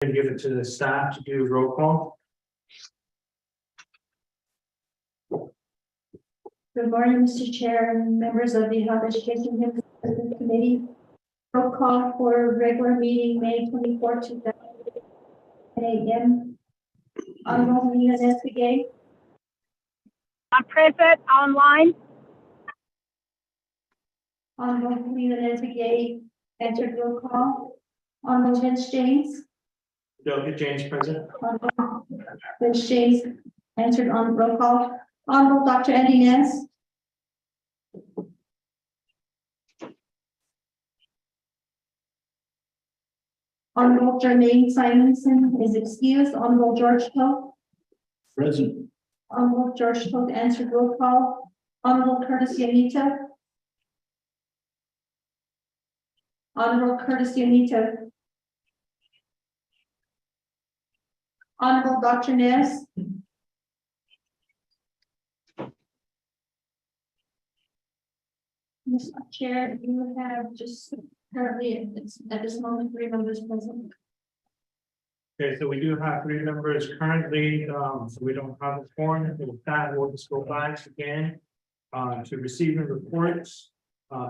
And give it to the staff to do roll call. Good morning, Mr. Chair and members of the Health Education Human Committee. Roll call for regular meeting, May 24, 2000 a.m. Honorable Nina Nesbitt. I'm present online. Honorable Nina Nesbitt entered roll call. Honorable Vince James. Delegate James present. Honorable Vince James entered on roll call. Honorable Dr. Andy Ness. Honorable Jermaine Simonson is excused. Honorable George Toth. Present. Honorable George Toth answered roll call. Honorable Curtis Yanita. Honorable Curtis Yanita. Honorable Dr. Ness. Mr. Chair, you have just currently at this moment 3 members present. Okay, so we do have 3 members currently, so we don't have a quorum. With that, we'll just go back again to receiving reports.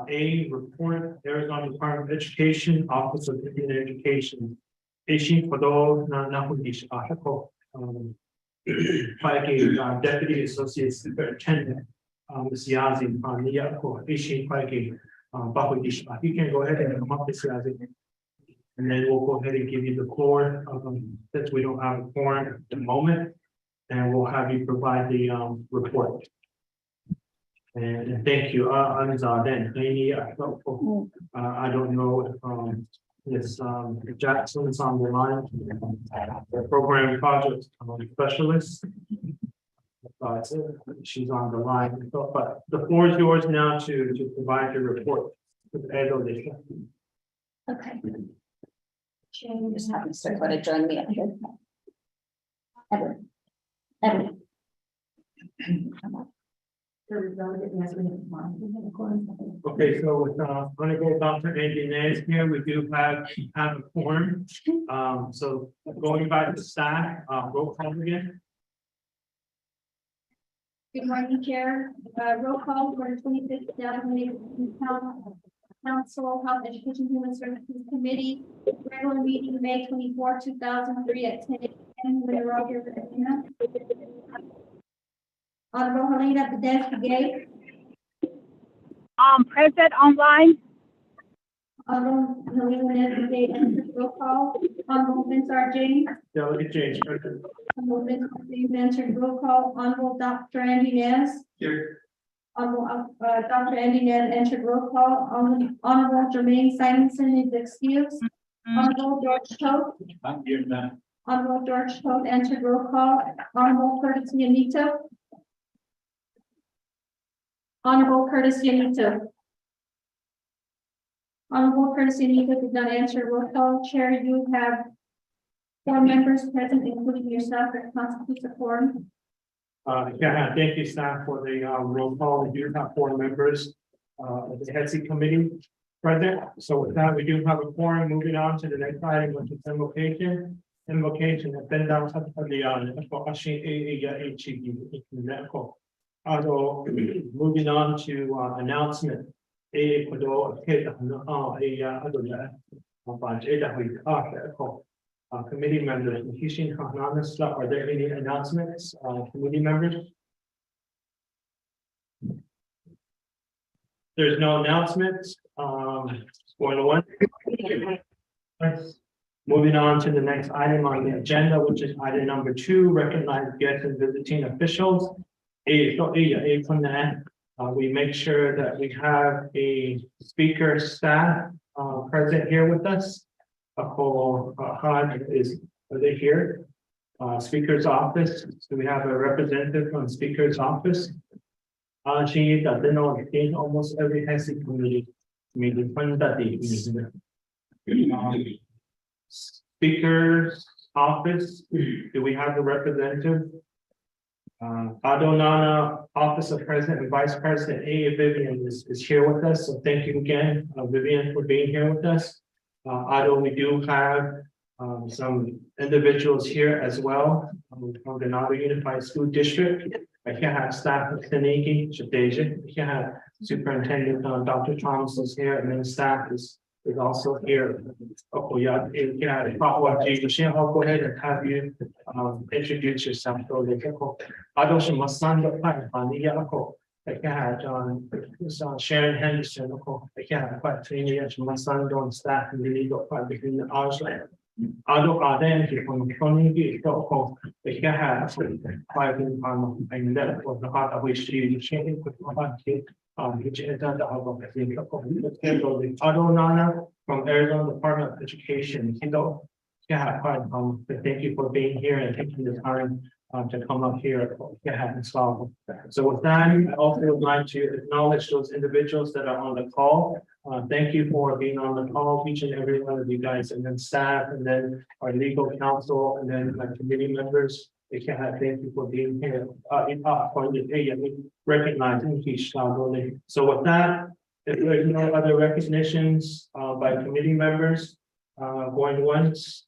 A report, Arizona Department of Education, Office of Indian Education. Patient for those Deputy Associate Superintendent, Ms. Yazi, you can go ahead and come up, Ms. Yazi. And then we'll go ahead and give you the floor, since we don't have a quorum at the moment, and we'll have you provide the report. And thank you, then, I don't know if Jackson is on the line, the program project specialist. She's on the line, but the floor is yours now to provide your report. Okay. You just have to start with adjourn me up here. Evan. Okay, so with Honorable Dr. Andy Nance here, we do have a quorum. So going back to staff, roll call again. Good morning, Chair. Roll call for the 25th Council Health Education Human Services Committee. Regular meeting, May 24, 2003 at 10 a.m. with the Roger. Honorable Helena Badescu. Present online. Honorable Helena Badescu entered roll call. Honorable Vince R. James. Delegate James present. Honorable Vince James entered roll call. Honorable Dr. Andy Nance. Here. Honorable Dr. Andy Nance entered roll call. Honorable Jermaine Simonson is excused. Honorable George Toth. I'm here now. Honorable George Toth entered roll call. Honorable Curtis Yanita. Honorable Curtis Yanita. Honorable Curtis Yanita did not answer roll call. Chair, you have 4 members present, including yourself, that constitutes a quorum. Yeah, thank you, staff, for the roll call. We do have 4 members of the HEHSC committee present. So with that, we do have a quorum. Moving on to the next item, which is invocation. Invocation has been down to moving on to announcement. Committee members, are there any announcements, committee members? There's no announcements. Going on. Moving on to the next item on the agenda, which is item number 2, recognize guests and visiting officials. We make sure that we have a speaker staff present here with us. Are they here? Speaker's office. So we have a representative from Speaker's office. She doesn't know in almost every HEHSC committee meeting. Speaker's office. Do we have a representative? Adonana, Office of President and Vice President Vivian is here with us. So thank you again, Vivian, for being here with us. Although we do have some individuals here as well, from the Nava Unified School District. I can have staff of Kanegi, Shadeja, I can have Superintendent, Dr. Thomas is here, and then staff is also here. Okay, yeah, I'll go ahead and have you, introduce yourself. So they can go. I don't see my son, but I can have Sharon Henderson, I can have quite 3 years, my son doing staff and the legal part between the hours. I don't identify from the so they can have 5 in and that was the heart of which you change with my kid. Which is done the Adonana from Arizona Department of Education. Yeah, but thank you for being here and taking the time to come up here. Yeah, and so with that, I also would like to acknowledge those individuals that are on the call. Thank you for being on the call, each and every one of you guys, and then staff, and then our legal counsel, and then my committee members. Thank you for being here. Recognizing each other. So with that, if there's no other recognitions by committee members, going once.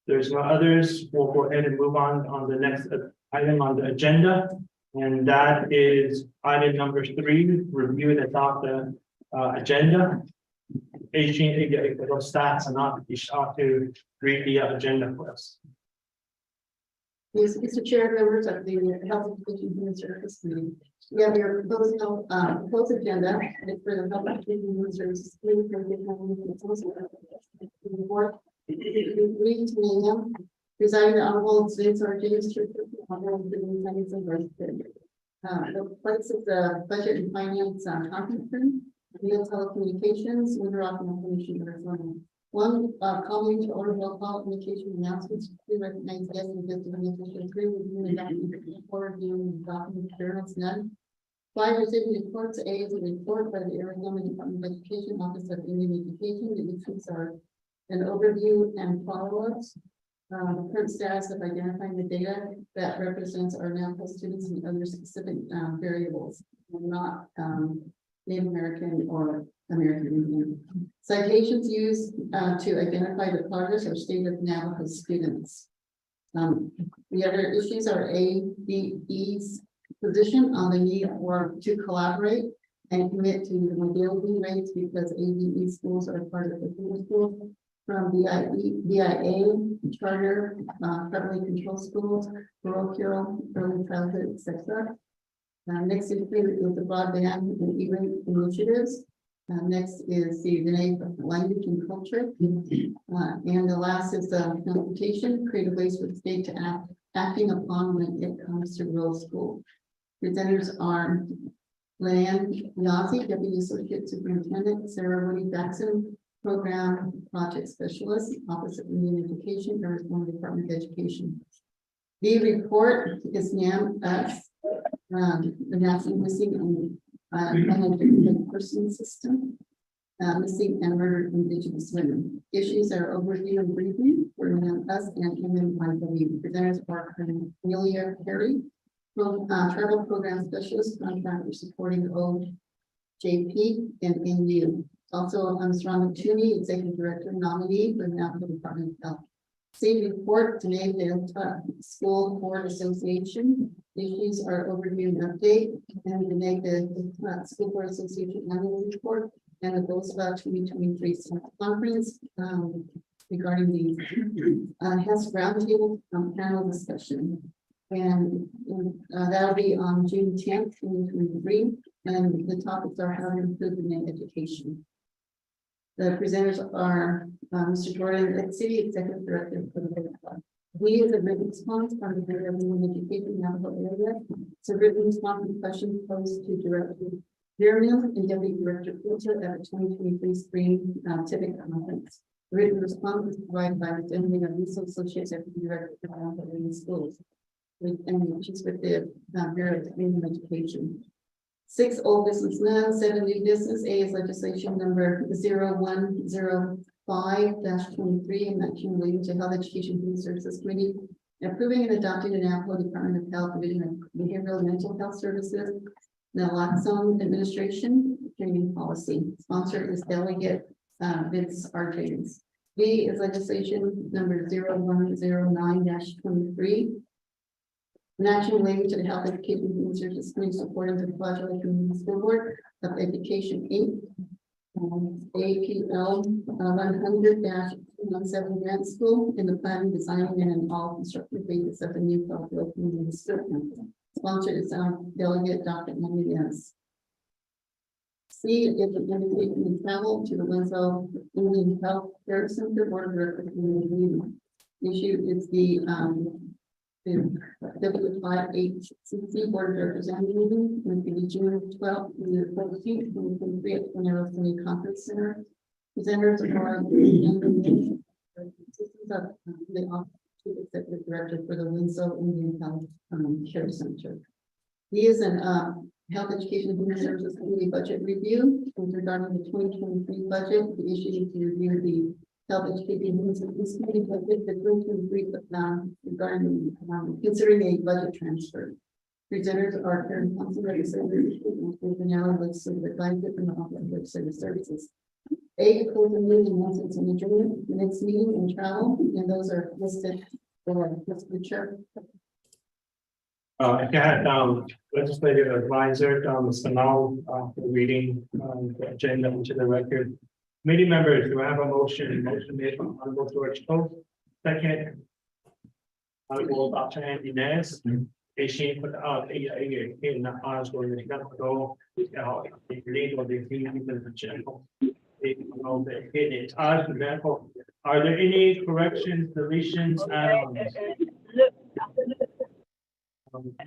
There's no others, we'll go ahead and move on the next item on the agenda. And that is item number 3, review and adopt the agenda. Stats and not be shot to read the agenda for us. Yes, Mr. Chair, members of the Health Education and Human Services Committee. We have your proposed agenda for the Health Education and Human Services Committee for the board. Reading to name him, presiding Honorable James R. James Church, the place of the Budget and Finance Conference Room, via telecommunications, Winter Information, Arizona. One, calling to order roll call communication announcements. We recognize guests and visitors in the three reviewing the document, 4 reviewing the document, journals, none. 5, receiving reports. A is a report by the Arizona Department of Education, Office of Indian Education. The issues are an overview and follow-ups. The current status of identifying the data that represents our NAPO students and other specific variables, not Native American or American Indian. Citations used to identify the progress or state of Navajo students. The other issues are ABE's position on the need to collaborate and commit to the mobility rates because ABE schools are part of the school from BIA, charter, federally controlled schools, parochial, early childhood, etc. Next is the broadband and e-rate initiatives. Next is the language and culture. And the last is the transportation, creative ways for the state to acting upon when it comes to rural school. Presenters are Leanne Yazzie, Deputy Associate Superintendent, Sarah Woody Jackson, Program Project Specialist, Office of Indian Education, Arizona Department of Education. The report is NAMS, the National Missing and Unidentified Person System, Missing and Murdered Indigenous Women. Issues are overview and briefing for NAMS and MMIW. Presenters are Amelia Perry, Travel Program Specialist, contractor supporting OJP and NU. Also, I'm Strong Toomey, Executive Director nominee for the Navajo Department of Health. State report to name the School Board Association. Issues are overview and update, and to make the School Board Association annual report and the goals about 2023 conference regarding the HEHSC roundtable panel discussion. And that'll be on June 10th, 2023. And the topics are how to improve the education. The presenters are Mr. Jordan, City Executive Director for the Big Club. We as a written response from the Bureau of Indian Education Navajo area. It's a written response to questions posed to Director Miriam and Deputy Director Filter at the 2023 Spring Civic Conference. The written response is provided by the Deputy of Resource Associate Deputy Director for Navajo Indian Schools, and she's with the Bureau of Indian Education. 6 old business, none. 7 new business. A is legislation number 0105-23, and action relating to Health Education and Human Services Committee, approving and adopting the Navajo Department of Health Division of Behavioral and Mental Health Services, Naloxone Administration Training Policy. Sponsor is Delegate Vince R. James. B is legislation number 0109-23. An action relating to the health education and human services committee supporting the Quadro Community School Board of Education, Inc. APL 100-17 grant school in the planning, designing, and all construction phases of the new Quadro Community School. Sponsor is delegate Dr. Menendez. C is an invitation to travel to the Winslow Indian Health Care Center Board of Directors meeting. Issue is the W5HCC Board of Directors annual meeting, going to be June 12th to the 14th, 2023 at the Narrow City Conference Center. Presenters are the office of executive director for the Winslow Indian Health Care Center. He is an Health Education and Human Services Committee budget review regarding the 2023 budget. The issue is to review the Health Education and Human Services Committee budget for 2023 regarding considering a budget transfer. Presenters are Karen Thompson, representative, and Daniela Lewis, advisor from the Office of Legislative Services. A, close the meeting once it's an adjournment, the next meeting and travel, and those are listed for the chair. I got legislative advisor, Mr. Now, for reading the agenda into the record. Committee members, do I have a motion? Motion made by Honorable George Pope. Second. Honorable Dr. Andy Ness. Patient put out in the odds where they got to go. Legal, they think even the general. Are there any corrections, deletions, add-ons?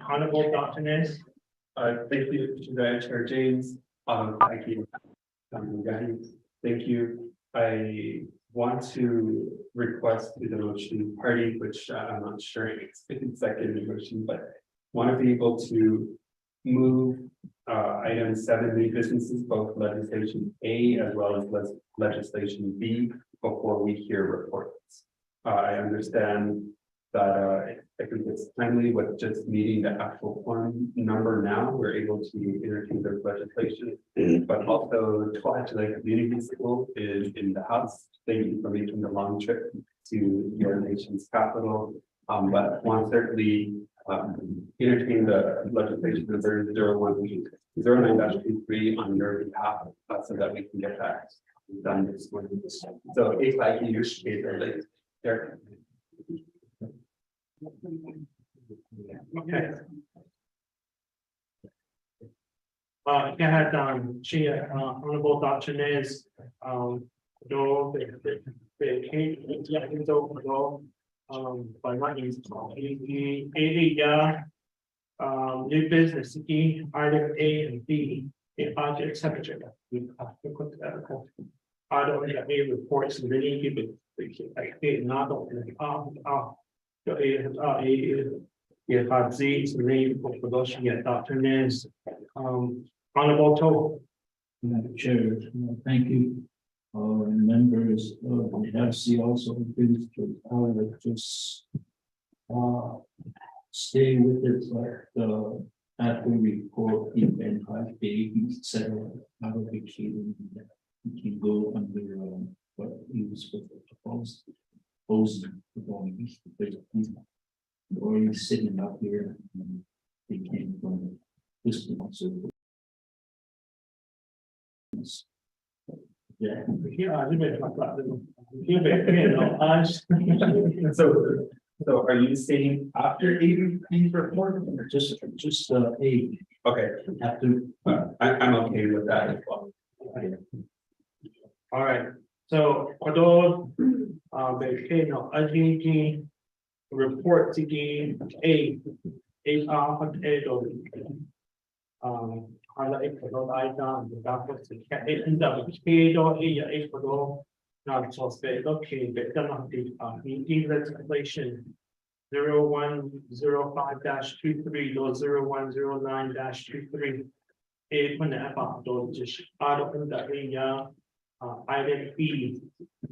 Honorable Dr. Ness. Thank you to the Chair James. Thank you. Thank you. I want to request to the motion party, which I'm not sure it's second motion, but want to be able to move item 7 new businesses, both legislation A as well as legislation B, before we hear reports. I understand that I think it's timely with just meeting the actual form number now. We're able to entertain their legislation, but also Twilight Lake Community School is in the house. Thank you for making the long trip to your nation's capital. But want certainly entertain the legislation number 09-23 on your behalf, so that we can get that done this morning. So if I can use it late there. Okay. Honorable Dr. Nez, by my name, new business, item A and B, a budget secretary. Item A reports, and then you give it, not on HEHSC is the name for production at Dr. Nez. Honorable Toe. Madam Chair, thank you. Members of the HEHSC also please to just stay with it, but after we report event 5 days, etc. I will be keeping that we can go under what he was proposed. Already sitting up here, and they came from this one, so. Yeah. So are you saying after ABP's report or just A? Okay, After. I'm okay with that as well. All right, so although report to gain highlight for those items, the doctors to get it in the not so sped, okay, but then on the legislation 0105-23 or 0109-23. A when the about those just out of the area item B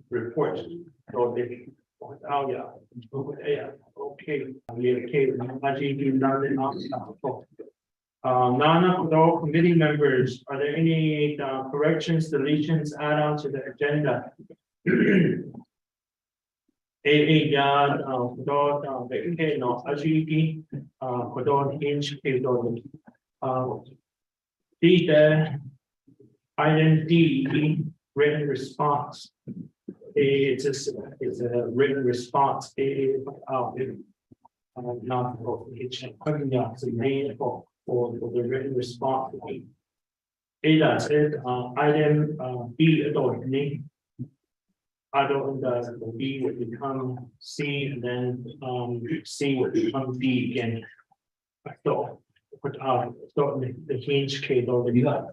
report. So they oh yeah, okay, we okay, none of the committee members, are there any corrections, deletions, add-ons to the agenda? ya, Kodon, Veke, no, Ajiki, Kodon, Hinge, Kodon. The item D, written response. It's a written response. Not for the written response. Ada said, item B adult name. Adult the B would become C and then C would become D again. So the hinge case over the yeah,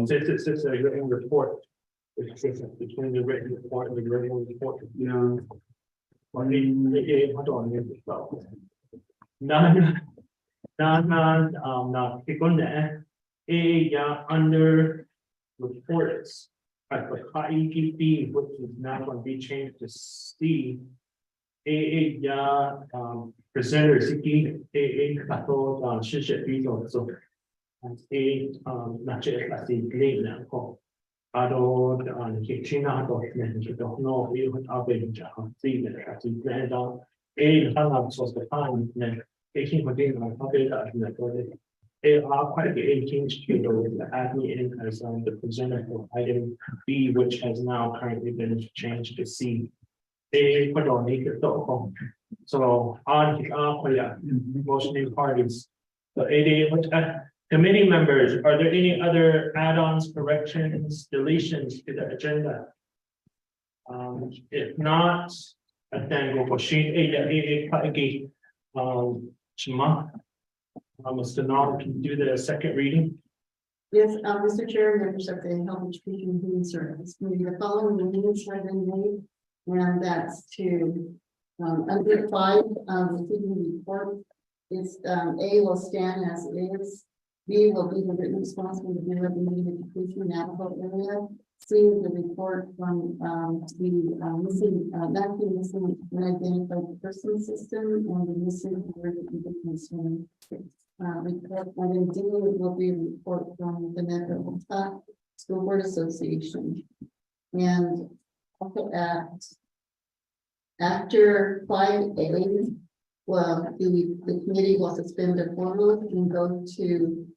this is a written report. It's between the written report and the written report. Yeah. Hold on. None, click on that. Under reports. But IEP, which is now going to be changed to C. Presenter seeking kato shishit video so not just as the green now. Ado China don't know we would have been see that as we planned on source of time then 18 for being on that quite the 18 to add me in as the presenter for item B, which has now currently been changed to C. So on motioning parties. So committee members, are there any other add-ons, corrections, deletions to the agenda? If not, then go for sheet A. Shema. Mr. Nall, can you do the second reading? Yes, Mr. Chair, members of the Health Education and Human Services Committee, the following amendments have been made. And that's to, under 5, the report is, A will stand as is. B will be the written response from the Bureau of Immediate Education in Navajo area. C is the report from, the missing, unidentified person system and the missing report. And then D will be a report from the Navajo School Board Association. And also after 5A, well, the committee will suspend their formal and go to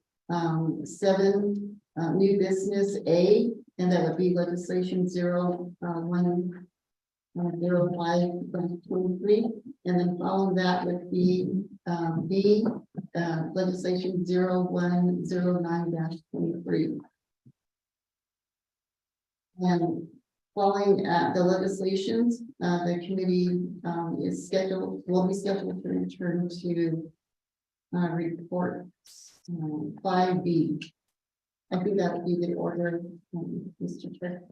7 new business A, and that would be legislation 0105/23, and then following that would be B, legislation 0109-23. And following the legislations, the committee will be scheduled to return to report 5B. I think that would be the order, Mr. Chair.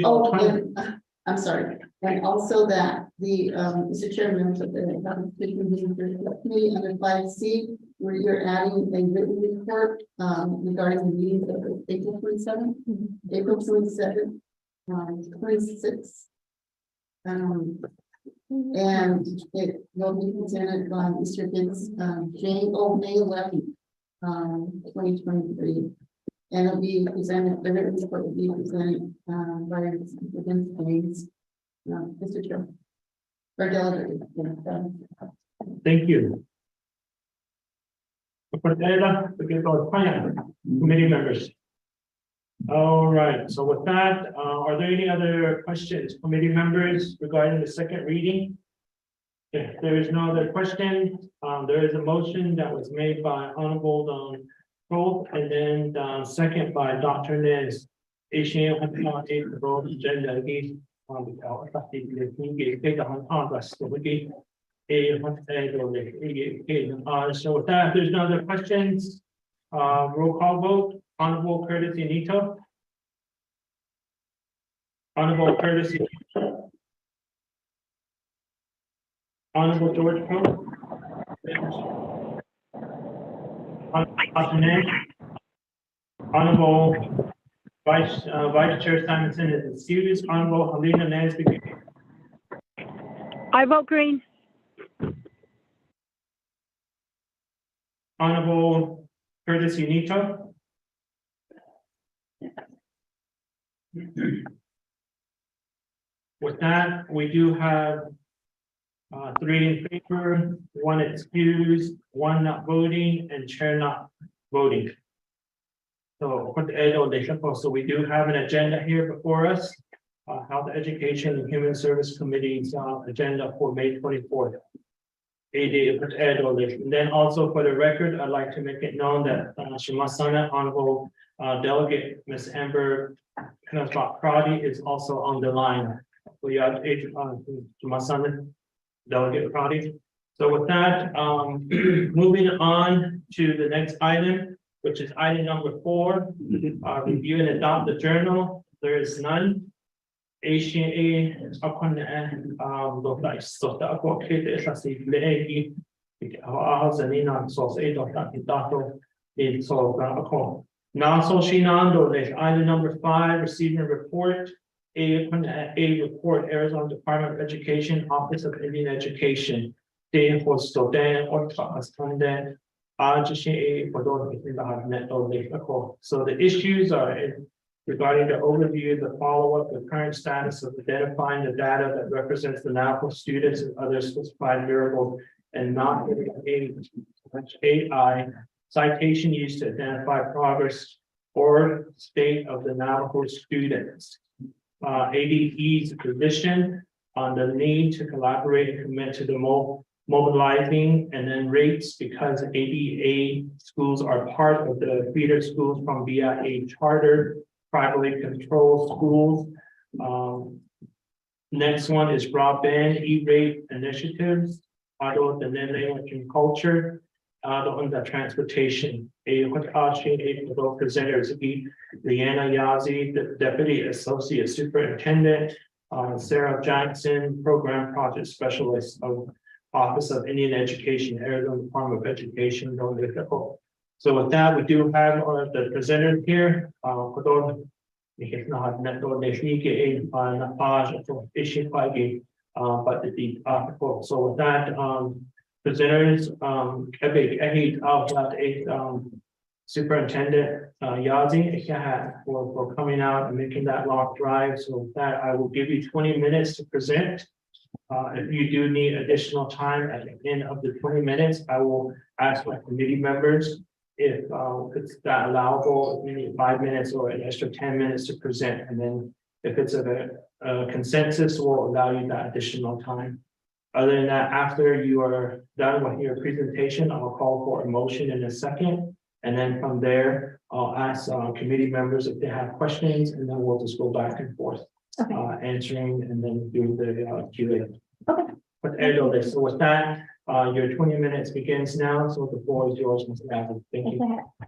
Oh, and, I'm sorry. And also that the Mr. Chairman of the committee under 5C, where you're adding a written report regarding the meetings of April 27th, April 27th, 26th. And it will be presented by Mr. Vince May 11th, 2023. And it'll be presented, the written report will be presented by Mr. Vince Hayes, Mr. Chair. Or delegate. Thank you. Committee members. All right, so with that, are there any other questions, committee members, regarding the second reading? If there is no other question, there is a motion that was made by Honorable Probe and then second by Dr. Nez. So with that, if there's no other questions, roll call vote. Honorable Curtis Anito. Honorable Curtis Anito. Honorable George Pro. Honorable Vice Chair Simonson is excused. Honorable Helena Nansby. I vote green. Honorable Curtis Anito. With that, we do have 3 in favor, 1 excused, 1 not voting, and chair not voting. So, so we do have an agenda here before us. Health Education and Human Service Committee's agenda for May 24th. And then also for the record, I'd like to make it known that Shimasana Honorable Delegate Ms. Amber Pradi is also on the line. We have Shimasana Delegate Pradi. So with that, moving on to the next item, which is item number 4, review and adopt the journal. There is none. HEHSC item number 5, receiving a report. A report, Arizona Department of Education, Office of Indian Education. So the issues are regarding the overview, the follow-up, the current status of identifying the data that represents the Navajo students and other specified variables, and not AI citation used to identify progress or state of the Navajo students. ADE's position on the need to collaborate and commit to the mobilizing, and then rates, because ADA schools are part of the feeder schools from BIA charter privately controlled schools. Next one is broadband E-rate initiatives, auto the language and culture, on the transportation. Presenters Leanna Yazzie, the Deputy Associate Superintendent, Sarah Jackson, Program Project Specialist of Office of Indian Education, Arizona Department of Education. So with that, we do have the presenters here. But the article. So with that, presenters, Superintendent Yazzie for coming out and making that long drive. So with that, I will give you 20 minutes to present. If you do need additional time at the end of the 20 minutes, I will ask my committee members if it's that allowable, if you need 5 minutes or an extra 10 minutes to present. And then if it's a consensus, we'll allow you that additional time. Other than that, after you are done with your presentation, I'll call for a motion in a second. And then from there, I'll ask committee members if they have questions, and then we'll just go back and forth. Okay. Answering and then do the Q&A. Okay. But so with that, your 20 minutes begins now. So the floor is yours, Mr. Adams. Thank you.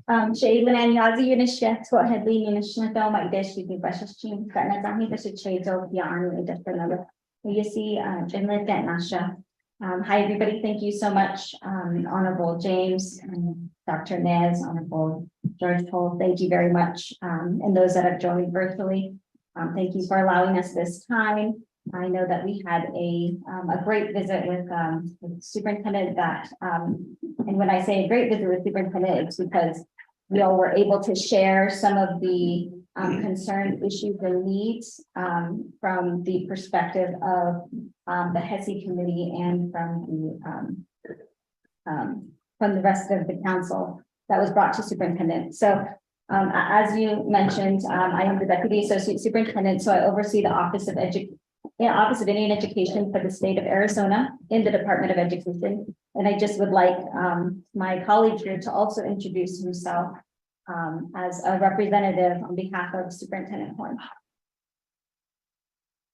Shailan Yazi Unisha, what had been in Shnata, my dish with the Bashashin, Kanazani, the shades of Yarn, and just another. You see, Jimlet and Nasha. Hi, everybody. Thank you so much, Honorable James and Dr. Nez, Honorable George Toll. Thank you very much. And those that have joined virtually. Thank you for allowing us this time. I know that we had a great visit with superintendent that, and when I say a great visit with superintendent, it's because we all were able to share some of the concerned issues and needs from the perspective of the HEHSC committee and from the rest of the council that was brought to superintendent. So as you mentioned, I am the Deputy Associate Superintendent, so I oversee the Office of Indian Education for the state of Arizona in the Department of Education. And I just would like my colleague here to also introduce himself as a representative on behalf of Superintendent Horn.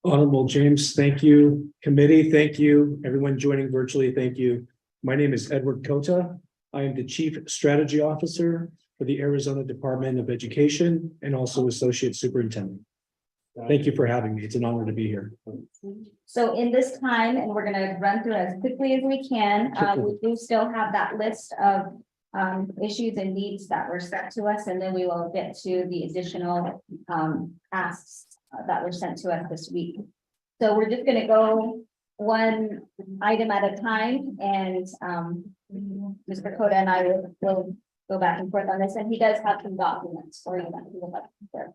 Honorable James, thank you. Committee, thank you. Everyone joining virtually, thank you. My name is Edward Cota. I am the Chief Strategy Officer for the Arizona Department of Education and also Associate Superintendent. Thank you for having me. It's an honor to be here. So in this time, and we're going to run through as quickly as we can, we do still have that list of issues and needs that were sent to us, and then we will get to the additional asks that were sent to us this week. So we're just going to go one item at a time, and Mr. Cota and I will go back and forth on this, and he does have some documents for you that he would like to share.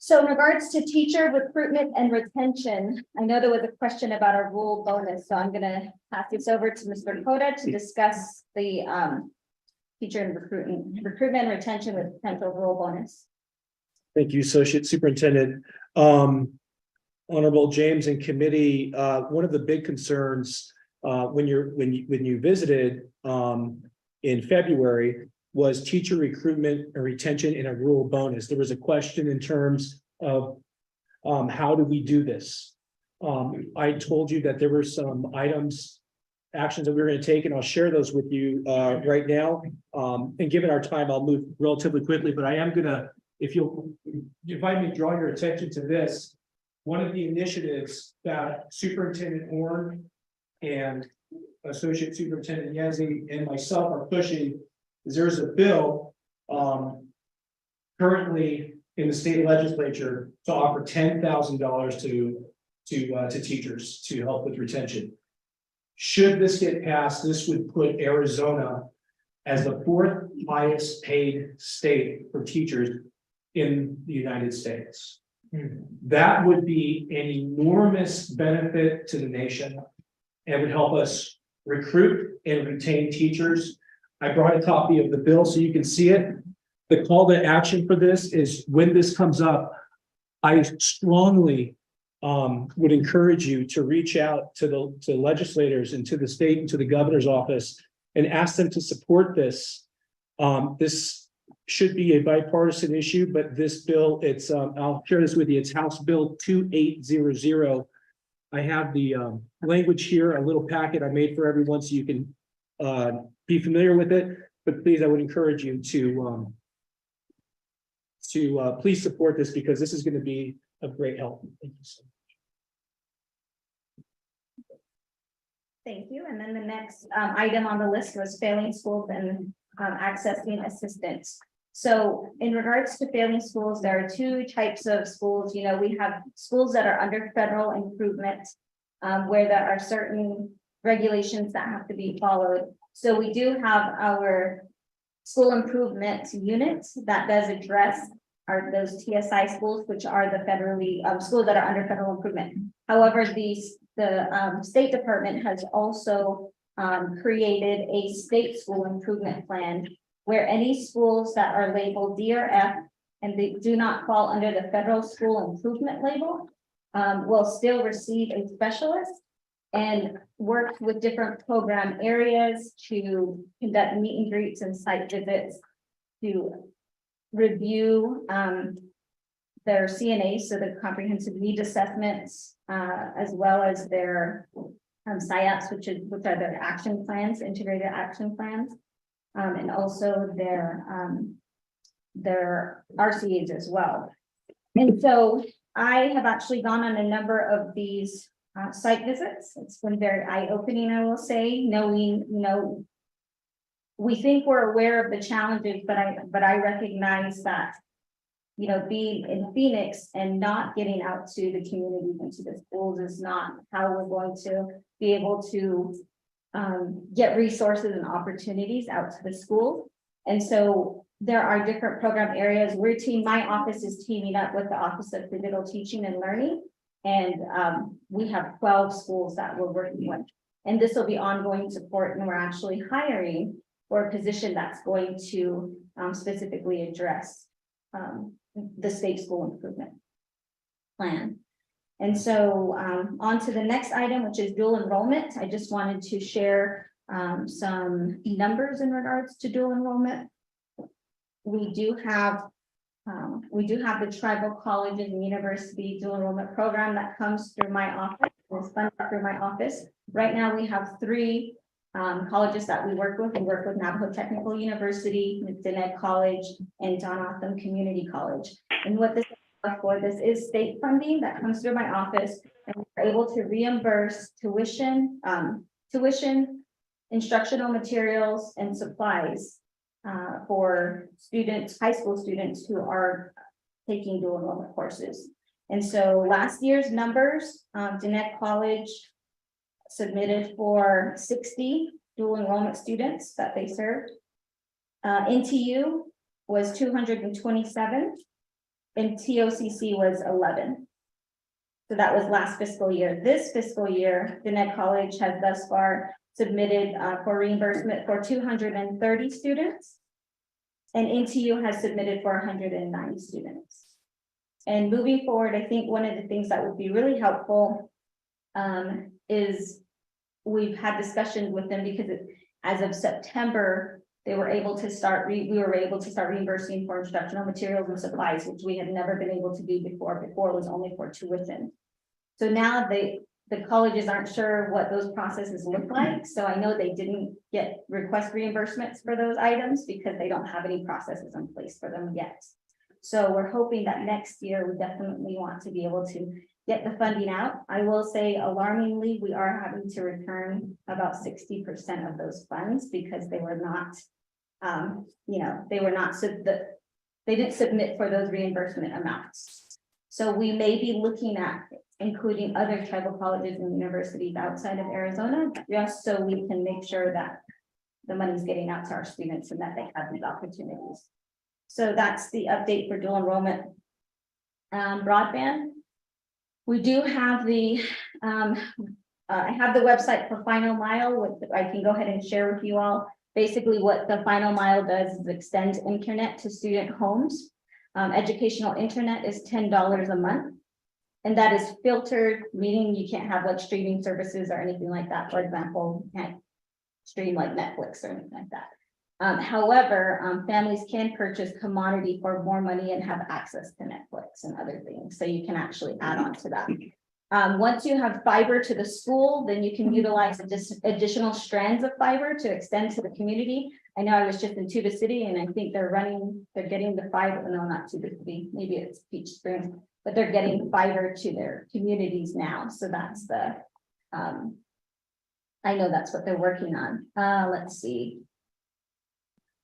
So in regards to teacher recruitment and retention, I know there was a question about our rule bonus, so I'm gonna pass this over to Mr. Dakota to discuss the teacher and recruitment and retention with potential rule bonus. Thank you, Associate Superintendent. Honorable James and committee, one of the big concerns when you visited in February was teacher recruitment and retention in a rural bonus. There was a question in terms of how do we do this? I told you that there were some actions that we were going to take, and I'll share those with you right now. And given our time, I'll move relatively quickly, but I am gonna, if I may draw your attention to this, one of the initiatives that Superintendent Horn and Associate Superintendent Yazzie and myself are pushing is there's a bill currently in the state legislature to offer $10,000 to teachers to help with retention. Should this get passed, this would put Arizona as the 4th highest paid state for teachers in the United States. That would be an enormous benefit to the nation and would help us recruit and retain teachers. I brought a copy of the bill so you can see it. The call to action for this is when this comes up, I strongly would encourage you to reach out to legislators and to the state and to the governor's office and ask them to support this. This should be a bipartisan issue, but this bill, it's I'll share this with you. It's House Bill 2800. I have the language here, a little packet I made for everyone so you can be familiar with it. But please, I would encourage you to please support this because this is going to be of great help. Thank you so much. Thank you. And then the next item on the list was failing schools and accessing assistance. So in regards to failing schools, there are two types of schools. You know, we have schools that are under federal improvement, where there are certain regulations that have to be followed. So we do have our school improvement units that does address those TSI schools, which are the federally schools that are under federal improvement. However, the State Department has also created a state school improvement plan where any schools that are labeled D or F and they do not fall under the federal school improvement label will still receive a specialist and work with different program areas to conduct meet and greets and site visits to review their CNA, so the comprehensive need assessments, as well as their SIAPs, which are their action plans, integrated action plans, and also their RCAs as well. And so I have actually gone on a number of these site visits. It's been very eye-opening, I will say, knowing, you know, we think we're aware of the challenges, but I recognize that, you know, being in Phoenix and not getting out to the community and to the schools is not how we're going to be able to get resources and opportunities out to the school. And so there are different program areas. My office is teaming up with the Office of Digital Teaching and Learning. And we have 12 schools that we're working with. And this will be ongoing support, and we're actually hiring for a position that's going to specifically address the state school improvement plan. And so on to the next item, which is dual enrollment. I just wanted to share some numbers in regards to dual enrollment. We do have the tribal colleges and university dual enrollment program that comes through my office, is funded through my office. Right now we have 3 colleges that we work with. We work with Navajo Technical University, Diné College, and John Otham Community College. And what this is for, this is state funding that comes through my office, and we're able to reimburse tuition, instructional materials, and supplies for students, high school students who are taking dual enrollment courses. And so last year's numbers, Diné College submitted for 60 dual enrollment students that they served. NTU was 227. and TOCC was 11. So that was last fiscal year. This fiscal year, Gwinnett College has thus far submitted for reimbursement for 230 students. And NTU has submitted for 109 students. And moving forward, I think one of the things that would be really helpful is we've had discussions with them because as of September, they were able to start, we were able to start reimbursing for instructional materials and supplies, which we had never been able to do before. Before it was only for tuition. So now the colleges aren't sure what those processes look like. So I know they didn't get request reimbursements for those items because they don't have any processes in place for them yet. So we're hoping that next year we definitely want to be able to get the funding out. I will say alarmingly, we are having to return about 60% of those funds because they were not, they were not, they didn't submit for those reimbursement amounts. So we may be looking at including other tribal colleges and universities outside of Arizona, just so we can make sure that the money's getting out to our students and that they have these opportunities. So that's the update for dual enrollment. Broadband. We do have the, I have the website for Final Mile, which I can go ahead and share with you all. Basically what the Final Mile does is extend internet to student homes. Educational internet is $10 a month. And that is filtered, meaning you can't have like streaming services or anything like that. For example, you can't stream like Netflix or anything like that. However, families can purchase commodity for more money and have access to Netflix and other things. So you can actually add on to that. Once you have fiber to the school, then you can utilize additional strands of fiber to extend to the community. I know I was just in Tuba City and I think they're getting the fiber, no, not Tuba City, maybe it's Peach Springs, but they're getting fiber to their communities now. So that's the, I know that's what they're working on. Let's see.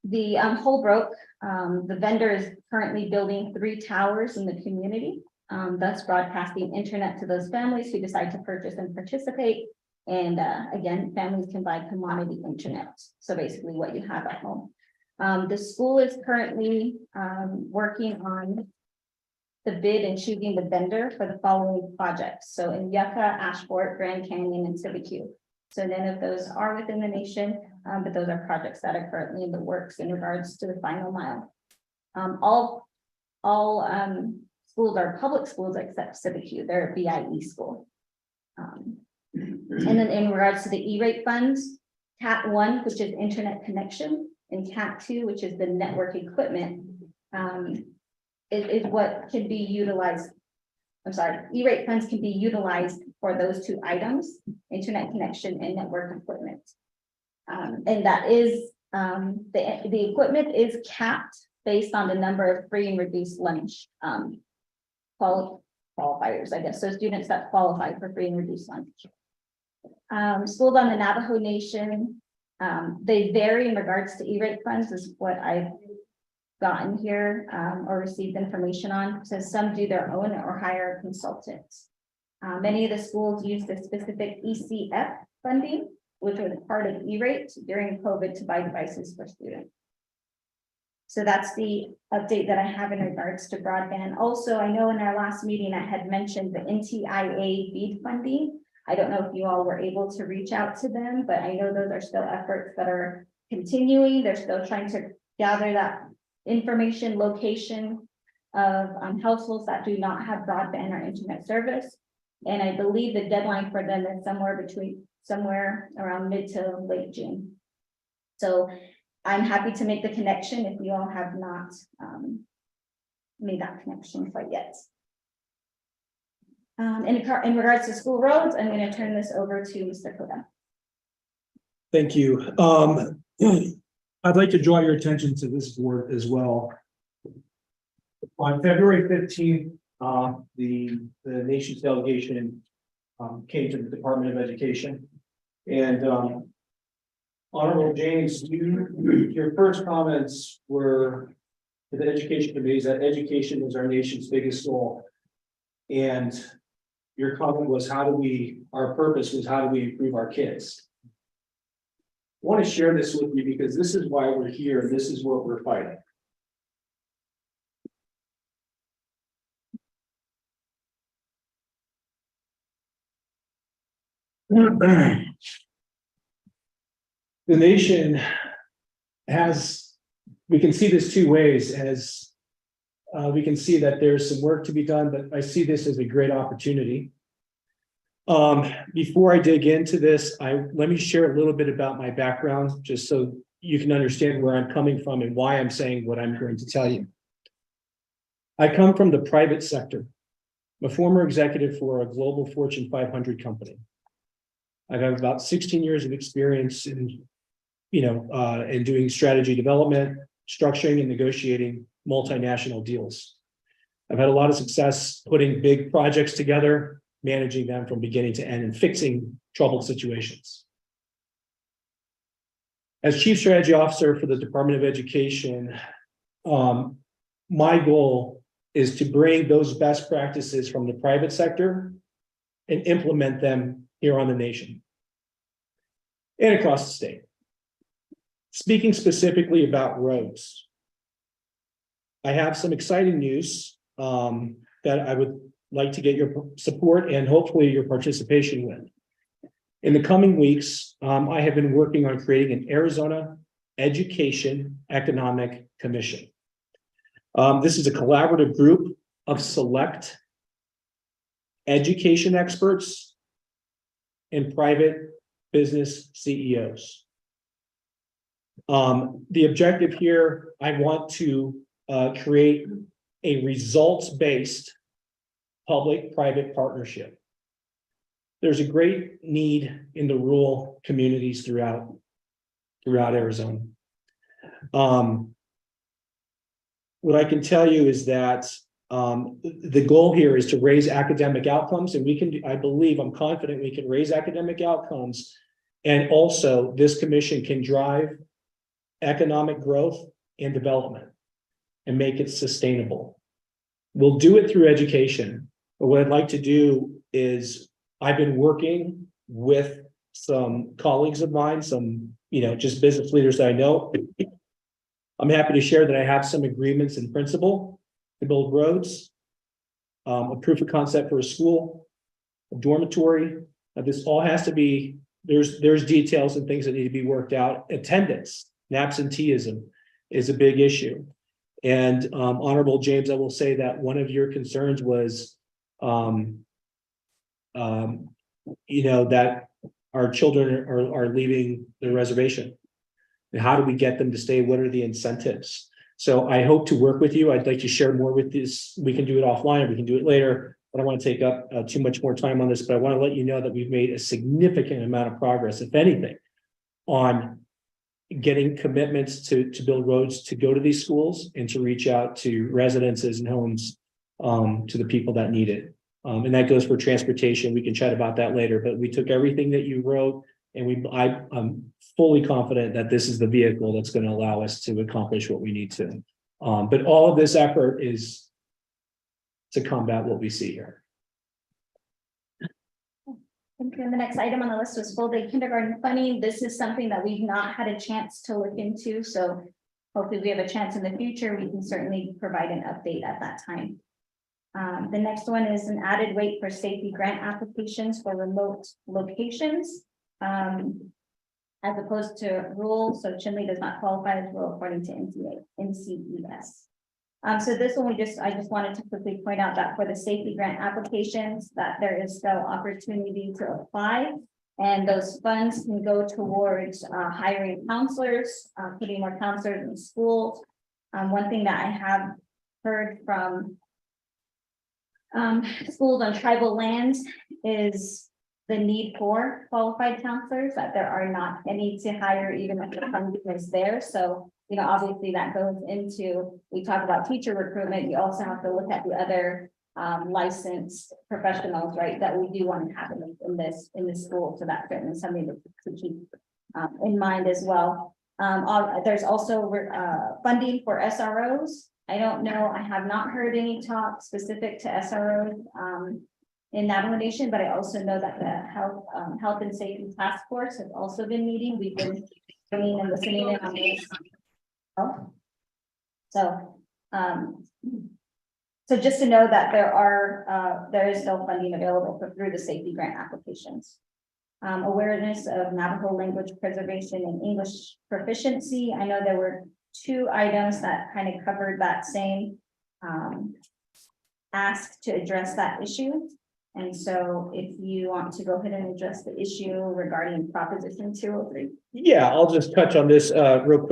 The Holbrook, the vendor is currently building 3 towers in the community, thus broadcasting internet to those families who decide to purchase and participate. And again, families can buy commodity internet. So basically what you have at home. The school is currently working on the bid and choosing the vendor for the following projects. So in Yucca, Ashford, Grand Canyon, and Cibecue. So none of those are within the nation, but those are projects that are currently in the works in regards to the Final Mile. All schools are public schools except Cibecue, they're a BIE school. And then in regards to the E-rate funds, TAP 1, which is internet connection, and TAP 2, which is the network equipment, is what can be utilized. I'm sorry, E-rate funds can be utilized for those 2 items, internet connection and network equipment. And that is, the equipment is capped based on the number of free and reduced lunch qualifiers, I guess. So students that qualify for free and reduced lunch. Schools on the Navajo Nation, they vary in regards to E-rate funds is what I've gotten here or received information on. So some do their own or hire consultants. Many of the schools use the specific ECF funding, which was part of E-rate during COVID to buy devices for students. So that's the update that I have in regards to broadband. Also, I know in our last meeting, I had mentioned the NTIA BEAD funding. I don't know if you all were able to reach out to them, but I know those are still efforts that are continuing. They're still trying to gather that information, location of households that do not have broadband or internet service. And I believe the deadline for them is somewhere around mid to late June. So I'm happy to make the connection if you all have not made that connection quite yet. In regards to school roads, I'm going to turn this over to Mr. Koda. Thank you. I'd like to draw your attention to this board as well. On February 15th, the nation's delegation came to the Department of Education. And Honorable James, your first comments were to the Education Committee that education is our nation's biggest goal. And your comment was our purpose was how do we improve our kids? I want to share this with you because this is why we're here. This is what we're fighting. The nation has, we can see this two ways, as we can see that there's some work to be done, but I see this as a great opportunity. Before I dig into this, let me share a little bit about my background, just so you can understand where I'm coming from and why I'm saying what I'm going to tell you. I come from the private sector. I'm a former executive for a global Fortune 500 company. I've had about 16 years of experience in, in doing strategy development, structuring and negotiating multinational deals. I've had a lot of success putting big projects together, managing them from beginning to end, and fixing troubled situations. As Chief Strategy Officer for the Department of Education, my goal is to bring those best practices from the private sector and implement them here on the nation and across the state. Speaking specifically about roads, I have some exciting news that I would like to get your support and hopefully your participation with. In the coming weeks, I have been working on creating an Arizona Education Economic Commission. This is a collaborative group of select education experts and private business CEOs. The objective here, I want to create a results-based public-private partnership. There's a great need in the rural communities throughout Arizona. What I can tell you is that the goal here is to raise academic outcomes, and we can, I believe, I'm confident we can raise academic outcomes, and also this commission can drive economic growth and development and make it sustainable. We'll do it through education, but what I'd like to do is, I've been working with some colleagues of mine, some, just business leaders that I know. I'm happy to share that I have some agreements in principle to build roads, a proof of concept for a school, a dormitory. This all has to be, there's details and things that need to be worked out. Attendance and absenteeism is a big issue. And Honorable James, I will say that one of your concerns was, that our children are leaving the reservation. And how do we get them to stay? What are the incentives? So I hope to work with you. I'd like to share more with this. We can do it offline, or we can do it later. I don't want to take up too much more time on this, but I want to let you know that we've made a significant amount of progress, if anything, on getting commitments to build roads to go to these schools and to reach out to residences and homes to the people that need it. And that goes for transportation. We can chat about that later, but we took everything that you wrote, and I'm fully confident that this is the vehicle that's going to allow us to accomplish what we need to. But all of this effort is to combat what we see here. Thank you. And the next item on the list was full day kindergarten funding. This is something that we've not had a chance to look into. So hopefully we have a chance in the future. We can certainly provide an update at that time. The next one is an added weight for safety grant applications for remote locations, as opposed to rural. So Chinle does not qualify as rural according to NCES. So this one, I just wanted to quickly point out that for the safety grant applications, that there is still opportunity to apply, and those funds can go towards hiring counselors, putting more counselors in schools. One thing that I have heard from schools on tribal lands is the need for qualified counselors, that there are not any to hire, even if the funding is there. So, obviously that goes into, we talk about teacher recruitment, you also have to look at the other licensed professionals, right, that we do want to have in this school. So that's certainly something to keep in mind as well. There's also funding for SROs. I don't know, I have not heard any talk specific to SROs in Navajo Nation, but I also know that the Health and Safety Task Force has also been meeting. We've been joining and listening in on this. So just to know that there is still funding available through the safety grant applications. awareness of Navajo language preservation and English proficiency. I know there were 2 items that kind of covered that same ask to address that issue. And so if you want to go ahead and address the issue regarding Proposition 203. Yeah, I'll just touch on this real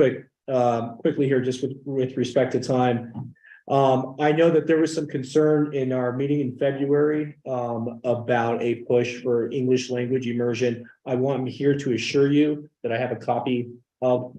quickly here, just with respect to time. I know that there was some concern in our meeting in February about a push for English language immersion. I want here to assure you that I have a copy of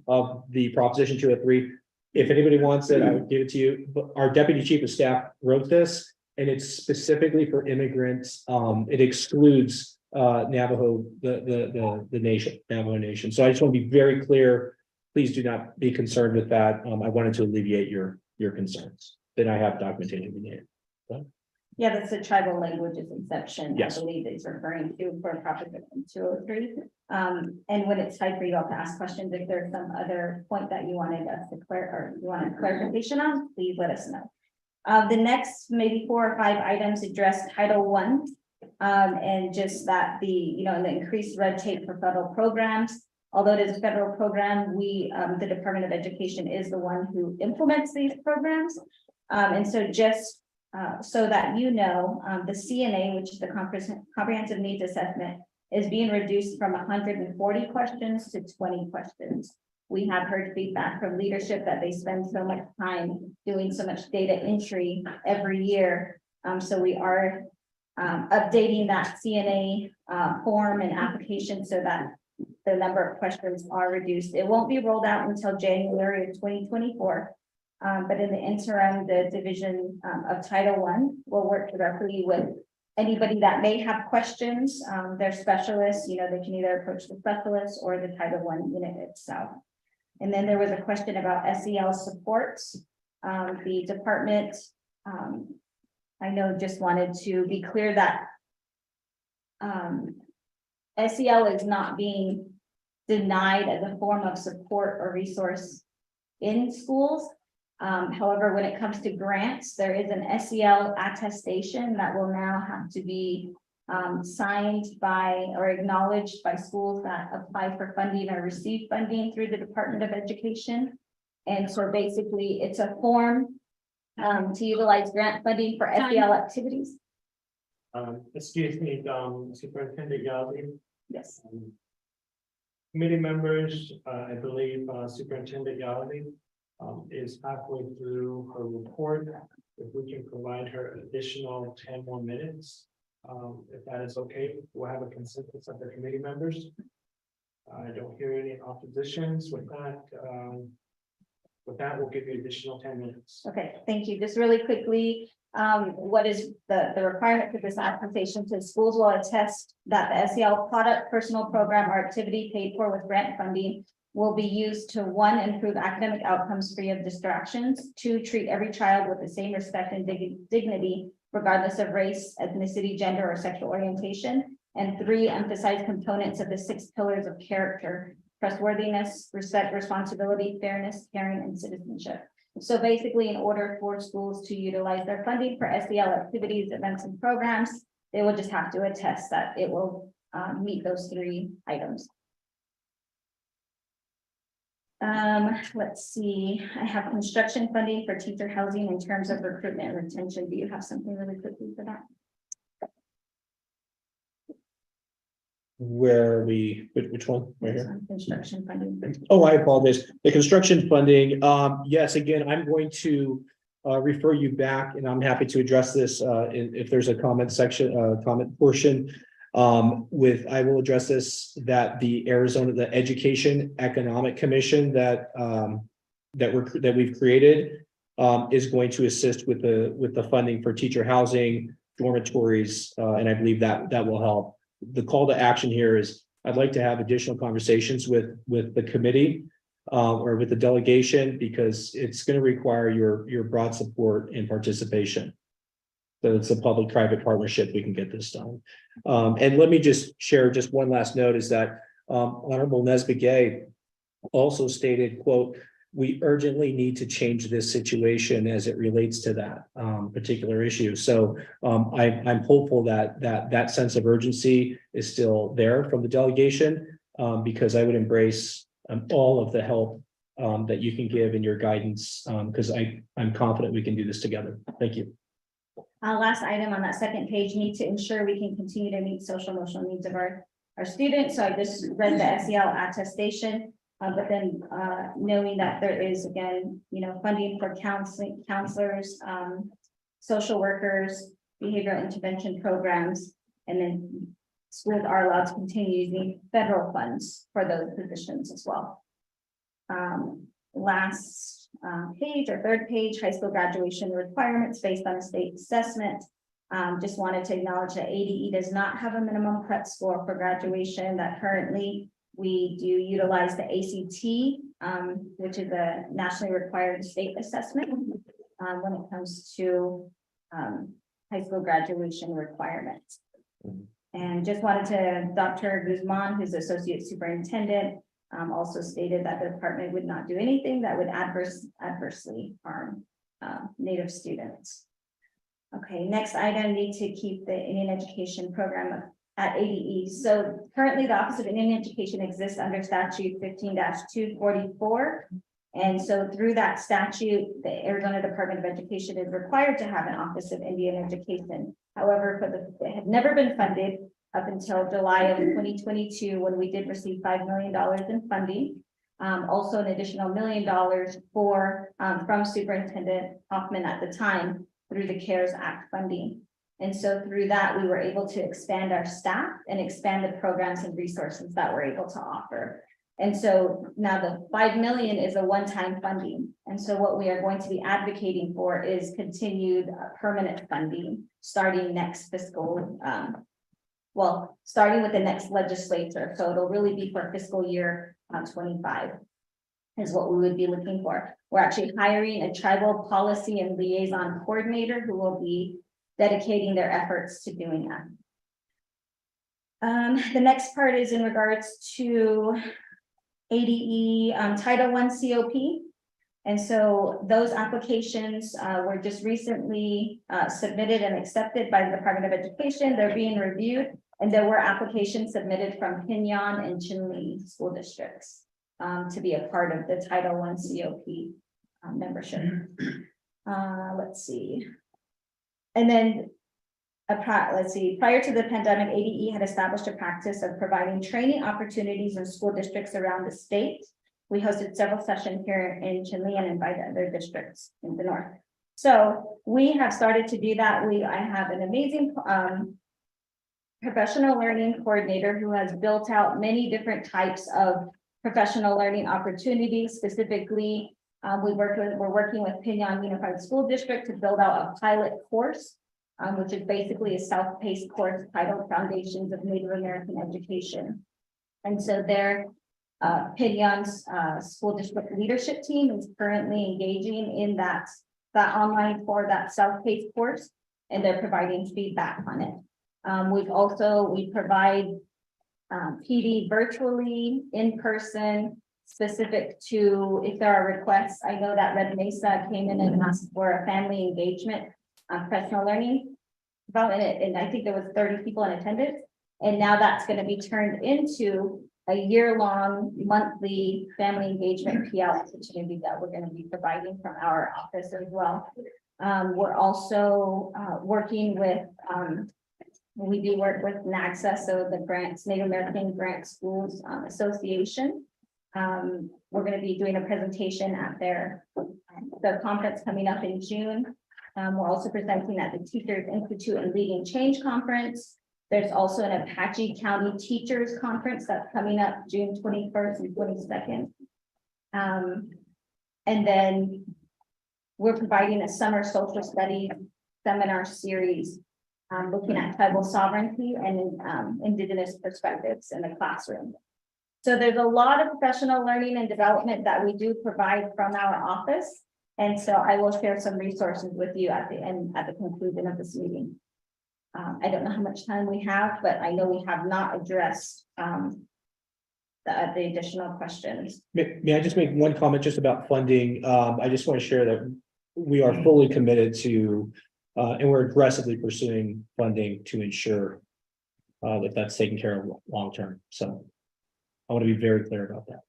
the Proposition 203. If anybody wants it, I would give it to you. But our Deputy Chief of Staff wrote this, and it's specifically for immigrants. It excludes Navajo, the nation, Navajo Nation. So I just want to be very clear. Please do not be concerned with that. I wanted to alleviate your concerns that I have documented in the name. Yeah, that's the tribal languages exception. Yes. I believe it's referring to for Proposition 203. And when it's time for you all to ask questions, if there's some other point that you wanted us to or you wanted clarification on, please let us know. The next maybe 4 or 5 items address Title I, and just that the increased red tape for federal programs. Although it is a federal program, the Department of Education is the one who implements these programs. And so just so that you know, the CNA, which is the Comprehensive Needs Assessment, is being reduced from 140 questions to 20 questions. We have heard feedback from leadership that they spend so much time doing so much data entry every year. So we are updating that CNA form and application so that the number of questions are reduced. It won't be rolled out until January of 2024. But in the interim, the Division of Title I will work directly with anybody that may have questions. They're specialists, they can either approach the specialist or the Title I unit itself. And then there was a question about SEL supports. The department, I know, just wanted to be clear that SEL is not being denied as a form of support or resource in schools. However, when it comes to grants, there is an SEL attestation that will now have to be signed by or acknowledged by schools that apply for funding or receive funding through the Department of Education. And so basically it's a form to utilize grant funding for SEL activities. Excuse me, Superintendent Yali. Yes. Committee members, I believe Superintendent Yali is halfway through her report. If we can provide her additional 10 more minutes, if that is okay, we'll have a consensus of the committee members. I don't hear any oppositions with that. We'll give you additional 10 minutes. Okay, thank you. Just really quickly, what is the requirement for this application? To schools will attest that the SEL product, personal program, or activity paid for with grant funding will be used to 1, improve academic outcomes free of distractions, 2, treat every child with the same respect and dignity, regardless of race, ethnicity, gender, or sexual orientation, and 3, emphasize components of the 6 pillars of character: trustworthiness, respect, responsibility, fairness, caring, and citizenship. So basically, in order for schools to utilize their funding for SEL activities, events, and programs, they will just have to attest that it will meet those 3 items. Let's see, I have construction funding for teacher housing in terms of recruitment and retention. Do you have something really quickly for that? Where are we, which one? Right here. Construction funding. Oh, I apologize. The construction funding, yes, again, I'm going to refer you back, and I'm happy to address this if there's a comment section, comment portion. I will address this, that the Education Economic Commission that we've created is going to assist with the funding for teacher housing, dormitories, and I believe that will help. The call to action here is I'd like to have additional conversations with the committee or with the delegation, because it's going to require your broad support and participation. So it's a public-private partnership. We can get this done. And let me just share just one last note is that Honorable Nesbitt Gay also stated, quote, we urgently need to change this situation as it relates to that particular issue. So I'm hopeful that sense of urgency is still there from the delegation, because I would embrace all of the help that you can give in your guidance, because I'm confident we can do this together. Thank you. Last item on that second page, need to ensure we can continue to meet social emotional needs of our students. So I just read the SEL attestation, but then knowing that there is, again, funding for counselors, social workers, behavioral intervention programs, and then schools are allowed to continue using federal funds for those positions as well. Last page or third page, high school graduation requirements based on a state assessment. Just wanted to acknowledge that ADE does not have a minimum cut score for graduation. That currently we do utilize the ACT, which is a nationally required state assessment when it comes to high school graduation requirements. And just wanted to, Dr. Guzman, who's associate superintendent, also stated that the department would not do anything that would adversely harm Native students. Okay, next item, need to keep the Indian education program at ADE. So currently the Office of Indian Education exists under statute 15-244. And so through that statute, the Arizona Department of Education is required to have an Office of Indian Education. However, it had never been funded up until July of 2022, when we did receive $5 million in funding. Also an additional $1 million from Superintendent Hoffman at the time through the CARES Act funding. And so through that, we were able to expand our staff and expand the programs and resources that we're able to offer. And so now the $5 million is a one-time funding. And so what we are going to be advocating for is continued permanent funding starting next fiscal, starting with the next legislature. So it'll really be for fiscal year 25 is what we would be looking for. We're actually hiring a tribal policy and liaison coordinator who will be dedicating their efforts to doing that. The next part is in regards to ADE Title I COP. And so those applications were just recently submitted and accepted by the Department of Education. They're being reviewed, and there were applications submitted from Pinyon and Chinle school districts to be a part of the Title I COP membership. Let's see. And then prior to the pandemic, ADE had established a practice of providing training opportunities in school districts around the state. We hosted several sessions here in Chinle and invited other districts in the north. So we have started to do that. I have an amazing professional learning coordinator who has built out many different types of professional learning opportunities. Specifically, we're working with Pinyon Unified School District to build out a pilot course, which is basically a self-paced course titled Foundations of Native American Education. And so their Pinyon's school district leadership team is currently engaging in that online for that self-paced course, and they're providing feedback on it. We provide PD virtually, in person, specific to if there are requests. I know that Red Mesa came in and asked for a family engagement professional learning development, and I think there was 30 people in attendance. And now that's going to be turned into a year-long monthly family engagement PL opportunity that we're going to be providing from our office as well. We're also working with, we do work with NAGSA, so the Native American Grant Schools Association. We're going to be doing a presentation at the conference coming up in June. We're also presenting at the Teachers Institute and Leading Change Conference. There's also an Apache County Teachers Conference that's coming up June 21st and 22nd. And then we're providing a summer social studies seminar series looking at tribal sovereignty and Indigenous perspectives in the classroom. So there's a lot of professional learning and development that we do provide from our office. And so I will share some resources with you at the conclusion of this meeting. I don't know how much time we have, but I know we have not addressed the additional questions. May I just make one comment just about funding? I just want to share that we are fully committed to, and we're aggressively pursuing funding to ensure that that's taken care of long term. So I want to be very clear about that.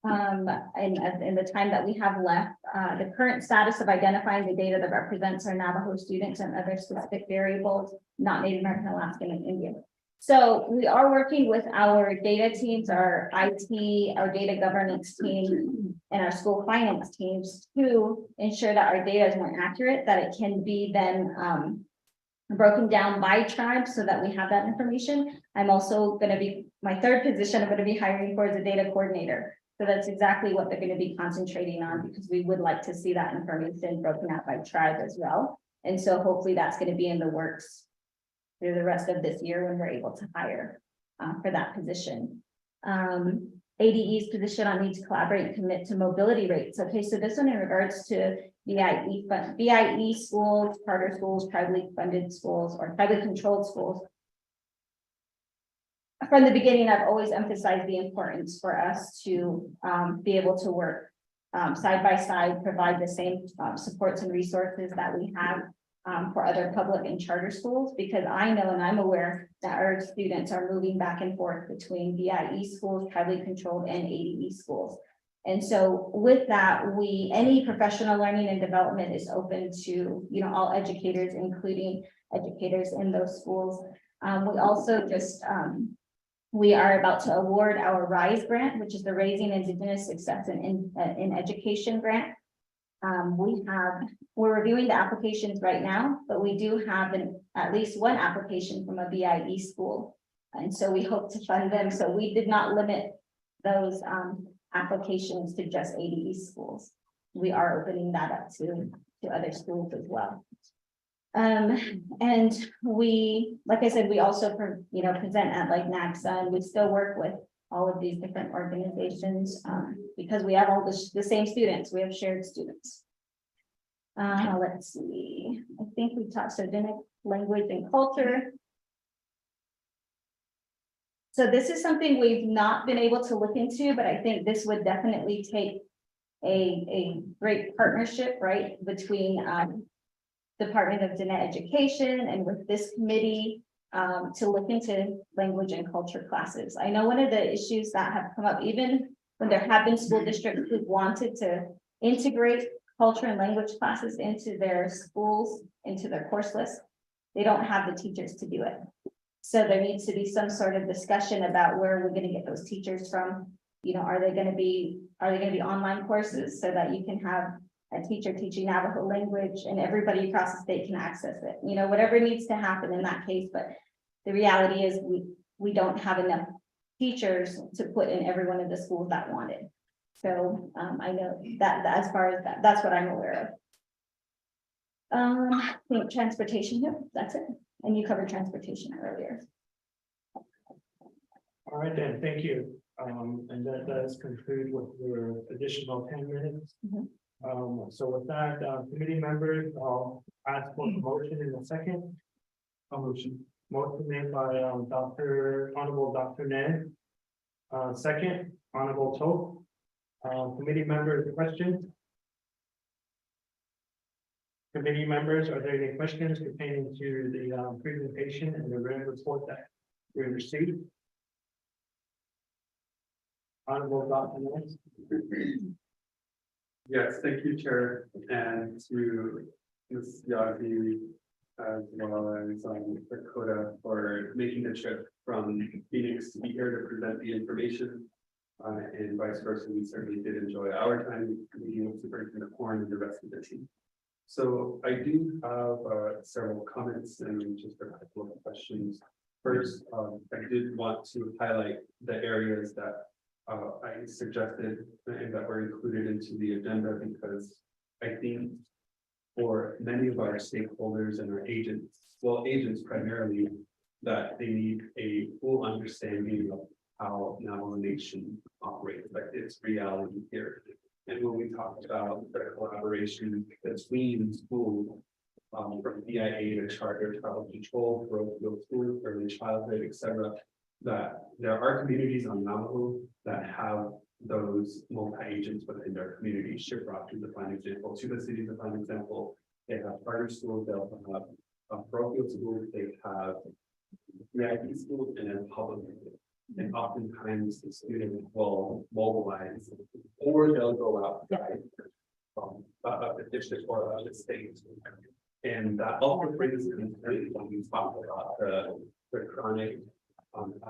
In the time that we have left, the current status of identifying the data that represents our Navajo students and other specific variables, not Native American, Alaskan, and Indian. So we are working with our data teams, our IT, our data governance team, and our school finance teams to ensure that our data is more accurate, that it can be then broken down by tribe so that we have that information. I'm also going to be, my third position I'm going to be hiring for is a data coordinator. So that's exactly what they're going to be concentrating on, because we would like to see that information broken out by tribe as well. And so hopefully that's going to be in the works through the rest of this year when we're able to hire for that position. ADE's position on need to collaborate and commit to mobility rates. Okay, so this one in regards to BIE schools, charter schools, tribally funded schools, or tribally controlled schools. From the beginning, I've always emphasized the importance for us to be able to work side by side, provide the same supports and resources that we have for other public and charter schools, because I know and I'm aware that our students are moving back and forth between BIE schools, tribally controlled, and ADE schools. And so with that, any professional learning and development is open to, all educators, including educators in those schools. We also just, we are about to award our RISE grant, which is the Raising Indigenous Success in Education grant. We're reviewing the applications right now, but we do have at least one application from a BIE school. And so we hope to fund them. So we did not limit those applications to just ADE schools. We are opening that up to other schools as well. And we, like I said, we also, present at like NAGSA, and we still work with all of these different organizations because we have all the same students. We have shared students. Let's see. I think we talked Sardinic language and culture. So this is something we've not been able to look into, but I think this would definitely take a great partnership, right, between Department of Diné Education and with this committee to look into language and culture classes. I know one of the issues that have come up, even when there have been school districts who wanted to integrate culture and language classes into their schools, into their course list, they don't have the teachers to do it. So there needs to be some sort of discussion about where we're going to get those teachers from. Are they going to be online courses so that you can have a teacher teaching Navajo language and everybody across the state can access it, whatever needs to happen in that case. But the reality is we don't have enough teachers to put in every one of the schools that want it. So I know that as far as that's what I'm aware of. I think transportation, yep, that's it. And you covered transportation earlier. All right, then, thank you. And that does conclude with your additional 10 minutes. So with that, committee members, I'll ask for a motion in a second. A motion made by Honorable Dr. Ned. Second, Honorable Toth. Committee members, questions? Committee members, are there any questions pertaining to the presentation and the written report that we received? Honorable Dr. Ned. Yes, thank you, Chair, and to Ms. Yazi, as well as Dakota, for making the trip from Phoenix to be here to present the information. And vice versa, we certainly did enjoy our time meeting with Superintendent Horn and the rest of the team. So I do have several comments and just a couple of questions. First, I did want to highlight the areas that I suggested and that were included into the agenda, because I think for many of our stakeholders and our agents, agents primarily, that they need a full understanding of how Navajo Nation operates, like its reality here. And when we talk about the collaboration between schools, from BIA to charter, child control, parochial schools, early childhood, etc., that there are communities on Navajo that have those multi-agents within their community. Shiprock is a fine example, Tuba City is a fine example. They have charter schools, they'll have parochial schools, they have VIP schools, and then public. And oftentimes the student will mobilize, or they'll go outside the district or the state. And that also brings concern when we talk about the chronic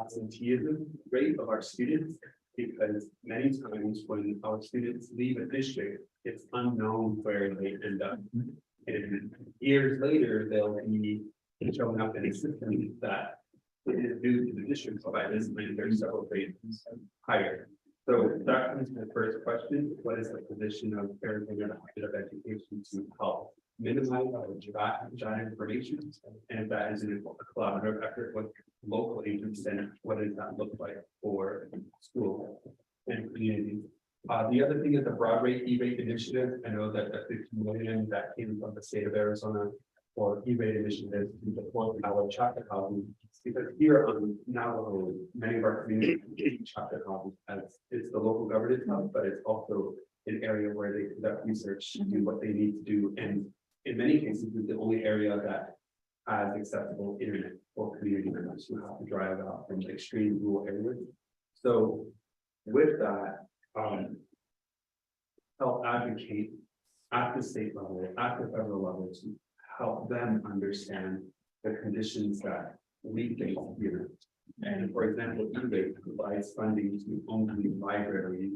absenteeism rate of our students, because many times when our students leave a district, it's unknown where they end up. And years later, they'll be showing up in a system that is due to the district, so by this time there's several grades higher. So that comes to the first question: what is the position of Arizona Department of Education to help minimize or that information? And if that is a collaborative effort with local agents, then what does that look like for school and community? The other thing is the broad rate E-rate initiative. I know that the 15 million that came from the state of Arizona for E-rate initiative to deploy our chapter housing, because here on Navajo, many of our communities chapter housing as it's the local governance hub, but it's also an area where they conduct research, do what they need to do, and in many cases, it's the only area that has accessible internet for community members who have to drive out from extreme rural areas. So with that, help advocate at the state level, at the federal level, to help them understand the conditions that we face here. And for example, eBay provides funding to only libraries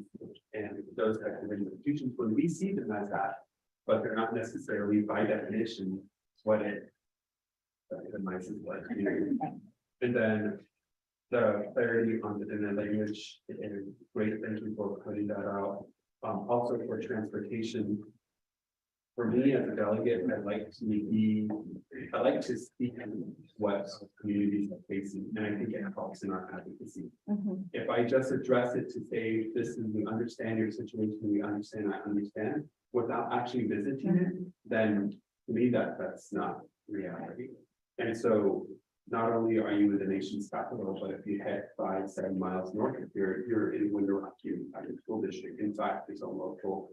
and those types of institutions when we see them as that, but they're not necessarily by definition what it devices like. And then the clarity on the language, and great, thank you for putting that out. Also for transportation, for me as a delegate, I like to speak on what communities are facing, and I think it helps in our advocacy. If I just address it to say, this is, we understand your situation, we understand, I understand, without actually visiting it, then to me that's not reality. And so not only are you in the nation's capital, but if you head 5-7 miles north, if you're in Winter Rock School District. In fact, there's a local,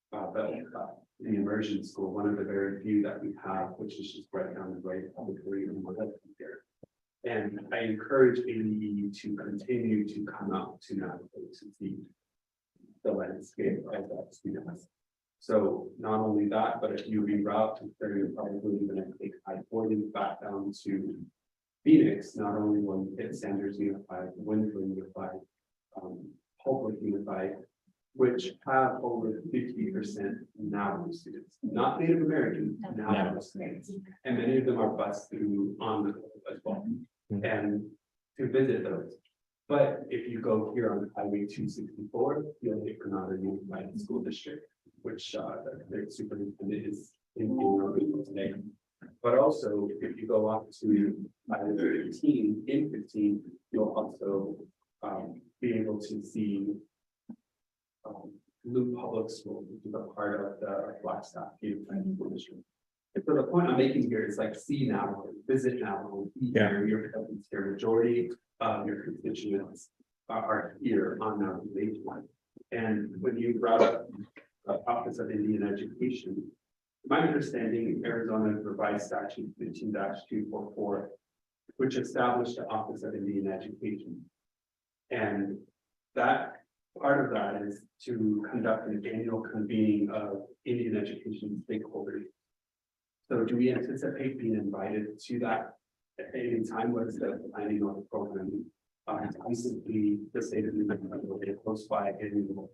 the immersion school, one of the very few that we have, which is just right down the road, here. And I encourage ADE to continue to come out to Navajo to see the landscape of that students. So not only that, but if you reroute to you're probably going to take I-40 back down to Phoenix, not only will you hit Sanders Unified, Windsor Unified, Holbrook Unified, which have over 50% Navajo students, not Native American, Navajo students. And many of them are bused through on the as well, and to visit those. But if you go here on Highway 264, you'll hit Granada Unified School District, which the superintendent is in today. But also, if you go up to Highway 15, in 15, you'll also be able to see Loop Public School, which is a part of the Blackstock Unified School District. And so the point I'm making here is like, see now, visit now, your presence here. Majority of your constituents are here on Navajo Nation. And when you brought up the Office of Indian Education, my understanding, Arizona revised statute 15-244, which established the Office of Indian Education. And that part of that is to conduct an annual convening of Indian education stakeholders. So do we anticipate being invited to that at any time? What is the planning on the program? Recently, the state of New Mexico will host by annual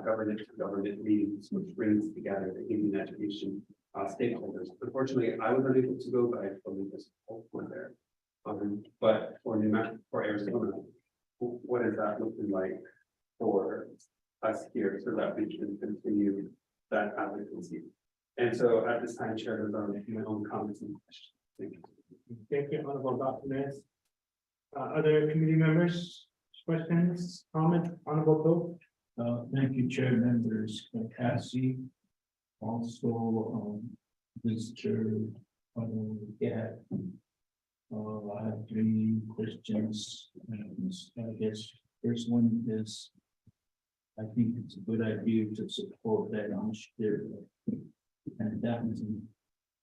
government to government meetings, which brings together the Indian education stakeholders. Unfortunately, I was unable to go, but I believe this were there. But for New Mexico, for Arizona, what is that looking like for us here, so that we can continue that advocacy? And so at this time, Chair, those are my own comments and questions. Thank you. Thank you, Honorable Dr. Nez. Other committee members, questions, comments, Honorable Bill? Thank you, Chair, members, HEHSC. Also, Mr. Gad. I have three questions. I guess first one is, I think it's a good idea to support that initiative. And that was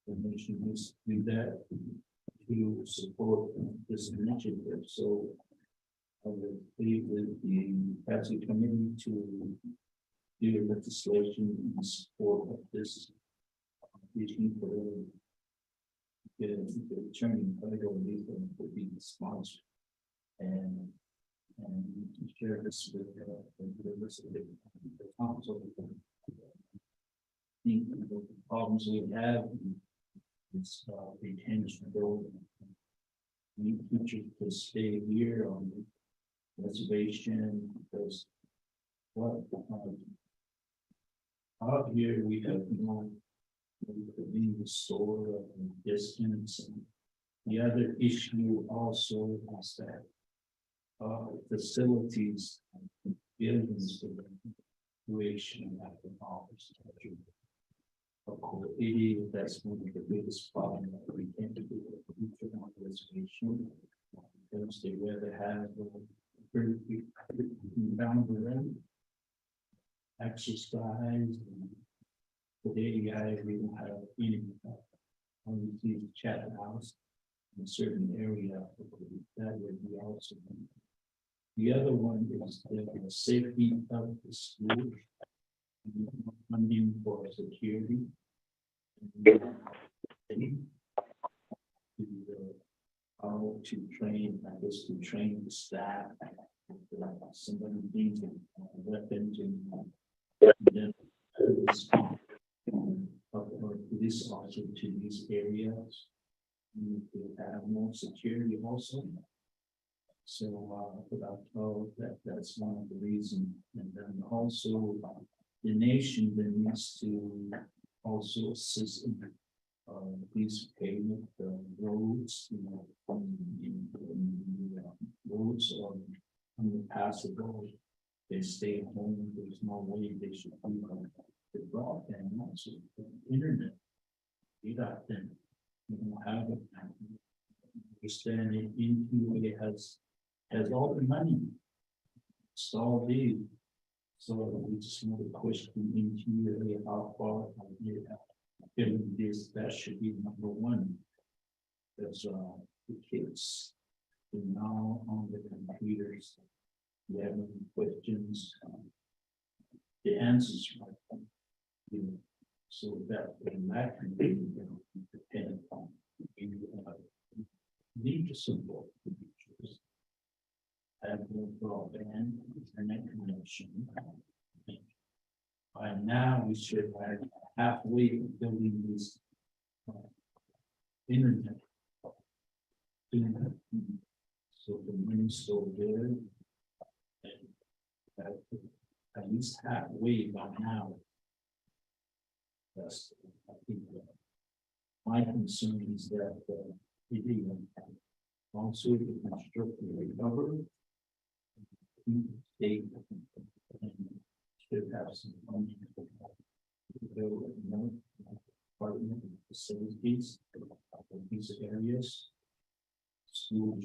the nation needs to do that to support this initiative. So I would plead with the HEHSC committee to do legislation in support of this issue for the attorney federal legal would be the sponsor. And share this with the rest of the council. The problems we have is retention building. We teachers to stay here on the reservation because what out here we have no convenience store and distance. And the other issue also is that facilities, buildings, situation at the office. Of course, that's one of the biggest problems that we can do with the future on the reservation. Because they rather have very boundary exercise. Today, we don't have any only see the chat house in a certain area. That would be also. The other one is the safety of the school, funding for security. How to train, I guess, to train the staff. Somebody needs weapons and then or police officer to these areas. We need to have more security also. So, without that's one of the reasons, and then also the nation that needs to also assist in these pavement roads, roads are unpassable. They stay home. There's no way they should be the broadband also the internet. You got them. You don't have it. Understand it into it has all the money. It's all big. So we just want to question into how far getting this, that should be number one. Because the kids are now on the computers. You have any questions, the answers right. So that can be dependent on need to support the teachers. Have more broadband internet connection. By now, we should have halfway building this internet. So the money's still there. And at least halfway by now. That's, I think, my concern is that also the construction recovery. State should have some money to build apartment facilities in these areas. School.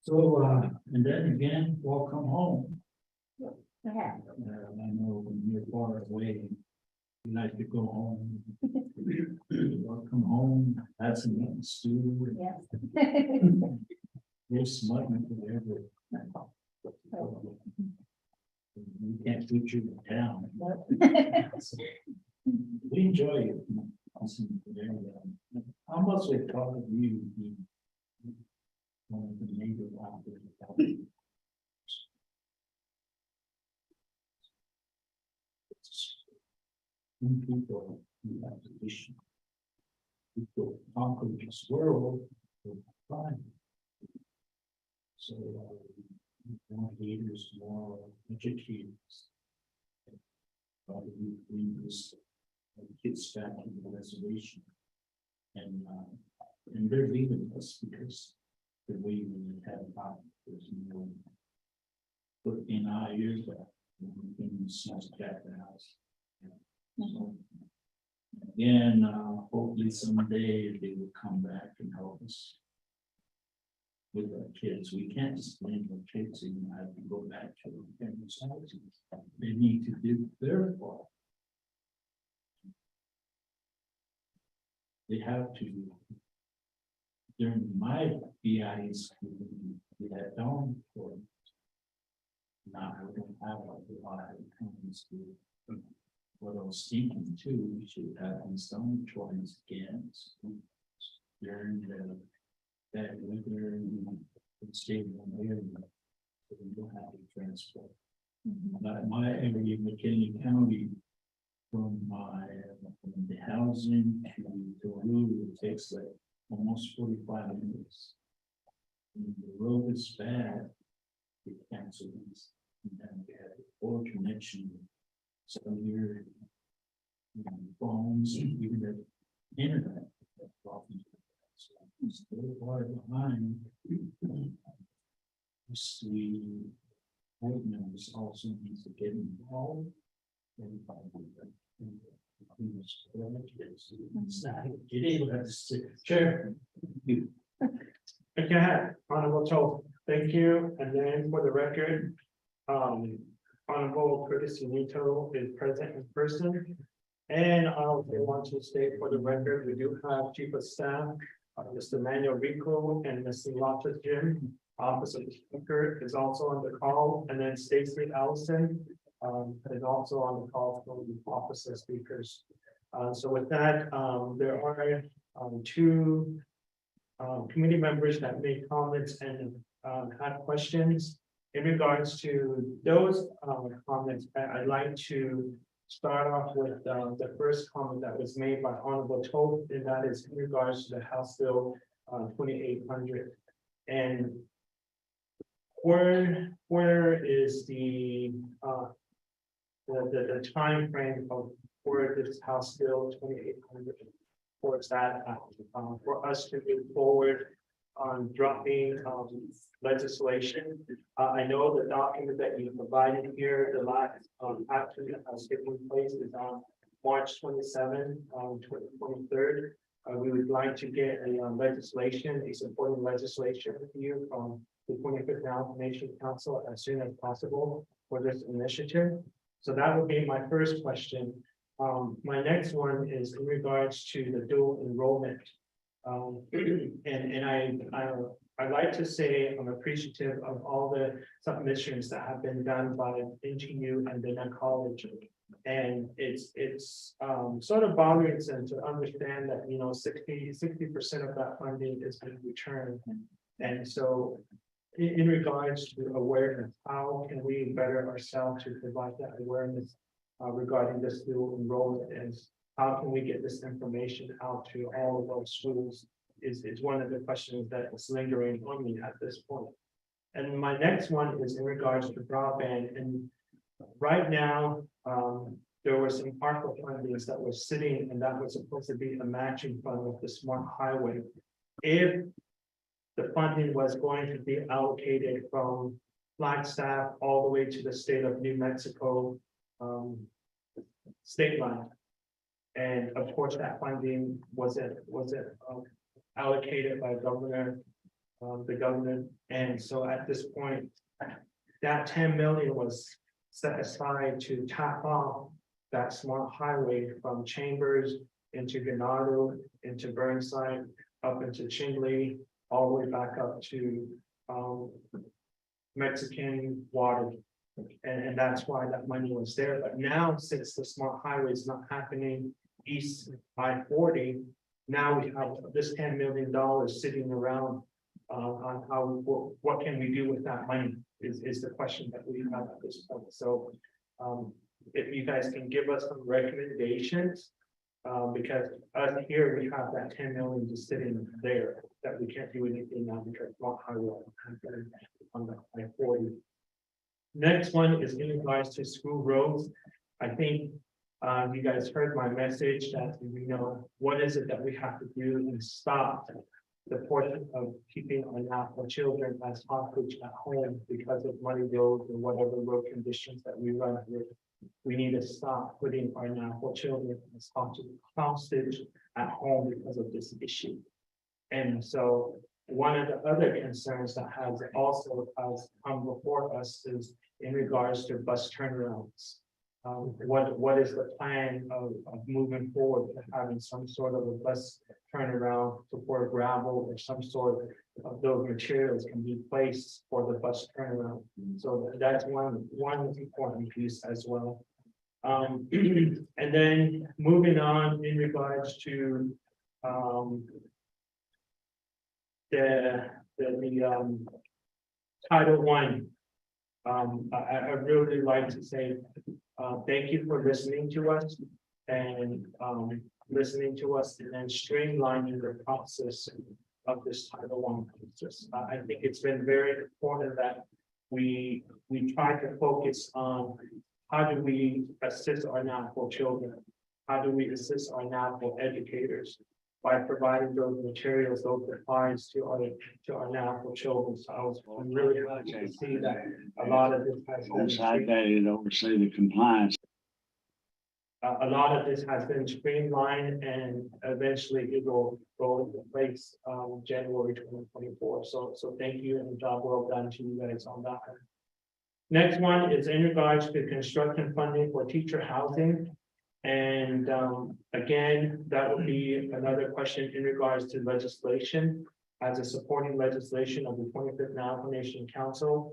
So, and then again, welcome home. Okay. I know when you're far away, you like to go home. Welcome home. Have some stew. Yes. There's smart whatever. We can't feature the town. We enjoy it. How much we thought of you being one of the neighbor out there. People who have the vision. People conquer this world will find. So, more leaders, more educators. We bring this kids back to the reservation. And they're leaving us because the way we had about there's no put in our ears that we can snatch back the house. So, again, hopefully someday they will come back and help us. with our kids. We can't just blame the kids and have to go back to their parents' houses. They need to do their part. They have to. During my BI's, we had done for. Now we don't have a lot of counties to. What I was thinking too, we should have some choice again. During that winter, stay in the area. So we don't have to transport. But my area, McKinney County. From from the housing to Honolulu, it takes like almost 45 minutes. And the road is bad. We cancel these. And then we have a poor connection. So your phones, even the internet. So it's still far behind. The board members also needs to get involved. Sure. Okay, Honorable Toll, thank you. And then for the record, Honorable Curtis Unito is present in person. And I also want to state for the record, we do have Chief of Staff, Mr. Manuel Rico and Mr. Loftus Jim. Officer Speaker is also on the call, and then Stacy Allison is also on the call from the officer speakers. So with that, there are two committee members that made comments and had questions. In regards to those comments, I'd like to start off with the first comment that was made by Honorable Toth, and that is in regards to the House Bill 2800. And where is the time frame of where this House Bill 2800 towards that for us to move forward on dropping legislation? I know the document that you provided here, the last action that has taken place is on March 27, 2023. We would like to get a supporting legislation with you from the 25th Amalgamation Council as soon as possible for this initiative. So that would be my first question. My next one is in regards to the dual enrollment. I'd like to say I'm appreciative of all the submissions that have been done by NTU and the college. And it's sort of bothersome to understand that, 60% of that funding is being returned. And so in regards to awareness, how can we better ourselves to provide that awareness regarding this dual enrollment, and how can we get this information out to all of those schools is one of the questions that is lingering on me at this point. And my next one is in regards to broadband. And right now, there were some ARPA fundings that was sitting, and that was supposed to be a matching fund with the smart highway. If the funding was going to be allocated from Flagstaff all the way to the state of New Mexico state line. And of course, that funding wasn't allocated by the governor. And so at this point, that 10 million was set aside to tap off that smart highway from Chambers into Ganado, into Burnside, up into Chingley, all the way back up to Mexican water. And that's why that money was there. But now, since the smart highway is not happening east I-40, now we have this $10 million sitting around on what can we do with that money is the question that we have at this point. So if you guys can give us some recommendations, because us here, we have that 10 million just sitting there that we can't do anything now because smart highway on the I-40. Next one is in regards to school roads. I think you guys heard my message that what is it that we have to do and stop the portion of keeping our children as hostage at home because of muddy roads or whatever road conditions that we run with. We need to stop putting our NAFL children as hostage at home because of this issue. And so one of the other concerns that has come before us is in regards to bus turnarounds. What is the plan of moving forward, having some sort of a bus turnaround for gravel or some sort of those materials can be placed for the bus turnaround. So that's one important piece as well. And then moving on in regards to the Title I. I really like to say thank you for listening to us and listening to us and then streamlining the process of this Title I process. I think it's been very important that we try to focus on how do we assist our NAFL children? How do we assist our NAFL educators by providing those materials, those supplies to our NAFL children? So I'm really happy to see that a lot of this has been. Alongside that, it oversee the compliance. A lot of this has been streamlined and eventually it will go into place January 2024. So thank you and job well done to you guys on that. Next one is in regards to construction funding for teacher housing. And again, that would be another question in regards to legislation. As a supporting legislation of the 25th NAFL Nation Council,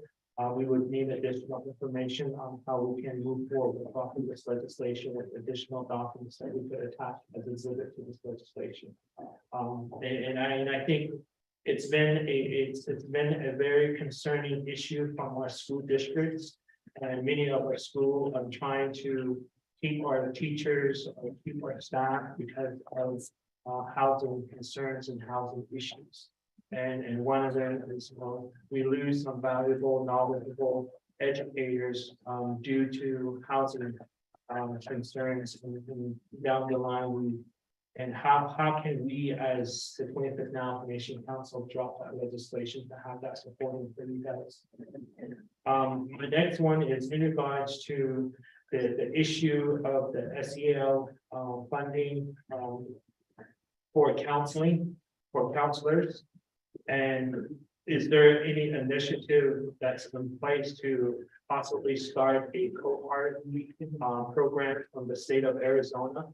we would need additional information on how we can move forward with this legislation with additional documents that we could attach as exhibit to this legislation. And I think it's been a very concerning issue from our school districts and many of our schools are trying to keep our teachers or keep our staff because of housing concerns and housing issues. And one of them is, we lose some valuable, knowledgeable educators due to housing concerns and down the line. And how can we as the 25th NAFL Nation Council drop that legislation to have that supporting for you guys? The next one is in regards to the issue of the SEL funding for counseling, for counselors. And is there any initiative that's in place to possibly start a cohort program from the state of Arizona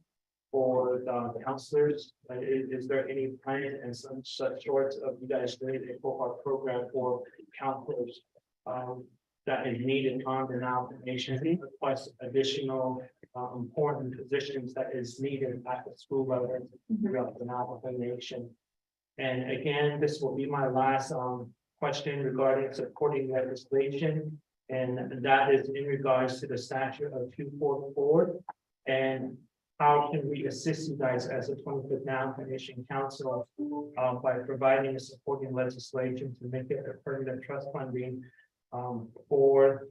for the counselors? Is there any plan and some such sorts of you guys doing a cohort program for counselors that is needed on the NAFL Nation, plus additional important positions that is needed at the school level throughout the NAFL Nation? And again, this will be my last question regarding supporting legislation. And that is in regards to the statute of 244. And how can we assist you guys as a 25th NAFL Nation Council by providing a supporting legislation to make it a permanent trust funding for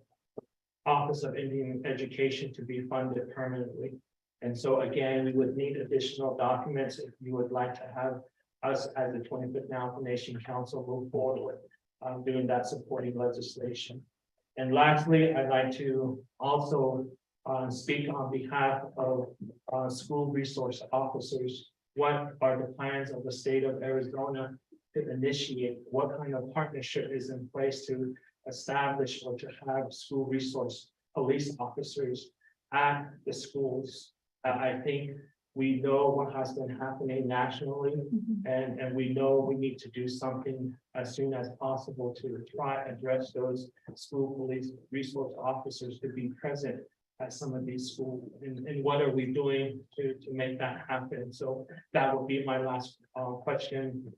Office of Indian Education to be funded permanently. And so again, we would need additional documents if you would like to have us as the 25th NAFL Nation Council move forward with doing that supporting legislation. And lastly, I'd like to also speak on behalf of school resource officers. What are the plans of the state of Arizona to initiate? What kind of partnership is in place to establish or to have school resource police officers at the schools? I think we know what has been happening nationally, and we know we need to do something as soon as possible to try to address those school police resource officers to be present at some of these schools. And what are we doing to make that happen? So that will be my last question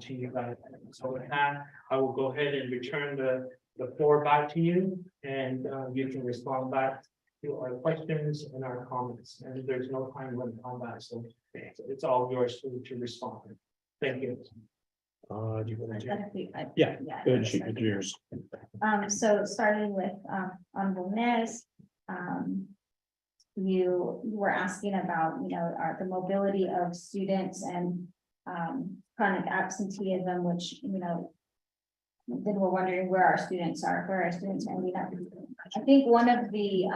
to you guys. So with that, I will go ahead and return the floor back to you, and you can respond back to our questions and our comments. And there's no time limit on that, so it's all yours to respond. Thank you. Do you want to? Yeah, good. She could yours. So starting with Honorable Nez, you were asking about, the mobility of students and chronic absenteeism, which, then we're wondering where our students are ending up. I think one of the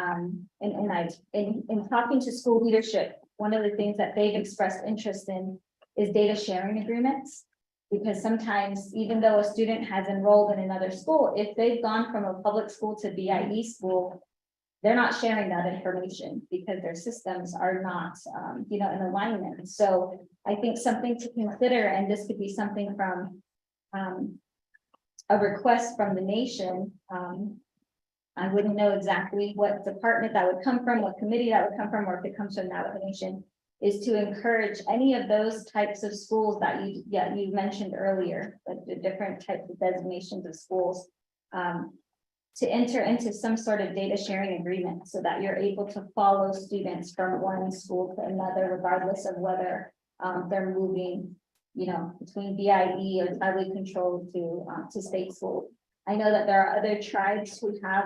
in talking to school leadership, one of the things that they've expressed interest in is data sharing agreements. Because sometimes, even though a student has enrolled in another school, if they've gone from a public school to BIE school, they're not sharing that information because their systems are not, in alignment. So I think something to consider, and this could be something from a request from the nation. I wouldn't know exactly what department that would come from, what committee that would come from, or if it comes from the nation, is to encourage any of those types of schools that you mentioned earlier, like the different types of designations of schools, to enter into some sort of data sharing agreement so that you're able to follow students from one school to another, regardless of whether they're moving, between BIE or tribally controlled to state school. I know that there are other tribes who have,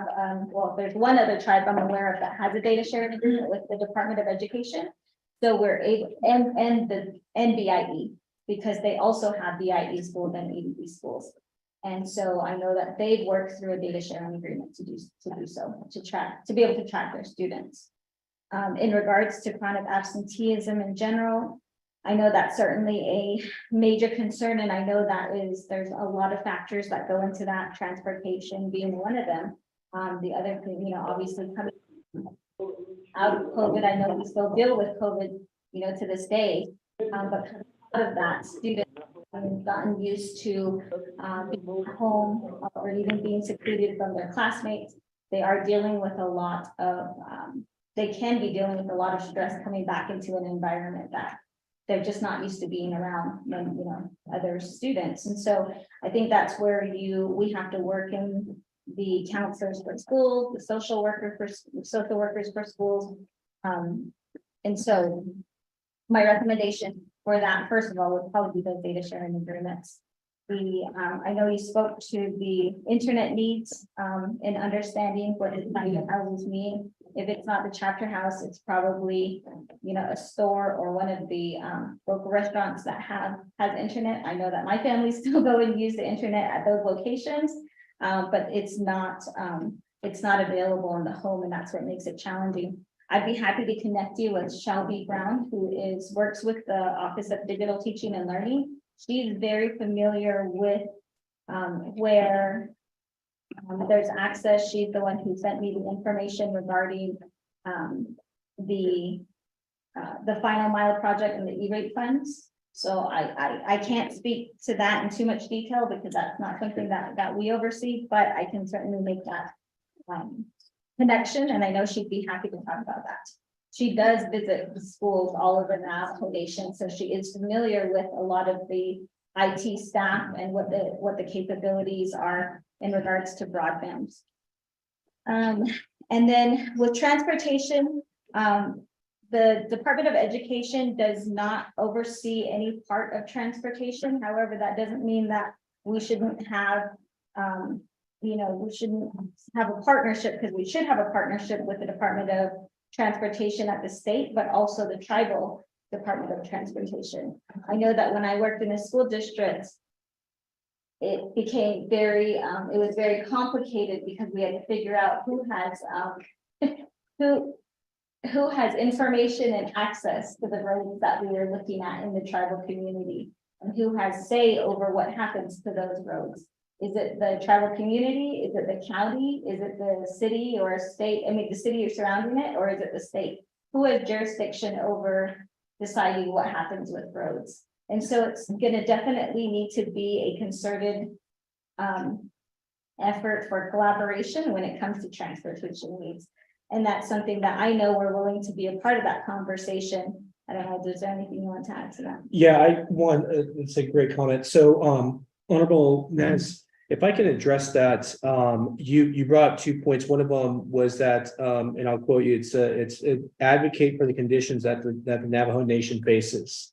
there's one other tribe I'm aware of that has a data sharing agreement with the Department of Education. So we're able, and BIE, because they also have BIE schools and EDB schools. And so I know that they've worked through a data sharing agreement to do so, to be able to track their students. In regards to chronic absenteeism in general, I know that's certainly a major concern, and I know there's a lot of factors that go into that, transportation being one of them. The other thing, obviously coming out of COVID, I know we still deal with COVID, to this day, but out of that, students have gotten used to being at home or even being secluded from their classmates. They are dealing with a lot of, they can be dealing with a lot of stress coming back into an environment that they're just not used to being around, other students. And so I think that's where we have to work in the counselors for schools, the social workers for schools. And so my recommendation for that, first of all, would probably be those data sharing agreements. I know you spoke to the internet needs and understanding what the chapter houses mean. If it's not the chapter house, it's probably, a store or one of the local restaurants that has internet. I know that my family still go and use the internet at those locations, but it's not available in the home, and that's what makes it challenging. I'd be happy to connect you with Shelby Brown, who works with the Office of Digital Teaching and Learning. She's very familiar with where there's access. She's the one who sent me the information regarding the Final Mile project and the E-rate funds. So I can't speak to that in too much detail because that's not something that we oversee, but I can certainly make that connection, and I know she'd be happy to talk about that. She does visit the schools all over the Navajo Nation, so she is familiar with a lot of the IT staff and what the capabilities are in regards to broadband. And then with transportation, the Department of Education does not oversee any part of transportation. However, that doesn't mean that we shouldn't have we shouldn't have a partnership, because we should have a partnership with the Department of Transportation at the state, but also the tribal Department of Transportation. I know that when I worked in a school district, it became it was very complicated because we had to figure out who has information and access to the roads that we were looking at in the tribal community, and who has say over what happens to those roads. Is it the tribal community? Is it the county? Is it the city or state? I mean, the city surrounding it, or is it the state? Who has jurisdiction over deciding what happens with roads? And so it's going to definitely need to be a concerted effort for collaboration when it comes to transportation needs. And that's something that I know we're willing to be a part of that conversation. I don't know, is there anything you want to add to that? Yeah, it's a great comment. So, Honorable Nez, if I can address that, you brought up 2 points. One of them was that, and I'll quote you, it's advocate for the conditions that the Navajo Nation faces.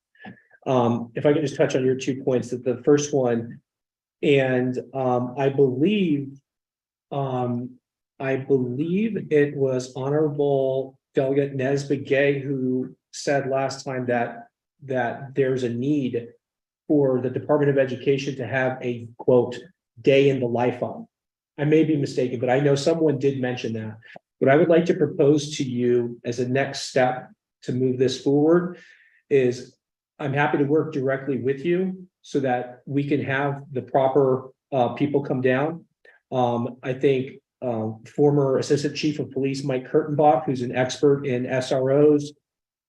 If I could just touch on your 2 points, that the first one, and I believe it was Honorable Delegate Nez Begay who said last time that there's a need for the Department of Education to have a quote day in the life of. I may be mistaken, but I know someone did mention that. What I would like to propose to you as a next step to move this forward is I'm happy to work directly with you so that we can have the proper people come down. I think former Assistant Chief of Police Mike Kurtenbach, who's an expert in SROs,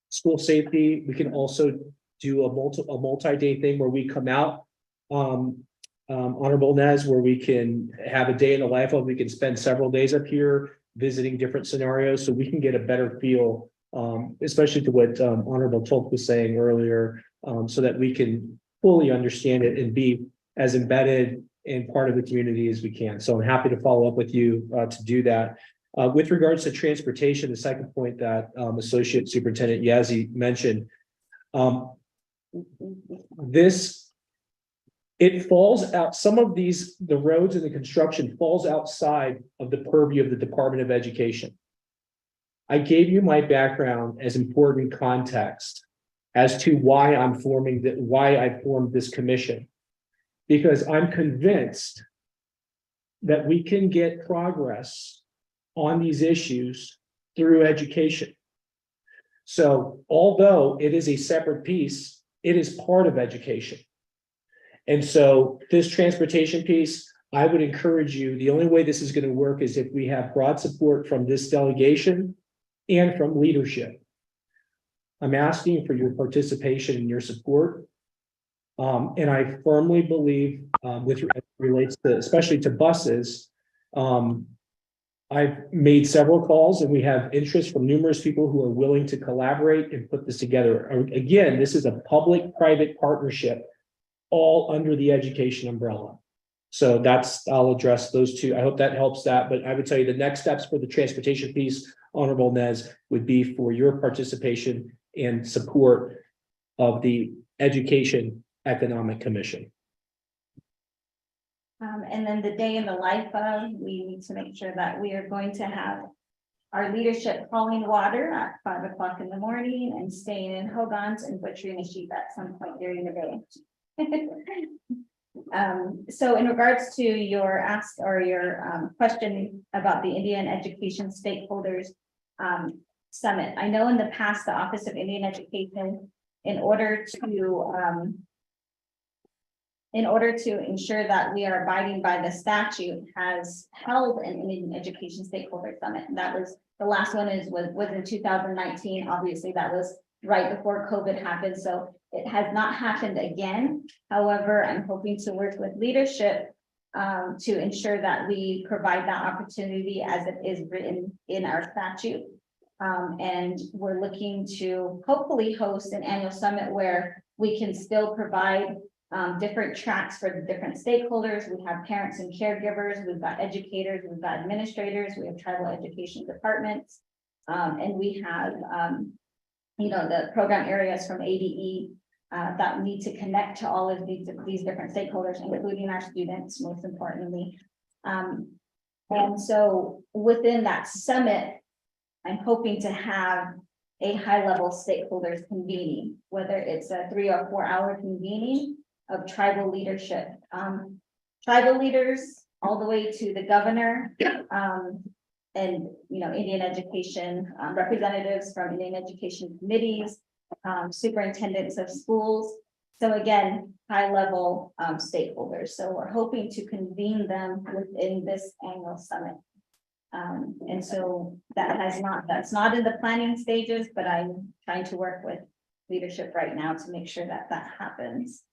school safety. We can also do a multi-day thing where we come out, Honorable Nez, where we can have a day in the life of, we can spend several days up here visiting different scenarios, so we can get a better feel, especially to what Honorable Tolk was saying earlier, so that we can fully understand it and be as embedded and part of the community as we can. So I'm happy to follow up with you to do that. With regards to transportation, the second point that Associate Superintendent Yazzie mentioned, it falls out, some of these, the roads and the construction falls outside of the purview of the Department of Education. I gave you my background as important context as to why I formed this commission. Because I'm convinced that we can get progress on these issues through education. So although it is a separate piece, it is part of education. And so this transportation piece, I would encourage you, the only way this is going to work is if we have broad support from this delegation and from leadership. I'm asking for your participation and your support. And I firmly believe with relates to, especially to buses, I've made several calls and we have interest from numerous people who are willing to collaborate and put this together. Again, this is a public-private partnership, all under the education umbrella. So I'll address those two. I hope that helps that, but I would tell you the next steps for the transportation piece, Honorable Nez, would be for your participation and support of the Education Economic Commission. And then the day in the life of, we need to make sure that we are going to have our leadership hauling water at 5 o'clock in the morning and staying in Hogans and butchering a sheep at some point during the day. So in regards to your ask or your question about the Indian Education Stakeholders Summit, I know in the past, the Office of Indian Education, in order to ensure that we are abiding by the statute, has held an Indian Education Stakeholder Summit. And that was, the last one was in 2019. Obviously, that was right before COVID happened. So it has not happened again. However, I'm hoping to work with leadership to ensure that we provide that opportunity as it is written in our statute. And we're looking to hopefully host an annual summit where we can still provide different tracks for the different stakeholders. We have parents and caregivers, we've got educators, we've got administrators, we have tribal education departments, and we have the program areas from ADE that need to connect to all of these different stakeholders, including our students, most importantly. And so within that summit, I'm hoping to have a high-level stakeholders convening, whether it's a 3 or 4 hour convening of tribal leadership, tribal leaders all the way to the governor, and Indian education representatives from Indian education committees, superintendents of schools. So again, high-level stakeholders. So we're hoping to convene them within this annual summit. And so that's not in the planning stages, but I'm trying to work with leadership right now to make sure that happens.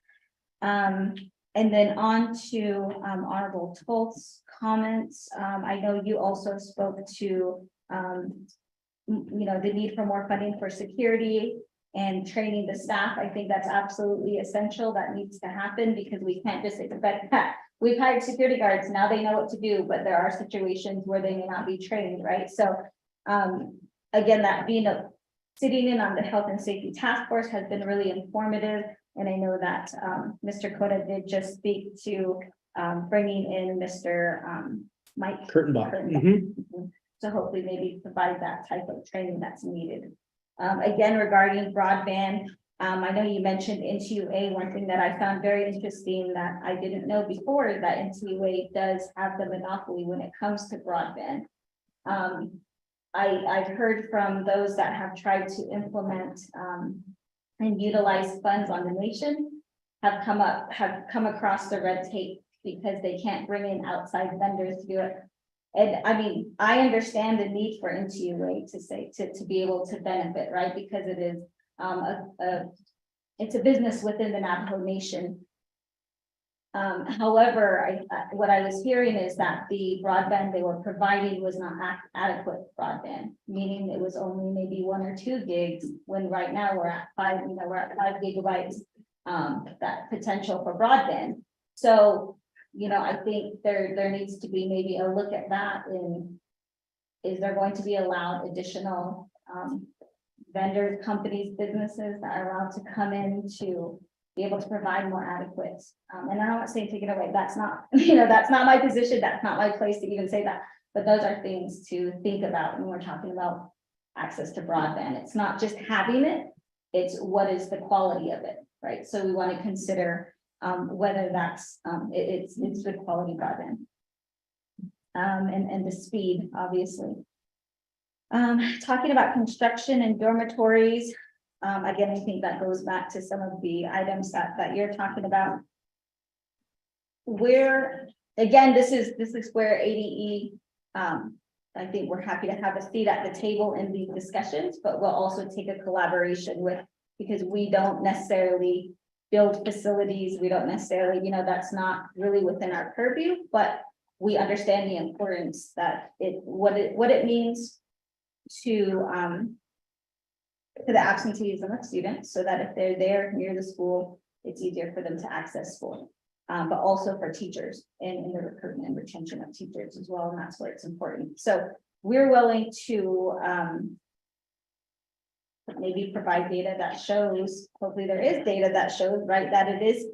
And then on to Honorable Tolk's comments. I know you also spoke to the need for more funding for security and training the staff. I think that's absolutely essential. That needs to happen because we can't just expect that. We've hired security guards, now they know what to do, but there are situations where they may not be trained, right? So again, that sitting in on the health and safety task force has been really informative. And I know that Mr. Cota did just speak to bringing in Mr. Mike Kurtenbach. So hopefully maybe provide that type of training that's needed. Again, regarding broadband, I know you mentioned NTUA. One thing that I found very interesting that I didn't know before is that NTUA does have the monopoly when it comes to broadband. I've heard from those that have tried to implement and utilize funds on the nation have come across the red tape because they can't bring in outside vendors to do it. And I mean, I understand the need for NTUA to be able to benefit, right? Because it is it's a business within the Navajo Nation. However, what I was hearing is that the broadband they were providing was not adequate broadband, meaning it was only maybe 1 or 2 gigs, when right now we're at 5, we're at 5 gigabytes, that potential for broadband. So, I think there needs to be maybe a look at that is there going to be allowed additional, vendors, companies, businesses that are allowed to come in to be able to provide more adequate. And I'm not saying take it away. That's not, that's not my position. That's not my place to even say that. But those are things to think about when we're talking about access to broadband. It's not just having it, it's what is the quality of it, right? So we want to consider whether that's it's good quality broadband. And the speed, obviously. Talking about construction and dormitories. Again, I think that goes back to some of the items that you're talking about. Where, again, this is where ADE, I think we're happy to have a seat at the table in these discussions, but we'll also take a collaboration with, because we don't necessarily build facilities. We don't necessarily, that's not really within our purview, but we understand the importance that what it means to the absenteeism of students, so that if they're there near the school, it's easier for them to access school. But also for teachers and in the recruitment and retention of teachers as well, and that's where it's important. So we're willing to maybe provide data that shows, hopefully there is data that shows, right, that it is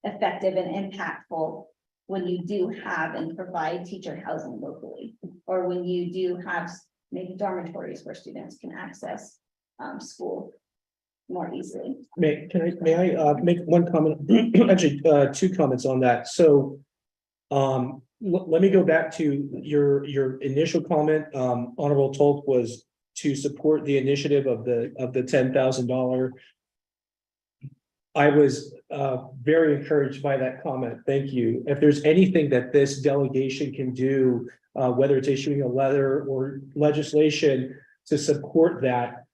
effective and impactful when you do have and provide teacher housing locally, or when you do have maybe dormitories where students can access school more easily. May I make one comment? Actually, 2 comments on that. So let me go back to your initial comment. Honorable Tolk was to support the initiative of the $10,000. I was very encouraged by that comment. Thank you. If there's anything that this delegation can do, whether it's issuing a letter or legislation to support that,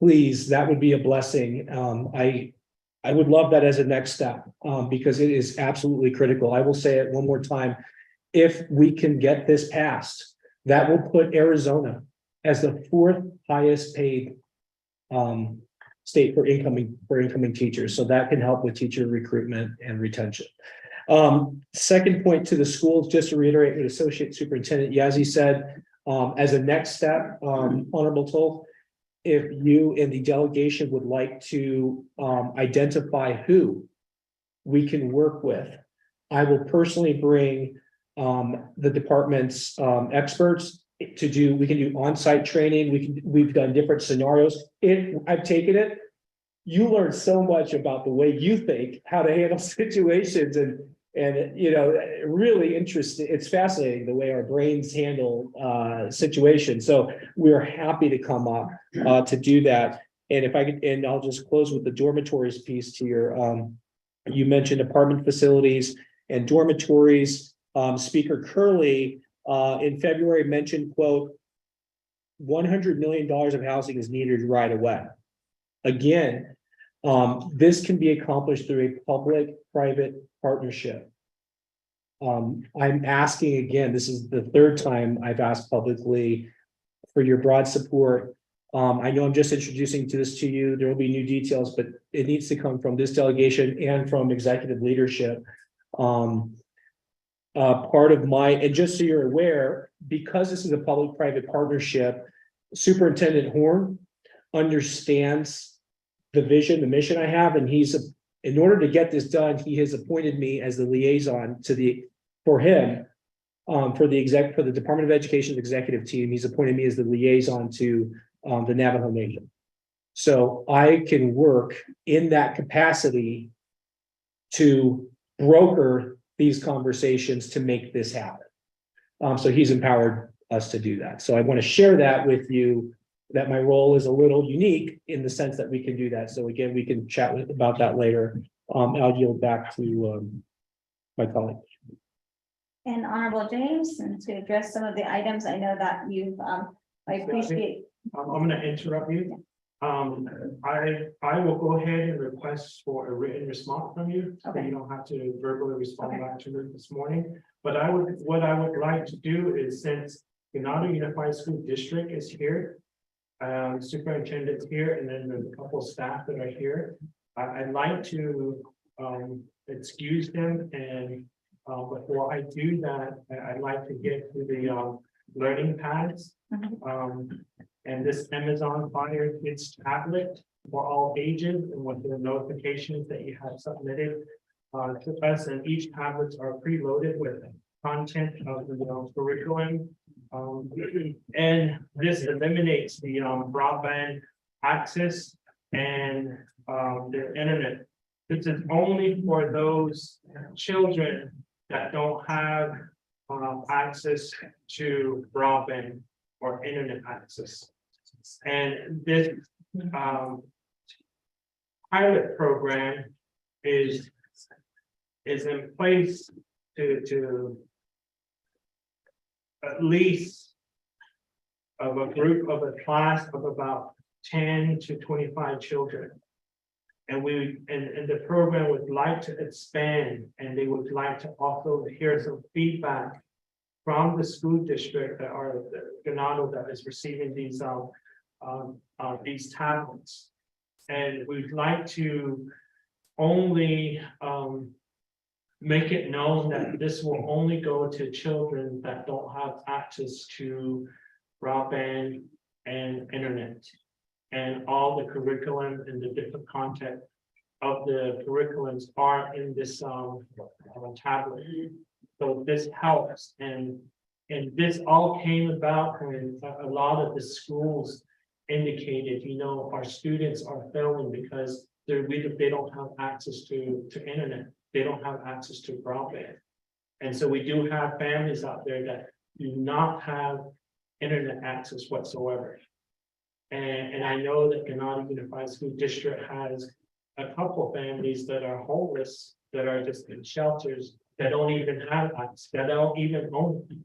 please, that would be a blessing. I would love that as a next step, because it is absolutely critical. I will say it one more time. If we can get this passed, that will put Arizona as the 4th highest paid state for incoming teachers. So that can help with teacher recruitment and retention. Second point to the schools, just to reiterate what Associate Superintendent Yazzie said, as a next step, Honorable Tolk, if you and the delegation would like to identify who we can work with, I will personally bring the department's experts to do. We can do on-site training. We've done different scenarios. I've taken it. You learn so much about the way you think, how to handle situations, and really interesting. It's fascinating the way our brains handle situations. So we're happy to come up to do that. And if I could, and I'll just close with the dormitories piece to your, you mentioned apartment facilities and dormitories. Speaker Curley in February mentioned, quote, $100 million of housing is needed right away. Again, this can be accomplished through a public-private partnership. I'm asking again, this is the 3rd time I've asked publicly for your broad support. I know I'm just introducing this to you. There will be new details, but it needs to come from this delegation and from executive leadership. Part of my, and just so you're aware, because this is a public-private partnership, Superintendent Horn understands the vision, the mission I have, and in order to get this done, he has appointed me as the liaison for the Department of Education's executive team. He's appointed me as the liaison to the Navajo Nation. So I can work in that capacity to broker these conversations to make this happen. So he's empowered us to do that. So I want to share that with you that my role is a little unique in the sense that we can do that. So again, we can chat about that later. I'll yield back to my colleague. And Honorable James, and to address some of the items, I know that you've, I appreciate. I'm gonna interrupt you. I will go ahead and request for a written response from you. So Okay. you don't have to verbally respond Okay. back to me this morning. But what I would like to do is, since Granada Unified School District is here, superintendent's here, and then there's a couple of staff that are here. I'd like to excuse them, and before I do that, I'd like to get to the learning paths. And this Amazon Fire Kids tablet for all ages, and with the notifications that you have submitted to us, and each tablets are preloaded with content of the curriculum. And this eliminates the broadband access and the internet. This is only for those children that don't have access to broadband or internet access. And this pilot program is in place to at least of a group of a class of about 10 to 25 children. And the program would like to expand, and they would like to also hear some feedback from the school district that are the Granada that is receiving these tablets. And we'd like to only make it known that this will only go to children that don't have access to broadband and internet. And all the curriculum and the different content of the curriculums are in this tablet. So this helps, and this all came about when a lot of the schools indicated, our students are failing because they don't have access to internet. They don't have access to broadband. And so we do have families out there that do not have internet access whatsoever. And I know that Granada Unified School District has a couple families that are homeless, that are just in shelters, that don't even have access, that don't even own it.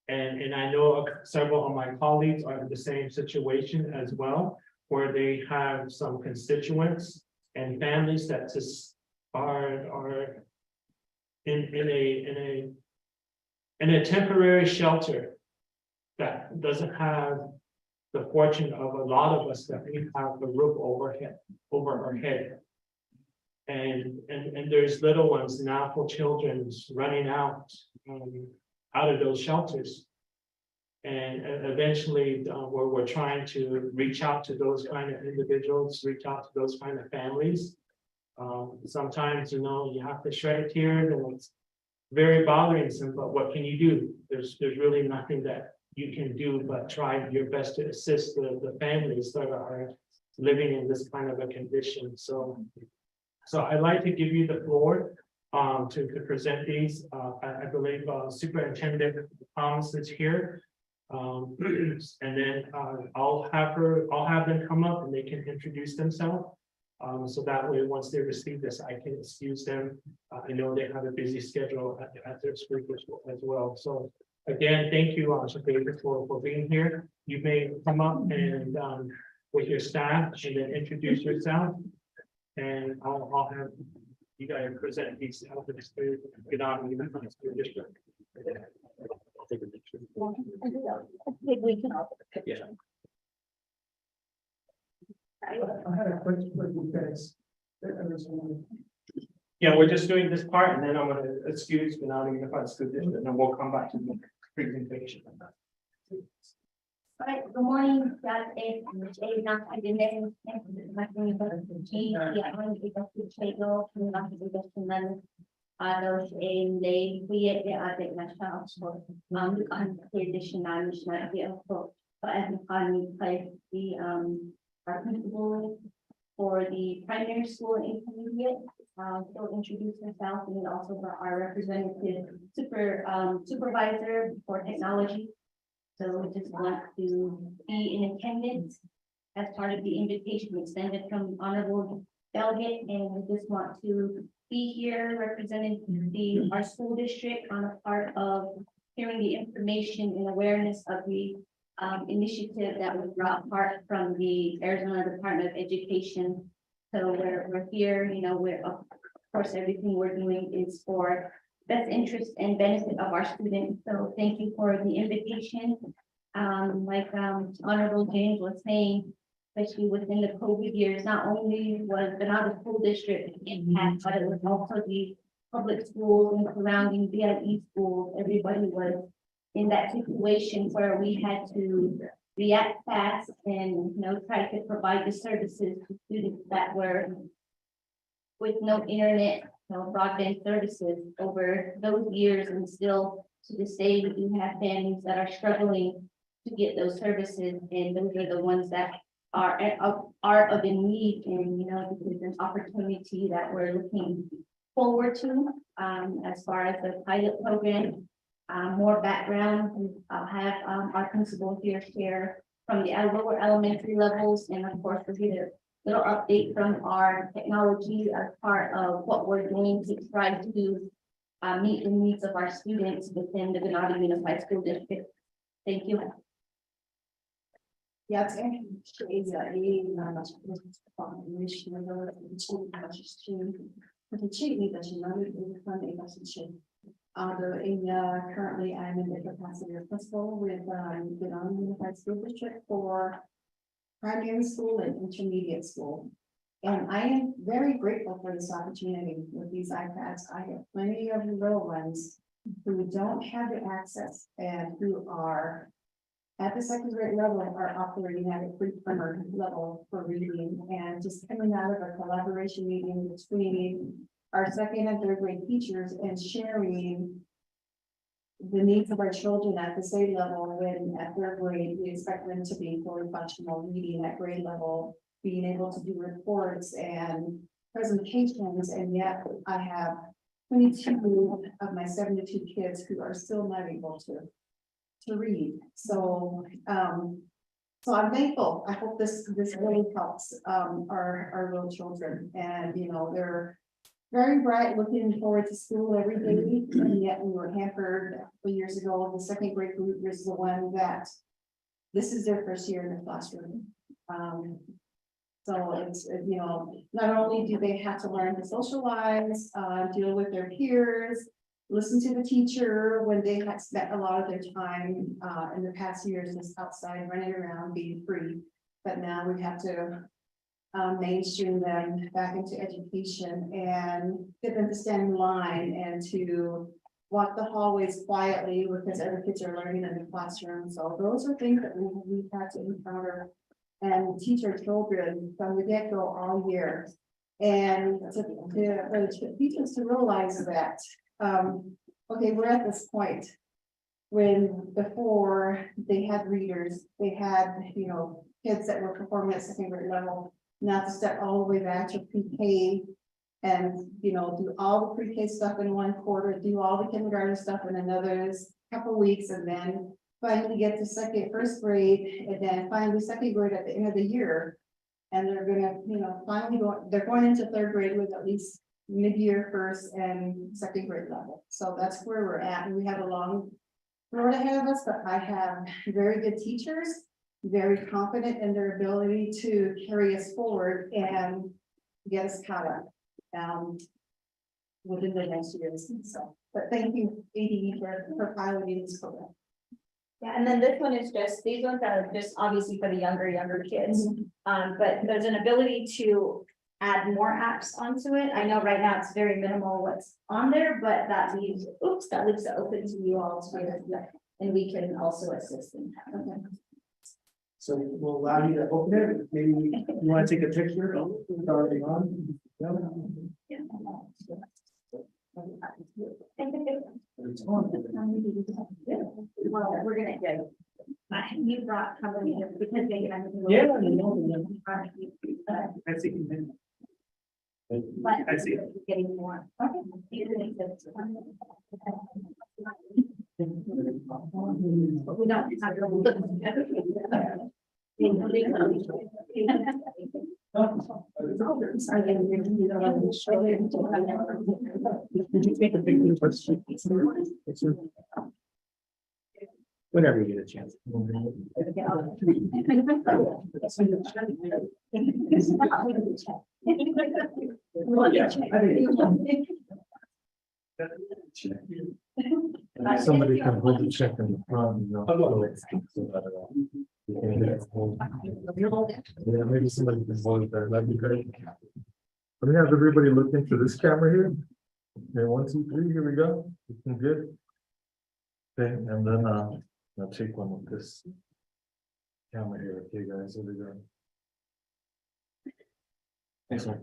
And I know several of my colleagues are in the same situation as well, where they have some constituents and families that just are in a temporary shelter that doesn't have the fortune of a lot of us that we have the roof over our head. And there's little ones now for children running out of those shelters. And eventually we're trying to reach out to those kind of individuals, reach out to those kind of families. Sometimes, you have to shed a tear, and it's very bothersome, but what can you do? There's really nothing that you can do but try your best to assist the families that are living in this kind of a condition. So I'd like to give you the floor to present these. I believe Superintendent Thomas is here. And then I'll have them come up and they can introduce themselves. So that way, once they receive this, I can excuse them. I know they have a busy schedule at their school as well. So again, thank you, David, for being here. You may come up and with your staff and then introduce yourself. And I'll have you guys present these to the get on the school district. We can all. Yeah. I had a question for you guys. Yeah, we're just doing this part, and then I'm going to excuse Granada Unified School District, and then we'll come back to the presentation. All right, good morning, that is, I didn't. Halos lay kuya de adik na siya so ang traditional na po and kay the partner for the primary school and intermediate. So introduce herself and then also our representative supervisor for technology. So we just want to be in attendance as part of the invitation extended from honorable delegate, and we just want to be here representing our school district on a part of hearing the information and awareness of the initiative that was brought part from the Arizona Department of Education. So we're here, you know, of course, everything we're doing is for best interest and benefit of our students. So thank you for the invitation. Like Honorable James was saying, especially within the COVID years, not only was the Venado School District impact, but it was also the public schools and surrounding VIE schools. Everybody was in that situation where we had to react fast and, you know, try to provide the services to students that were with no internet, no broadband services over those years. And still to this day, we do have families that are struggling to get those services, and those are the ones that are of in need. And, you know, this is an opportunity that we're looking forward to as far as the pilot program. More background, I'll have our principal here share from the lower elementary levels, and of course, we'll get a little update from our technology as part of what we're doing to try to meet the needs of our students within the Venado Unified School District. Thank you. Currently I'm in the capacity of principal with Venado Unified School District for primary school and intermediate school. And I am very grateful for this opportunity with these iPads. I have plenty of little ones who don't have the access and who are at the second grade level are operating at a pre-primer level for reading, and just coming out of a collaboration meeting between our second and third grade teachers and sharing the needs of our children at the same level. When at third grade, we expect them to be fully functional reading at grade level, being able to do reports and presentations, and yet I have 22 of my 72 kids who are still not able to read. So so I'm thankful. I hope this really helps our little children. And you know, they're very bright, looking forward to school every day, and yet we were hampered a couple years ago. The second grade group is the one that this is their first year in the classroom. So it's, you know, not only do they have to learn to socialize, deal with their peers, listen to the teacher when they had spent a lot of their time in the past years just outside running around being free, but now we have to mainstream them back into education and get them to stand in line and to walk the hallways quietly because other kids are learning in the classroom. So those are things that we've had to encounter and teach our children from the get-go all year. And for the teachers to realize that, okay, we're at this point when before they had readers, they had, you know, kids that were performing at second grade level, now to step all the way back to pre-K and, you know, do all the pre-K stuff in one quarter, do all the kindergarten stuff in another couple weeks, and then finally get to first grade, and then finally second grade at the end of the year. And they're gonna, you know, finally they're going into third grade with at least mid-year first and second grade level. So that's where we're at. And we have a long road ahead of us, but I have very good teachers, very confident in their ability to carry us forward and get us caught up within the next years. So, but thank you, AD, for piloting this program. Yeah, and then this one is just, these ones are just obviously for the younger kids. But there's an ability to add more apps onto it. I know right now it's very minimal what's on there, but that leaves it open to you all to, and we can also assist in that. Okay. So we'll allow you to open it. Maybe you want to take a picture. It's already on. Yeah. Well, we're gonna do. You brought somebody because they. Yeah. I see. But I see. getting more. Okay. We don't have Did you take a picture first? Whenever you get a chance. Somebody can hold the check in the front. Yeah, maybe somebody can hold it there, that'd be great. Let me have everybody look into this camera here. Okay, 1, 2, 3, here we go, looking good. Okay, and then I'll take one with this camera here, okay guys, here we go. Thanks, man.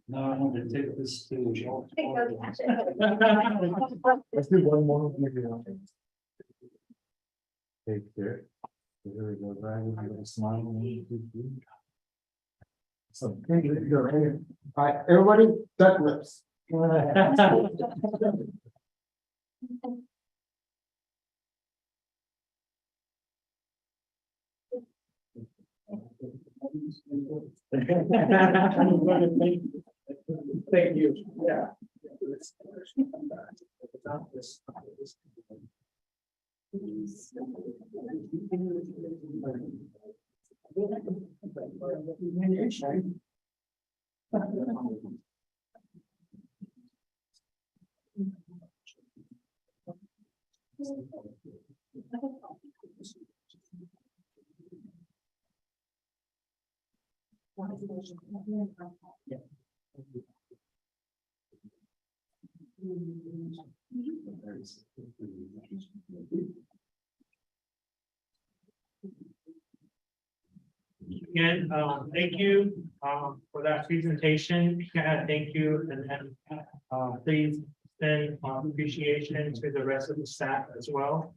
Now I want to take this to. Let's do one more. Maybe one. Take there. Here we go, right, we'll give it a smile. 1, 2, 3. So, okay, here we go, right here. All right, everybody, duck lips. Thank you, yeah. Again, thank you, for that presentation. Yeah, thank you, and then, please send appreciation to the rest of the staff as well.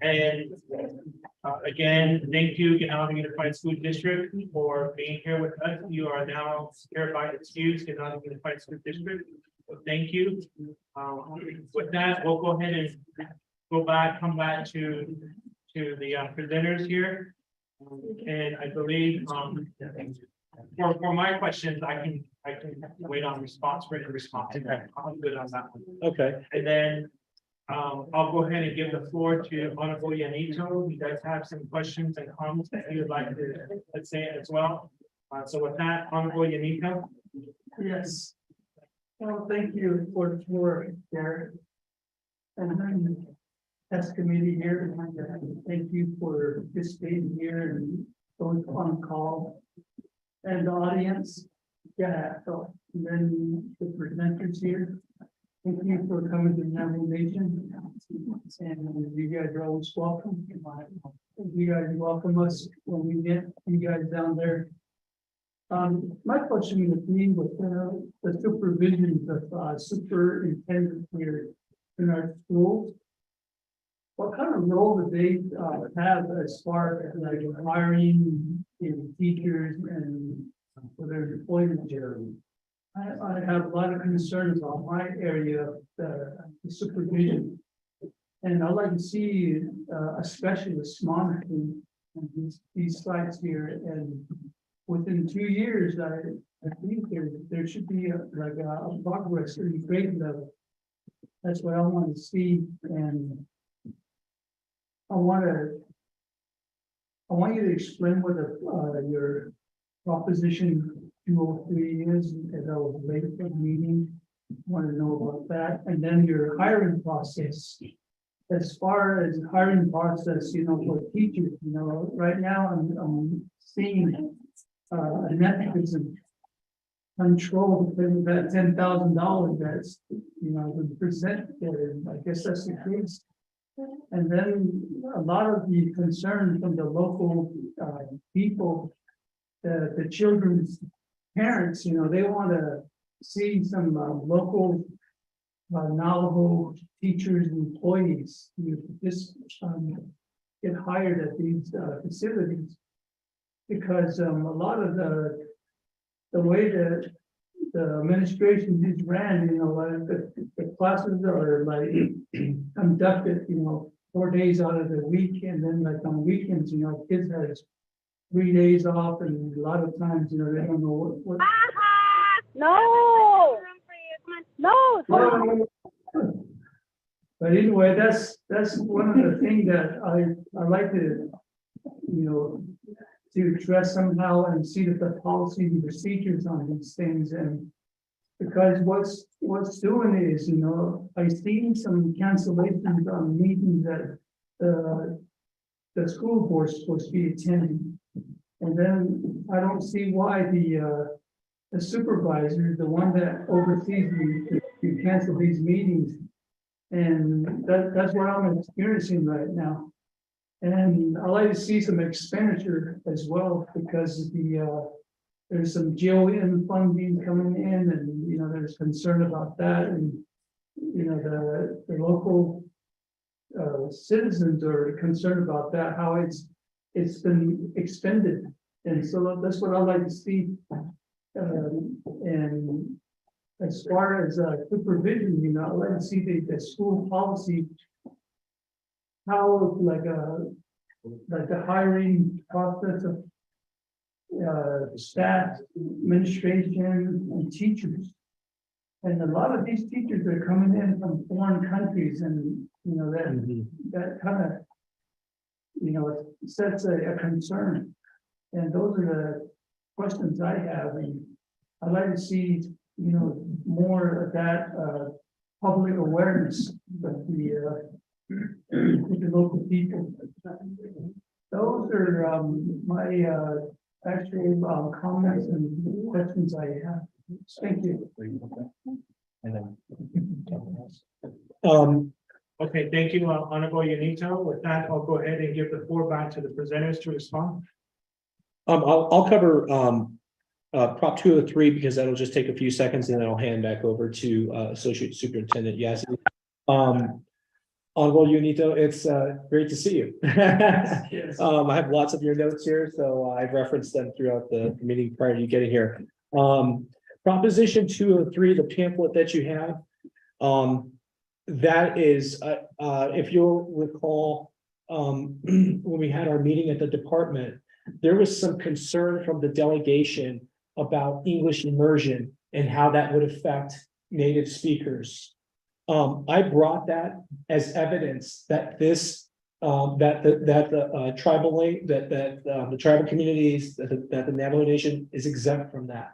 And again, thank you, Ganado Unified School District, for being here with us. You are now hereby excused, Ganado Unified School District. So thank you. With that, we'll go ahead and come back to the presenters here. And I believe for my questions, I can wait on response, written response. I'm good on that one. Okay. And then I'll go ahead and give the floor to Honorable Yanito. You guys have some questions and comments that you would like to, let's say as well. So with that, Honorable Yanito. Yes. Well, thank you for the floor there. And then as committee here, thank you for participating here and going on call. And the audience, yeah, so and then the presenters here. Thank you for coming to the nomination. And you guys are always welcome. You guys welcome us when we get you guys down there. My question would be with the supervision of superintendent here in our schools. What kind of role do they have as far as like hiring teachers and for their employment journey? I have a lot of concerns about my area of the supervision. And I'd like to see a specialist monitoring these sites here, and within 2 years, I think there should be a progress in the grade level. That's what I want to see, and I want you to explain what your proposition 203 is, as I was late for the meeting. Want to know about that, and then your hiring process. As far as hiring process, for teachers, right now I'm seeing nepotism control because that $10,000 that's been presented there. I guess that's the case. And then a lot of the concern from the local people, the children's parents, they want to see some local knowledgeable teachers and employees just get hired at these facilities. Because a lot of the way that the administration just ran, like the classes are like conducted, 4 days out of the week, and then like on weekends, kids have 3 days off, and a lot of times, they don't know what. No. No. But anyway, that's one of the things that I like to, to address somehow and see that the policy and procedures on these things, and because what's doing it is, I've seen some cancellations on meetings that the school board's supposed to be attending. And then I don't see why the supervisor, the one that oversees you cancel these meetings. And that's what I'm experiencing right now. And I like to see some expenditure as well, because there's some GON funding coming in, and there's concern about that, and the local citizens are concerned about that, how it's been expended, and so that's what I like to see. And as far as supervision, I like to see the school policy, how like the hiring process of staff, administration, and teachers. And a lot of these teachers are coming in from foreign countries, and that kind of sets a concern. And those are the questions I have, and I'd like to see more of that public awareness of the local people. Those are my actual comments and questions I have. Thank you. Okay, thank you, Honorable Unito. With that, I'll go ahead and give the floor back to the presenters to respond. I'll cover Prop 203 because that'll just take a few seconds, and then I'll hand back over to Associate Superintendent Yazzie. Honorable Unito, it's great to see you. I have lots of your notes here, so I've referenced them throughout the meeting prior to you getting here. Proposition 203, the pamphlet that you have, that is, if you'll recall, when we had our meeting at the department, there was some concern from the delegation about English immersion and how that would affect native speakers. I brought that as evidence that this the tribal communities, that the Navajo Nation is exempt from that.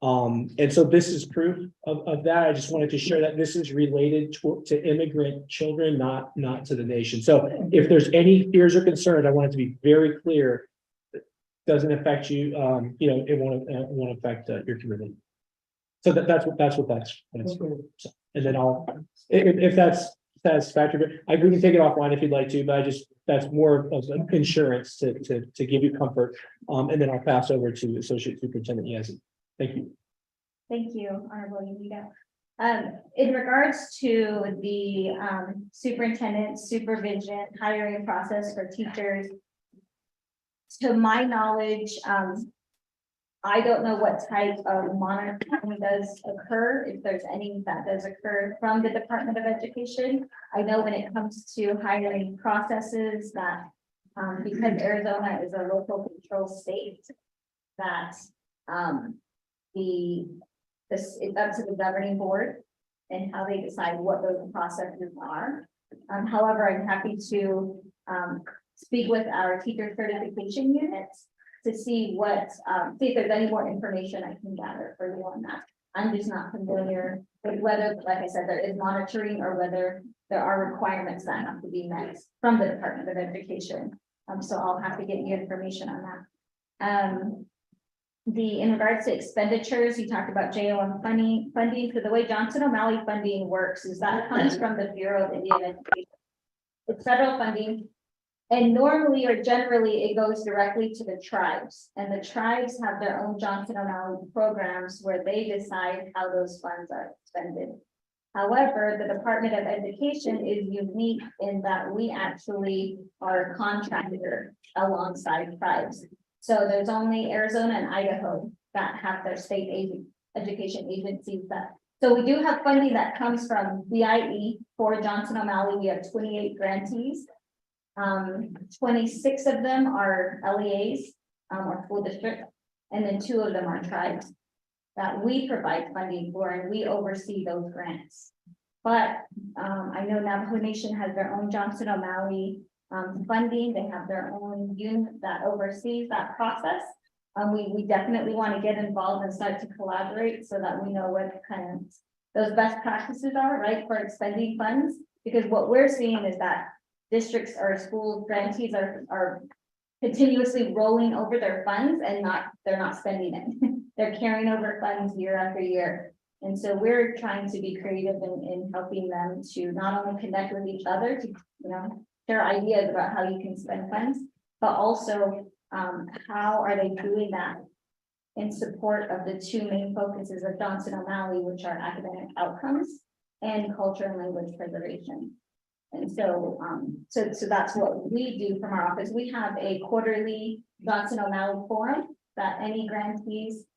And so this is proof of that. I just wanted to share that this is related to immigrant children, not to the nation. So if there's any fears or concerns, I want it to be very clear. It doesn't affect you. It won't affect your community. So that's what that's. So, and then if that's satisfactory, we can take it offline if you'd like to, but that's more of an insurance to give you comfort. And then I'll pass over to Associate Superintendent Yazzie. Thank you. Thank you, Honorable Unito. In regards to the superintendent supervision hiring process for teachers, to my knowledge, I don't know what type of monitoring does occur, if there's any that does occur from the Department of Education. I know when it comes to hiring processes that, because Arizona is a local control state, that it's up to the governing board and how they decide what those processes are. However, I'm happy to speak with our teacher certification units to see if there's any more information I can gather for you on that. I'm just not familiar with whether, like I said, there is monitoring or whether there are requirements that have to be met from the Department of Education. So I'll have to get you information on that. In regards to expenditures, you talked about JOM funding. So the way Johnson O'Malley funding works is that comes from the Bureau of Indian Education. It's federal funding. And normally or generally, it goes directly to the tribes, and the tribes have their own Johnson O'Malley programs where they decide how those funds are expended. However, the Department of Education is unique in that we actually are a contractor alongside tribes. So there's only Arizona and Idaho that have their state education agencies that. So we do have funding that comes from BIE for Johnson O'Malley. We have 28 grantees. 26 of them are LEAs, or school districts, and then 2 of them are tribes that we provide funding for, and we oversee those grants. But I know Navajo Nation has their own Johnson O'Malley funding. They have their own unit that oversees that process. We definitely want to get involved and start to collaborate so that we know what kind of those best practices are, right, for expending funds. Because what we're seeing is that districts or school grantees are continuously rolling over their funds and they're not spending it. They're carrying over funds year after year. And so we're trying to be creative in helping them to not only connect with each other to, share ideas about how you can spend funds, but also how are they doing that in support of the 2 main focuses of Johnson O'Malley, which are academic outcomes and culture and language preservation. And so, so that's what we do from our office. We have a quarterly Johnson O'Malley forum that any grantees,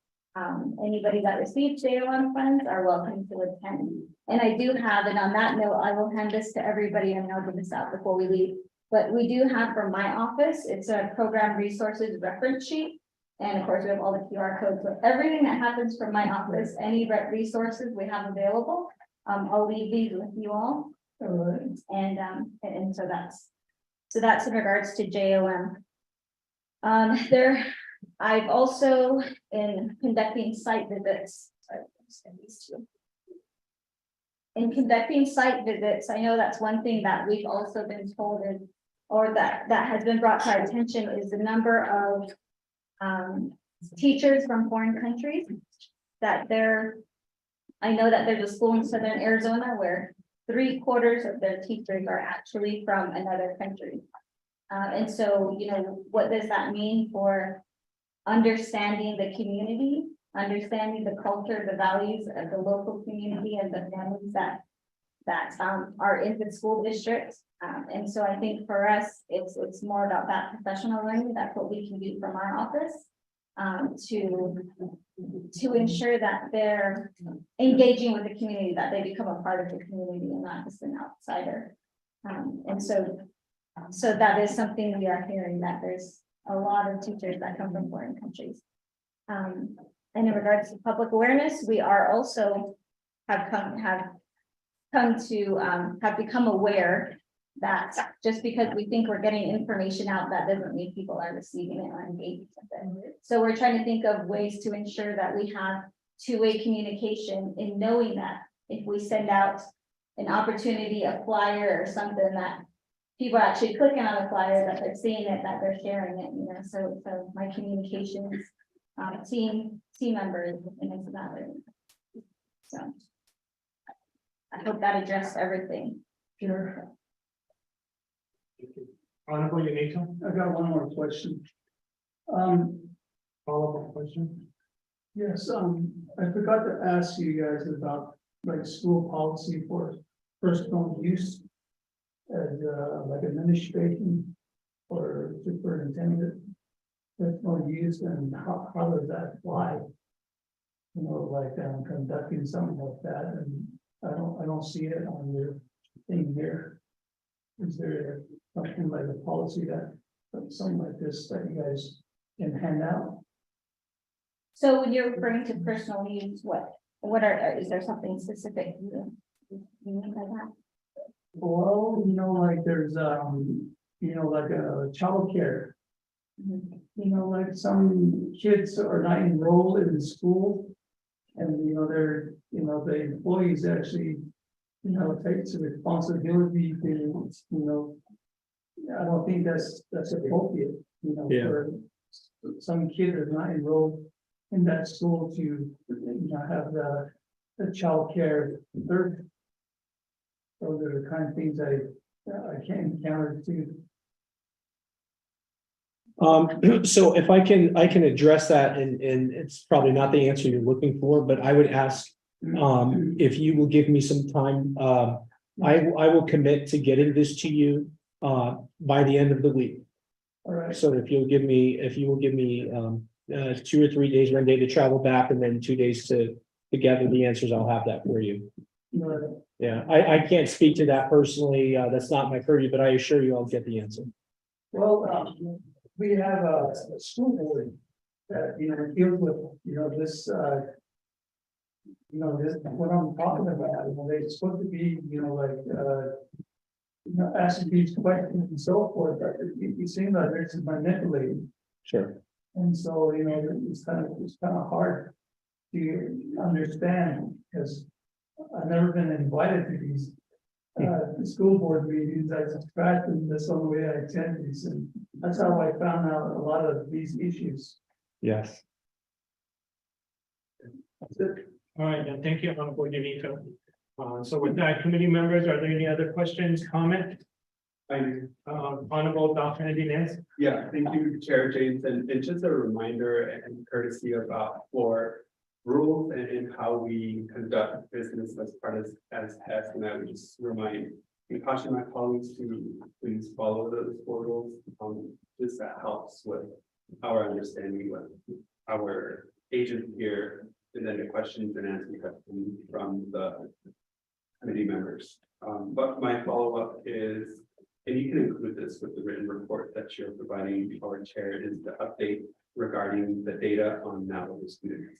anybody that receives JOM funds are welcome to attend. And I do have, and on that note, I will hand this to everybody and I'll give this out before we leave. But we do have from my office, it's a program resources reference sheet. And of course, we have all the QR codes. So everything that happens from my office, any resources we have available, I'll leave these with you all. And so that's in regards to JOM. I've also in conducting site visits. In conducting site visits, I know that's one thing that we've also been told is, or that has been brought to our attention is the number of teachers from foreign countries that I know that there's a school in Southern Arizona where 3/4 of their teachers are actually from another country. And so, what does that mean for understanding the community, understanding the culture, the values of the local community and the families that are in the school district. And so I think for us, it's more about that professional learning. That's what we can do from our office to ensure that they're engaging with the community, that they become a part of the community and not just an outsider. And so that is something we are hearing, that there's a lot of teachers that come from foreign countries. And in regards to public awareness, we are also have become aware that just because we think we're getting information out, that doesn't mean people are receiving it or engaging with it. So we're trying to think of ways to ensure that we have 2-way communication in knowing that if we send out an opportunity, a flyer or something, that people are actually clicking on the flyer, that they're seeing it, that they're sharing it, so my communications team members and it's about it. So I hope that addressed everything. Sure. Honorable Yanito, I got one more question. follow-up question. Yes, I forgot to ask you guys about like school policy for personal use as like administration or superintendent personal use, and how does that apply? Like conducting something like that, and I don't see it on your thing here. Is there something like a policy that something like this that you guys can hand out? So when you're referring to personal use, is there something specific you mean by that? Well, like there's like a childcare. Like some kids are not enrolled in the school, and they're the employees actually takes the responsibility to I don't think that's appropriate. For some kid is not enrolled in that school to have the childcare third. Those are the kind of things I can't encounter too. So if I can address that, and it's probably not the answer you're looking for, but I would ask if you will give me some time. I will commit to getting this to you by the end of the week. All right. So if you will give me 2 or 3 days, 1 day to travel back, and then 2 days to to gather the answers, I'll have that for you. Right. Yeah, I can't speak to that personally. That's not my purview, but I assure you I'll get the answer. Well, we have a school board that, deals with, this, this, what I'm talking about, they're supposed to be, asking these questions and so forth, but it seems like there's some manipulating. Sure. And so, it's kind of hard to understand, because I've never been invited to these school board meetings. I subscribe and that's the only way I attend these, and that's how I found out a lot of these issues. Yes. All right, then, thank you, Honorable Yanito. So with that, committee members, are there any other questions, comment? Honorable Dr. Inez? Yeah, thank you, Chair James, and just a reminder and courtesy about for rules and how we conduct business as part of as HEHSC, and I would just remind and caution my colleagues to please follow those rules. Just that helps with our understanding with our agent here, and then the questions and answers from the committee members. But my follow-up is, and you can include this with the written report that you're providing our chair, is the update regarding the data on Navajo students.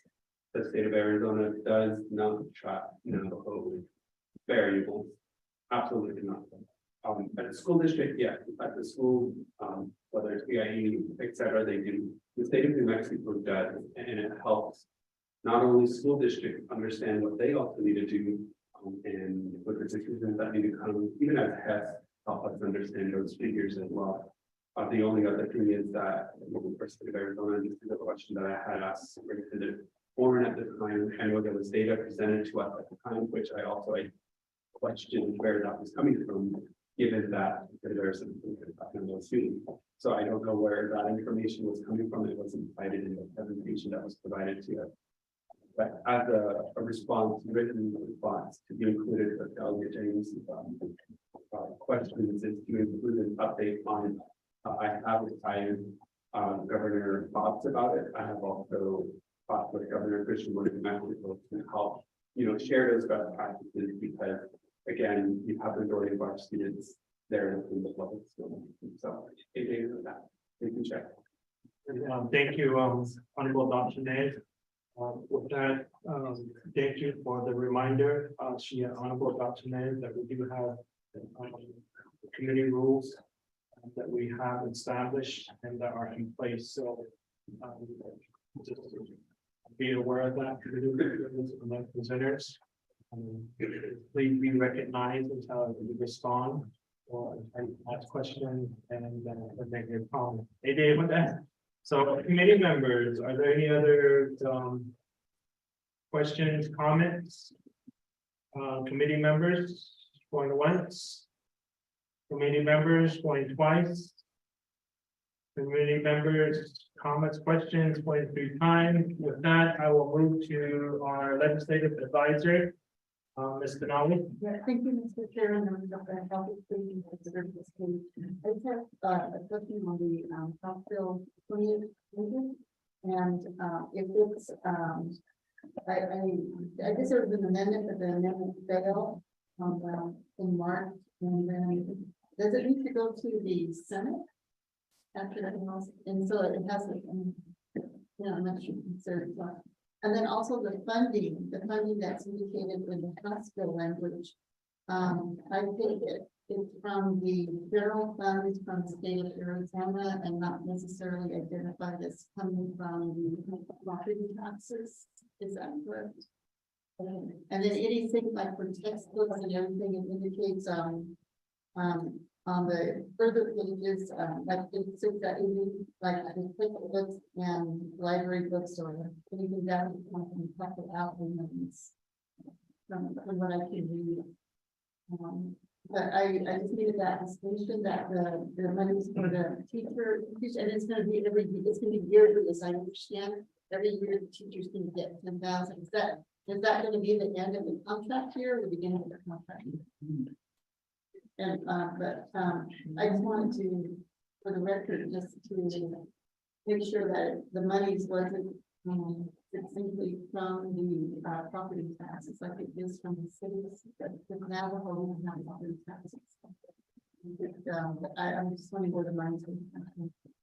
The state of Arizona does not track Navajo variables. Absolutely not. At the school district, yeah, at the school, whether it's BIE, et cetera, they do. The state of New Mexico does, and it helps not only school district understand what they also need to do, and what the decisions that need to come, even as HEHSC, help us understand those figures as well. The only other thing is that for state of Arizona, this is a question that I had asked Superintendent Warren at the time, and where there was data presented to us at the time, which I also questioned where that was coming from, given that there are some those students. So I don't know where that information was coming from. It wasn't provided in the presentation that was provided to us. But as a response, written response to be included with Delegate James' questions, is to include an update on. I have retired Governor Bob's about it. I have also talked with Governor Christian Wood to help, share those best practices, because again, you have the majority of our students there in the public school. So it is that you can check. Thank you, Honorable Dr. Nez. With that, thank you for the reminder, Honorable Dr. Nez, that we do have community rules that we have established and that are in place. So just be aware of that. Presenters, please be recognized until you respond or ask questions and make your comment. Hey, Dave, with that. So committee members, are there any other questions, comments? Committee members going once. Committee members going twice. Committee members, comments, questions, going 3 times. With that, I will move to our legislative advisor, Ms. Denali. Yeah, thank you, Mr. Chair, and I'm Dr. Health. I just have a question on the House Bill 28, and if it's I guess there was an amendment, but the amendment failed in March, and then does it need to go to the Senate after that? And so it has I'm not sure concerned. And then also the funding that's indicated in the House bill language. I think it's from the general funds from the state of Arizona and not necessarily identified as coming from the property taxes. Is that correct? And then anything like for textbooks and everything, it indicates on the further pages, like it's that you like the books and library books or anything that can talk about from what I can read. But I just needed that distinction that the money is for the teacher, and it's going to be it's going to be yearly, as I understand. Every year the teacher's going to get 10,000. Is that going to be the end of the contract year or the beginning of the contract? And I just wanted to, for the record, just to make sure that the monies wasn't It's simply from the property taxes, like it is from the cities, but the Navajo don't have property taxes. I'm just wondering where the lines are.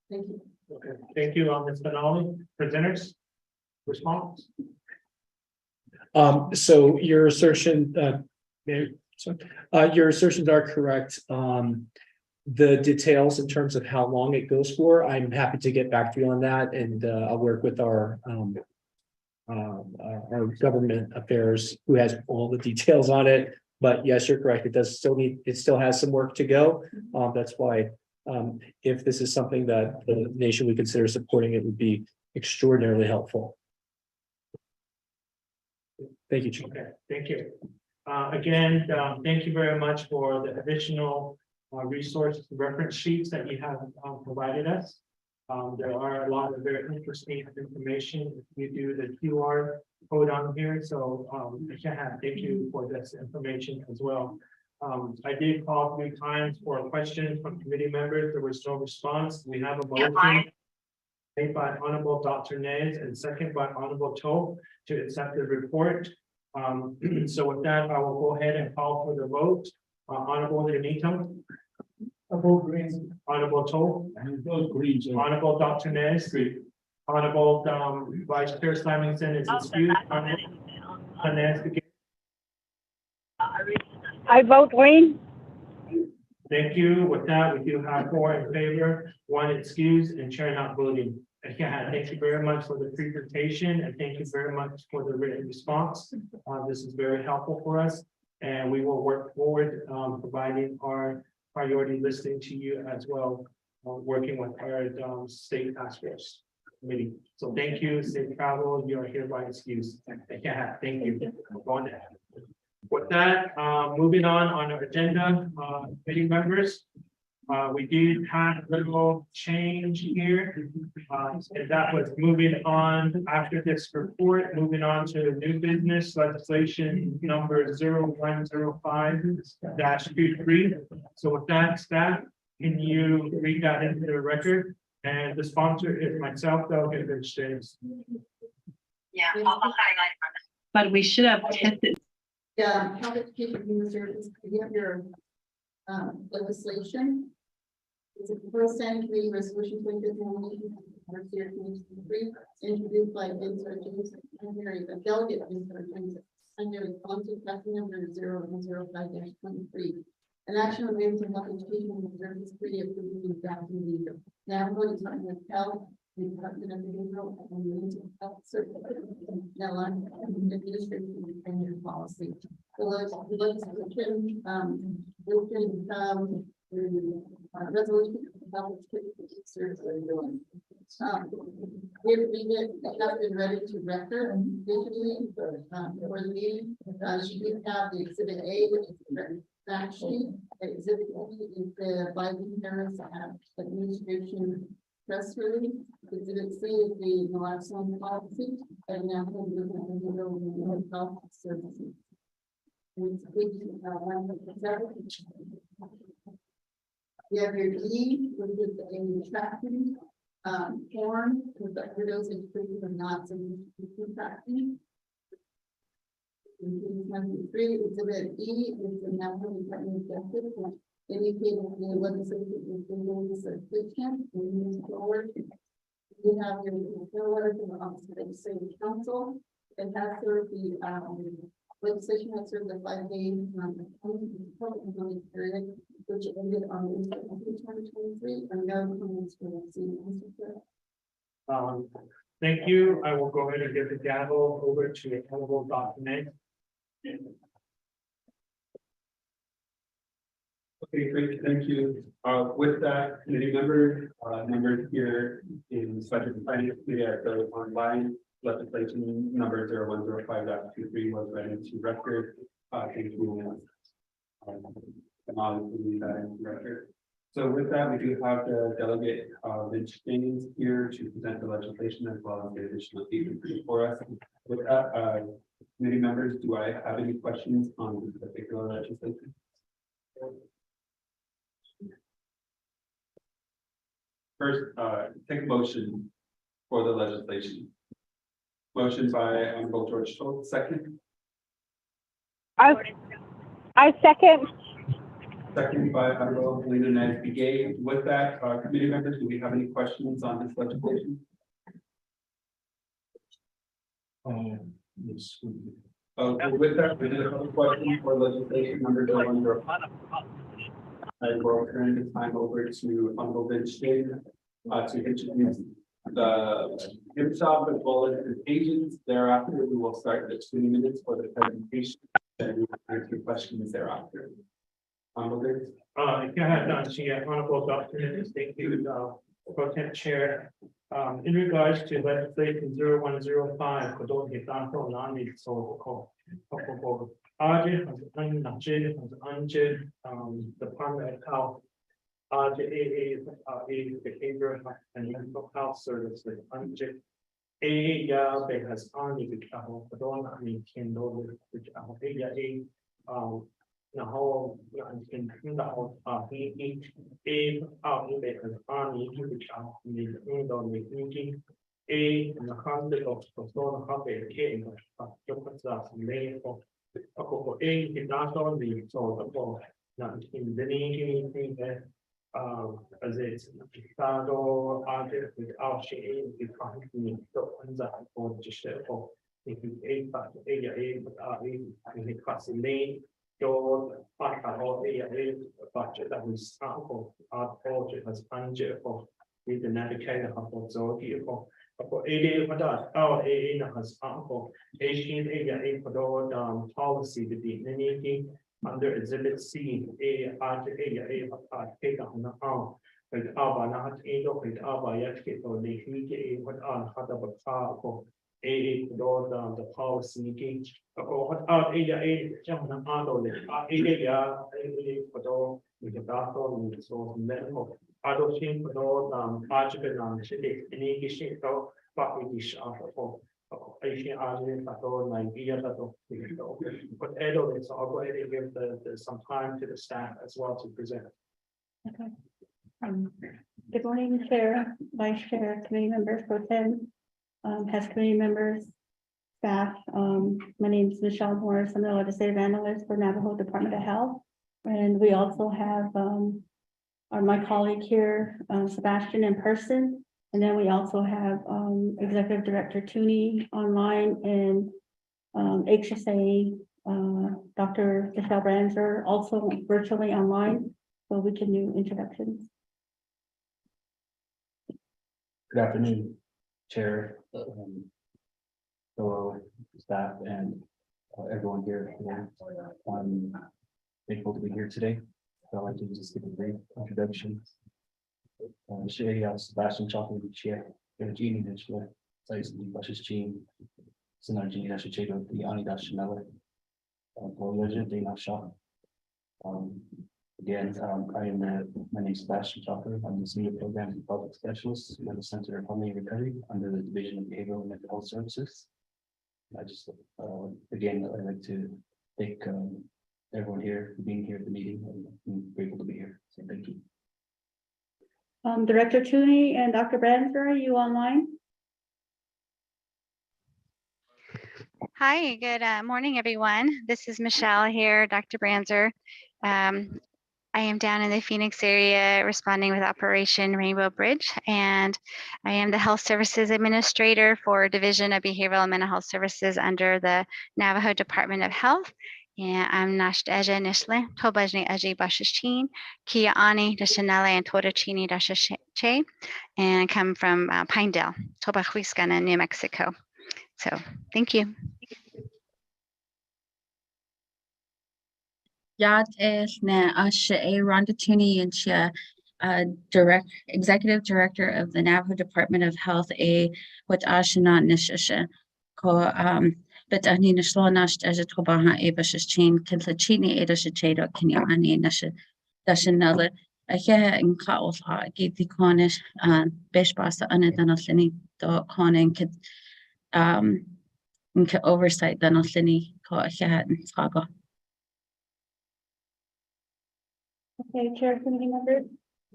Thank you. Okay, thank you, Ms. Benali. Presenters, response? So your assertion, your assertions are correct. The details in terms of how long it goes for, I'm happy to get back to you on that, and I'll work with our government affairs, who has all the details on it. But yes, you're correct. It still has some work to go. That's why, if this is something that the nation would consider supporting, it would be extraordinarily helpful. Thank you, Chief. Okay, thank you. Again, thank you very much for the additional resources, reference sheets that you have provided us. There are a lot of very interesting information. You do the QR code on here, so thank you for this information as well. I did call 3 times for questions from committee members. There was no response. We have a motion made by Honorable Dr. Nez and second by Honorable Toe to accept the report. So with that, I will go ahead and call for the vote. Honorable Benito. I vote green. Honorable Toe. Honorable Dr. Nez. Honorable Vice Chair Simonson is excused. Honorable Nez. I vote green. Thank you. With that, we do have 4 in favor, 1 excused, and Chair not voting. Again, thank you very much for the presentation, and thank you very much for the written response. This is very helpful for us, and we will work forward providing our priority listing to you as well, working with our state task force committee. So thank you. Safe travel. You are hereby excused. Again, thank you. Going ahead. With that, moving on our agenda, committee members, we did have a little change here, and that was moving on after this report, moving on to new business legislation number 0105-23. So with that, staff, can you read that into the record? And the sponsor is myself, though, and James. Yeah, I'll highlight. But we should have tested. Yeah, health education and human services, you have your legislation. It's a first standing committee resolution 2023, introduced by Vincent James and Mary, the delegate Vincent James, and Mary Quantum, tracking number 0105-23. An action related to health education and human services committee approved in draft meeting. Now I'm going to talk about health. The Department of Behavioral and Mental Health Services, now on administration and policy. The legislation, will become the resolution about service doing. We have been ready to record digitally for the meeting. She did have the exhibit A, which is the fact sheet. Exhibit B is the Biden Harris administration press release. Exhibit C is the naloxone policy, and now the health services. We have your D, which is a tracking form with the widows and children of not tracking. Exhibit E is the National Department of Justice, indicating the legislation is being sufficient and moving forward. We have your letter from the Office of Legislative Council. It has served the legislation has served the 5-day period, which ended on 2023, and now comments for the city. Thank you. I will go ahead and give the gavel over to Honorable Dr. Nate. Okay, great, thank you. With that, committee members here in Budget and Finance Committee at the online legislation number 0105-23 was read into record. Thank you. Record. So with that, we do have the delegate Vince James here to present the legislation as well as the additional features for us. With that, committee members, do I have any questions on this particular legislation? First, take a motion for the legislation. Motion by Honorable George Toll, second. I second. Second by Honorable Helena Nasby Gay. With that, committee members, do we have any questions on this legislation? Yes. With that, we did a couple questions for legislation number 1. I will turn the time over to Honorable Vince Shane to introduce the gift shop as well as the agents. Thereafter, we will start the 20 minutes for the presentation and we will answer questions thereafter. Honorable Vince. Honorable Dr. Thank you, Pro Tem Chair. In regards to legislation 0105, Kodon Hitanto Nani So RJ has Department of Health. RJAA Behavioral Health and Mental Health Services. AA has only become Kodon Kindle which the whole in the whole each a because army which are in the thinking a and the concept of the how they came lay of a is not only so not in the anything that as it's Tado object without shade because we don't for just for if you a but a class lane. Your budget that we sample our project as budget for with the navigator of Zodi for AD for that our AA has sample Asian area for policy to be anything under exhibit C area take on the arm with our not with our yet or the what on how the the policy gauge. What out area jump on area with the battle with so medical. Other thing for article on city in English but we dish for Asian argument like but adults are going to give some time to the staff as well to present. Okay. Good morning, Chair, Vice Chair, committee members, Pro Tem, HEHSC committee members, staff. My name is Michelle Morris. I'm the legislative analyst for Navajo Department of Health. And we also have my colleague here, Sebastian in person. And then we also have Executive Director Tooney online and HSA, Dr. Michelle Branzer also virtually online, so we can do introductions. Good afternoon, Chair, fellow staff, and everyone here. I'm thankful to be here today. I'd like to just give a brief introduction. Sebastian Chocolate, Chair, Genie, Size the Bush's Gene, Synergy, Dashachedo, the Ani Dashanella, Legend, Dana Shaw. Again, I am my name is Sebastian Chocolate. I'm the Senior Program and Public Specialist at the Center of Family Recovery under the Division of Behavioral and Mental Health Services. I just, again, I'd like to thank everyone here for being here at the meeting, and I'm grateful to be here. So thank you. Director Tooney and Dr. Branzer, are you online? Hi, good morning, everyone. This is Michelle here, Dr. Branzer. I am down in the Phoenix area responding with Operation Rainbow Bridge, and I am the Health Services Administrator for Division of Behavioral and Mental Health Services under the Navajo Department of Health. And I'm Nasht Eja Nishle, Tobajni Eji Bashashin, Kia Ani, Dashanele, and Todachini Dashache, and come from Pinedale, Tobahuiscana, New Mexico. So thank you. Yat es ne ashe Rhonda Tooney and Chia, Executive Director of the Navajo Department of Health, what ashina nishashe ko but ani nishlo nash as a tobaha ebashes chain kintlachini edashachedo kinyani nash dashanella a here in kaofa gave the cornish beshbasa anadanaslini do conin kid in oversight danaslini ko a here in saga. Okay, Chair, committee members,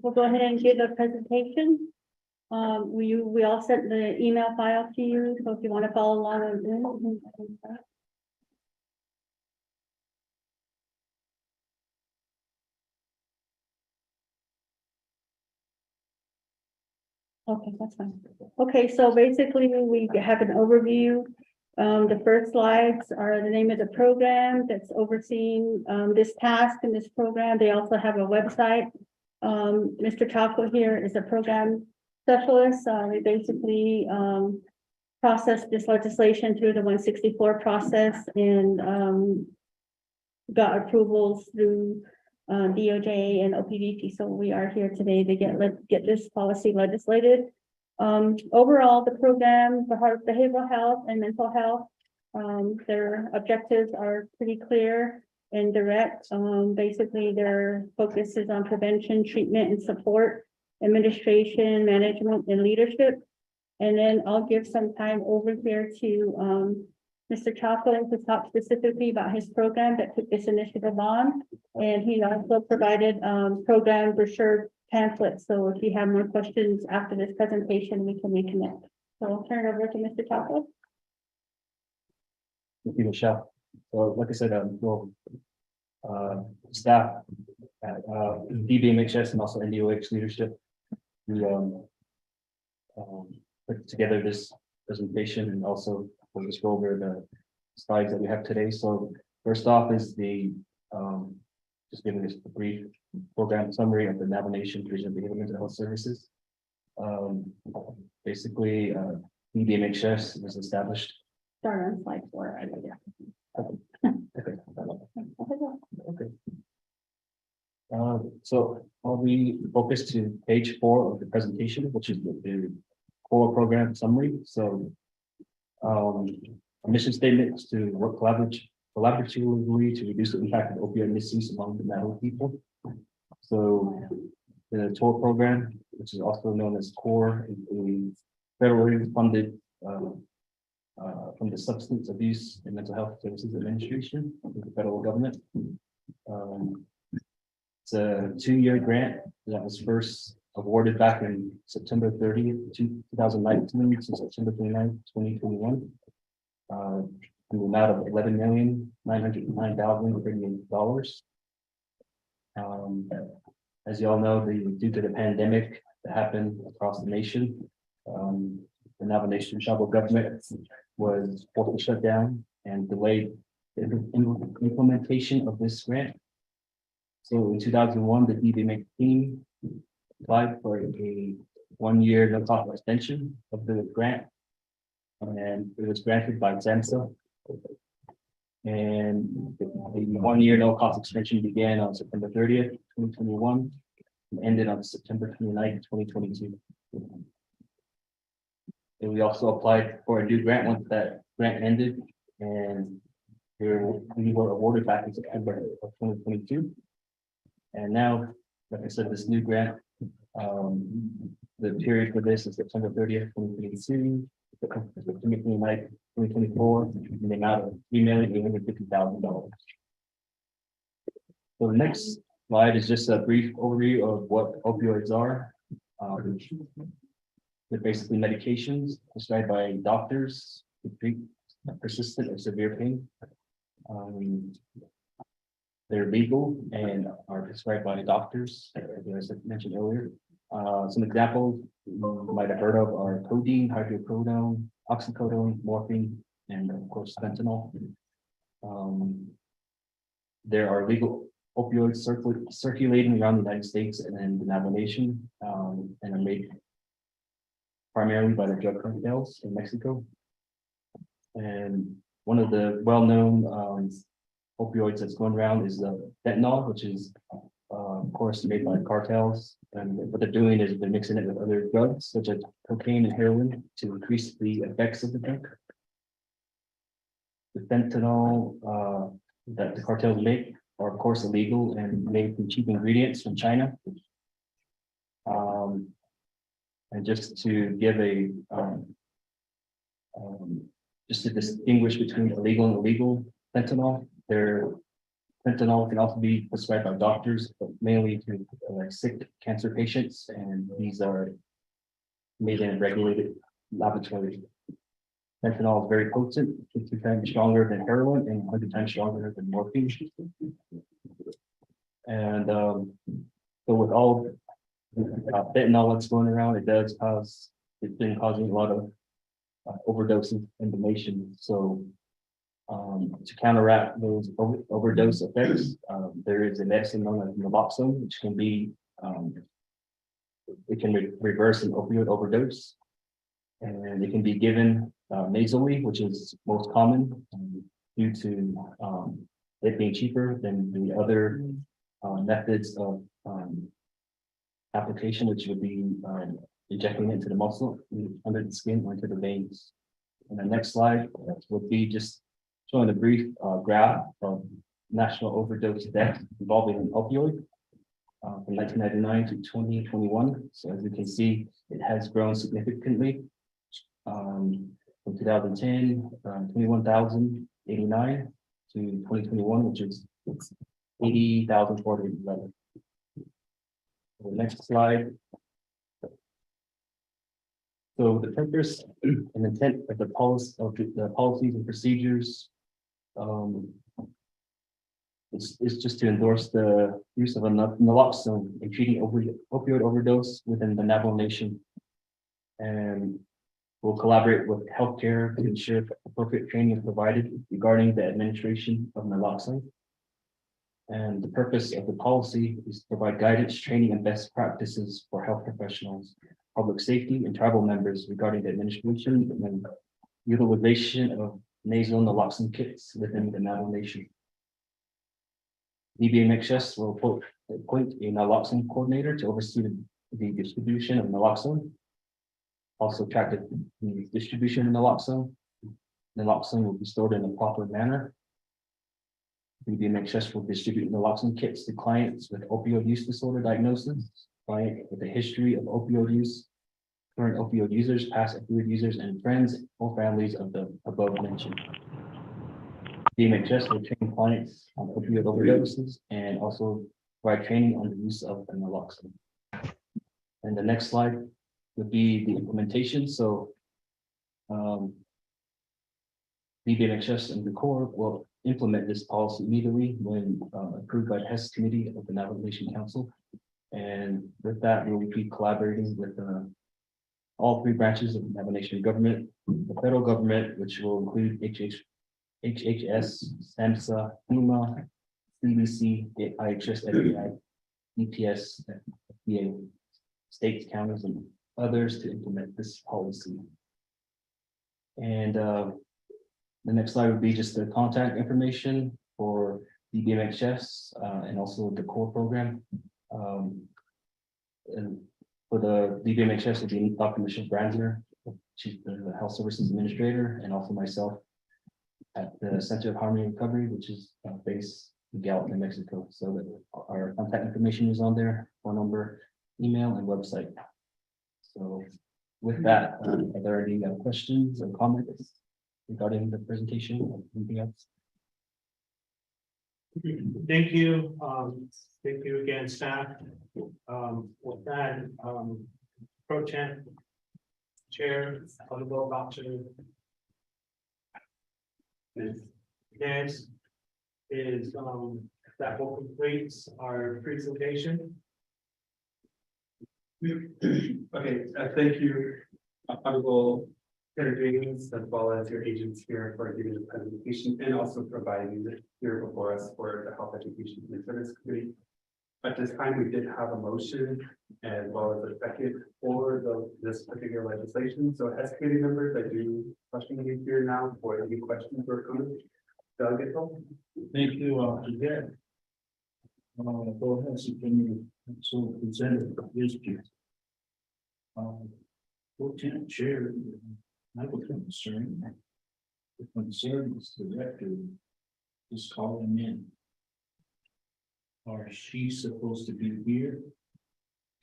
we'll go ahead and do the presentation. We all sent the email file to you, so if you want to follow along on Zoom. Okay, that's fine. Okay, so basically we have an overview. The first slides are the name of the program that's overseeing this task and this program. They also have a website. Mr. Chaco here is a program specialist. We basically processed this legislation through the 164 process and got approvals through DOJ and OPVP. So we are here today to get this policy legislated. Overall, the program for behavioral health and mental health, their objectives are pretty clear and direct. Basically, their focus is on prevention, treatment, and support, administration, management, and leadership. And then I'll give some time over here to Mr. Chaco to talk specifically about his program that took this initiative on. And he also provided program brochure pamphlets. So if you have more questions after this presentation, we can reconnect. So I'll turn it over to Mr. Chaco. Thank you, Michelle. So like I said, staff at DBMHS and also NDOH leadership, we put together this presentation and also we'll just go over the slides that we have today. So first off is the just giving us a brief program summary of the Navigation Division of Behavioral Mental Health Services. Basically, DBMHS was established. Start on slide 4. Okay. So I'll be focused to page 4 of the presentation, which is the core program summary. So our mission statement is to work collaboratively to reduce the impact of opioid misuse among the mental people. So the TOR program, which is also known as CORE, is a federally funded from the Substance Abuse and Mental Health Services Administration of the federal government. It's a 2-year grant that was first awarded back in September 30th, 2019 to September 29th, 2021. In the amount of $11,909,038. As you all know, due to the pandemic that happened across the nation, the Navigation tribal government was forced to shut down and delayed the implementation of this grant. So in 2001, the DBMH team applied for a 1-year no-cost extension of the grant, and it was granted by SAMHSA. And the 1-year no-cost extension began on September 30th, 2021, and ended on September 29th, 2022. And we also applied for a new grant once that grant ended, and we were awarded back in September of 2022. And now, like I said, this new grant, the period for this is September 30th, 2022, September 29th, 2024, in the amount of $3,850,000. So the next slide is just a brief overview of what opioids are. They're basically medications prescribed by doctors to treat persistent or severe pain. They're legal and are prescribed by doctors, as I mentioned earlier. Some examples you might have heard of are codeine, hydrocodone, oxycodone, morphine, and of course fentanyl. There are legal opioids circulating around the United States and the Navigation, and are made primarily by the drug cartels in Mexico. And one of the well-known opioids that's going around is fentanyl, which is of course made by cartels. And what they're doing is they're mixing it with other drugs such as cocaine and heroin to increase the effects of the drug. The fentanyl that the cartels make are of course illegal and made from cheap ingredients from China. And just to give just to distinguish between illegal and illegal fentanyl, fentanyl can also be prescribed by doctors, but mainly to sick cancer patients. And these are made in a regulated laboratory. Fentanyl is very potent, 50 times stronger than heroin and 100 times stronger than morphine. And so with all fentanyl that's going around, it's been causing a lot of overdoses in the nation. So to counteract those overdose effects, there is a medicine known as naloxone, which can be it can reverse an opioid overdose, and it can be given nasally, which is most common due to it being cheaper than the other methods of application, which would be injecting into the muscle, under the skin, or into the veins. And the next slide would be just showing a brief graph of national overdose deaths involving an opioid from 1999 to 2021. So as you can see, it has grown significantly from 2010, 21,089 to 2021, which is 80,411. The next slide. So the purpose and intent of the policies and procedures is just to endorse the use of naloxone in treating opioid overdose within the Navajo Nation. And we'll collaborate with healthcare to ensure appropriate training is provided regarding the administration of naloxone. And the purpose of the policy is to provide guidance, training, and best practices for health professionals, public safety, and tribal members regarding the administration and utilization of nasal naloxone kits within the Navajo Nation. DBMHS will appoint a naloxone coordinator to oversee the distribution of naloxone. Also track the distribution of naloxone. Naloxone will be stored in a proper manner. DBMHS will distribute naloxone kits to clients with opioid use disorder diagnosis, client with a history of opioid use, current opioid users, past opioid users, and friends or families of the above mentioned. DMHS will train clients on opioid overdoses and also provide training on the use of the naloxone. And the next slide would be the implementation. So DBMHS and the Corps will implement this policy immediately when approved by the HEHSC Committee of the Navajo Nation Council. And with that, we will be collaborating with all three branches of the Navajo Nation government, the federal government, which will include HHS, SAMHSA, FEMA, CDC, IHS, FBI, EPS, FDA, states, counties, and others to implement this policy. And the next slide would be just the contact information for the DBMHS and also the core program. And for the DBMHS, it'll be Dr. Michelle Brandsner, she's the Health Services Administrator, and also myself at the Center of Harmony and Recovery, which is based in Gallup, New Mexico. So that our contact information is on there, phone number, email, and website. So with that, are there any questions or comments regarding the presentation or anything else? Thank you. Thank you again, staff. With that, Pro Temp Chair, I'll go about to next is that will complete our presentation. Okay, thank you, Honorable Senator James, as well as your agents here for giving the presentation and also providing it here before us for the Health Education and Service Committee. At this time, we did have a motion as well as a second for this particular legislation. So as committee members, I do question you here now for any questions or comments. Doug, Thank you, again. Go ahead, so can you so presented this piece? Lieutenant Chair, I have a concern. The concern is the director is calling in. Or she's supposed to be here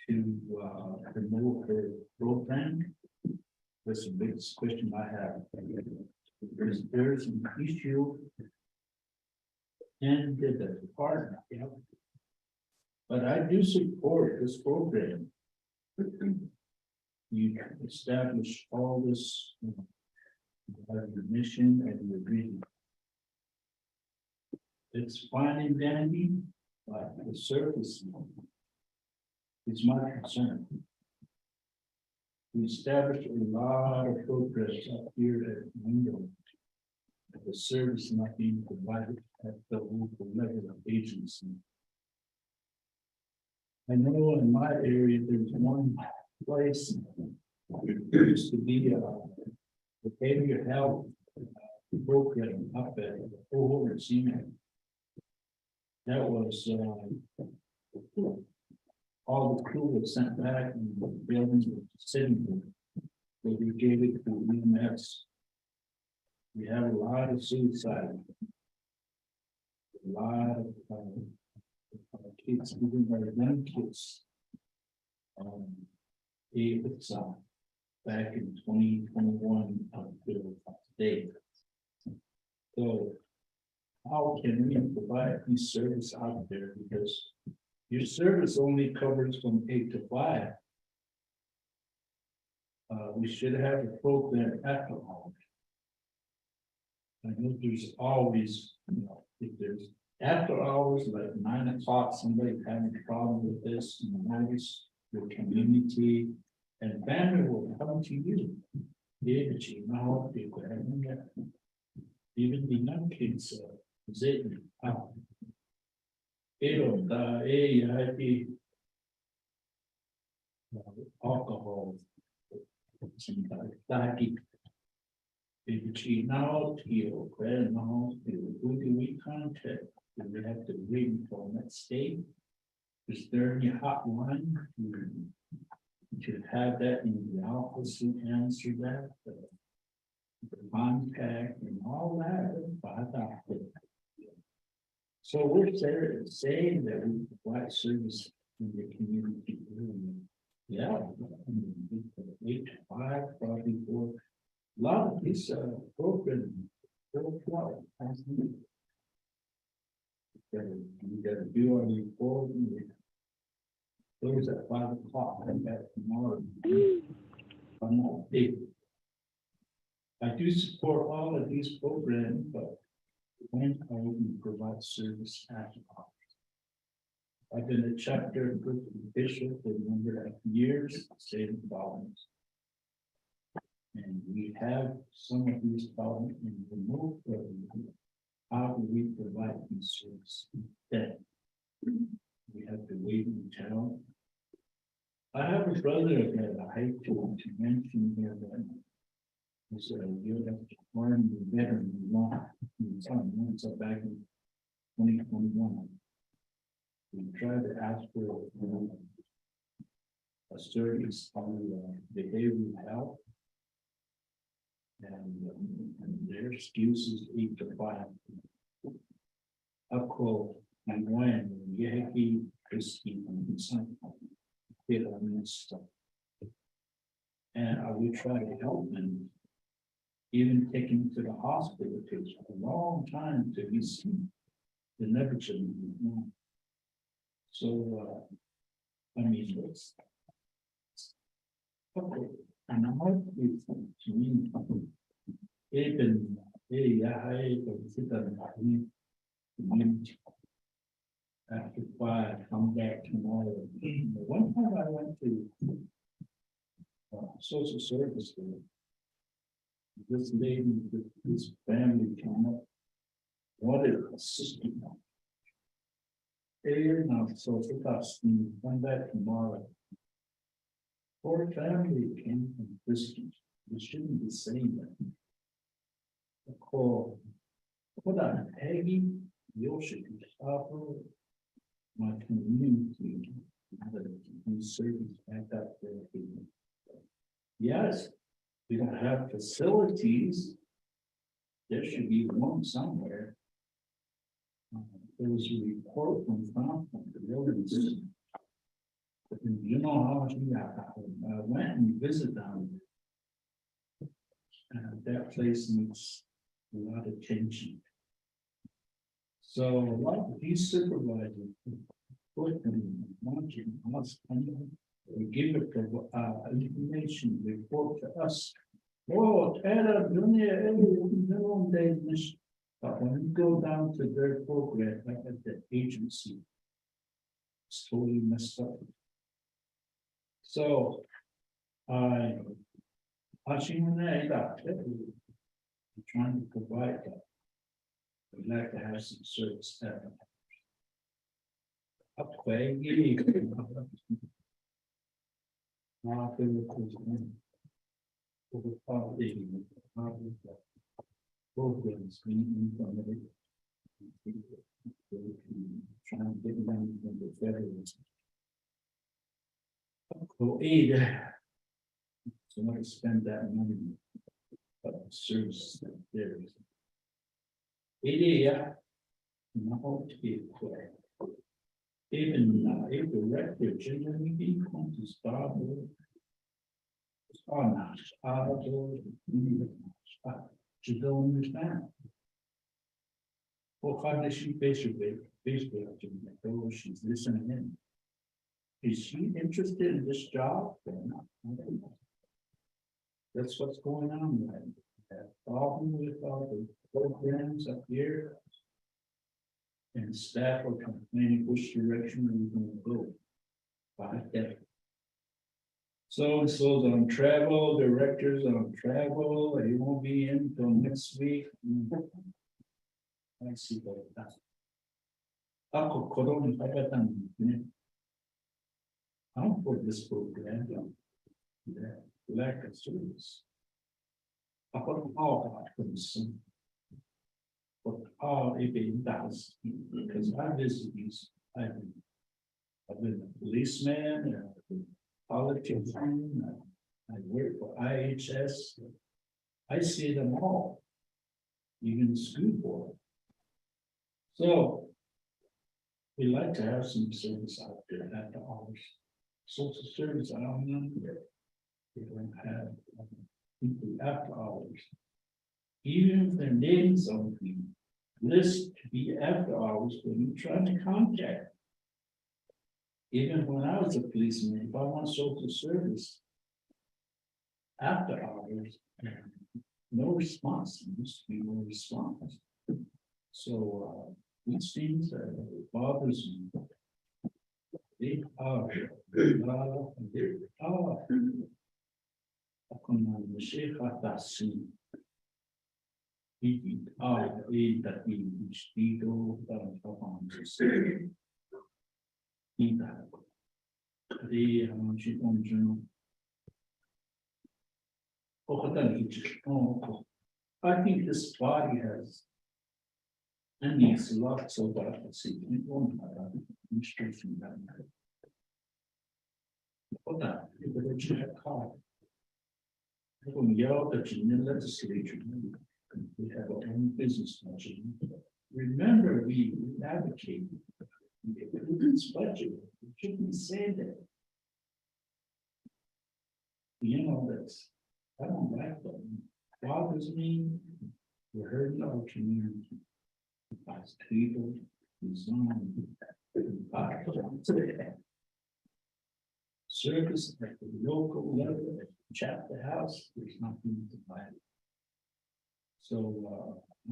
to promote her broadband? That's the biggest question I have. There's an issue in the department, you know. But I do support this program. You establish all this. You have your mission and your vision. It's fine and dandy, but the surface is my concern. We established a lot of programs up here at window. The service not being provided at the local level of agency. I know in my area, there's one place. There used to be a behavior health program up at Ohio Senior. That was all the crew was sent back and the buildings were sitting there. So we gave it to EMS. We have a lot of suicide. A lot of kids, even by young kids. It's back in 2021 until today. So how can we provide these service out there? Because your service only covers from 8 to 5. We should have a program after hours. I know there's always, if there's after hours, like 9 o'clock, somebody having a problem with this, notice your community and family will come to you. Even the young kids, alcohol, who do we contact? Do we have to wait until next state? Is there any hotline to have that in the office and answer that? The contact and all that. So we're there saying that we provide service in the community. Yeah, 8 to 5, probably 4. A lot of these programs. You gotta do our report. Those at 5 o'clock and back tomorrow. I'm not big. I do support all of these programs, but when I can provide service after hours. I've been a chapter group official for a number of years, saving problems. And we have some of these problems in remote programs. How do we provide these services? That we have to wait until. I have a brother that I hate to mention here that is a U.S. Army veteran law. So back in 2021. We tried to ask for a service on behavioral health. And their excuses 8 to 5. I call my wife, Yeheki, Christie, and son. And I would try to help them, even take him to the hospital. It takes a long time to be seen. They never change. So, I mean, it's okay. And I hope it's to me. Even after 5, come back tomorrow. One time I went to social service. This lady, this family came up, wanted a system. Now, so come back tomorrow. Poor family came from Christians. We shouldn't be saying that. I call, put on Peggy, you should be offer my community. Service back up there. Yes, we don't have facilities. There should be one somewhere. There was a report from the buildings. You know how much we got. I went and visited them. That place needs a lot of attention. So a lot of these supervisors put them watching us We give it information report to us. Oh, Tara, no, they miss. But when you go down to their program, like at the agency. It's totally messed up. So. Watching that, trying to provide that. We'd like to have some service there. Programs being implemented. Trying to get them from the federal. Aid. Somebody spend that money. But service that there is. Yeah. Not to be clear. Even if the record generally be going to start. Or not, you don't understand. Well, how does she basically, she's listening in. Is she interested in this job or not? I don't know. That's what's going on, right? That problem with all the programs up here. And staff are complaining which direction we're gonna go. By that. So and so's on travel, directors on travel, you won't be in until next week. I see that. Ako Corona, I got them. I'm for this program. Yeah, lack of service. I put all that. But all it does, because I visit these, I've been a policeman, politician, I work for IHS. I see them all, even the school board. So we like to have some service out there after hours. Social service, I don't know. They don't have people after hours. Even if their names on the list to be after hours when you try to contact. Even when I was a policeman, if I want social service. After hours, no response, there used to be no response. So these things bothers me. They are, I think this body has and needs lots of advocacy. We don't have administration that. Hold on, you check card. When we yell at the legislature, we have our own business budget. Remember, we advocate. This budget, we shouldn't say that. You know, that's, I don't like that. Bothers me. We're hurting our community. As people, design, service at the local level, chapter house, there's nothing to buy. So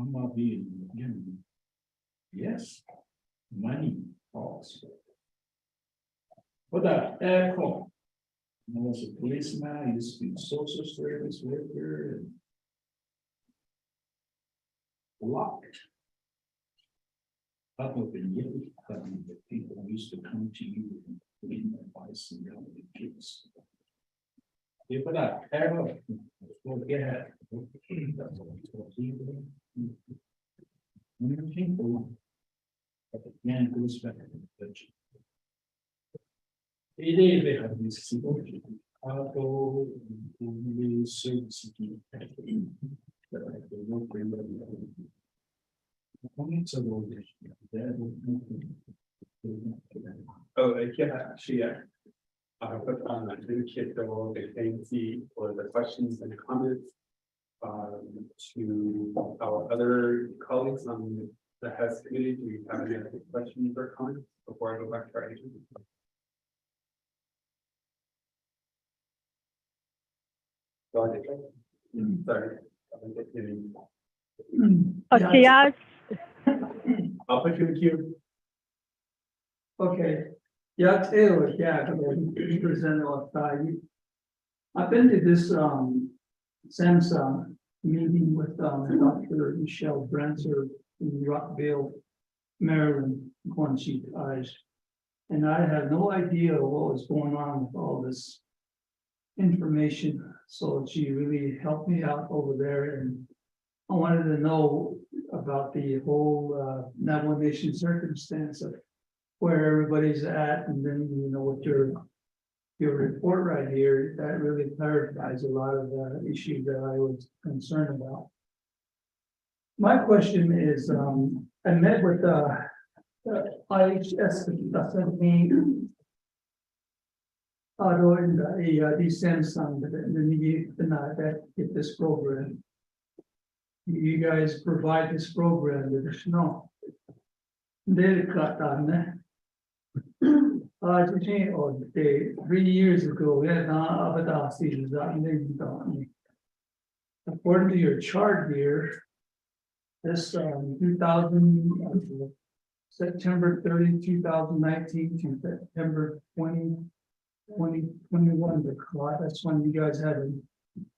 I'm not being again. Yes, money talks. But cool. I was a policeman, I used to be a social service worker. Locked. Other than you, the people used to come to you and put in advice and help the kids. Yeah, but I have forget. But again, goes back to the budget. It is better than this. Auto, service. Oh, yeah, actually, I put on a kid the vacancy for the questions and comments to our other colleagues on the HES committee. Do you have any other questions or comments before I go back to our agenda? Go ahead. Sorry. Okay, yes. I'll put you in queue. okay. Yeah, Taylor, yeah, present outside. I've been to this, Samsung meeting with, Dr. Michelle Brentzer in Rockville, Maryland, when she dies. And I had no idea what was going on with all this information, so she really helped me out over there, and I wanted to know about the whole, navigation circumstance of where everybody's at, and then, with your report right here, that really clarifies a lot of the issues that I was concerned about. My question is, I met with, IHS, that's the name. In the Samsung, that get this program. You guys provide this program with us, no? They cut on that. 3 years ago, we had according to your chart here, this 2000 September 30, 2019 to September 2021, that's when you guys had a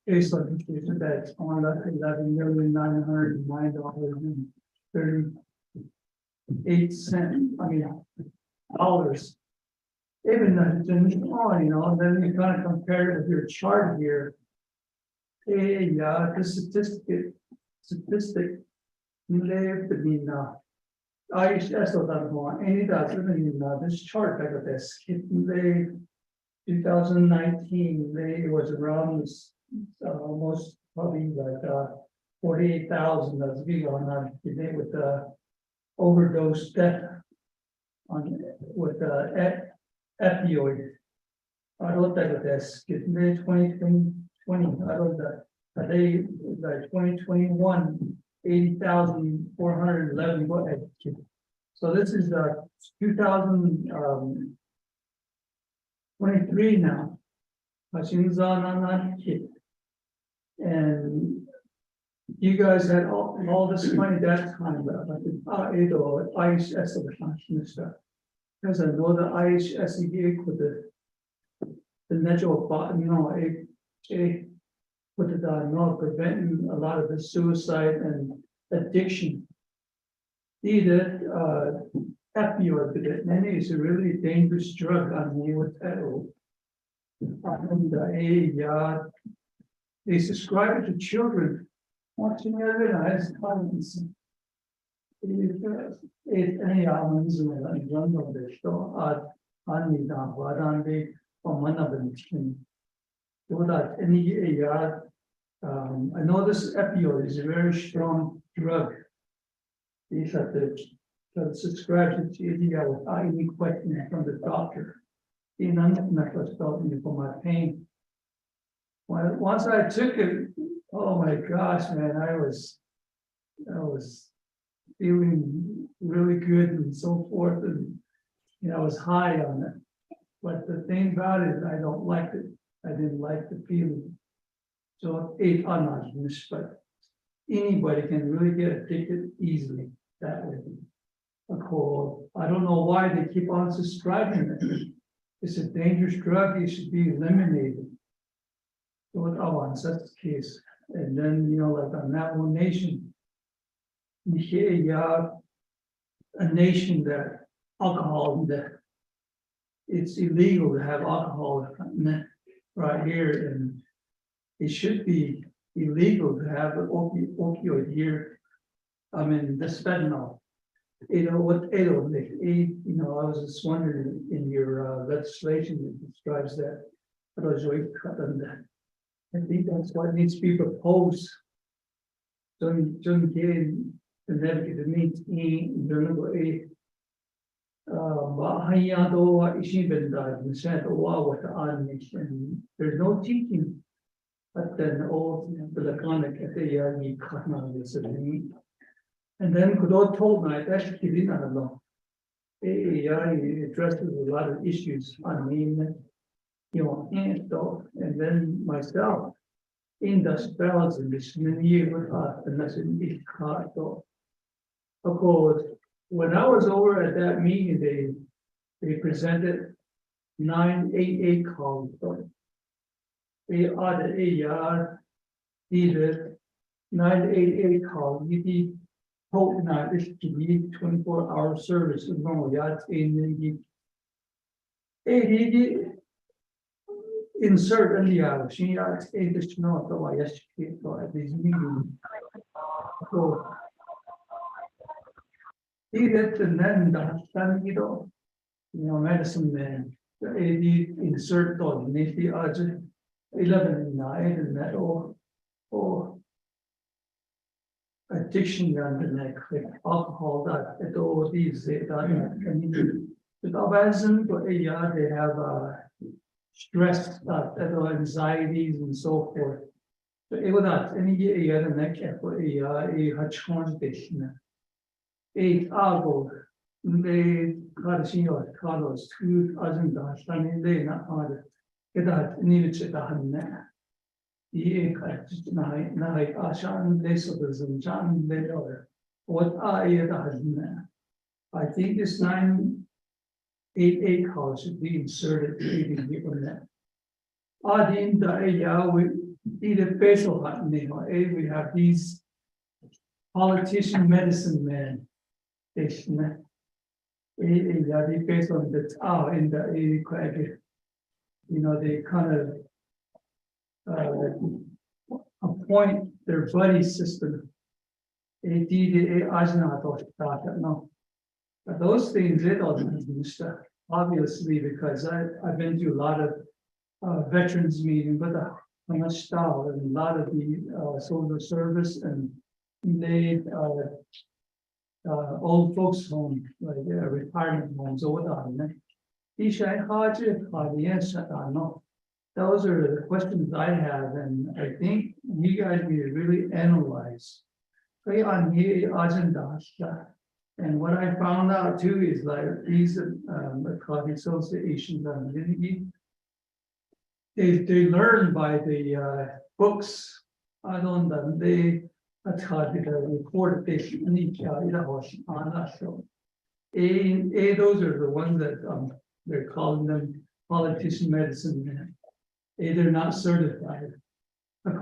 baseline that's on $11,909.38. Dollars. Even though, and then you kind of compare it with your chart here. Hey, yeah, the statistic, left in IHS any doesn't in this chart, I got this, 2019, it was around this, almost probably like 48,000, that's big on that, with the overdose death on with opioid. I looked at this, get me 2020, I looked at they like 2021, 80,411. So this is 2023 now. Machines on that kid. And you guys had all this money that time, but IHS of the stuff. Because I know the IHS gig with the natural bottom, put it on, preventing a lot of the suicide and addiction. Either opioid, and it's a really dangerous drug on me with that. They subscribe it to children. Watching realize comments. Any islands in the jungle, they show on the down, they from one of them. So that any I know this opioid is a very strong drug. These have to subscribe to GDL without any question from the doctor. I'm not for my pain. Once I took it, oh my gosh, man, I was feeling really good and so forth, and I was high on it. But the thing about it, I don't like it. I didn't like the feeling. So it unanimous, but anybody can really get addicted easily that way. I don't know why they keep on subscribing it. It's a dangerous drug, it should be eliminated. So with Avance, that's the case. And then, like on that one nation, a nation that alcohol, that it's illegal to have alcohol right here, and it should be illegal to have an opioid here. I mean, this fentanyl. I was just wondering in your legislation that describes that. I think that's what needs to be proposed. Don't get the negative needs in the there's no teaching. But then all the laconic at the and then Godot told me that actually didn't know. He addresses a lot of issues. I mean, and then myself, in the spells in this year with us, and that's in each card. So, of course, when I was over at that meeting, they presented 988 calls. So they are the AR, either 988 calls, you hope not, this to be 24-hour service, no, that's in the insert in the hour, she has additional, so I yesterday, so at these meetings. So he gets and then the medicine man, the AD insert on the other 11 and 9 and that or addiction and the neck, like alcohol that at all these they done. But obviously, for AR, they have stress, anxieties and so forth. But it was not any year and neck for AR, a transition. Eight argo, they got see your colors, 2000, and they not hard. It had needed to the hand. The night, Ashan, they saw the John, they are. What I think this 988 call should be inserted in that. In the area, we either facial we have these politician medicine men. They based on the in the area, they kind of appoint their buddy system. But those things, it doesn't stuff. Obviously, because I've been to a lot of veterans meetings, but I'm a style and a lot of the social service and they old folks home, like retirement homes or whatnot. Those are the questions I have, and I think you guys need to really analyze. And what I found out too is like these coffee associations they learn by the books. I don't know they report this those are the ones that they're calling them politician medicine. They're not certified. They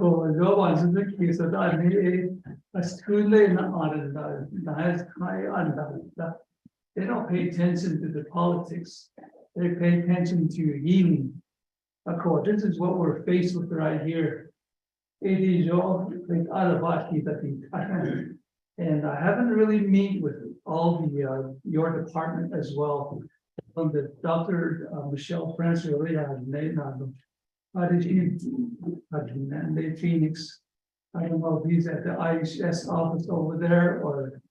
don't pay attention to the politics. They pay attention to healing. Of course, this is what we're faced with right here. It is all like and I haven't really met with all the your department as well. From the Dr. Michelle Francis really has named them. How did you and they Phoenix? I don't know if he's at the HEHSC office over there or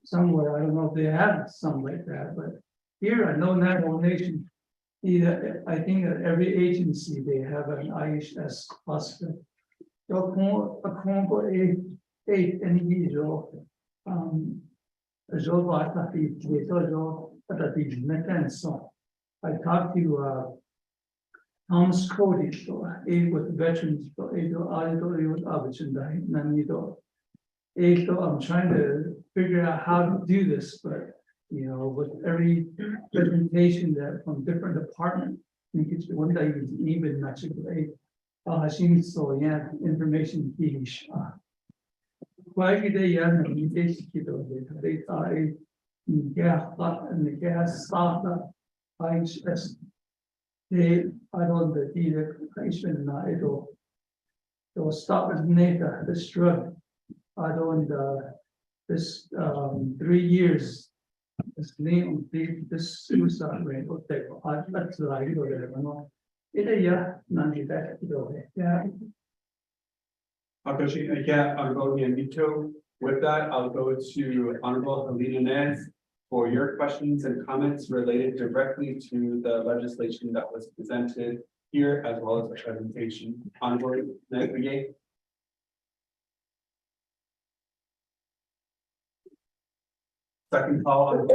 somewhere. I don't know if they have something like that, but here I know National Nation. I think at every agency they have an HEHSC hospital. I talked to Thomas Cody, with veterans, I'm trying to figure out how to do this, but with every presentation that from different departments, I think it's one day even not so yeah, information why did they the gas stop they I don't the patient it'll stop with nature this drug. I don't this 3 years this name this suicide rate will take that's the idea there. Yeah. I'll go veto. With that, I'll go to Honorable Helena Nez for your questions and comments related directly to the legislation that was presented here as well as the presentation. Honorable Nez again. Second call on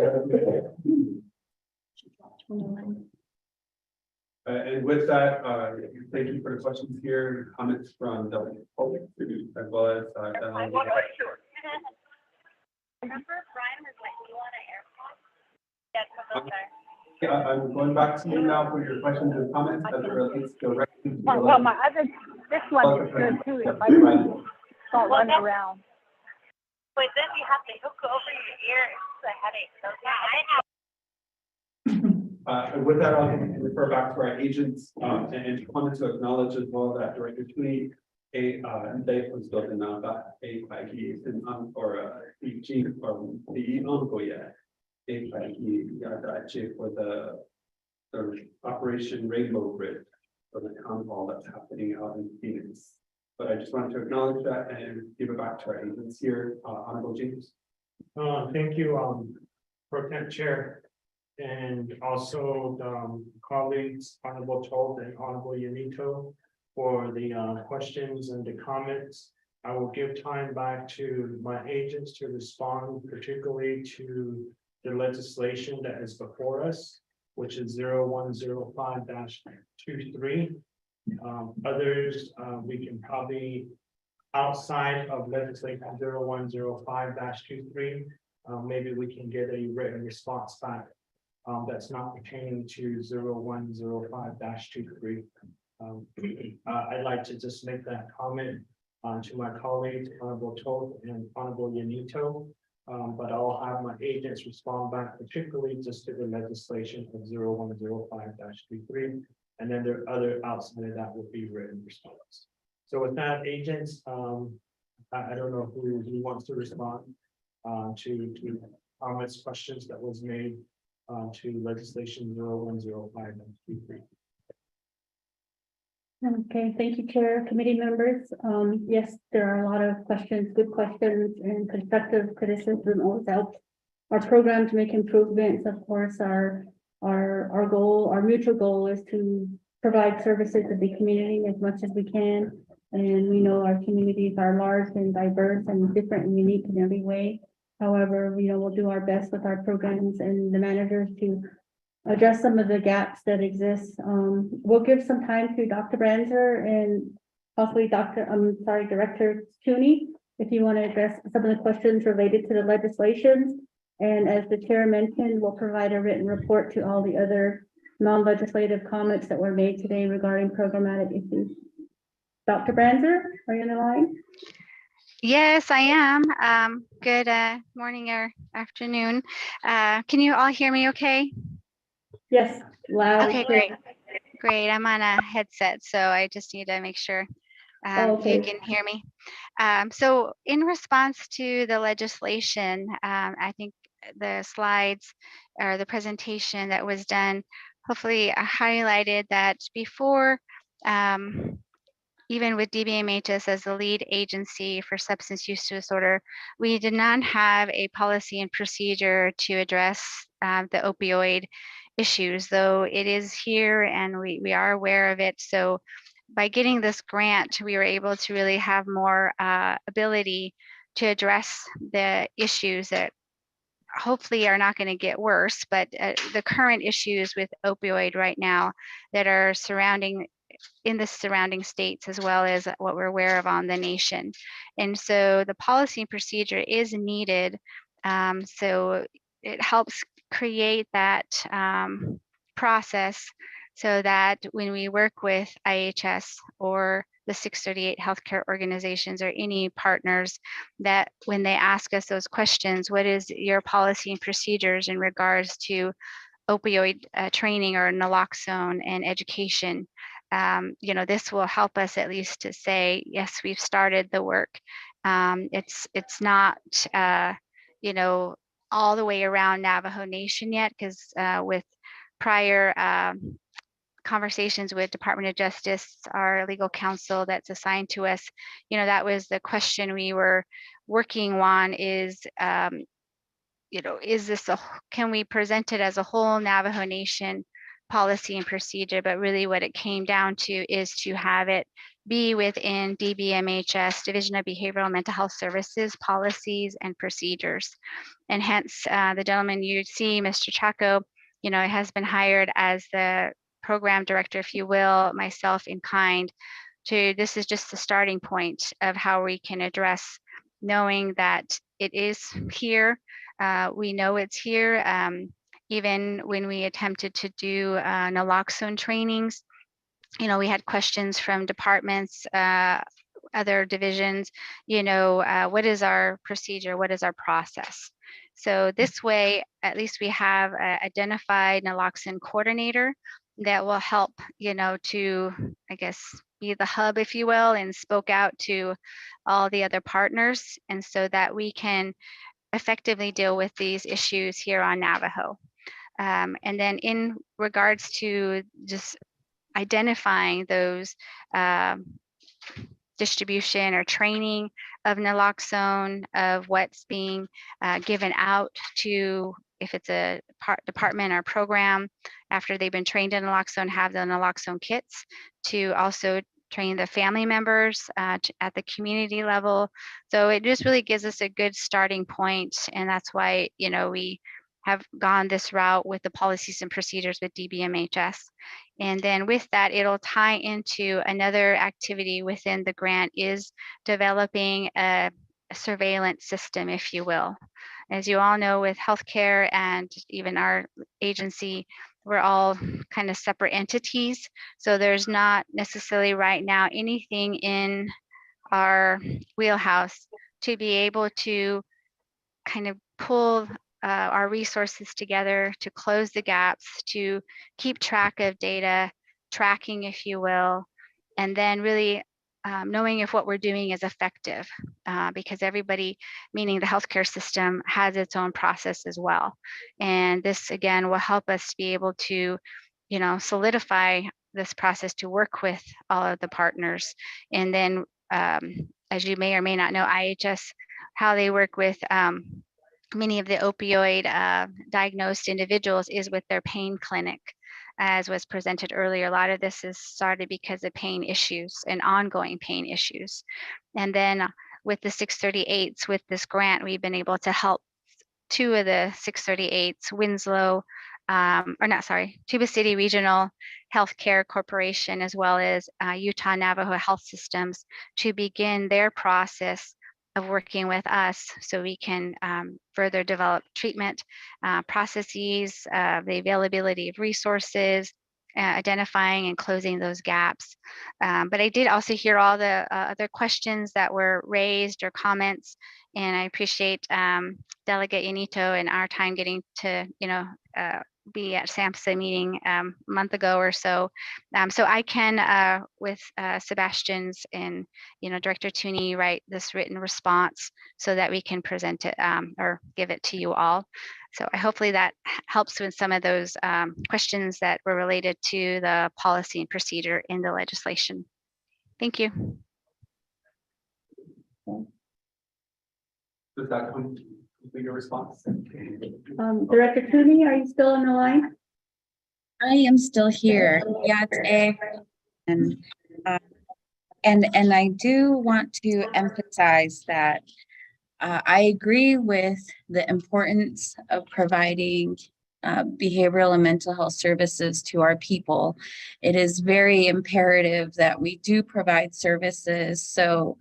And with that, thank you for the questions here, comments from the public, as well as. I'm going back to you now for your questions and comments as it relates directly to. Well, my other, this one is good too, if I don't run around. But then you have to hook over your ear, it's a headache, so yeah, I have. With that, I'll refer back to our agents, and wanted to acknowledge as well that Director Tui, they was building out a pagi and or the chief from the Ongoya, a pagi for the Operation Rainbow Bridge for the town hall that's happening out in Phoenix. But I just wanted to acknowledge that and give it back to our agents here, Honorable James. Thank you, Pro Temp Chair. And also colleagues, Honorable Told and Honorable Yanito, for the questions and the comments. I will give time back to my agents to respond, particularly to the legislation that is before us, which is 0105-23. Others, we can probably, outside of legislation 0105-23, maybe we can get a written response back. That's not pertaining to 0105-23. I'd like to just make that comment to my colleagues, Honorable Toth and Honorable Yanito, but I'll have my agents respond back, particularly just to the legislation of 0105-23, and then there are other outside of that will be written response. So with that, agents, I don't know who wants to respond to comments, questions that was made to legislation 0105-23. Okay, thank you, Chair, committee members. Yes, there are a lot of questions, good questions, and constructive criticism always helps our program to make improvements. Of course, our goal, our mutual goal is to provide services to the community as much as we can. And we know our communities are large and diverse and different and unique in every way. However, we'll do our best with our programs and the managers to address some of the gaps that exist. We'll give some time to Dr. Branzer and possibly Director Cooney, if you want to address some of the questions related to the legislations. And as the chair mentioned, we'll provide a written report to all the other non-legislative comments that were made today regarding programmatic issues. Dr. Branzer, are you on the line? Yes, I am. Good morning or afternoon. Can you all hear me okay? Yes, loud. Okay, great. Great. I'm on a headset, so I just need to make sure Okay. you can hear me. So in response to the legislation, I think the slides or the presentation that was done hopefully highlighted that before, even with DBMHS as the lead agency for substance use disorder, we did not have a policy and procedure to address the opioid issues, though it is here and we are aware of it. So by getting this grant, we were able to really have more ability to address the issues that hopefully are not going to get worse, but the current issues with opioid right now that are surrounding in the surrounding states, as well as what we're aware of on the nation. And so the policy and procedure is needed. So it helps create that process so that when we work with IHS or the 638 healthcare organizations or any partners, that when they ask us those questions, what is your policy and procedures in regards to opioid training or naloxone and education? This will help us at least to say, yes, we've started the work. It's not, all the way around Navajo Nation yet, because with prior conversations with Department of Justice, our legal counsel that's assigned to us, that was the question we were working on is, is this can we present it as a whole Navajo Nation policy and procedure? But really what it came down to is to have it be within DBMHS, Division of Behavioral and Mental Health Services, policies and procedures. And hence the gentleman you see, Mr. Chaco, has been hired as the program director, if you will, myself in kind, to this is just the starting point of how we can address, knowing that it is here. We know it's here. Even when we attempted to do naloxone trainings, we had questions from departments, other divisions, what is our procedure? What is our process? So this way, at least we have an identified naloxone coordinator that will help, to, I guess, be the hub, if you will, and spoke out to all the other partners. And so that we can effectively deal with these issues here on Navajo. And then in regards to just identifying those distribution or training of naloxone, of what's being given out to, if it's a department or program, after they've been trained in naloxone, have the naloxone kits to also train the family members at the community level. So it just really gives us a good starting point. And that's why, we have gone this route with the policies and procedures with DBMHS. And then with that, it'll tie into another activity within the grant, is developing a surveillance system, if you will. As you all know, with healthcare and even our agency, we're all kind of separate entities. So there's not necessarily right now anything in our wheelhouse to be able to kind of pull our resources together to close the gaps, to keep track of data, tracking, if you will, and then really knowing if what we're doing is effective, because everybody, meaning the healthcare system, has its own process as well. And this, again, will help us be able to, solidify this process to work with all of the partners. And then, as you may or may not know, IHS, how they work with many of the opioid diagnosed individuals is with their pain clinic. As was presented earlier, a lot of this is started because of pain issues and ongoing pain issues. And then with the 638s, with this grant, we've been able to help 2 of the 638s, Winslow, Tuba City Regional Healthcare Corporation, as well as Utah Navajo Health Systems, to begin their process of working with us so we can further develop treatment processes, the availability of resources, identifying and closing those gaps. But I did also hear all the other questions that were raised or comments, and I appreciate Delegate Yanito and our time getting to, be at SAMHSA meeting a month ago or so. So I can, with Sebastian's and, Director Tooney, write this written response so that we can present it or give it to you all. So hopefully that helps with some of those questions that were related to the policy and procedure in the legislation. Thank you. Does that complete your response? Director Cooney, are you still on the line? I am still here. Yeah, and I do want to emphasize that I agree with the importance of providing behavioral and mental health services to our people. It is very imperative that we do provide services. So,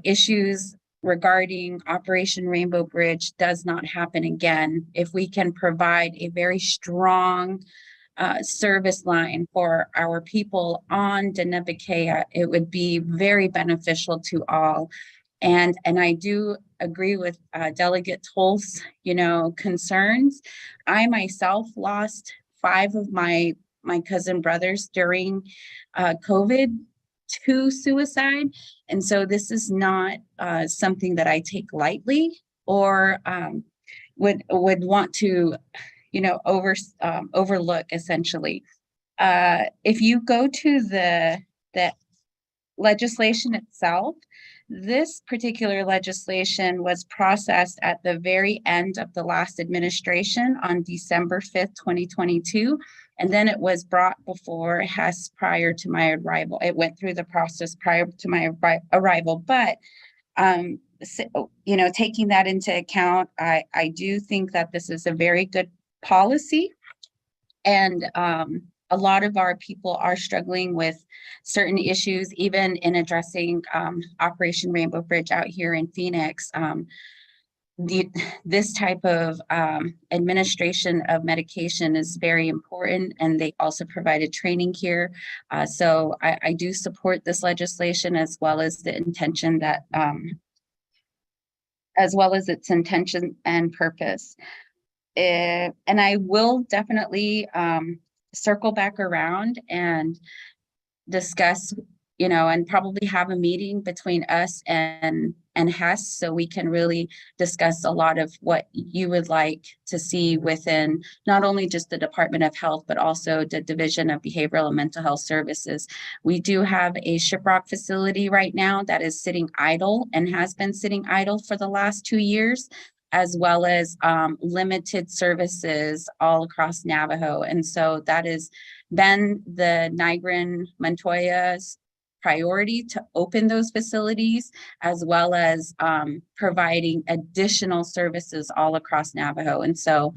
issues regarding Operation Rainbow Bridge does not happen again. If we can provide a very strong service line for our people on Denebikea, it would be very beneficial to all. And I do agree with Delegate Tolf's, concerns. I myself lost 5 of my cousin brothers during COVID to suicide. And so this is not something that I take lightly or would want to, overlook essentially. If you go to the legislation itself, this particular legislation was processed at the very end of the last administration on December 5th, 2022. And then it was brought before HEHSC prior to my arrival. It went through the process prior to my arrival. But, taking that into account, I do think that this is a very good policy. And a lot of our people are struggling with certain issues, even in addressing Operation Rainbow Bridge out here in Phoenix. This type of administration of medication is very important, and they also provided training here. So I do support this legislation, as well as the intention that, as well as its intention and purpose. And I will definitely circle back around and discuss, and probably have a meeting between us and HEHSC, so we can really discuss a lot of what you would like to see within not only just the Department of Health, but also the Division of Behavioral and Mental Health Services. We do have a Shiprock facility right now that is sitting idle and has been sitting idle for the last 2 years, as well as limited services all across Navajo. And so that has been the Nigrin Montoya's priority, to open those facilities, as well as providing additional services all across Navajo. And so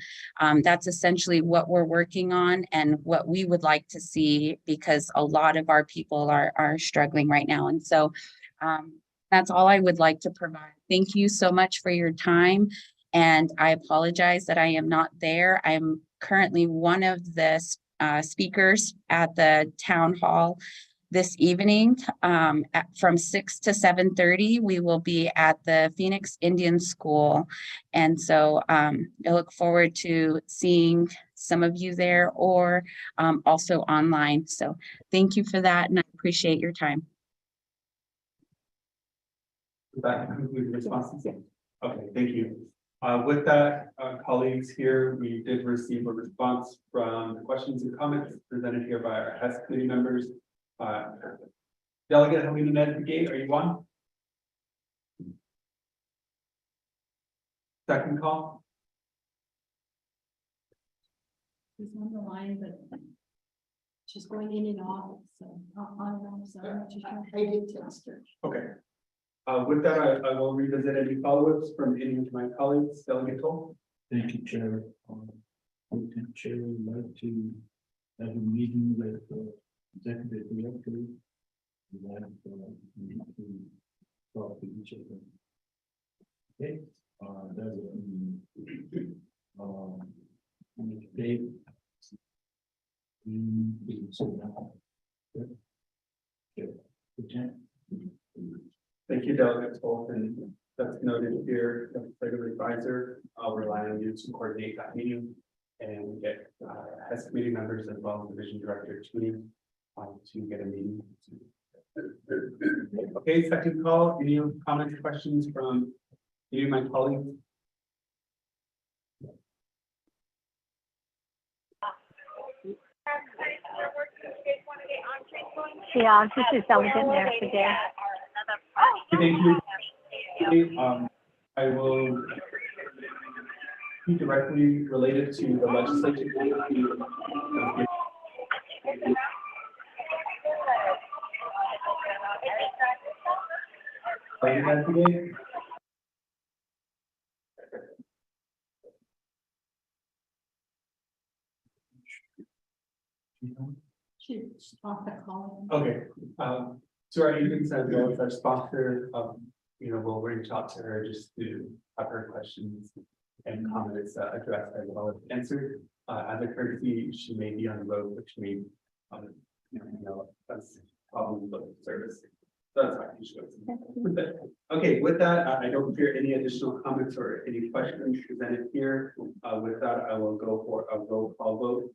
that's essentially what we're working on and what we would like to see, because a lot of our people are struggling right now. And so that's all I would like to provide. Thank you so much for your time. And I apologize that I am not there. I'm currently one of the speakers at the town hall this evening. From 6 to 7:30, we will be at the Phoenix Indian School. And so I look forward to seeing some of you there, or also online. So thank you for that, and I appreciate your time. Does that conclude the responses? Okay, thank you. With that, colleagues, here, we did receive a response from the questions and comments presented here by our HEHSC committee members. Delegate Helena Ned-Gate, are you on? Second call? She's on the line, but she's going in and off, so on and off, so I'm not too sure. I did text her. Okay. With that, I will revisit any follow-ups from any of my colleagues. Delegate Toll? Thank you, Chair. Chair would like to have a meeting with the executive director. We need to talk to each of them. Okay, Dave. Thank you, Delegate Toll, and that's noted here. Legislative advisor, I'll rely on you to coordinate that meeting and get HEHSC committee members as well as division director to get a meeting. Okay, second call. Any comments, questions from any of my colleagues? Yeah, this is Delegate there today. Thank you. I will be directly related to the legislature. Are you guys today? She's off the call. Okay, to our agents as well as our sponsor, we'll reach out to her just to have her questions and comments addressed as well as answered. As a courtesy, she may be on the road, which may, that's probably the service. That's fine. You should go. Okay, with that, I don't hear any additional comments or any questions presented here. With that, I will go for a roll call vote.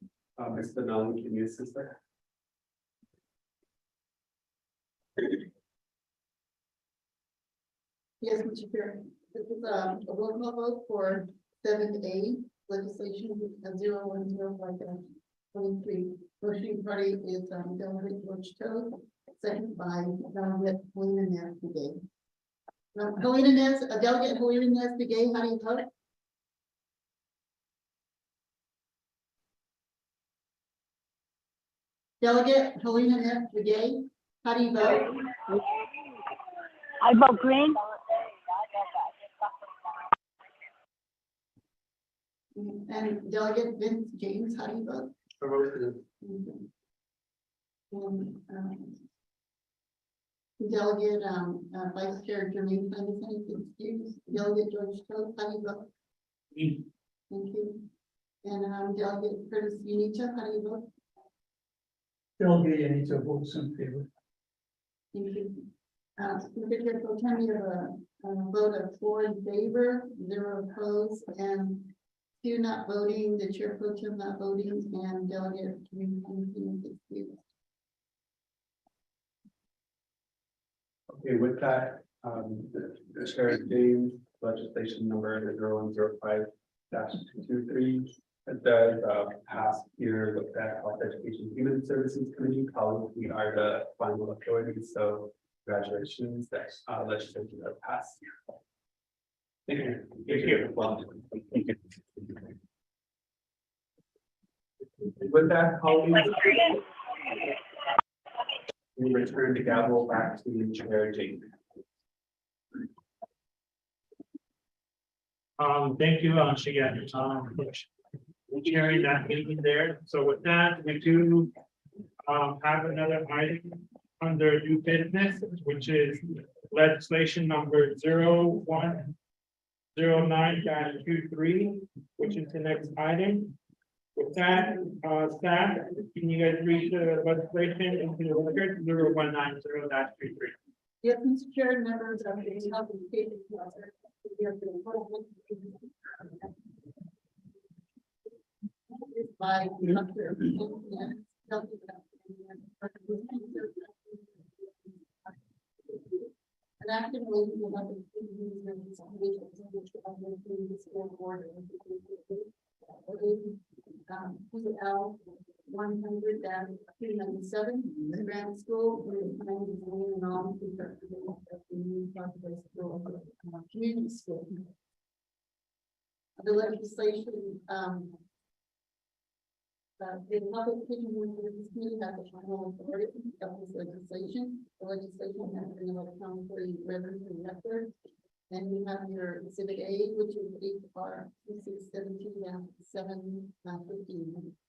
Ms. Benali, can you assist her? Yes, Mr. Chair. This is a roll call vote for 7A legislation 0105-23. Motion party is Delegate George Toad, second by Delegate Helena Nez-Begay. Delegate Helena Nez-Begay, how do you vote? Delegate Helena Nez-Begay, how do you vote? I vote green. And Delegate Vince James, how do you vote? Delegate, Vice Chair Jermaine Henderson, excuse, Delegate George Toth, how do you vote? Thank you. And, Delegate Curtis Unita, how do you vote? Delegate Anita votes in favor. Thank you. Mr. Chair, Pro Tem, you have a vote of 4 in favor, 0 opposed, and 2 not voting, the Chair Pro Tem not voting, and Delegate Jermaine Henderson is excused. Okay, with that, the Chair James, legislation number 0105-223. It does pass here with that Health Education Human Services Committee. Colleagues, we are the final authority, so congratulations, that legislation has passed. Thank you. Thank you. Well, thank you. With that, colleagues, we return the gavel back to the Chair James. Thank you, Shigeru, for chairing that meeting there. So with that, we do have another item under new business, which is legislation number 0109-23, which is the next item. With that, staff, can you guys read the legislation into the record 0190-23? Yes, Mr. Chair, members of the Health and Safety Officer. By Dr. An active role of the school board. PL 100-397, the grant school, and all the new school, community school. The legislation, the public committee has the final authority of this legislation. The legislation has been electronically read and record. And we have your exhibit A, which is HR 2617-758.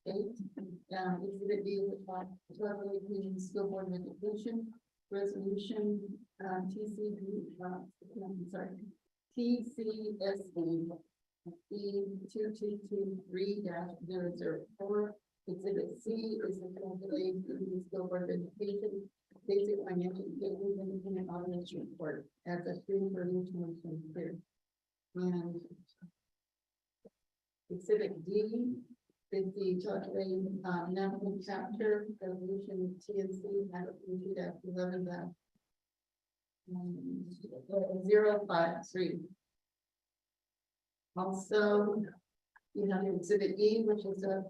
Exhibit B, which is Community School Board of Education Resolution TCSA E2223-004. Exhibit C is the Community School Board of Education Basic Financial Statement and Independent Automation Report as a 3/30/2023. And exhibit D is the calculating national chapter resolution TNC 11-11-053. Also, you have exhibit E, which is the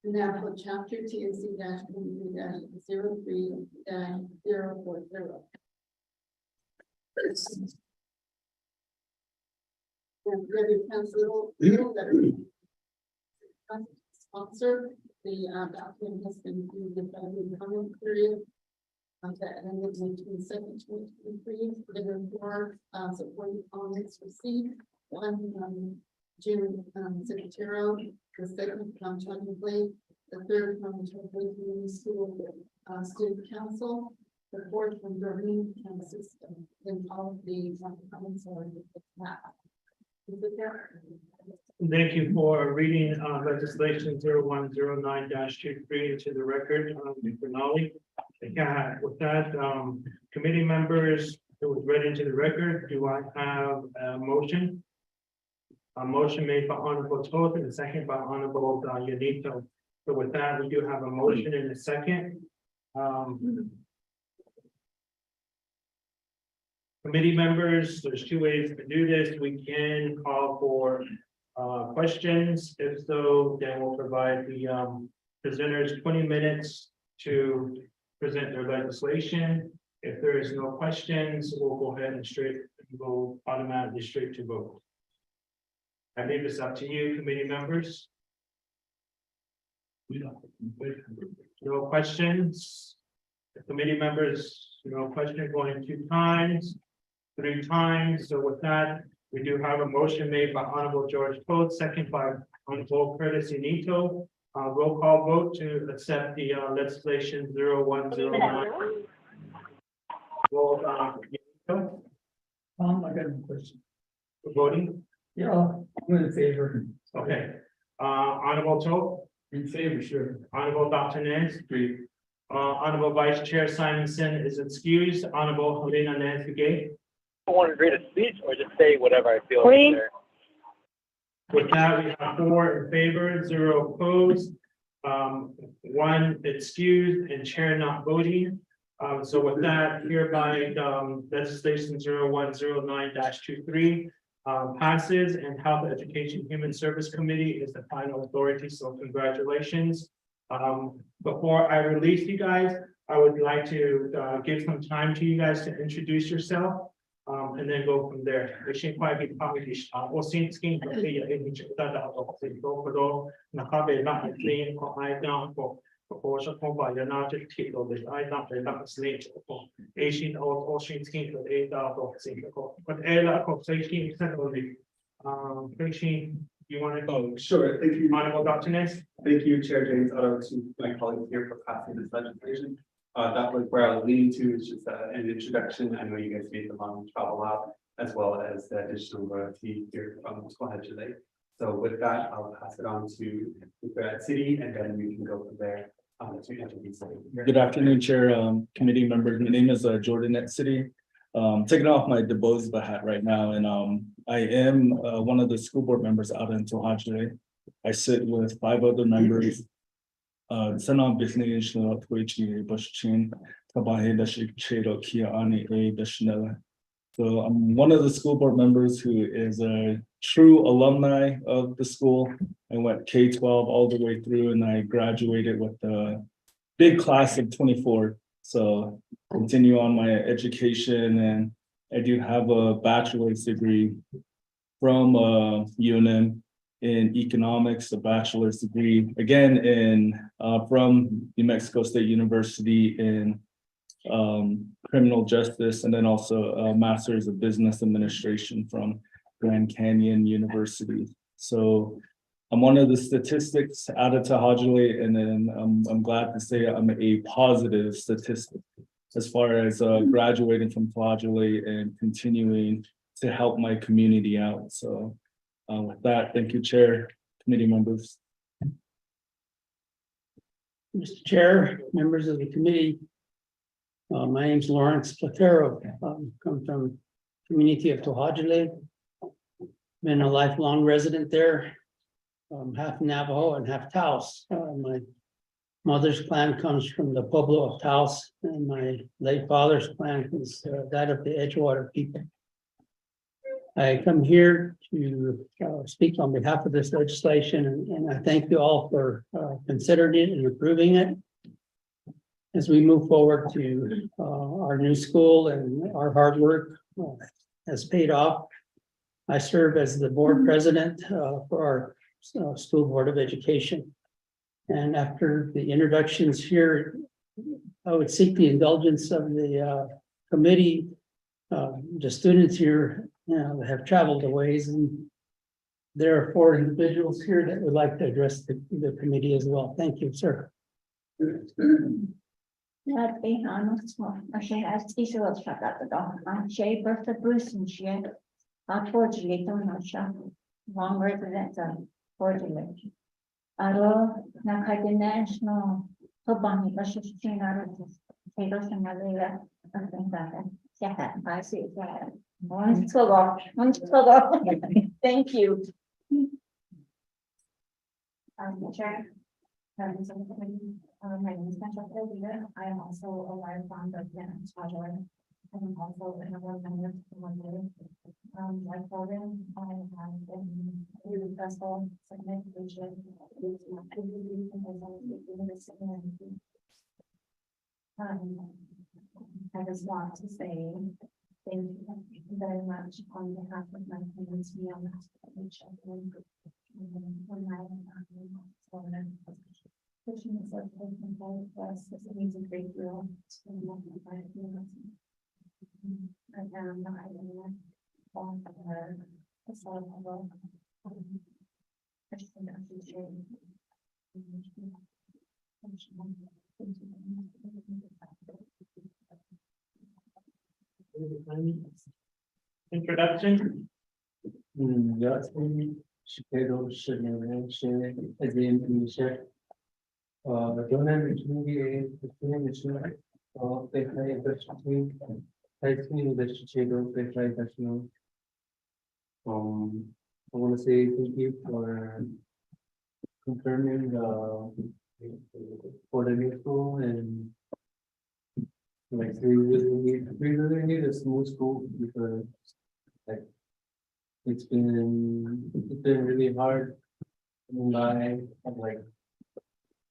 national chapter TNC -23-03-040. And Revenue Council sponsor the document has been through the public comment period. That ended May 22nd, 2023. There were 4 supporting comments received. One from Jim Secretary, the second from Tony Blake, the third from the Community School Student Council, the fourth from Doreen System, and all of the comments are in the map. Is it there? Thank you for reading legislation 0109-23 into the record, Mr. Nolly. Yeah, with that, committee members, it was read into the record. Do I have a motion? A motion made by Honorable Toth and a second by Honorable Yanito. So with that, we do have a motion and a second. Committee members, there's 2 ways to do this. We can call for questions. If so, then we'll provide the presenters 20 minutes to present their legislation. If there is no questions, we'll go ahead and go automatically straight to vote. I leave this up to you, committee members. No questions. The committee members, no question, going 2 times, 3 times. So with that, We do have a motion made by Honorable George Poe, second by Honorable Curtis Unito. Roll call vote to accept the legislation 0109. Roll, Unito, I got a question. voting, Yeah, I'm in favor. okay. Honorable Toe, In favor, sure. Honorable Dr. Nance. Honorable Vice Chair Simonson is excused. Honorable Helena Nancy Gay. I want to read a speech or just say whatever I feel. Please. With that, we have 4 in favor, 0 opposed, 1 excused, and chair not voting. So with that, hereby, legislation 0109-23 passes, and Health, Education, Human Service Committee is the final authority. So congratulations. Before I release you guys, I would like to give some time to you guys to introduce yourself. And then go from there. We should quite be probably or seen skin for the image that go for all Nakabe not clean for I down for by the not to take over this I not the not slate for Asian or Ocean skin for 8,000 single. But Ella of 16% only. You want to go? Sure, thank you. Honorable Dr. Ness. Thank you, Chair James, to my colleagues here for passing this legislation. That was where I was leading to, it's just an introduction. I know you guys made the long travel out, as well as the additional royalty here from Chile. So with that, I'll pass it on to the grad city, and then we can go from there. To introduce. Good afternoon, Chair, committee members. My name is Jordan at City. Taking off my DeBose hat right now, and I am one of the school board members out in Tohajale. I sit with 5 other members. Sanam business Twitchy Bushchin, Tabahe Dashik Chedo Kia Ani A Dashnella. So I'm one of the school board members who is a true alumni of the school. I went K-12 all the way through, and I graduated with a big class of 24. So continue on my education, and I do have a bachelor's degree from UNM in economics, a bachelor's degree again in from New Mexico State University in criminal justice, and then also a master's of business administration from Grand Canyon University. So I'm one of the statistics out of Tohajale, and then I'm glad to say I'm a positive statistic as far as graduating from Tohajale and continuing to help my community out. So with that, thank you, Chair, committee members. Mr. Chair, members of the committee. My name is Lawrence Platero. Come from community of Tohajale. Been a lifelong resident there. Half Navajo and half Taos. My mother's clan comes from the Pueblo of Taos, and my late father's clan is that of the Edgewater people. I come here to speak on behalf of this legislation, and I thank you all for considering it and approving it. As we move forward to our new school, and our hard work has paid off. I serve as the board president for our School Board of Education. And after the introductions here, I would seek the indulgence of the committee. The students here have traveled a ways, and there are 4 individuals here that would like to address the committee as well. Thank you, sir. Long residents of Portland. Aro national Hobani Bashing I see that. Thank you. Chair. Members of the committee, my name is Francesca Leader. I am also a lifelong resident of Tohajale. I'm also an award member for 1 year. Like Logan, I have been really successful segmentation. I just want to say thank you very much on behalf of my community on this position. Pushing this up for us, this means a great deal. I am not Introduction. Ya, Chicago, Chicago, again, in check. Don't have the community, they play the I think the Chicago, they play that, I want to say thank you for confirming for the new school and like we really need a smooth school because like it's been really hard and I like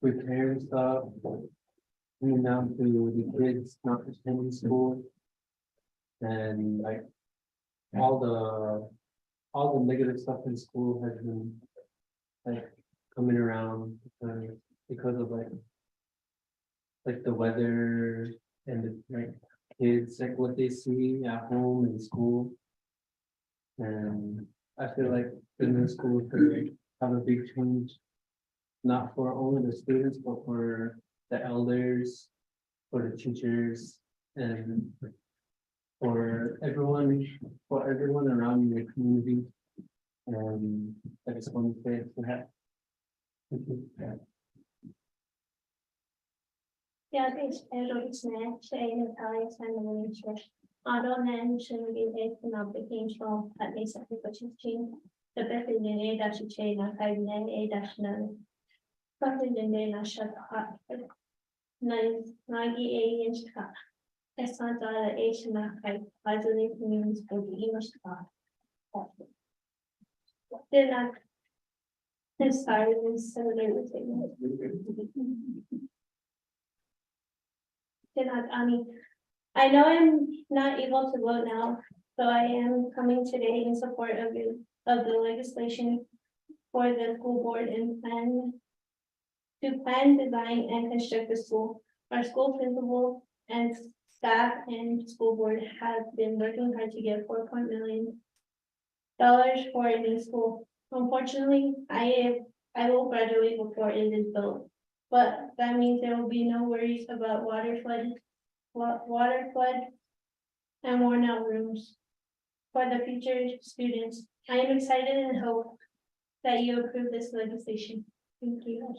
preparing stuff coming down to the kids not attending school and like all the negative stuff in school has been like coming around because of like the weather and the like kids like what they see at home and school. And I feel like the new school could have a big change, not for only the students, but for the elders, for the teachers, and for everyone around the community. And I just want to say that. Thank you. Yeah, it's net, saying Italian and the I don't mention the application at least a change. The best in the dash chain, I name a dash none. But in the name I shut up. 98-inch cut. That's not the Asian I believe means for the English cut. They're not. This side is similar. I know I'm not able to vote now, so I am coming today in support of the legislation for the school board and plan, design, and construct the school. Our school principal and staff and school board have been working hard to get $4 million for a new school. Unfortunately, I will graduate before it is built, but that means there will be no worries about water flood, and worn out rooms for the future students. I am excited and hope that you approve this legislation. Thank you.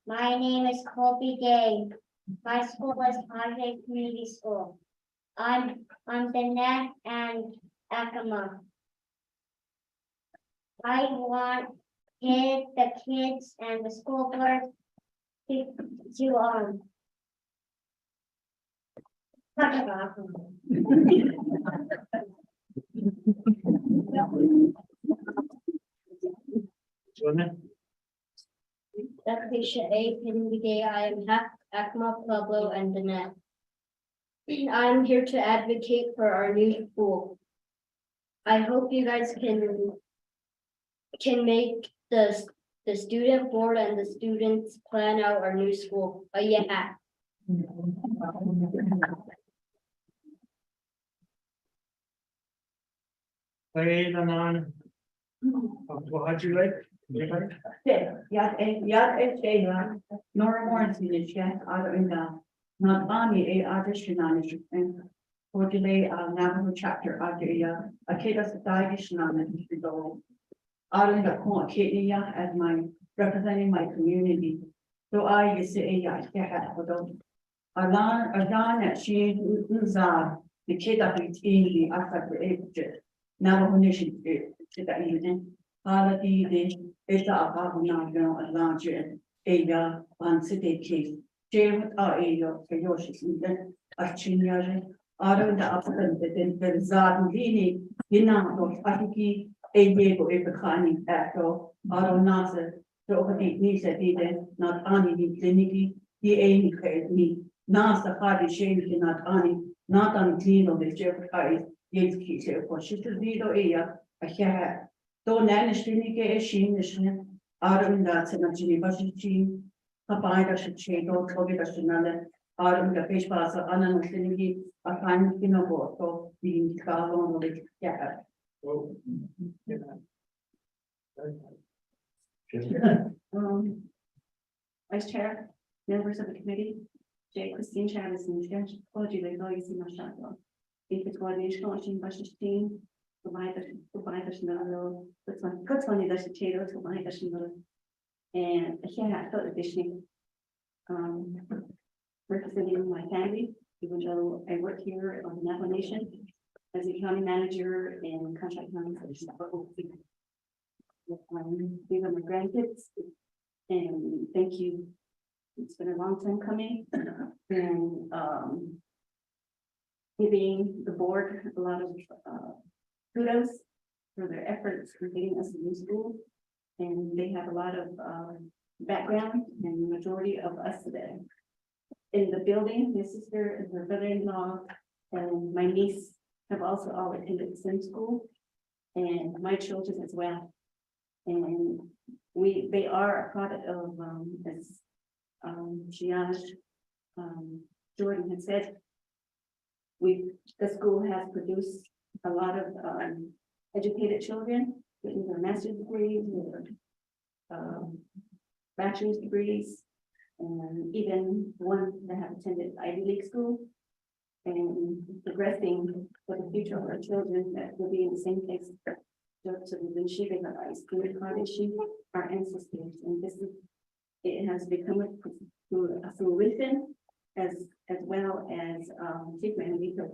My name is Colby Gay. My school is High Community School. I'm Danette and Acoma. I want the kids and the school board to I am Acoma, Pueblo, and Danette. I'm here to advocate for our new school. I hope you guys can make the student board and the students plan out our new school. Yeah. Hey, Danan. How'd you like? Nora Morris in the chat, other in the not only a additional and for delay Navajo chapter after a Akeda Society Shannon out in the corner Kenya as my representing my community. So I say a for them. Alan at she the kid that it's in the after the age. Navajo Nation to that evening. Holiday is about now a larger area on city case. James are area for Yoshis in the Archinia. Out of the upper the Zad Lini, Dinamo, Atiki, a Diego Ebekani, Echo, out of Nasa, the opening needs at the not only the clinic, the aim me. Nasa Hardy Shane not only, not on clean of the jeopardize, Yates Key, for she to be the area, a hair. Though Nanish clinic a sheen, out of that Senate University, Abide us should change or Toby us another. Out the fish pass, unanimity, a kind, you know, so being called on the, yeah. Well, Vice Chair, members of the committee, J. Christine Chavez, and Judge, apology, they know you see my shot. If it's what is going to team, provide us no, puts on the potato to provide us no. And I can't have the addition. Representing my family, even though I work here on the Napa Nation as a county manager and contract manager. These are my grandkids, and thank you. It's been a long time coming, and giving the board a lot of kudos for their efforts for getting us a new school, and they have a lot of background, and the majority of us today in the building, my sister and her brother-in-law and my niece have also all attended the same school, and my children as well. And they are a product of, as Jordan had said, the school has produced a lot of educated children getting their master's degrees, their bachelor's degrees, and even one that have attended Ivy League school, and progressing for the future of our children that will be in the same place. So we've been sharing our school college, our ancestors, and it has become a solution as well as treatment because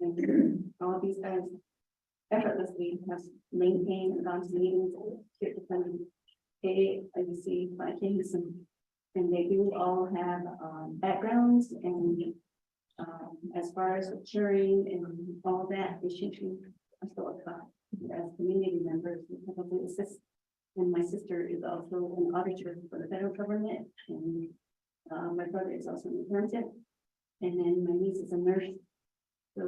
and all these guys effortlessly has maintained and gone to meetings here to fund HEHSC by Kingston. And they do all have backgrounds and as far as maturing and all that, they should be still as community members. And my sister is also an auditor for the federal government, and my brother is also an accountant, and then my niece is a nurse. So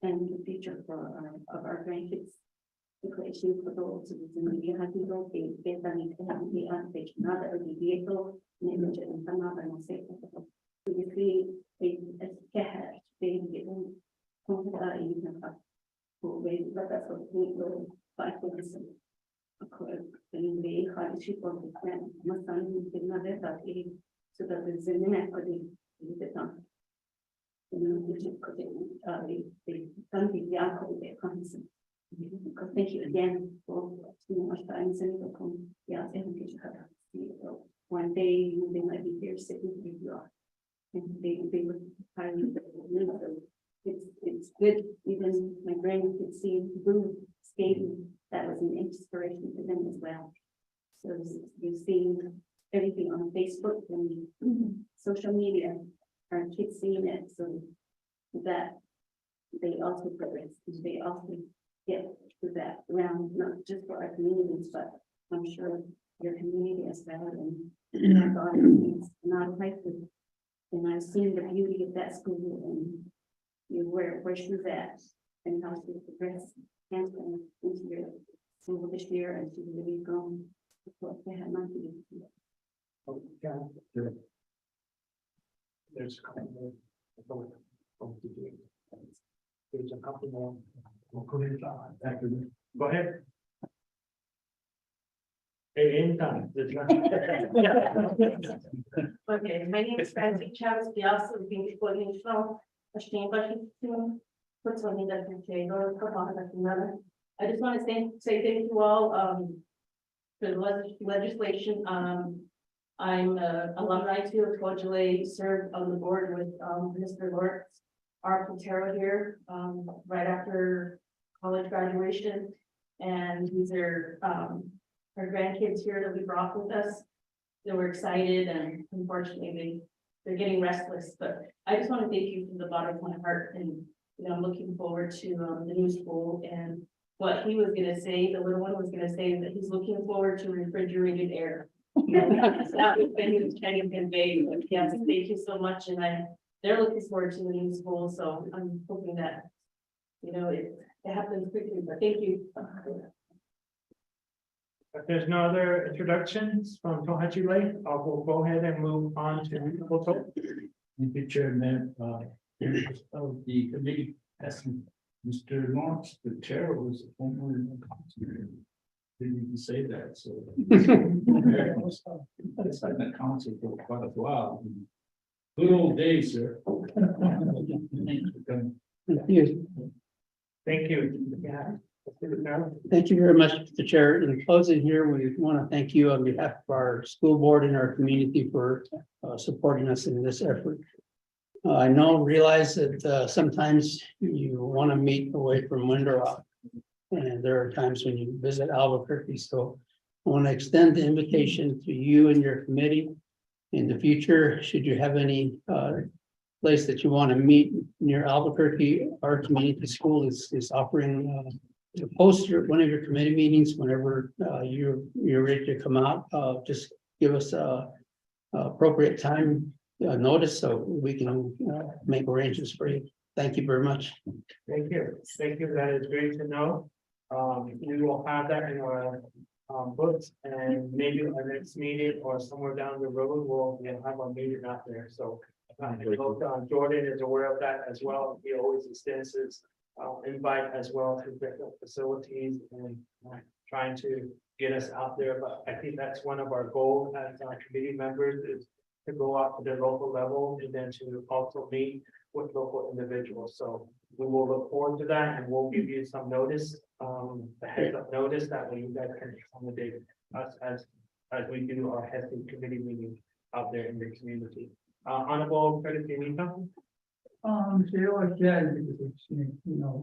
and the future of our grandkids. The creation for those who in the media have people, they have the unfit, not the vehicle, and image and come out and say, you see, they get given but that's what we will fight for this. And they had to ship on the plan. My son did not have that, so that there's an inequity in the town. Which is they can't be the outcome of their consent. Because thank you again for so much time. Yeah, one day they might be here sitting where you are. And they would highly, it's good. Even my grandkids see blue skating, that was an inspiration for them as well. So you've seen everything on Facebook and social media, our kids seeing it, so that they also progress, they also get to that round, not just for our communities, but I'm sure your community as well, and our daughters, not high school. And I've seen the beauty of that school and where she's at and how she progressed into your school this year, and she's really grown. What they have not been. There's a couple more. There's a couple more. We'll put it on. Go ahead. Anytime. Okay, my name is Francie Chavez, the office of being coordinational. I just want to say thank you all for the legislation. I'm alumni too of Coagulate, served on the board with Mr. Lord R. Quintero here right after college graduation, and these are our grandkids here that we brought with us. They were excited, and unfortunately they're getting restless, but I just want to thank you from the bottom of my heart, and I'm looking forward to the new school. And what he was going to say, the little one was going to say that he's looking forward to refrigerated air. That was been kind of conveyed, but yes, thank you so much, and they're looking forward to the new school, so I'm hoping that, it happens quickly, but thank you. If there's no other introductions from Tohachi Lake, we'll go ahead and move on to Hoto. Mr. Chairman, members of the committee, as Mr. Lawrence, the chair was formerly in the council. Didn't even say that, so. It's been the council for quite a while. Good old days, sir. Thank you. Thank you. Yeah. Thank you very much, Mr. Chair. In closing here, we want to thank you on behalf of our school board and our community for supporting us in this effort. I realize that sometimes you want to meet away from Window Rock. And there are times when you visit Albuquerque, so I want to extend the invitation to you and your committee. In the future, should you have any place that you want to meet near Albuquerque, our community school is offering to post one of your committee meetings whenever you're ready to come out. Just give us a appropriate time notice so we can make arrangements for you. Thank you very much. Thank you. Thank you. That is great to know. We will have that in our books, and maybe our next meeting or somewhere down the road, we'll have a meeting out there. So I hope Jordan is aware of that as well. He always extends his invite as well to different facilities and trying to get us out there. But I think that's one of our goals as committee members is to go out to the local level and then to also meet with local individuals. So we will look forward to that, and we'll give you some notice, a heads up notice that way you guys can accommodate us as we do our HEHSC committee meeting out there in the community. Honorable Credit Unita.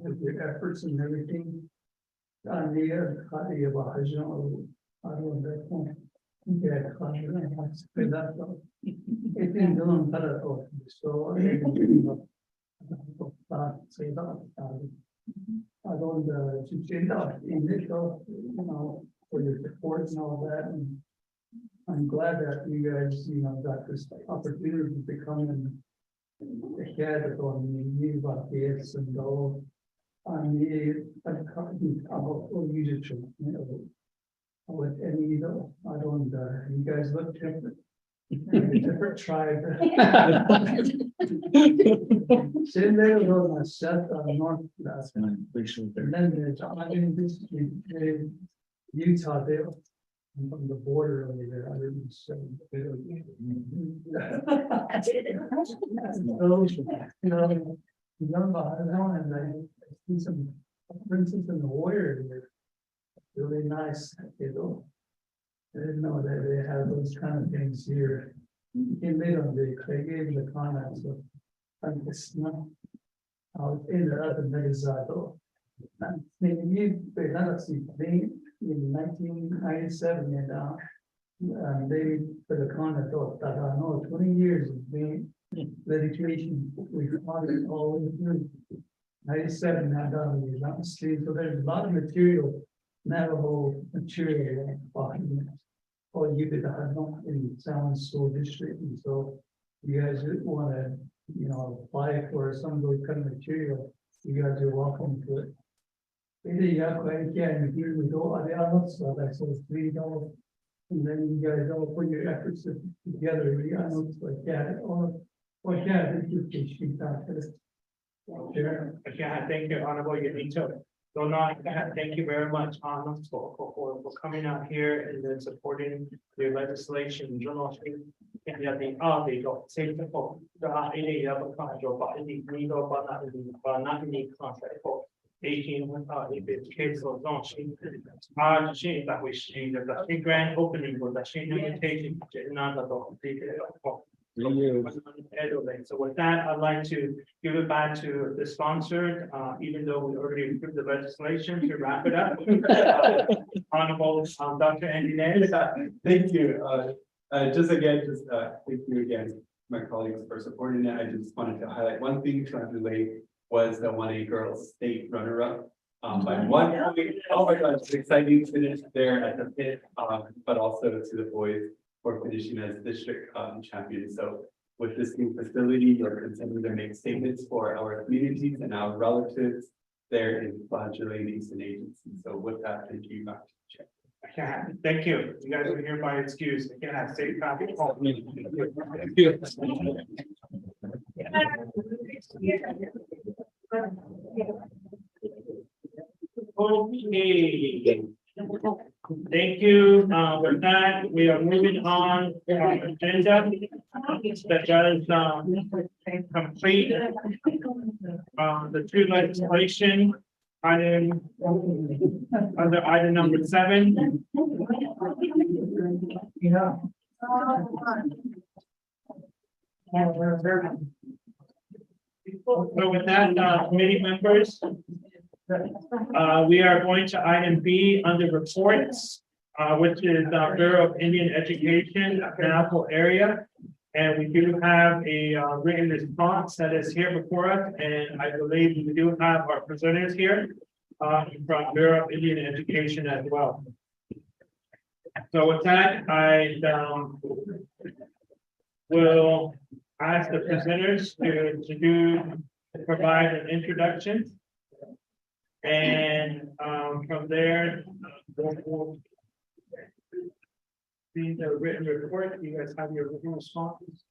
With your efforts and everything. For your support and all that, and I'm glad that you guys, got this opportunity to come and ahead on the about this and go. I will use it to, with any, I don't, you guys look different. Different tribe. Sitting there on the set north, that's and then there's Utah there. From the border over there, I didn't say. And I see some princess and the warrior there. Really nice, I didn't know that they have those kind of things here. In middle, they gave the comments of, I'm just not. I was in the other Mexico. And they had a thing in 1997, and they put a comment thought that I know 20 years of being litigation. We fought it all the way through. 97 now down in the Mountain Street, so there's a lot of material, navigable material behind it. Or you could have not in Sound School District, and so you guys want to, apply for some of those kind of material. You guys are welcome to it. So that's $3, and then you guys all put your efforts together. Like that, or Sure. Thank you, Honorable Unito. So now, thank you very much, for coming out here and then supporting the legislation. Grand opening was a invitation. So with that, I'd like to give it back to the sponsor, even though we already approved the legislation, to wrap it up. Honorable Dr. Andy Nance. Thank you. Just thank you again, my colleagues, for supporting it. I just wanted to highlight one thing. Translate was the 1A girls state runner-up. By 1 point. Oh my gosh, it's exciting to finish there at the pit, but also to the boys for finishing as district champions. So with this new facility, you're continuing to make statements for our communities and our relatives there in flagellating and agencies. So with that, thank you, Dr. Chair. Thank you. You guys are hereby excused. I can have safe copy. Okay. Thank you. With that, we are moving on to our agenda. That does complete the two legislation item under item number 7. Yeah. So with that, committee members, we are going to item B under reports, which is Bureau of Indian Education, Navajo area. And we do have a written response that is here before us, and I believe we do have our presenters here from Bureau of Indian Education as well. So with that, I will ask the presenters to provide an introduction. And from there, we'll see the written report. You guys have your written responses.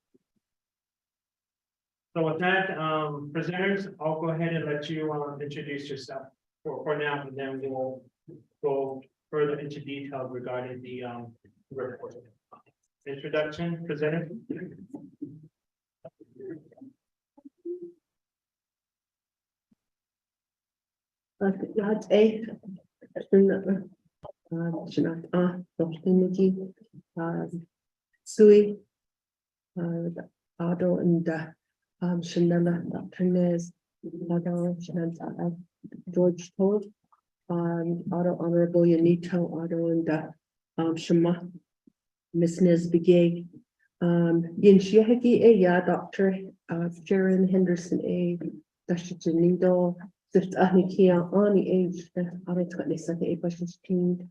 So with that, presenters, I'll go ahead and let you introduce yourself for now, and then we'll go further into details regarding the report. Introduction, presenter. Sui, Ado and Shanella, Dr. Nez, Ado, George Todd, Ado Honorable Yanito, Ado and Shema, Miss Nez Bigay, Yinshihaki, ya Dr. Sharon Henderson, Dashinido, Sift Ahnikia, on the age, Ado 22nd, April 16.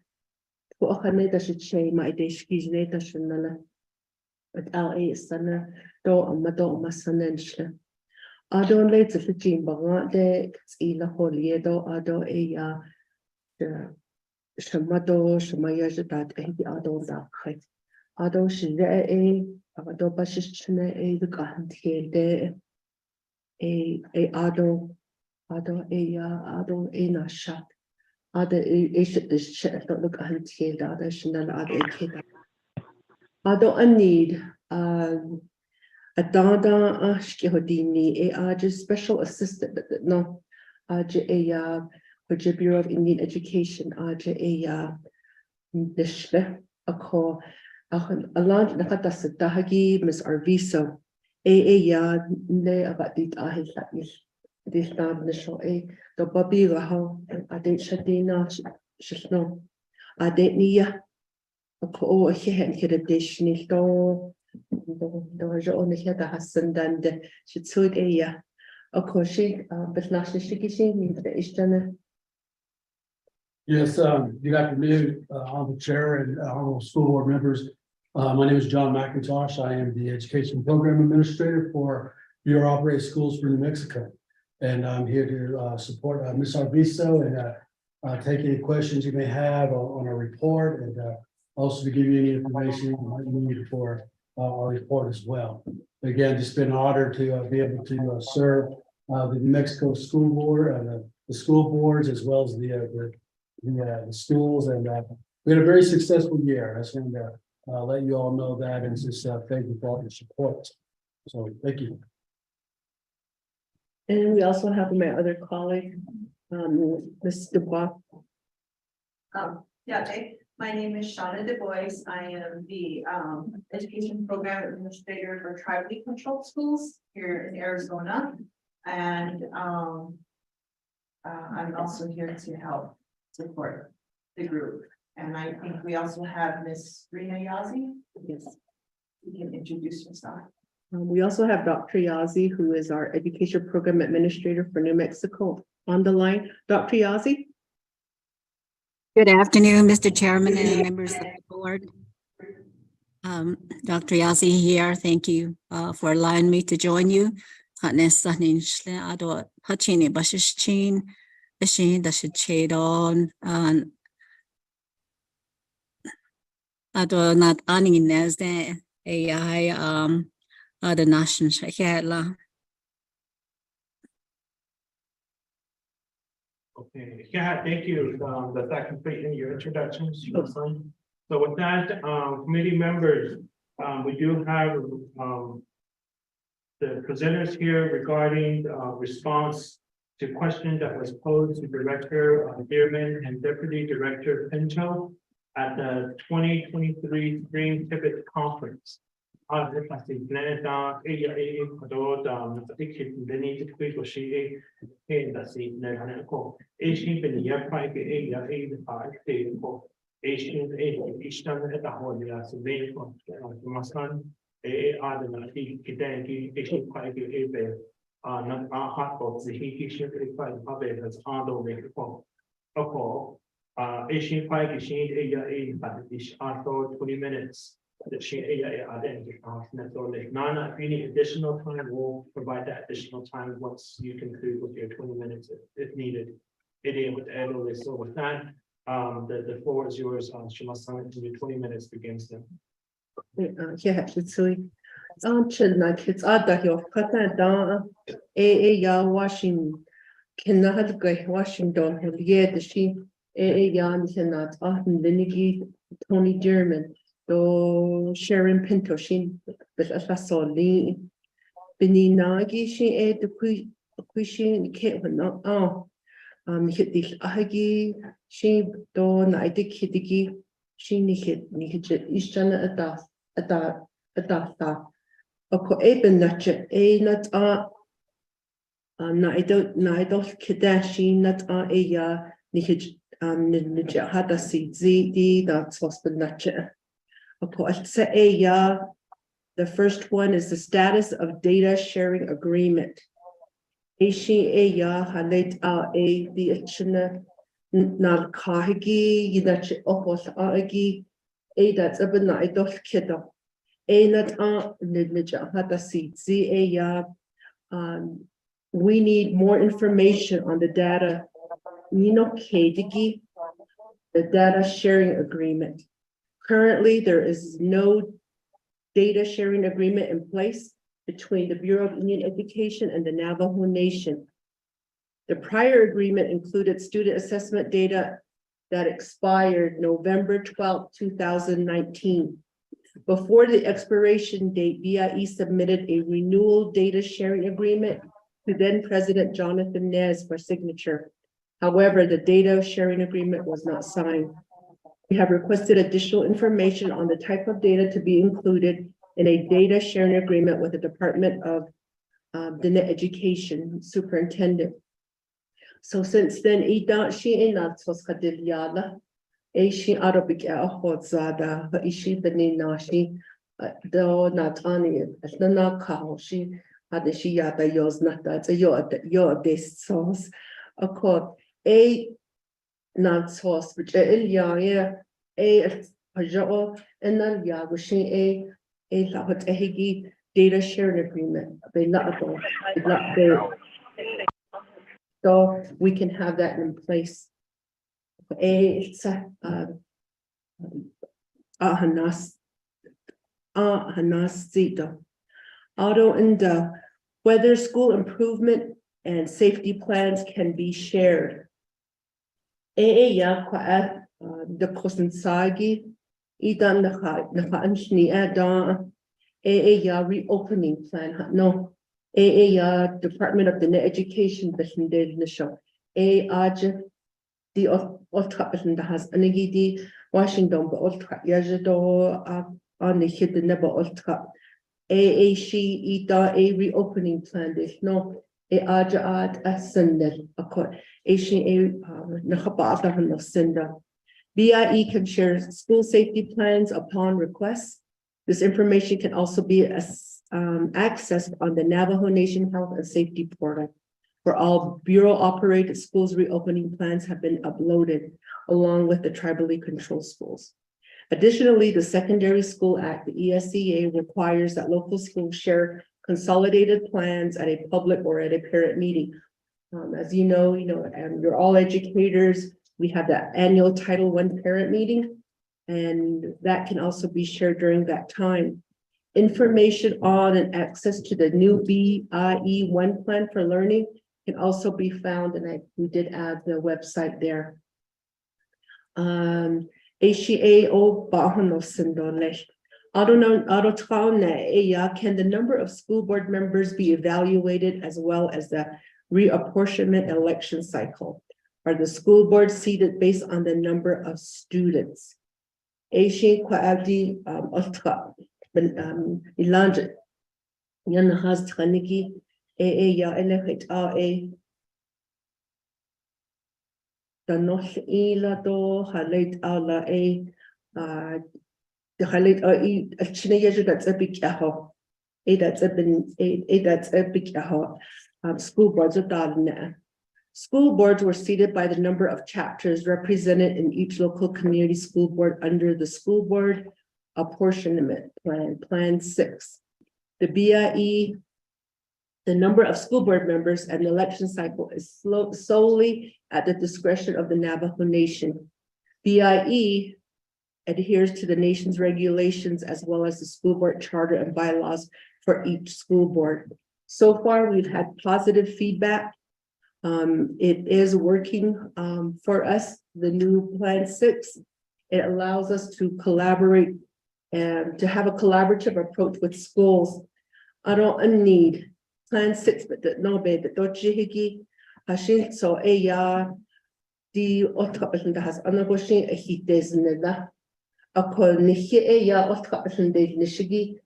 وأخذنا دش شيء ما إيديش كيجني دش نلا بتقال السنة دو أما سنة نشلا أدون ليت تفجين بعض ده إلى هوليه دو أدو إيا شما يجداد إيه أدو ذاك أدو شجاع أدو بششنا ذكان تيل ده أدو إيا أدو ناشات Other is don't look at the other Chanel other kid. I need a Dada Ashkihodini, a special assistant, no, a Bureau of Indian Education, a Nishle, a call, a lunch, Nakata Dahagi, Miss Arviso, ya, ne about the ahis that is. This time the show the Bobby Raho, I didn't Shadina, Shishno, I didn't near a co he had hit a dish, Nishto, the only had a husband and she told a year. Of course, she, but not she kissing the Ishtana. Yes, good afternoon, Honorable Chair and Honorable School Board members. My name is John McIntosh. I am the Education Program Administrator for Bureau of Operating Schools for New Mexico. And I'm here to support Ms. Arviso and take any questions you may have on our report, and also to give you any information you might need for our report as well. Again, just been an honor to be able to serve the New Mexico School Board and the school boards, as well as the schools, and we had a very successful year. I just want to let you all know that, and just thank you for all your support. So thank you. And we also have my other colleague, Ms. Dubois. My name is Shauna Du Bois. I am the Education Program Administrator for Tribally Controlled Schools here in Arizona. And I'm also here to help support the group. And I think we also have Miss Rina Yazi. Yes. You can introduce yourself. We also have Dr. Yazi, who is our Education Program Administrator for New Mexico on the line. Dr. Yazi? Good afternoon, Mr. Chairman and members of the board. Dr. Yazzie here. Thank you for allowing me to join you. Not ani nesde AI the national shahla. Okay, yeah, thank you. Does that complete your introduction? So with that, committee members, we do have the presenters here regarding response to question that was posed to Director Dearman and Deputy Director Pinto at the 2023 Spring Pivot Conference. Asian Pike is 20 minutes. That she Nana, if you need additional time, we'll provide that additional time once you conclude with your 20 minutes if needed. So with that, the floor is yours. Shima-san, your 20 minutes begins then. HEHSC. Kids are that your Canada, Washington, Washington, the she, Yan cannot often Linigi, Tony German. Do Sharon Pinto shin but a solely Beninagi she the quishin kit no hit the ahagi she do night kitty she hit Ishana a ko eben nutcha a nut night kidashi nut a ya nihid had a seat z that's what's the nutcha. The first one is the status of data sharing agreement. The Narkahigi, Yinachi Opos Agi, that's a benign kiddo. We need more information on the data. The data sharing agreement. Currently, there is no data sharing agreement in place between the Bureau of Indian Education and the Navajo Nation. The prior agreement included student assessment data that expired November 12, 2019. Before the expiration date, BIE submitted a renewal data sharing agreement to then President Jonathan Nez for signature. However, the data sharing agreement was not signed. We have requested additional information on the type of data to be included in a data sharing agreement with the Department of the Education Superintendent. So since then, she not she Arabic zada ishi beninashi do not ani na kao she had she yada yos not that your this sauce a quote a not sauce which a pajo and then ya wishing a higi data sharing agreement so we can have that in place. Auto and whether school improvement and safety plans can be shared. The Kosensagi, Idan the reopening plan. No, Department of the Education, the ultra has anigidi Washington ultra yajado on the hidden never ultra she ita a reopening plan this no a aja a sender a court a sender. BIE can share school safety plans upon request. This information can also be accessed on the Navajo Nation Health and Safety Portal. for all Bureau operated schools reopening plans have been uploaded along with the tribally controlled schools. Additionally, the Secondary School Act, the ESCA, requires that local schools share consolidated plans at a public or at a parent meeting. As you know, and you're all educators, we have that annual Title I parent meeting, and that can also be shared during that time. Information on and access to the new BIE1 plan for learning can also be found, and we did add the website there. HEA o Bahanos Sindole. Can the number of school board members be evaluated as well as the reapportionment election cycle? Are the school boards seated based on the number of students? Ilanja Yan has Taniki ya LHA the North Ila do Halate Ala the Halate a Chinayaja that's a big aho. That's a big aho. School boards are done. School boards were seated by the number of chapters represented in each local community school board under the school board apportionment plan, Plan 6. The BIE, the number of school board members and the election cycle is solely at the discretion of the Navajo Nation. BIE adheres to the nation's regulations as well as the school board charter and bylaws for each school board. So far, we've had positive feedback. It is working for us, the new Plan 6. It allows us to collaborate and to have a collaborative approach with schools. I don't need Plan 6, but no baby, don't jihigi. Hashin so the otopation has anagoshin a heat days in the Ako nihi otopation days nishigi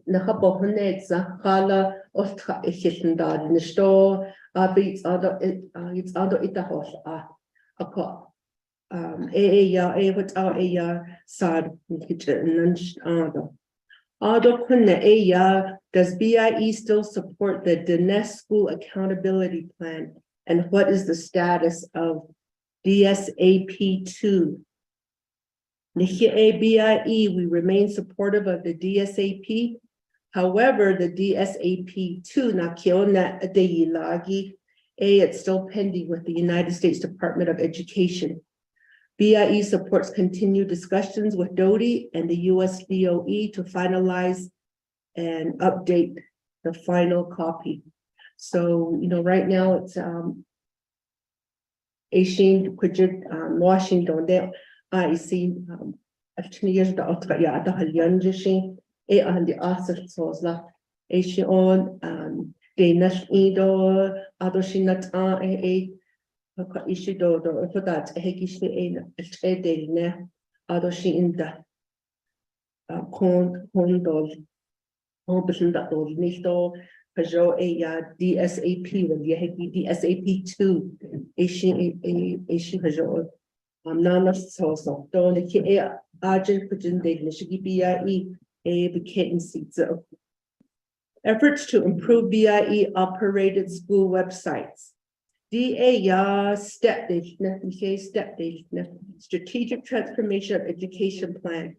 nahabohunetza hala otka hitendad nisto beats other it's other itahos ako what sad does BIE still support the Dinesh School Accountability Plan? And what is the status of DSAP2? BIE, we remain supportive of the DSAP. However, the DSAP2, it's still pending with the United States Department of Education. BIE supports continued discussions with DOTI and the US DOE to finalize and update the final copy. So, right now it's Asian Washington there. I see actually years the Halyanjishin and the assets was Asian on Danish Ido Adoshinat issue do for that Hekishi a Adoshi in the Condol that was Nisto Pajot DSAP when you had DSAP2 Asian Pajot. None of so don't the Argent Pujin de Nishigi BIE became seats. Efforts to improve BIE operated school websites. Step strategic transformation of education plan.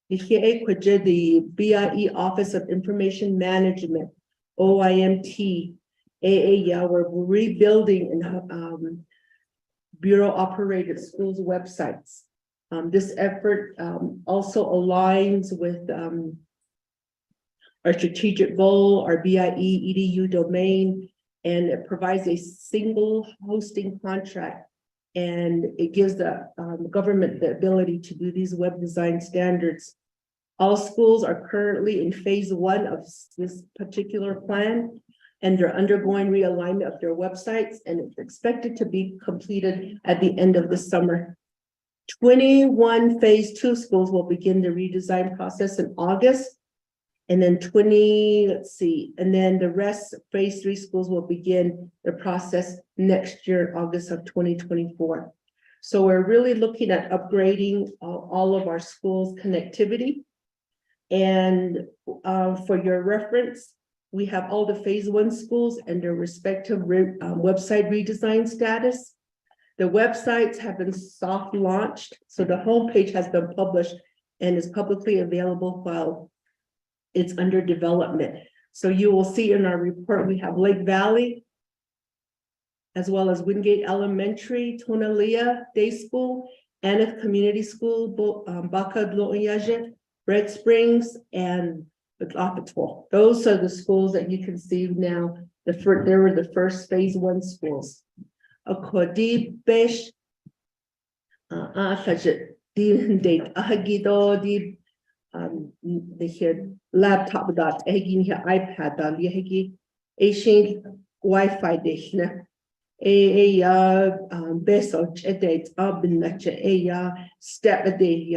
The BIE Office of Information Management, OIMT, we're rebuilding and Bureau operated schools websites. This effort also aligns with our strategic goal, our BIE EDU domain, and it provides a single hosting contract, and it gives the government the ability to do these web design standards. All schools are currently in phase 1 of this particular plan, and they're undergoing realignment of their websites, and it's expected to be completed at the end of the summer. 21 phase 2 schools will begin the redesign process in August. And then and then the rest phase 3 schools will begin the process next year, August of 2024. So we're really looking at upgrading all of our schools' connectivity. And for your reference, we have all the phase 1 schools and their respective website redesign status. The websites have been soft launched, so the homepage has been published and is publicly available while it's under development. So you will see in our report, we have Lake Valley, as well as Wingate Elementary, Tonalea Day School, Aneth Community School, Baka Dlo'oyaje, Red Springs, and Apatow. Those are the schools that you can see now. They were the first phase 1 schools. Akodi Besh, date Ahagido, the laptop dot egin here iPad dal yegi Asian Wi-Fi dish beso edit abinacha step a day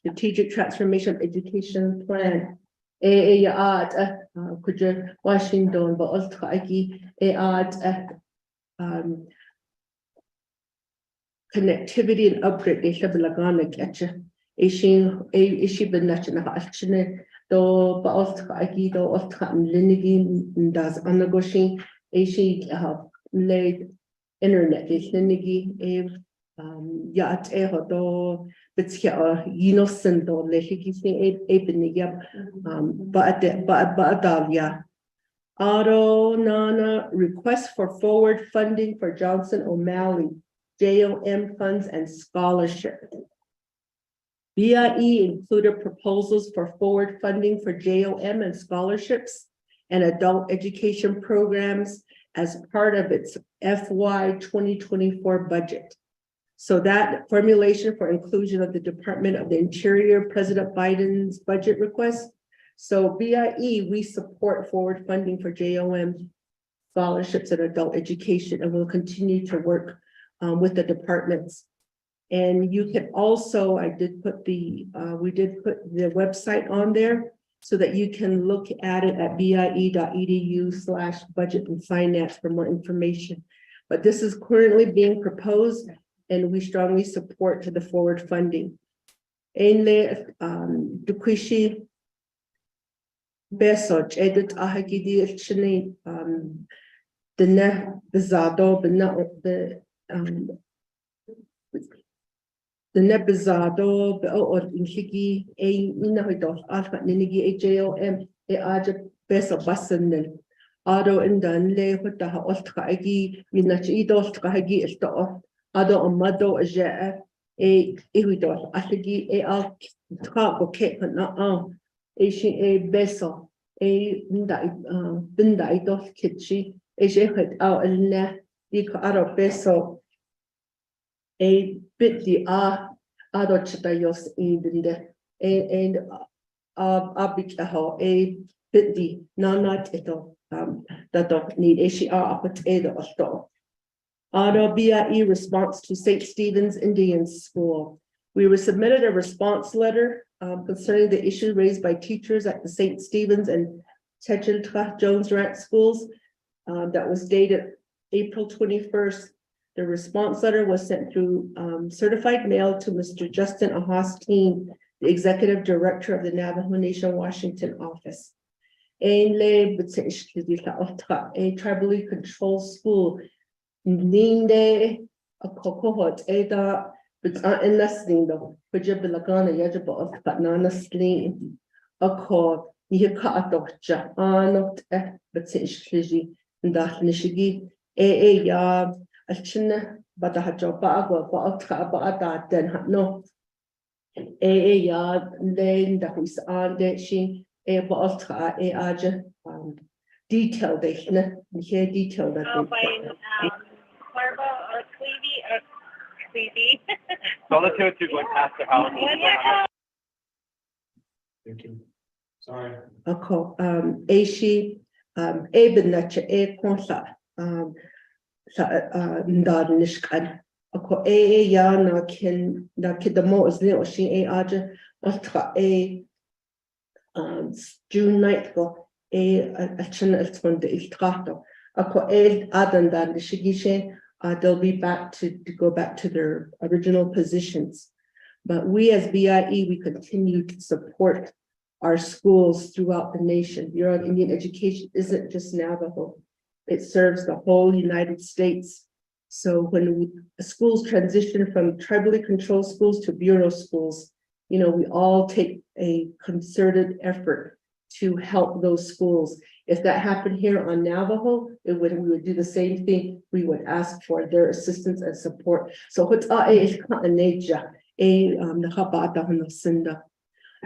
strategic transformation education plan could you Washington but also connectivity and upgrade they have lagana getcha Ishi benachna alchine do baost do ostkan linigi does anagoshi Ishi laid internet is linigi yat do bitsia innocent do lehigi ebeniga but Dalia Auto Nana request for forward funding for Johnson O'Malley JOM funds and scholarship. BIE included proposals for forward funding for JOM and scholarships and adult education programs as part of its FY 2024 budget. So that formulation for inclusion of the Department of the Interior, President Biden's budget request. So BIE, we support forward funding for JOM scholarships and adult education, and we'll continue to work with the departments. And you can also, we did put the website on there so that you can look at it at bie.edu/budget and finance for more information. But this is currently being proposed and we strongly support to the forward funding. Duquishi Beso edit ahagidi chine the ne bizado the nebizado or inhigi a inahido alpha ninigi AJOM aja beso basan auto in the le with the ostkagi minachido ostkagi esto ado amado aja a ihido atigi al trabo ke na a beso a bindai dos kitchi a jehad out and ne aro beso a bit the ado chitayos in the and abikaho a bit the not ito that don't need ACR potato or store. Auto BIE response to St. Stephen's Indian School. We were submitted a response letter concerning the issue raised by teachers at the St. Stephen's and Techiltra Jones Ranch schools that was dated April 21st. The response letter was sent through certified mail to Mr. Justin Ahosteen, the Executive Director of the Navajo Nation Washington office. A tribally controlled school. Ninde a cohort Ada, but in listening though, Pujabilagana Yajaba of Banana Sling. A call Yaka Doctor, not but Sishiji, and that Nishigi, ya. Alchina, but I had your bag or about that, then no. Yard lane that was on that she a baltra a aja detailed here detailed that. Marva or Clevie. So let's go to going past the house. Thank you. Sorry. Okay, a she eben that a consa Nishkan. Ako ya na kin the most little she a aja a June 9th go a channel from the Iltrato. Ako adan than the Shigishe they'll be back to go back to their original positions. But we as BIE we continue to support our schools throughout the nation. Bureau of Indian Education isn't just Navajo. It serves the whole United States. So when schools transition from tribally controlled schools to bureau schools, you know, we all take a concerted effort to help those schools. If that happened here on Navajo, we would do the same thing. We would ask for their assistance and support. So what's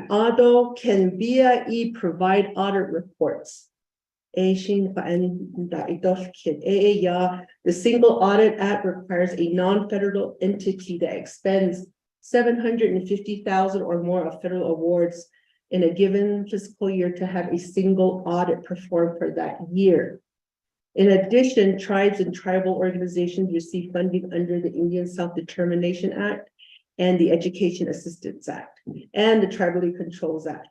Ado can BIE provide audit reports? The Single Audit Act requires a non-federal entity that expends $750,000 or more of federal awards in a given fiscal year to have a single audit performed for that year. In addition, tribes and tribal organizations receive funding under the Indian Self-Determination Act and the Education Assistance Act and the Tribally Controls Act,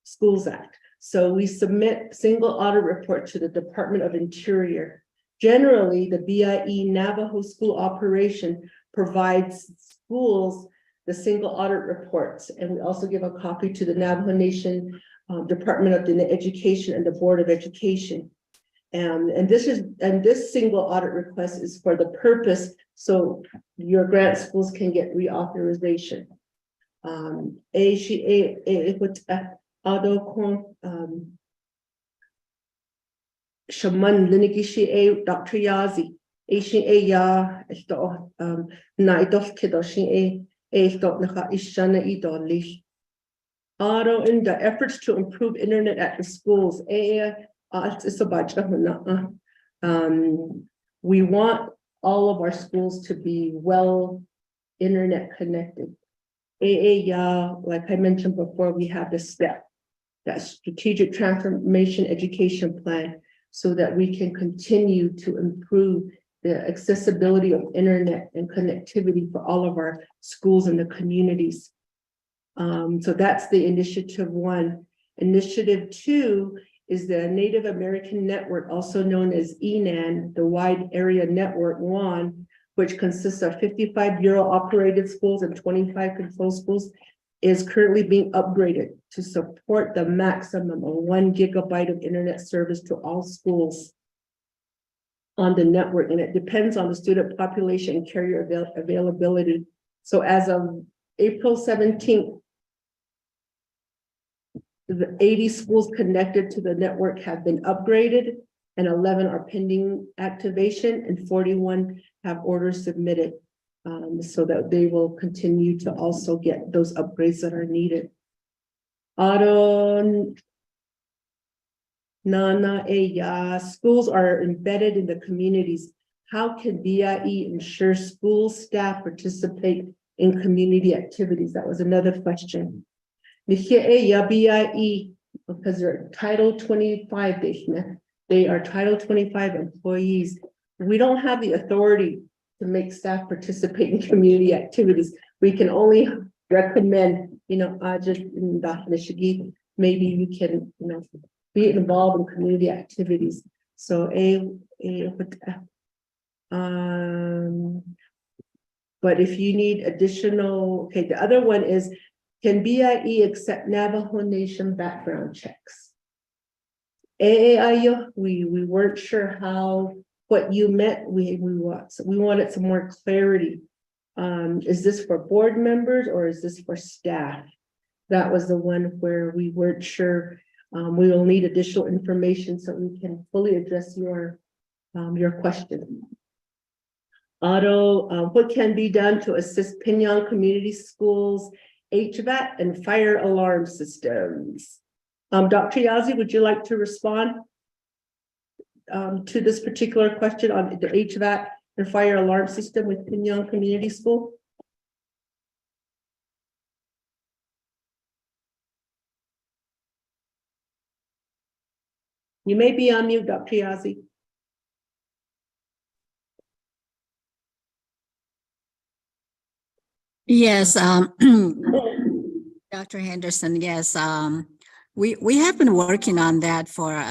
Schools Act. So we submit single audit report to the Department of Interior. Generally, the BIE Navajo School Operation provides schools the single audit reports, and we also give a copy to the Navajo Nation Department of Education and the Board of Education. And this single audit request is for the purpose so your grant schools can get reauthorization. Shaman Linigishi Dr. Yazi, Asian ya night of Kidoshin Ishana Idolish. Auto in the efforts to improve internet at the schools. We want all of our schools to be well internet connected. Like I mentioned before, we have the STEP, that strategic transformation education plan, so that we can continue to improve the accessibility of internet and connectivity for all of our schools and the communities. So that's the initiative one. Initiative two is the Native American Network, also known as ENAN, the Wide Area Network WAN, which consists of 55 bureau operated schools and 25 control schools, is currently being upgraded to support the maximum of 1 gigabyte of internet service to all schools on the network. And it depends on the student population and carrier availability. So as of April 17th, the 80 schools connected to the network have been upgraded, and 11 are pending activation, and 41 have orders submitted, so that they will continue to also get those upgrades that are needed. Schools are embedded in the communities. How can BIE ensure school staff participate in community activities? That was another question. BIE, because they're Title 25, they are Title 25 employees. We don't have the authority to make staff participate in community activities. We can only recommend, maybe you can, be involved in community activities. So but if you need additional, okay, the other one is, can BIE accept Navajo Nation background checks? We weren't sure what you meant. We wanted some more clarity. Is this for board members or is this for staff? That was the one where we weren't sure. We will need additional information so we can fully address your question. What can be done to assist Pinyon Community Schools HVAC and fire alarm systems? Dr. Yazi, would you like to respond to this particular question on the HVAC and fire alarm system with Pinyon Community School? You may be on mute, Dr. Yazi. Yes, Dr. Henderson, yes, we have been working on that for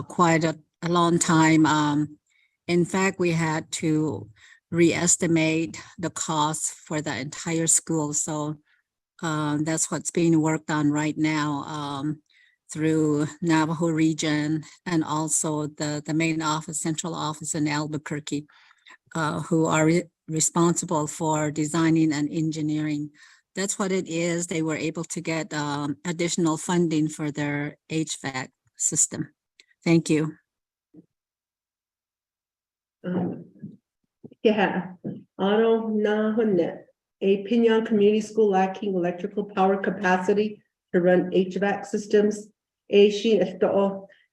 quite a long time. In fact, we had to re-estimate the cost for the entire school. So That's what's being worked on right now through Navajo region and also the main office, central office in Albuquerque, who are responsible for designing and engineering. That's what it is. They were able to get additional funding for their HVAC system. Thank you. Yeah, Ano Nahonet, a Pinion Community School lacking electrical power capacity to run HVAC systems. They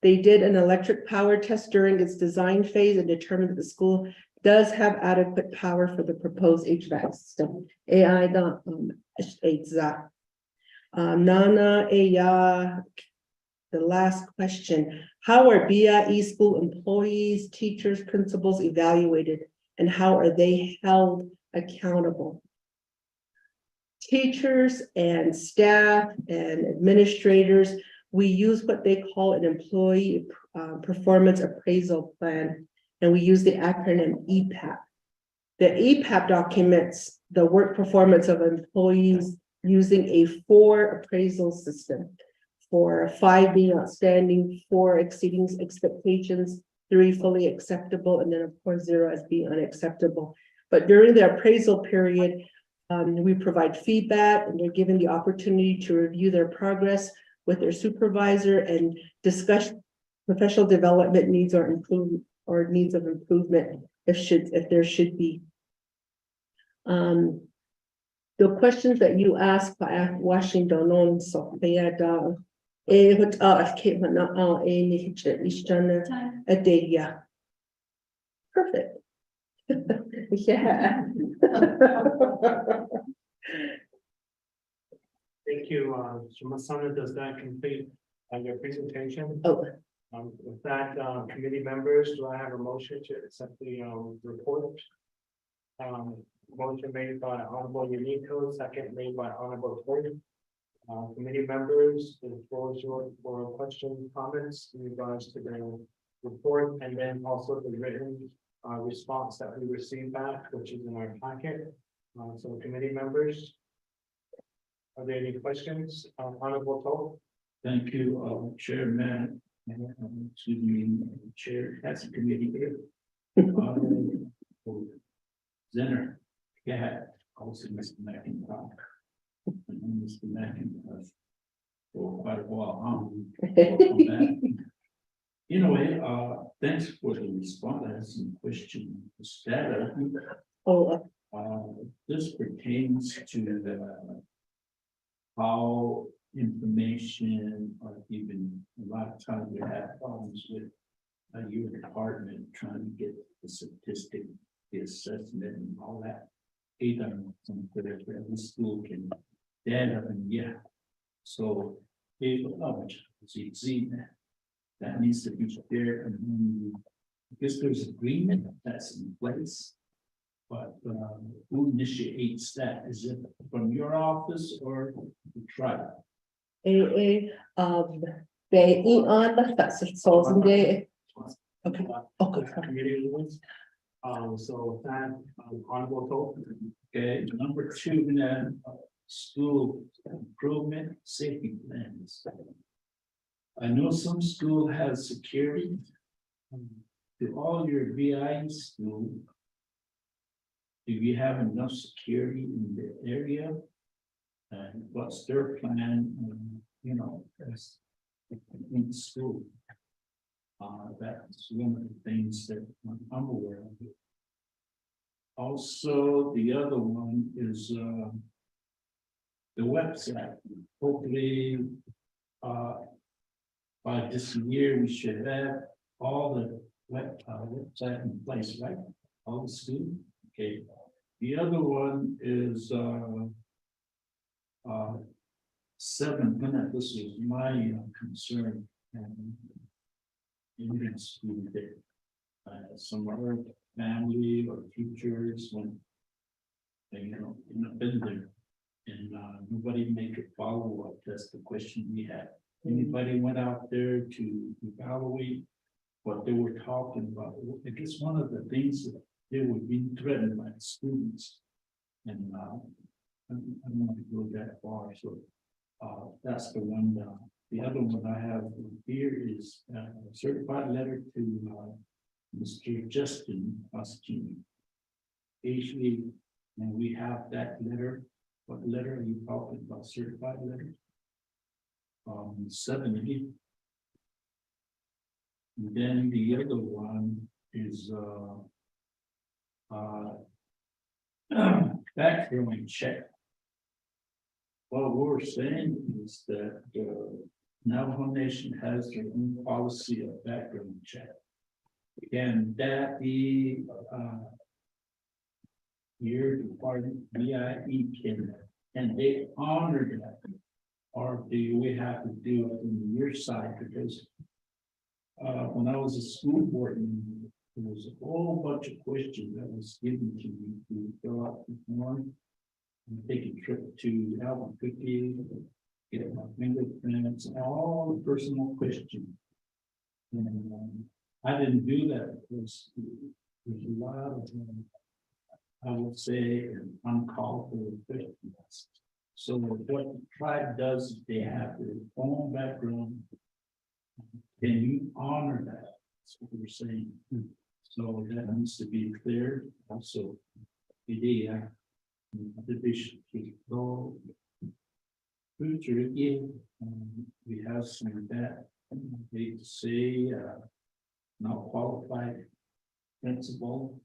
did an electric power test during its design phase and determined that the school does have adequate power for the proposed HVAC system. Nana Eya, the last question. How are BIE school employees, teachers, principals evaluated, and how are they held accountable? Teachers and staff and administrators, we use what they call an employee performance appraisal plan, and we use the acronym EPAP. The EPAP documents the work performance of employees using a 4 appraisal system. For 5 being outstanding, 4 exceeding expectations, 3 fully acceptable, and then of course 0 as being unacceptable. But during the appraisal period, we provide feedback and they're given the opportunity to review their progress with their supervisor and discuss professional development needs or needs of improvement if there should be. The questions that you asked by Washington on so they had perfect. Yeah. Thank you, Masana, does that complete your presentation? Oh. With that, committee members, do I have a motion to accept the report? Motion made by Honorable Unico, second made by Honorable Ford. Committee members, the floor is yours for questions, comments in regards to the report, and then also the written response that we received back, which is in our packet. So committee members, are there any questions? Honorable Toll? Thank you, Chairman. Excuse me, Chair, that's a committee here. Zenner, yeah, also Mr. McIntyre. And Mr. McIntyre for quite a while. Anyway, thanks for the response. I have some questions. Status. This pertains to the how information or even a lot of times we have problems with your department trying to get the statistic, the assessment and all that. Either for every school can data and yeah. So if that needs to be there and then I guess there's agreement that's in place. But who initiates that? Is it from your office or the tribe? They on the souls and they. Okay. Committee rules. So that Honorable Toll. Okay, number 2, then school improvement safety plans. I know some school has security. To all your VI school, do you have enough security in the area? And what's their plan? As in school. That's one of the things that I'm aware of. Also, the other one is the website. Hopefully, by this year, we should have all the website in place, right? All the school. Okay. The other one is 700. This is my concern. In school day. Some other family or teachers when they been there and nobody make a follow-up. That's the question we had. Anybody went out there to evaluate what they were talking about? I guess one of the things that they were being threatened by the students, and I don't want to go that far, so, that's the one down. The other one I have here is a certified letter to, Mr. Justin Austin. Actually, and we have that letter. What letter are you talking about? Certified letter? 70. And then the other one is, background check. What we're saying is that Navajo Nation has their own policy of background check. Can that be your department, BIE, can they honor that? Or do we have to do it on your side? Because when I was a school board member, there was a whole bunch of questions that was given to me to fill out the form. And take a trip to Albuquerque, get my fingerprints, all the personal questions. And I didn't do that because there's a lot of, I would say, uncalled for questions. So what the tribe does, they have their own background. Can you honor that? That's what we're saying. So that needs to be clear. Also, the division go future again. We have some of that. They say not qualified principal.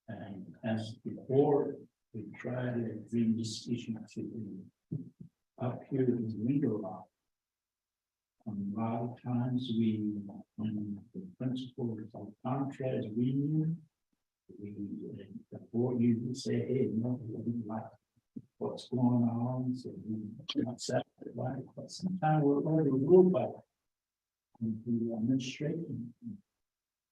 And as before, we try to bring this issue to up here in the window law. A lot of times when the principal is on contract, we the board usually say, hey, no, we don't like what's going on, so we not satisfied, but sometimes we're already ruled by it. And the administration,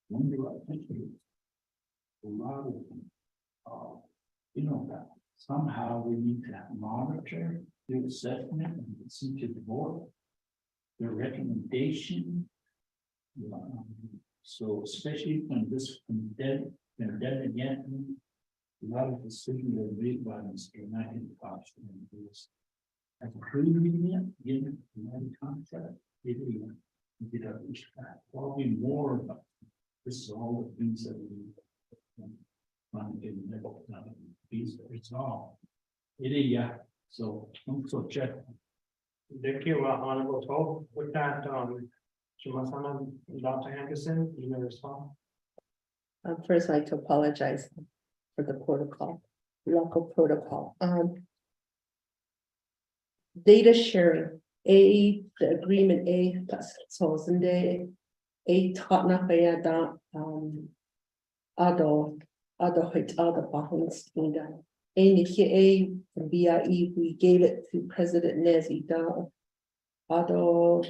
wonder what a lot of them, that somehow we need to monitor the assessment and listen to the board, their recommendation. So especially when this pandemic happened, a lot of decisions were made by Mr. McIntosh and this approving it, getting the contract, get a probably more about this is all the things that we it's all. So I'm so check. Thank you, Honorable Toll. With that, Shimasana, Dr. Anderson, you may respond. First, I'd like to apologize for the protocol, local protocol. Data sharing, the agreement, so taught other bonds in that. BIE, we gave it to President Nezi down. Other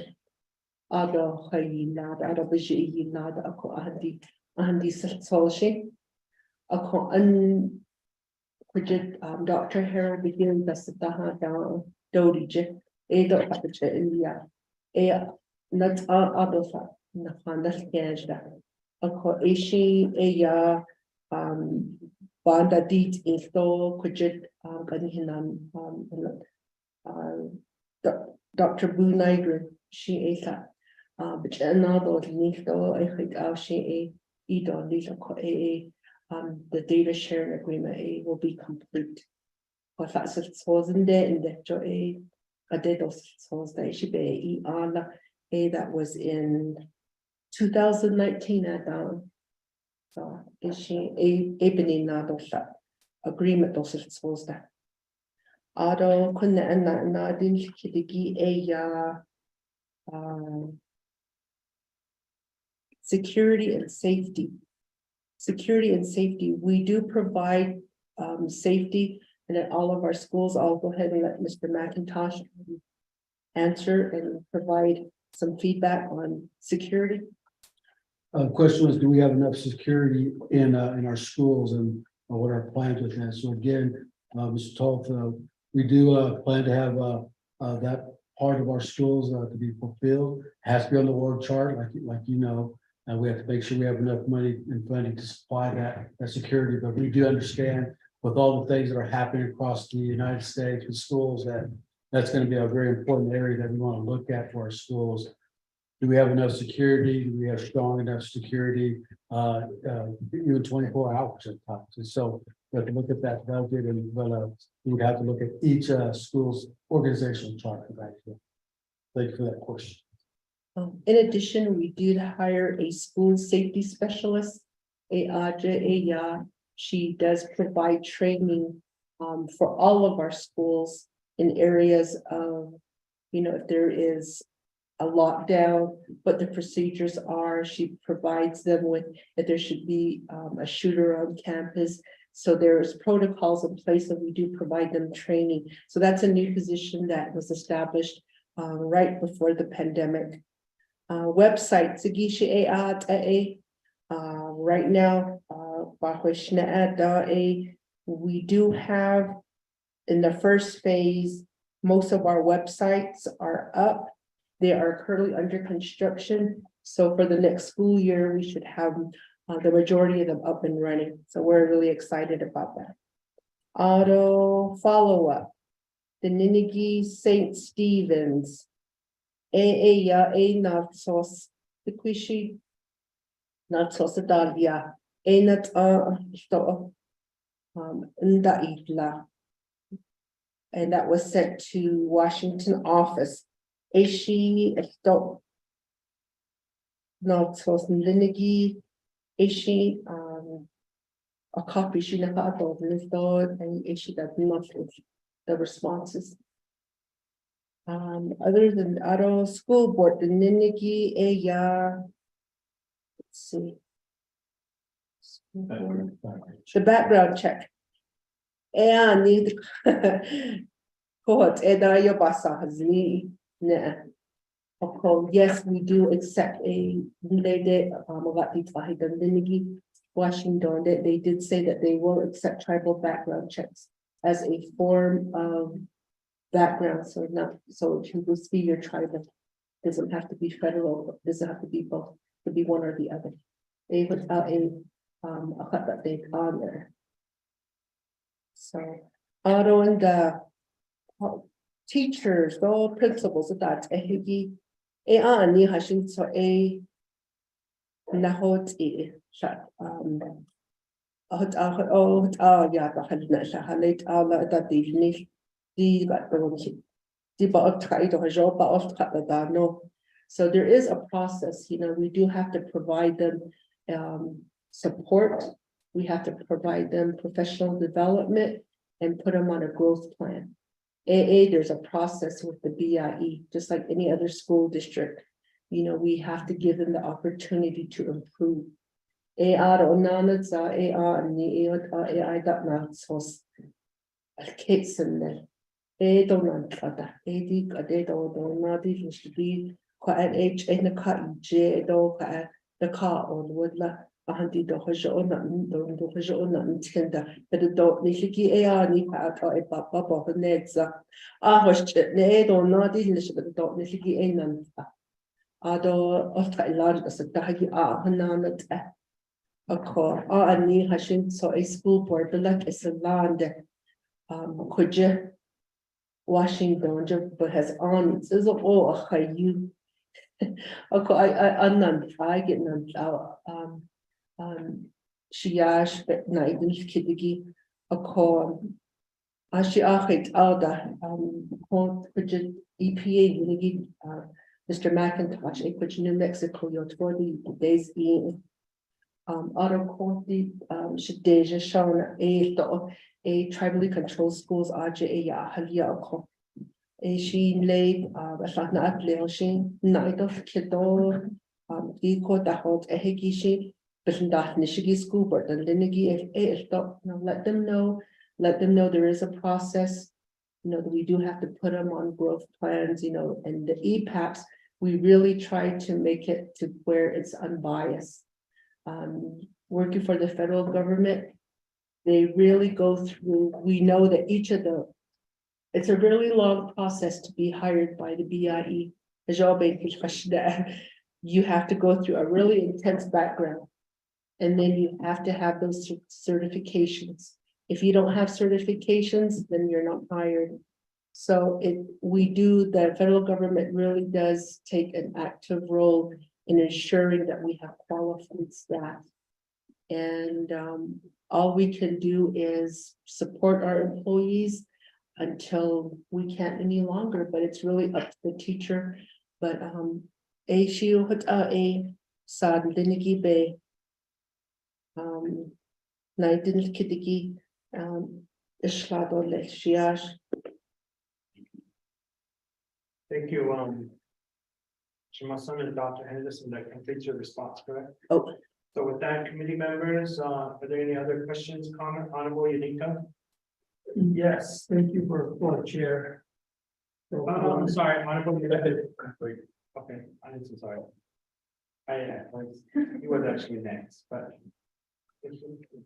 Dr. Harold begin the Sataha down Dodije, Dr. India, not other Nafanda Asia, Banda deed install, Kujit, Dr. Boo Niger, she is that. But another Nisto, I think I'll she either the data sharing agreement will be complete. What that's it was in there in the joy a date of souls that should be that was in 2019 at so is she a not of that agreement of souls that Ado couldn't and not didn't security and safety. Security and safety, we do provide safety and at all of our schools. I'll go ahead and let Mr. McIntosh answer and provide some feedback on security. Question was, do we have enough security in our schools and what our plans with that? So again, Mr. Toth, we do plan to have that part of our schools to be fulfilled. It has to be on the org chart, like you know. And we have to make sure we have enough money and funding to supply that security. But we do understand with all the things that are happening across the United States with schools, that's going to be a very important area that we want to look at for our schools. Do we have enough security? Do we have strong enough security? Even 24 hours at times. And so we have to look at that budget, and we would have to look at each school's organizational chart. Thank you for that question. In addition, we did hire a school safety specialist, she does provide training for all of our schools in areas of, if there is a lockdown, what the procedures are. She provides them with if there should be a shooter on campus. So there's protocols in place, and we do provide them training. So that's a new position that was established right before the pandemic. Website, right now, we do have in the first phase, most of our websites are up. They are currently under construction. So for the next school year, we should have the majority of them up and running. So we're really excited about that. Auto follow-up, the Ninigi St. Stephen's, not sauce, the Quishi, not sauce Dalia, not and that was sent to Washington office. Ishi not sauce Linigi, Ishi a copy she never adult and Ishi that not the responses. Other than our school board, the Ninigi let's see. The background check. And need yes, we do accept a Washington. They did say that they will accept tribal background checks as a form of background. So it will be your tribal. Doesn't have to be federal, doesn't have to be both, it could be one or the other. They put out a date on there. So auto and the teachers, all principals of that ni hashin so a nahot shut so there is a process, we do have to provide them support. We have to provide them professional development and put them on a growth plan. There's a process with the BIE, just like any other school district. We have to give them the opportunity to improve. So a school board, but like it's a land, Washington, but has on, this is all a you. I get none out. Shiash, but night and kiddigi, a call. Ashiachit Alda, EPA, Mr. McIntosh, which New Mexico, your 20 days being auto quality, Shadeja Shona, a tribally controlled schools, RJA, Halia, a she laid, a shot not leoshin, night of Kido, equal the hold a Higishi, but not Nishigi school board, and Linigi, let them know. Let them know there is a process, that we do have to put them on growth plans, and the EPAPs, we really try to make it to where it's unbiased. Working for the federal government, they really go through, we know that it's a really long process to be hired by the BIE. You have to go through a really intense background, and then you have to have those certifications. If you don't have certifications, then you're not hired. So the federal government really does take an active role in ensuring that we have qualified staff. And all we can do is support our employees until we can't any longer, but it's really up to the teacher. But sa dinigi be na din kitigi ishlado le shiash. Thank you, Shima-san and Dr. Henderson, that completes your response, correct? Oh. So with that, committee members, are there any other questions, comment, Honorable Yanika? Yes, thank you for chair. So, I'm sorry, Honorable Yanika. Okay, I'm so sorry. He was actually next, but.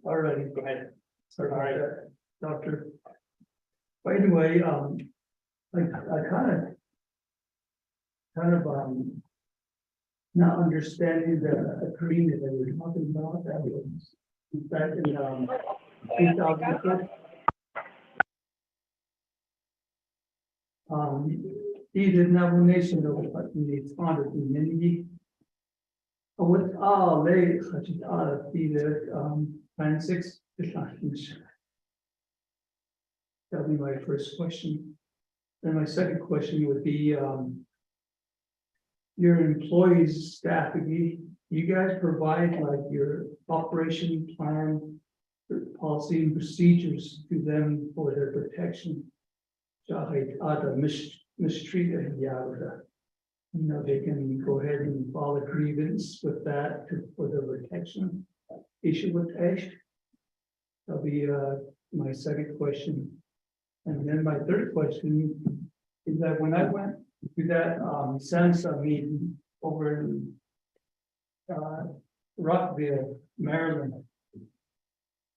all right, Go ahead. sorry about that, Doctor. But anyway, I kind of not understanding the agreement that we're talking about, that was back in 2006. Either nomination of the responded to many. With all they such as either plan 6. That'll be my first question. Then my second question would be your employees, staff, you guys provide like your operation plan, policy and procedures to them for their protection. Mistreated, they can go ahead and file a grievance with that for the protection issue with Ash. That'll be my second question. And then my third question is that when I went to that SAMHSA meeting over in Rockville, Maryland,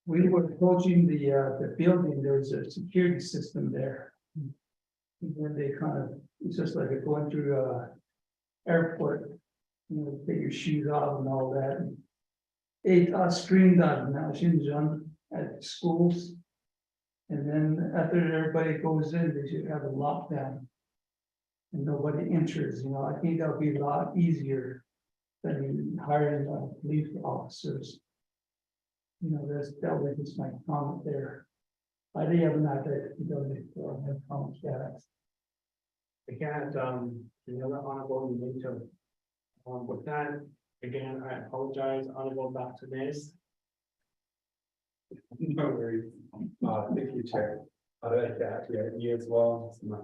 we were approaching the building. There was a security system there. And then they it's just like going through airport, take your shoes off and all that. It screened on now Xinjiang at schools. And then after everybody goes in, they should have a lockdown. And nobody enters, I think that'll be a lot easier than hiring police officers. That was just my comment there. I didn't have an idea to have comments that. Again, another Honorable Yanika. With that, again, I apologize, Honorable Dr. Nez. No worries. Thank you, Chair. I'd like to add to you as well. It's not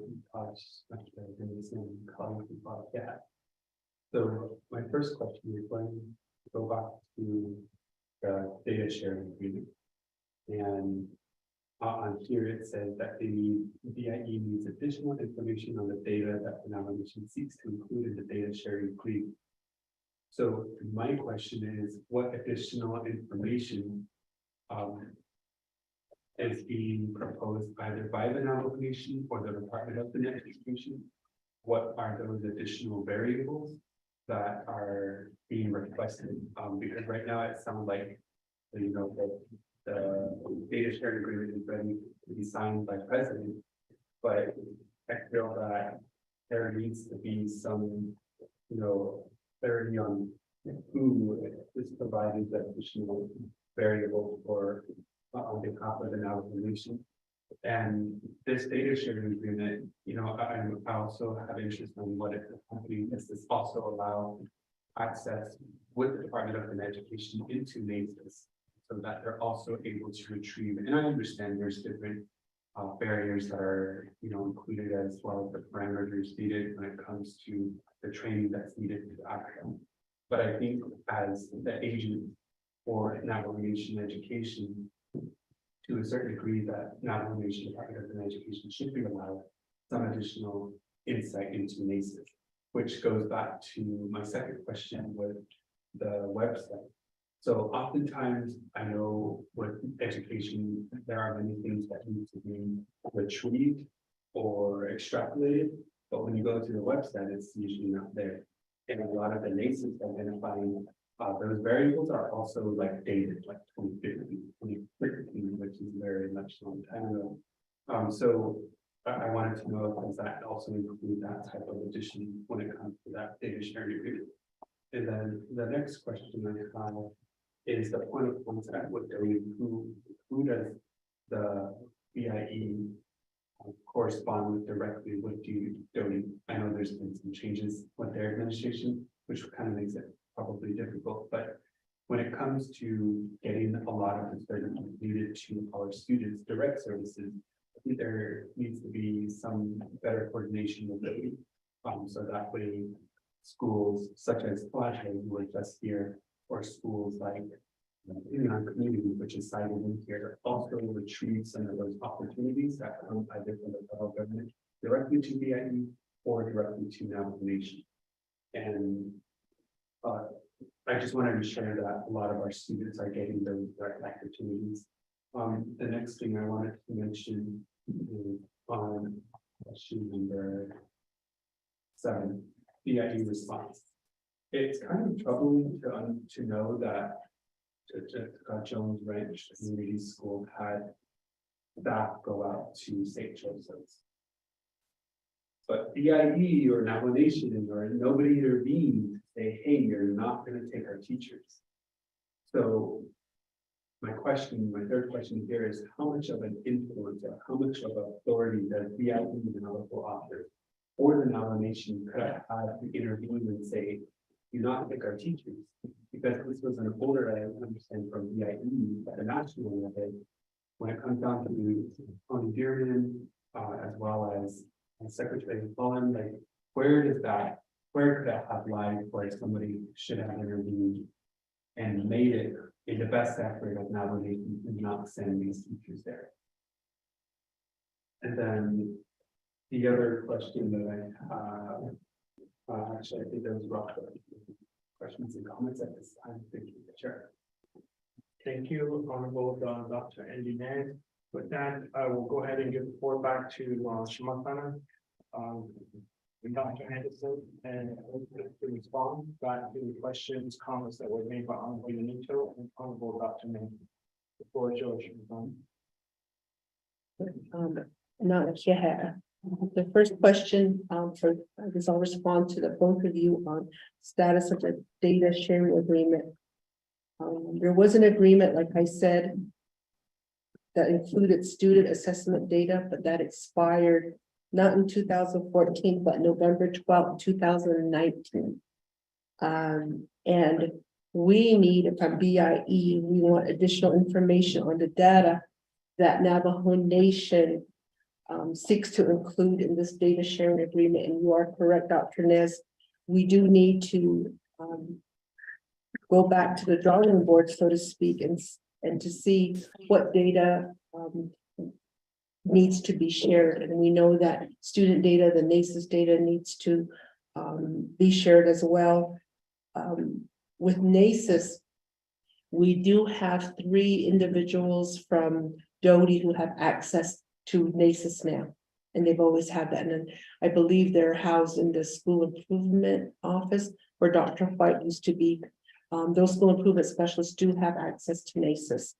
podcast. So my first question is going to go back to the data sharing agreement. And on here it says that the DIE needs additional information on the data that the nomination seeks to include in the data sharing agreement. So my question is, what additional information is being proposed either by the nomination or the Department of Education? What are those additional variables that are being requested? Because right now it sounds like, the data sharing agreement is ready to be signed by President, but I feel that there needs to be some, clarity on who is providing the additional variable for on behalf of the nomination. And this data sharing agreement, I also have interest in what if the company does this also allow access with the Department of Education into NASAS, so that they're also able to retrieve. And I understand there's different barriers that are, included, as well as the parameters needed when it comes to the training that's needed to act on. But I think as the agent for navigation education, to a certain degree, that navigation Department of Education should be allowed some additional insight into NASAS, which goes back to my second question with the website. So oftentimes, I know with education, there are many things that need to be retrieved or extrapolated, but when you go to the website, it's usually not there. And a lot of the NASAS identifying Those variables are also like dated, like 2015, 2013, which is very much long time ago. So I wanted to know, does that also include that type of addition when it comes to that data sharing agreement? And then the next question I have is the point of contact with Doty, who does the BIE correspond with directly with Doty? I know there's been some changes with their administration, which kind of makes it probably difficult, but when it comes to getting a lot of the services needed to our students' direct services, I think there needs to be some better coordination with Doty. So that way schools such as Flathead, who are just here, or schools like in our community, which is cited in here, also retrieve some of those opportunities that come either from the federal government directly to BIE or directly to Navajo Nation. And I just wanted to share that a lot of our students are getting those direct opportunities. The next thing I wanted to mention is on question number 7, BIE response. It's kind of troubling to know that Jones Ranch Community School had staff go out to St. Joseph's. But BIE or Navajo Nation or nobody intervened to say, hey, you're not going to take our teachers. So my third question here is, how much of an influence or how much of authority does BIE and the Navajo office or the Navajo Nation could have had to intervene and say, do not pick our teachers? Because this was an order, I understand, from BIE at the national level, when it comes down to Tony Dearman, as well as Secretary Mullen, like where could that have lied where somebody should have intervened and made it in the best effort of Navajo Nation to not send these teachers there? And then the other question that I have, actually, I think there was rough questions and comments at this time. Thank you, Chair. Thank you, Honorable Dr. Andy Nan. With that, I will go ahead and give the floor back to Shamatana, Dr. Henderson, and to respond back to the questions, comments that were made by Honorable Unito and Honorable Dr. Nan. The floor is yours. The first question, I guess I'll respond to the both of you on status of the data sharing agreement. There was an agreement, like I said, that included student assessment data, but that expired not in 2014, but November 12, 2019. And we need from BIE, we want additional information on the data that Navajo Nation seeks to include in this data sharing agreement. And you are correct, Dr. Nez. We do need to go back to the drawing board, so to speak, and to see what data needs to be shared. And we know that student data, the NACES data needs to be shared as well. With NACES, we do have 3 individuals from Doty who have access to NACES now, and they've always had that. And I believe they're housed in the school improvement office where Dr. White used to be. Those school improvement specialists do have access to NACES.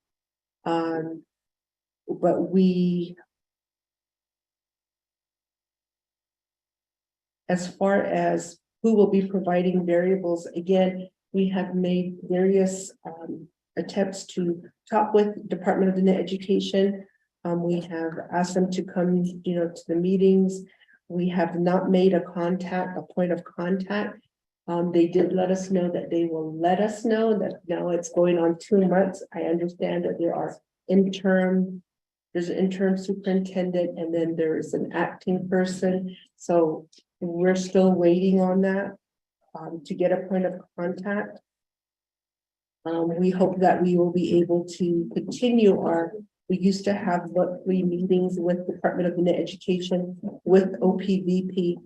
But as far as who will be providing variables, again, we have made various attempts to talk with Department of Net Education. We have asked them to come, to the meetings. We have not made a point of contact. They did let us know that they will let us know that now it's going on 2 months. I understand that there's an interim superintendent, and then there is an acting person. So we're still waiting on that to get a point of contact. We hope that we will be able to continue we used to have monthly meetings with Department of Net Education with OPVP.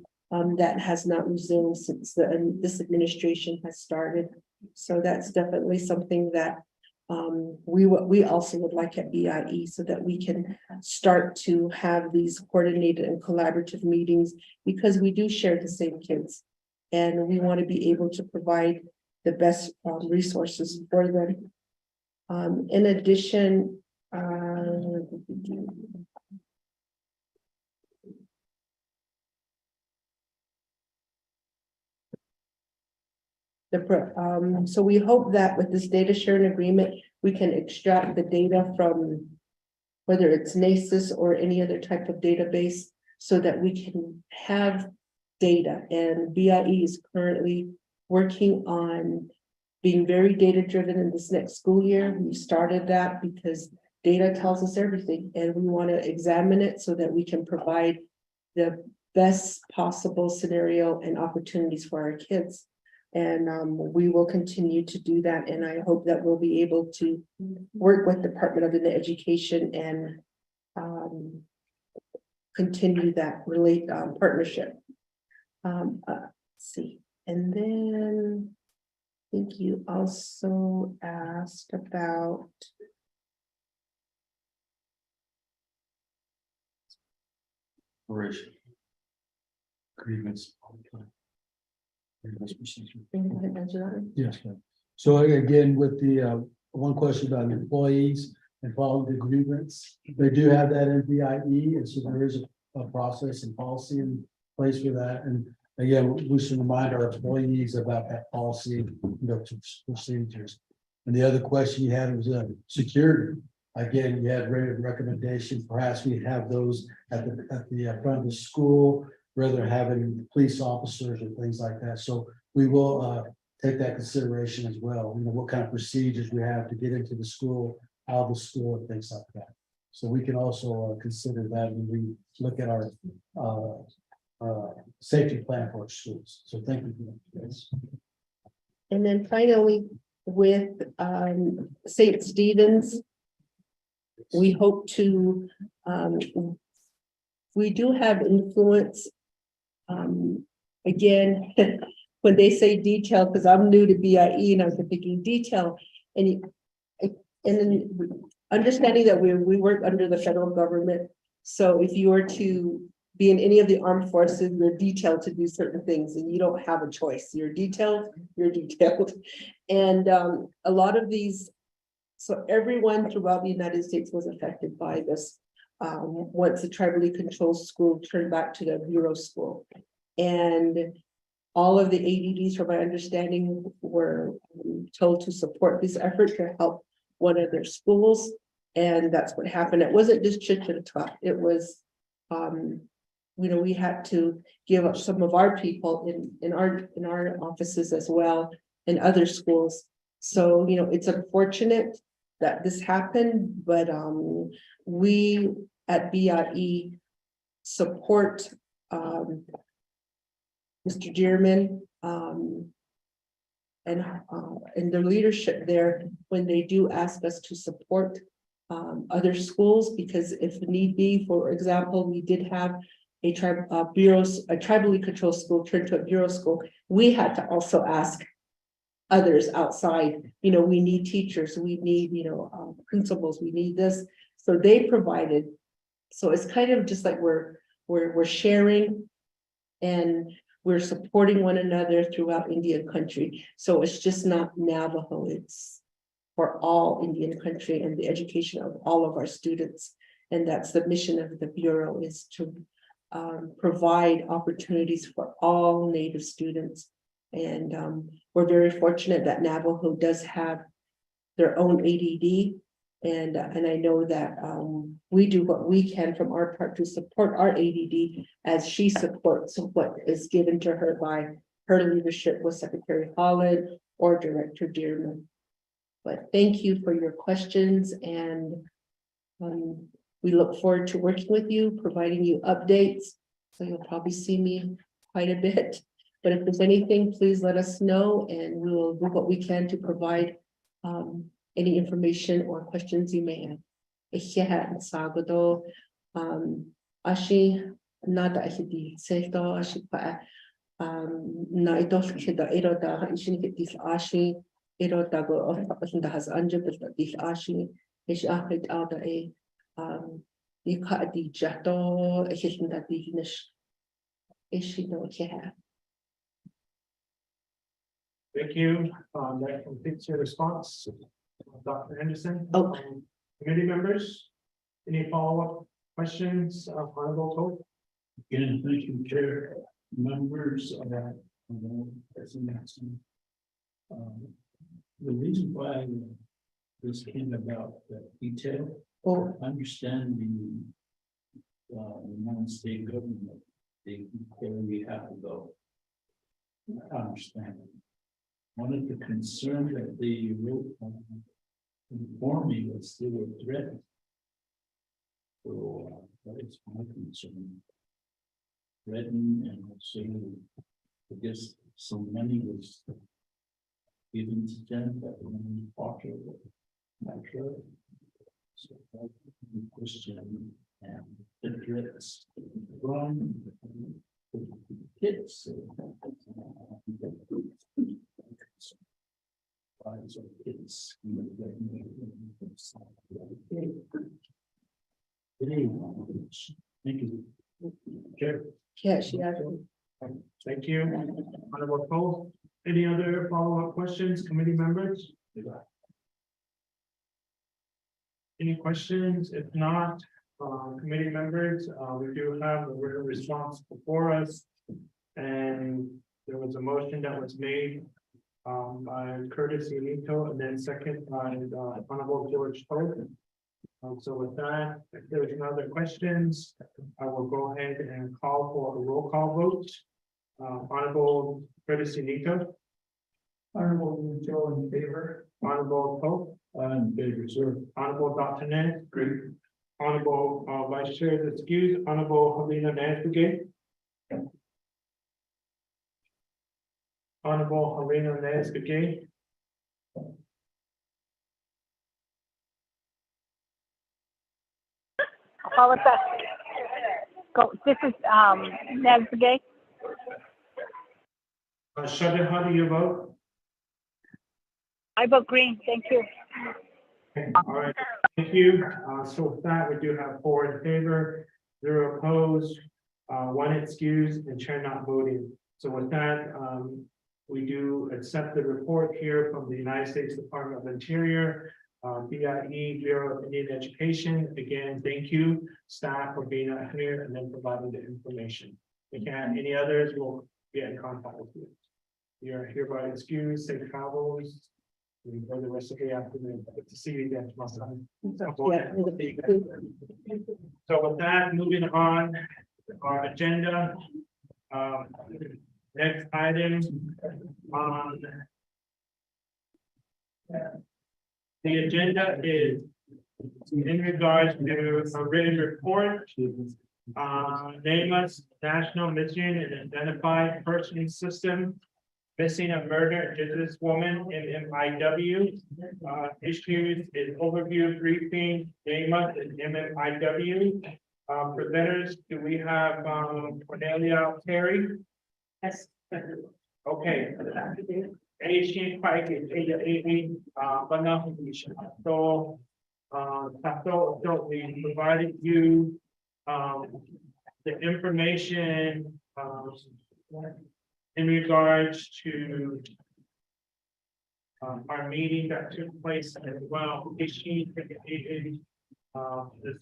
That has not resumed since this administration has started. So that's definitely something that we also would like at BIE, so that we can start to have these coordinated and collaborative meetings, because we do share the same kids, and we want to be able to provide the best resources for them. In addition, so we hope that with this data sharing agreement, we can extract the data from whether it's NACES or any other type of database, so that we can have data. And BIE is currently working on being very data driven in this next school year. We started that because data tells us everything, and we want to examine it so that we can provide the best possible scenario and opportunities for our kids. And we will continue to do that. And I hope that we'll be able to work with Department of Education and continue that partnership. Let's see. And then I think you also asked about Grievance. Angela. Yes, ma'am. So again, with the one question about employees and following the grievance, they do have that in VIE, and so there is a process and policy in place for that. And again, we should remind our employees about that policy, procedures. And the other question you had was security. Again, you had recommendations, perhaps we have those at the front of the school, rather having police officers and things like that. So we will take that consideration as well. What kind of procedures we have to get into the school, out of the school, and things like that. So we can also consider that when we look at our safety plan for our schools. So thank you for that. And then finally, with St. Stephen's, we hope to, we do have influence. Again, when they say detail, because I'm new to BIE and I was thinking detail, and then understanding that we work under the federal government. So if you were to be in any of the armed forces, you're detailed to do certain things and you don't have a choice. You're detailed. And a lot of these, so everyone throughout the United States was affected by this. Once the tribally controlled school turned back to the bureau school. And all of the ADDs, from my understanding, were told to support this effort to help one of their schools. And that's what happened. It wasn't just Chichita. It was, we had to give up some of our people in our offices as well, in other schools. So, it's unfortunate that this happened, but we at BIE support Mr. Dearman and the leadership there when they do ask us to support other schools, because if need be, for example, we did have a tribally controlled school turned to a bureau school. We had to also ask others outside, we need teachers, we need, principals, we need this. So they provided. So it's kind of just like we're sharing and we're supporting one another throughout Indian country. So it's just not Navajo, it's for all Indian country and the education of all of our students. And that's the mission of the Bureau, is to provide opportunities for all Native students. And we're very fortunate that Navajo does have their own ADD. And I know that we do what we can from our part to support our ADD as she supports what is given to her by her leadership with Secretary Holland or Director Dearman. But thank you for your questions, and we look forward to working with you, providing you updates. So you'll probably see me quite a bit. But if there's anything, please let us know, and we will do what we can to provide any information or questions you may have. Ashi nada ahidi sefto ashi pa na ito kida ero da ishin kitis ashi ero da go of the has anjabit dis ashi ish ahid out a yika di jato ishin that the nish ishi no care. Thank you. That completes your response. Dr. Henderson. Oh. Committee members, any follow-up questions of Honorable Pope? Again, thank you, Chair, members of that. The reason why this came about, that detail, Oh, understand the non-state government, where we have to go. I understand. One of the concerns that they wrote informed me was they were threatened. So that is my concern. Threatened, and also, I guess some money was given to them that were part of it. Not sure. So that's the question, and the threats from the kids. Kids. Thank you. Chair. yeah, she had. Thank you. Honorable Pope, any other follow-up questions, committee members? Any questions? If not, committee members, we do have a written response before us. And there was a motion that was made by Curtis Unito and then second by Honorable George Pope. So with that, if there's no other questions, I will go ahead and call for a roll call vote. Honorable Curtis Unito. Honorable Joe in favor. Honorable Pope. I'm in favor, sir. Honorable Dr. Ned. Great. Honorable Vice Chair is excused. Honorable Helena Nasbigay. Honorable Helena Nasbigay. Call it back. Go, this is, Nesbegay. Shudder, how do you vote? I vote green, thank you. All right, thank you. So with that, we do have 4 in favor, 0 opposed, 1 excused, and chair not voting. So with that, we do accept the report here from the United States Department of Interior, BIE, Bureau of Indian Education. Again, thank you, staff, for being out here and then providing the information. If you have any others, we'll get in contact with you. You're hereby excused, safe travels. For the rest of the afternoon. Good to see you again. So with that, moving on to our agenda. Next item on the agenda is in regards to a written report. NAMUS National Missing and Identified Person System. Missing a murdered Indigenous woman in MIW. Issues is overview briefing, NAMUS and MMIW. Presenters, do we have Cornelia Terry? Yes. Okay. So, so we provided you the information in regards to our meeting that took place as well. The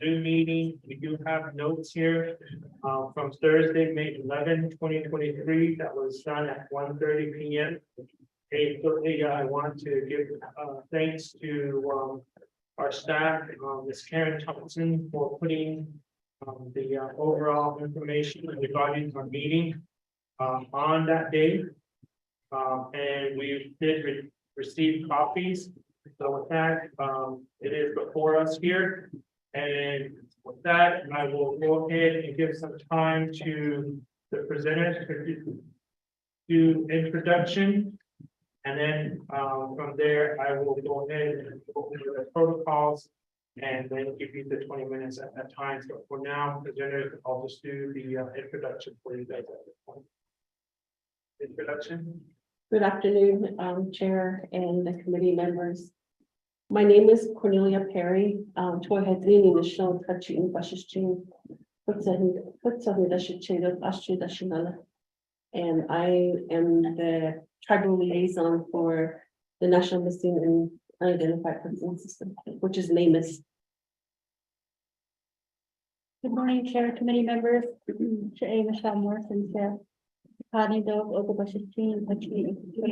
Zoom meeting, we do have notes here from Thursday, May 11, 2023, that was done at 1:30 p.m. Hey, certainly, I want to give thanks to our staff, Ms. Karen Thompson, for putting the overall information regarding our meeting on that day. And we did receive copies. So with that, it is before us here. And with that, I will go ahead and give some time to the presenters to do introduction. And then from there, I will go ahead and go over the protocols and then give you the 20 minutes at that time. So for now, presenters, I'll just do the introduction for you guys at this point. Introduction. Good afternoon, Chair and the committee members. My name is Cornelia Perry. Initial touching And I am the tribal liaison for the National Missing and Unidentified Persons System, which is NAMUS. Good morning, Chair, committee members, Chair Michelle Morrison, Chair. Connie Dove, Ogbashishkin, Pachi, a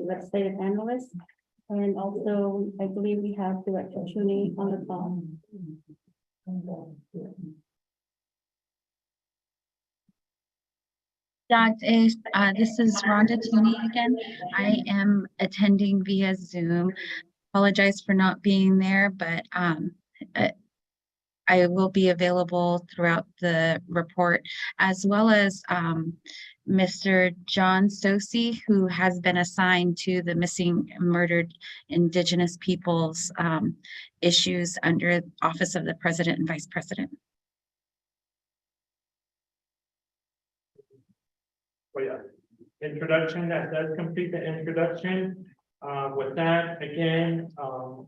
legislative analyst. And also, I believe we have Director Chuni on the call. This is Rhonda Tooney again. I am attending via Zoom. Apologize for not being there, but I will be available throughout the report, as well as Mr. John Sosi, who has been assigned to the missing and murdered Indigenous peoples issues under Office of the President and Vice President. For your introduction, that does complete the introduction. With that, again,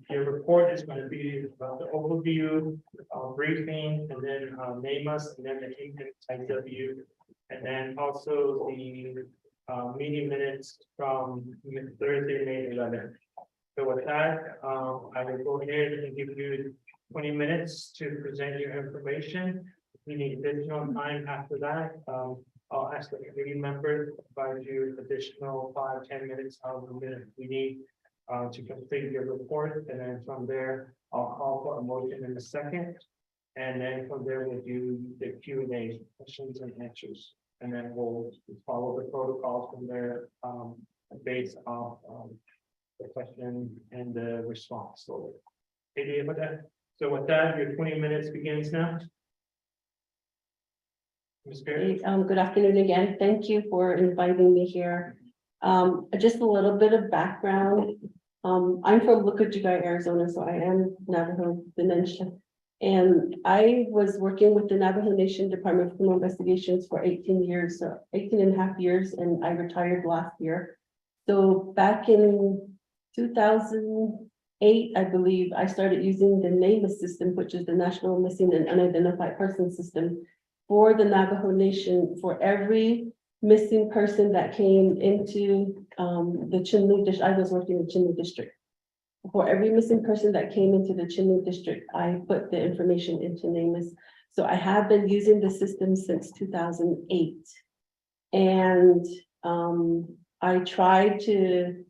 your report is going to be about the overview, briefing, and then name us, and then the HEHSC, and then also the meeting minutes from Thursday, May 11th. So with that, I will go ahead and give you 20 minutes to present your information. If you need additional time after that, I'll ask the committee member to provide you additional 5-10 minutes, however minute we need to complete your report. And then from there, I'll call for a motion in a second. And then from there, we'll do the Q&A, questions and answers. And then we'll follow the protocols from there based off the question and the response. So, idea with that. So with that, your 20 minutes begins now. Good afternoon again. Thank you for inviting me here. Just a little bit of background. I'm from Lukajugai, Arizona, so I am Navajo Dinesh. And I was working with the Navajo Nation Department of Criminal Investigations for 18 years, so 18 and a half years, and I retired last year. So back in 2008, I believe, I started using the NAMUS system, which is the National Missing and Unidentified Persons System, for the Navajo Nation. For every missing person that came into the Chinle district, I was working in Chinle district. For every missing person that came into the Chinle district, I put the information into NAMUS. So I have been using the system since 2008. And I tried to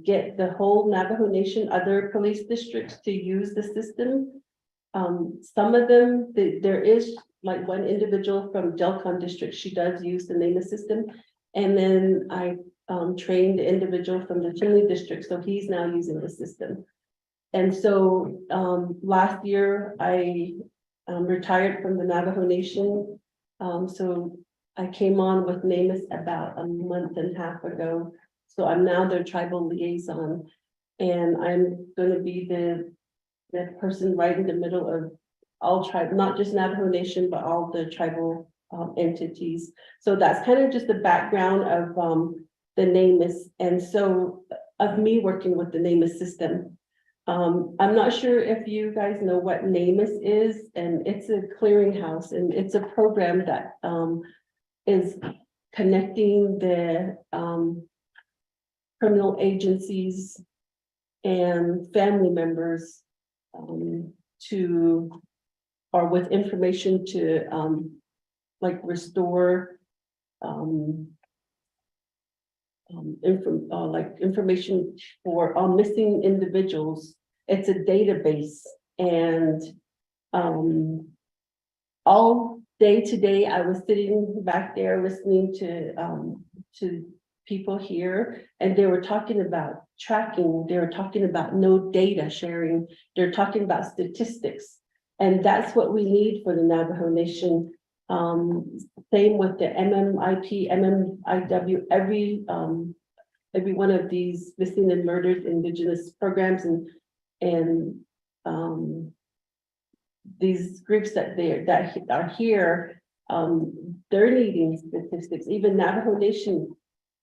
get the whole Navajo Nation, other police districts to use the system. Some of them, there is like one individual from Delcon district, she does use the NAMUS system. And then I trained the individual from the Chinle district, so he's now using the system. And so last year I retired from the Navajo Nation. So I came on with NAMUS about a month and a half ago. So I'm now their tribal liaison, and I'm going to be the person right in the middle of all tribe, not just Navajo Nation, but all the tribal entities. So that's kind of just the background of the NAMUS, and so of me working with the NAMUS system. I'm not sure if you guys know what NAMUS is, and it's a clearinghouse, and it's a program that is connecting the criminal agencies and family members to, or with information to like restore information for missing individuals. It's a database, and all day today I was sitting back there listening to people here, and they were talking about tracking, they were talking about no data sharing, they're talking about statistics, and that's what we need for the Navajo Nation. Same with the MMIP, MMIW, every one of these missing and murdered Indigenous programs, and these groups that are here, they're needing statistics. Even Navajo Nation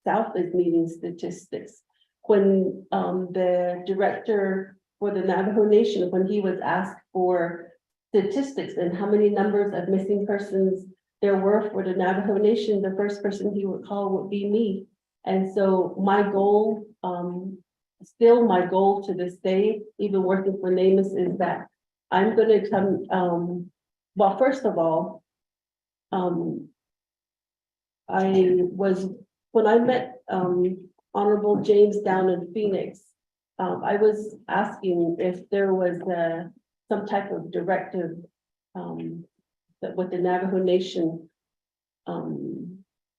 South is needing statistics. When the director for the Navajo Nation, when he was asked for statistics and how many numbers of missing persons there were for the Navajo Nation, the first person he would call would be me. And so my goal, still my goal to this day, even working for NamUs, is that I'm gonna come, well, first of all, when I met Honorable James down in Phoenix, I was asking if there was some type of directive that with the Navajo Nation,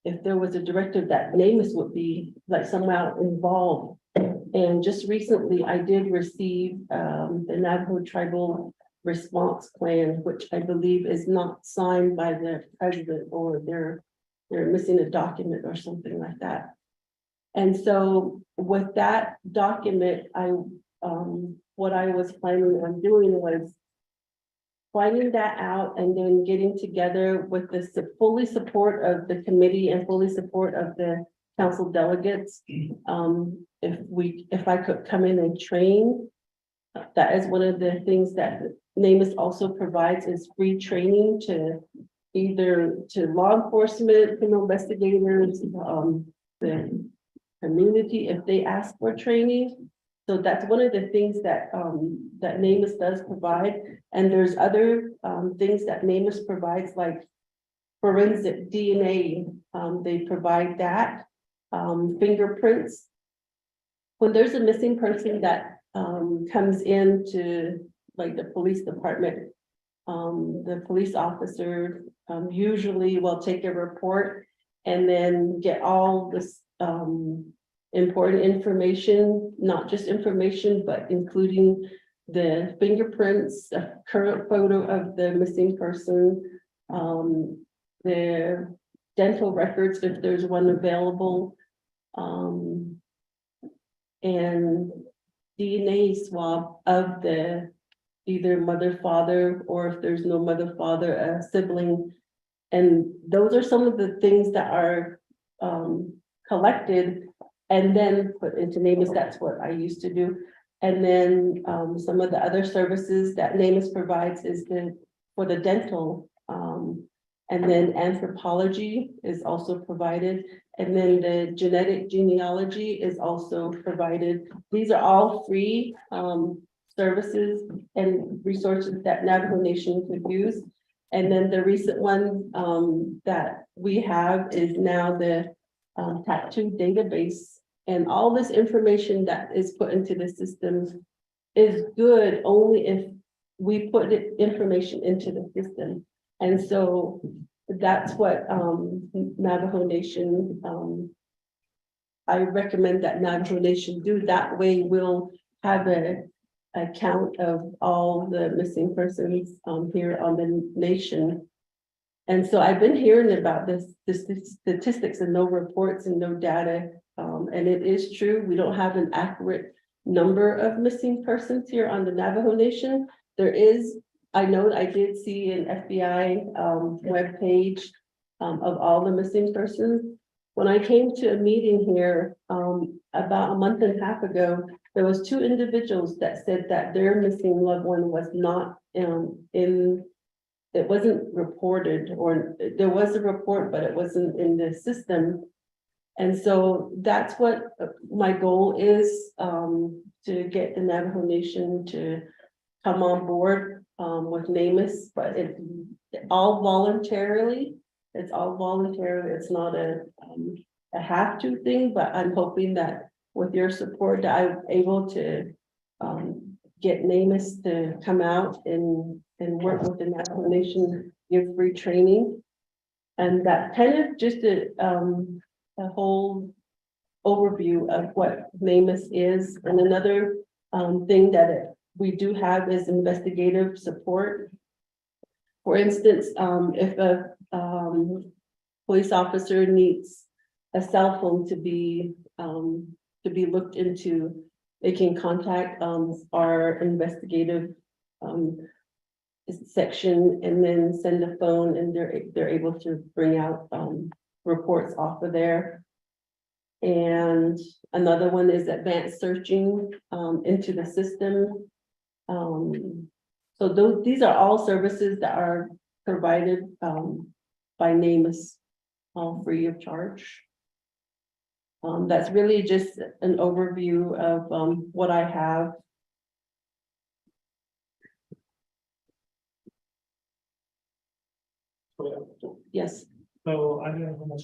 if there was a directive that NamUs would be like somehow involved. And just recently, I did receive the Navajo Tribal Response Plan, which I believe is not signed by the president, or they're missing a document or something like that. And so with that document, what I was planning on doing was finding that out and then getting together with the fully support of the committee and fully support of the council delegates. If I could come in and train, that is one of the things that NamUs also provides, is free training to either to law enforcement, criminal investigators, the community, if they ask for training. So that's one of the things that that NamUs does provide. And there's other things that NamUs provides, like forensic DNA. They provide that, fingerprints. When there's a missing person that comes into like the police department, the police officer usually will take a report and then get all this important information, not just information, but including the fingerprints, a current photo of the missing person, the dental records, if there's one available, and DNA swab of the either mother, father, or if there's no mother, father, a sibling. And those are some of the things that are collected and then put into NamUs. That's what I used to do. And then some of the other services that NamUs provides is for the dental, and then anthropology is also provided. And then the genetic genealogy is also provided. These are all free services and resources that Navajo Nation could use. And then the recent one that we have is now the tattoo database. And all this information that is put into the system is good only if we put information into the system. And so that's what Navajo Nation, I recommend that Navajo Nation do. That way we'll have a count of all the missing persons here on the nation. And so I've been hearing about this statistics and no reports and no data. And it is true, we don't have an accurate number of missing persons here on the Navajo Nation. There is, I know I did see an FBI webpage of all the missing persons. When I came to a meeting here about a month and a half ago, there was 2 individuals that said that their missing loved one was not it wasn't reported, or there was a report, but it wasn't in the system. And so that's what my goal is, to get the Navajo Nation to come on board with NamUs, but it's all voluntarily. It's all voluntary. It's not a have to thing, but I'm hoping that with your support that I'm able to get NamUs to come out and work with the Navajo Nation, give free training. And that kind of just a whole overview of what NamUs is. And another thing that we do have is investigative support. For instance, if a police officer needs a cell phone to be looked into, they can contact our investigative section and then send a phone, and they're able to bring out reports off of there. And another one is advanced searching into the system. So these are all services that are provided by NAMUS, all free of charge. That's really just an overview of what I have. Yes. So I don't know how much.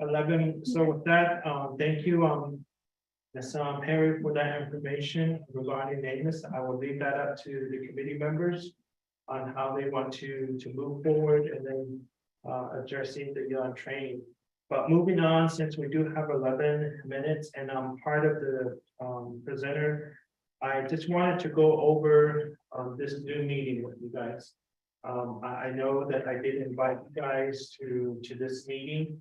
11, so with that, thank you, Ms. Perry, for that information regarding NAMUS. I will leave that up to the committee members on how they want to move forward and then addressing the training. But moving on, since we do have 11 minutes and I'm part of the presenter, I just wanted to go over this Zoom meeting with you guys. I know that I did invite you guys to this meeting,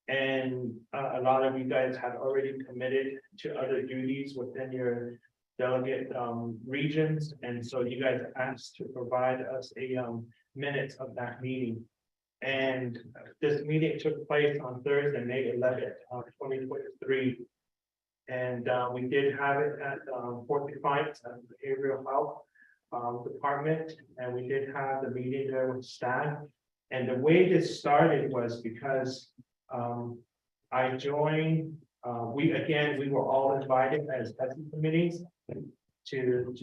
and a lot of you guys have already committed to other duties within your delegate regions, and so you guys asked to provide us a minutes of that meeting. And this meeting took place on Thursday, May 11th, 2023. And we did have it at Fort Defiance Behavioral Health Department, and we did have the meeting there with staff. And the way this started was because I joined, we were all invited as HEHSC committees to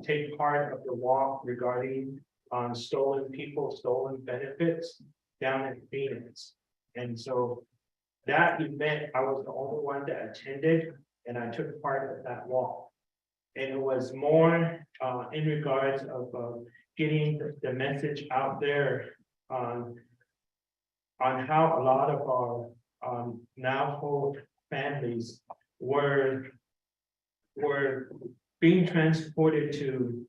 take part of the walk regarding stolen people, stolen benefits down in Phoenix. And so that event, I was the only one that attended, and I took part of that walk. And it was more in regards of getting the message out there on how a lot of our Navajo families were being transported to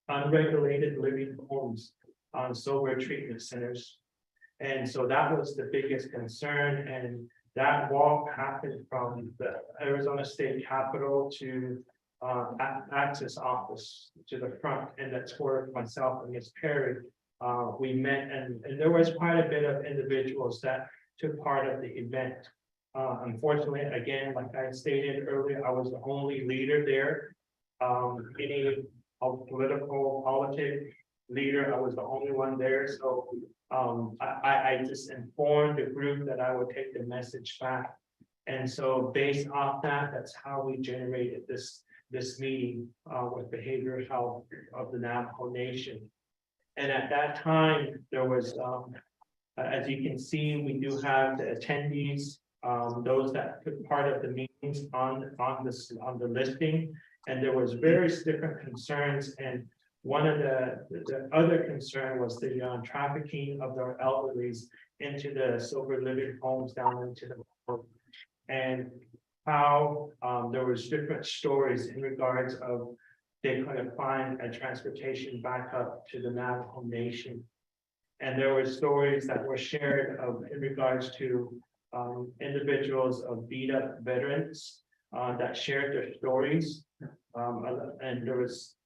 unregulated living homes on sober treatment centers. And so that was the biggest concern. And that walk happened from the Arizona State Capitol to Access Office to the front. And that's where myself and Ms. Perry, we met, and there was quite a bit of individuals that took part of the event. Unfortunately, again, like I stated earlier, I was the only leader there. Any politic leader, I was the only one there. So I just informed the group that I would take the message back. And so based off that, that's how we generated this meeting with behavioral health of the Navajo Nation. And at that time, there was, as you can see, we do have the attendees, those that took part of the meetings on the listing. And there was various different concerns. And one of the other concern was the trafficking of their elderlies into the sober living homes down into the home. And how there was different stories in regards of they couldn't find a transportation back up to the Navajo Nation. And there were stories that were shared in regards to individuals of beat up veterans that shared their stories. And there was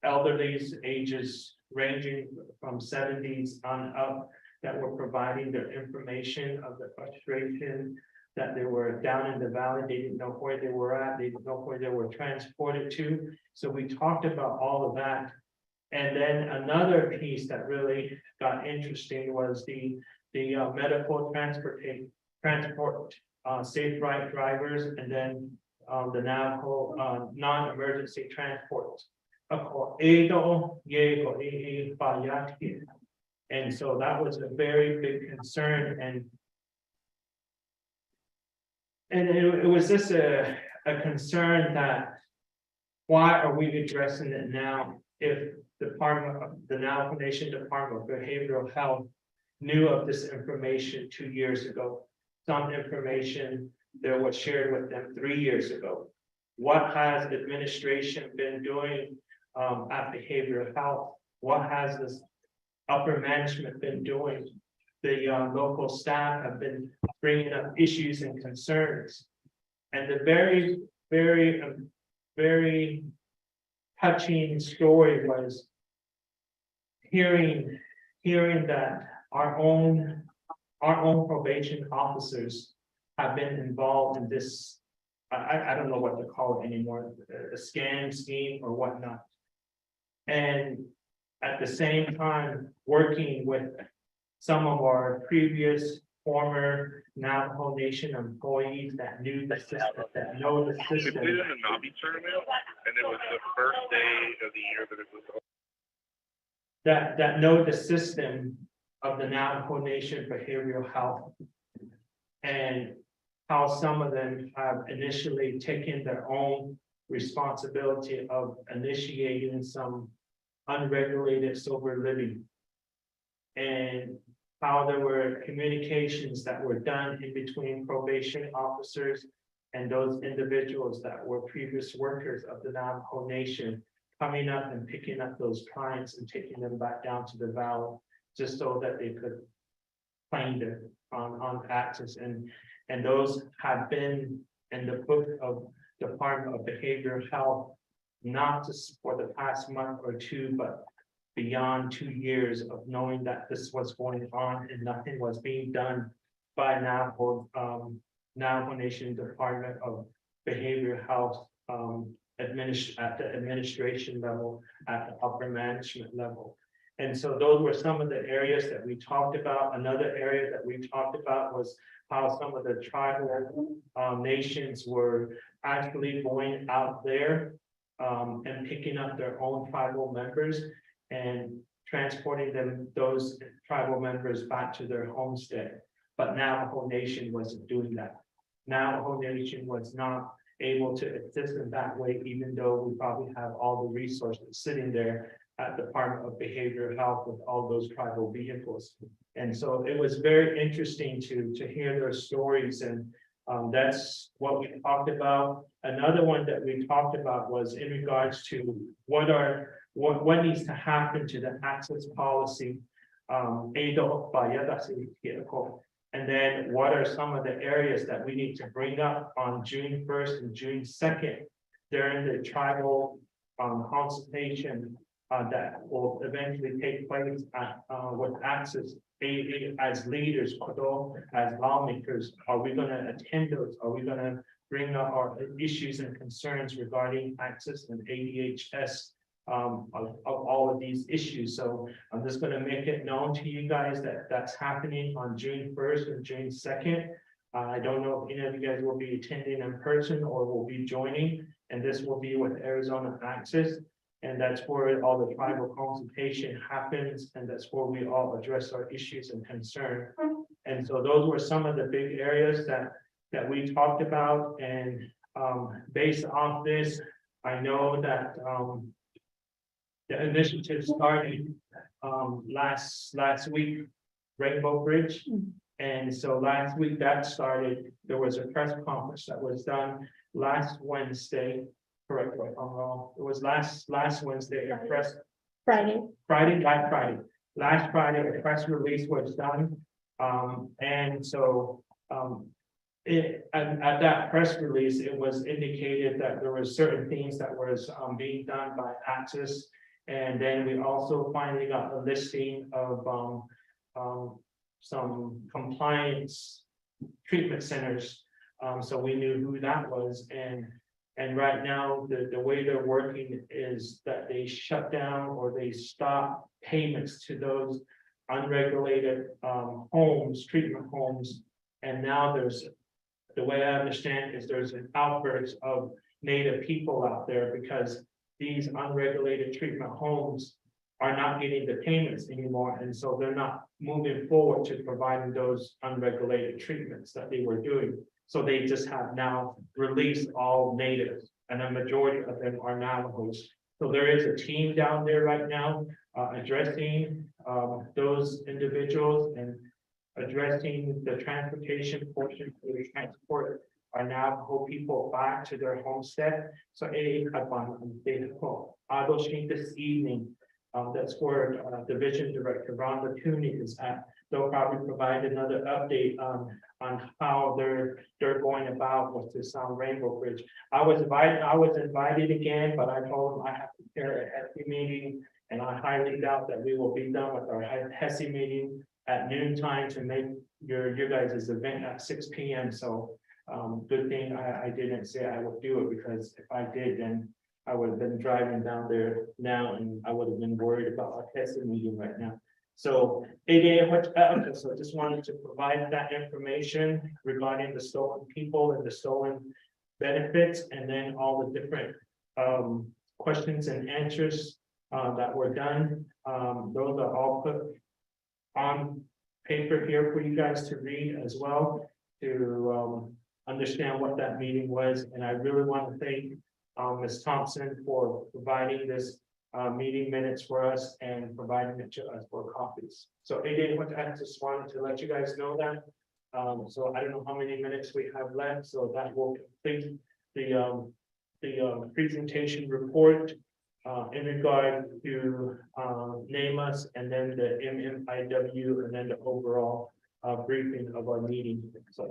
elderlies ages ranging from 70s on up that were providing their information of the frustration that they were down in the valley. They didn't know where they were at. They didn't know where they were transported to. So we talked about all of that. And then another piece that really got interesting was the medical transport safe right drivers, and then the Navajo non-emergency transport. And so that was a very big concern, and it was just a concern that why are we addressing it now if the Navajo Nation Department of Behavioral Health knew of this information 2 years ago. Some information that was shared with them 3 years ago. What has the administration been doing at behavioral health? What has this upper management been doing? The local staff have been bringing up issues and concerns. And the very, very, very touching story was hearing that our own probation officers have been involved in this. I don't know what to call it anymore, a scam scheme or whatnot. And at the same time, working with some of our previous former Navajo Nation employees that knew the system, that know the We system. played in the Navi tournament, and it was the first day of the year that it was. That know the system of the Navajo Nation behavioral health. And how some of them have initially taken their own responsibility of initiating some unregulated sober living. And how there were communications that were done in between probation officers and those individuals that were previous workers of the Navajo Nation, coming up and picking up those clients and taking them back down to the valley, just so that they could claim them on access. And those have been in the book of Department of Behavioral Health, not just for the past month or two, but beyond 2 years of knowing that this was going on and nothing was being done by Navajo Nation Department of Behavioral Health at the administration level, at the upper management level. And so those were some of the areas that we talked about. Another area that we talked about was how some of the tribal nations were actually going out there and picking up their own tribal members and transporting those tribal members back to their homestead. But Navajo Nation wasn't doing that. Navajo Nation was not able to assist in that way, even though we probably have all the resources sitting there at the Department of Behavioral Health with all those tribal vehicles. And so it was very interesting to hear their stories, and that's what we talked about. Another one that we talked about was in regards to what needs to happen to the access policy. And then what are some of the areas that we need to bring up on June 1st and June 2nd during the tribal consultation that will eventually take place with access as leaders, as lawmakers. Are we going to attend those? Are we going to bring up our issues and concerns regarding access and ADHS of all of these issues? So I'm just going to make it known to you guys that that's happening on June 1st and June 2nd. I don't know if any of you guys will be attending in person or will be joining, and this will be with Arizona Access. And that's where all the tribal consultation happens, and that's where we all address our issues and concerns. And so those were some of the big areas that we talked about. And based off this, I know that the initiative started last week, Rainbow Bridge. And so last week that started. There was a press conference that was done last Wednesday. Correct me if I'm wrong. It was last Wednesday, a press. Last Friday, a press release was done. And so at that press release, it was indicated that there were certain things that was being done by Access. And then we also finally got a listing of some compliance treatment centers. So we knew who that was. And right now, the way they're working is that they shut down or they stop payments to those unregulated homes, treatment homes. And now the way I understand is there's an outburst of Native people out there because these unregulated treatment homes are not getting the payments anymore. And so they're not moving forward to providing those unregulated treatments that they were doing. So they just have now released all natives, and a majority of them are Navajos. So there is a team down there right now addressing those individuals and addressing the transportation portion to transport our Navajo people back to their homestead. So this evening, that's where Division Director Rhonda Cooney is at. They'll probably provide another update on how they're going about with this Rainbow Bridge. I was invited again, but I told them I have to prepare a HEHSC meeting, and I highly doubt that we will be done with our HEHSC meeting at noon time to make your guys' event at 6 p.m. So good thing I didn't say I would do it, because if I did, then I would have been driving down there now and I would have been worried about our HEHSC meeting right now. So so I just wanted to provide that information regarding the stolen people and the stolen benefits, and then all the different questions and answers that were done. Those are all put on paper here for you guys to read as well, to understand what that meeting was. And I really want to thank Ms. Thompson for providing this meeting minutes for us and providing it to us for copies. So I just wanted to let you guys know that. So I don't know how many minutes we have left, so that will complete the presentation report in regard to NAMUS and then the MMIW and then the overall briefing of our meeting. So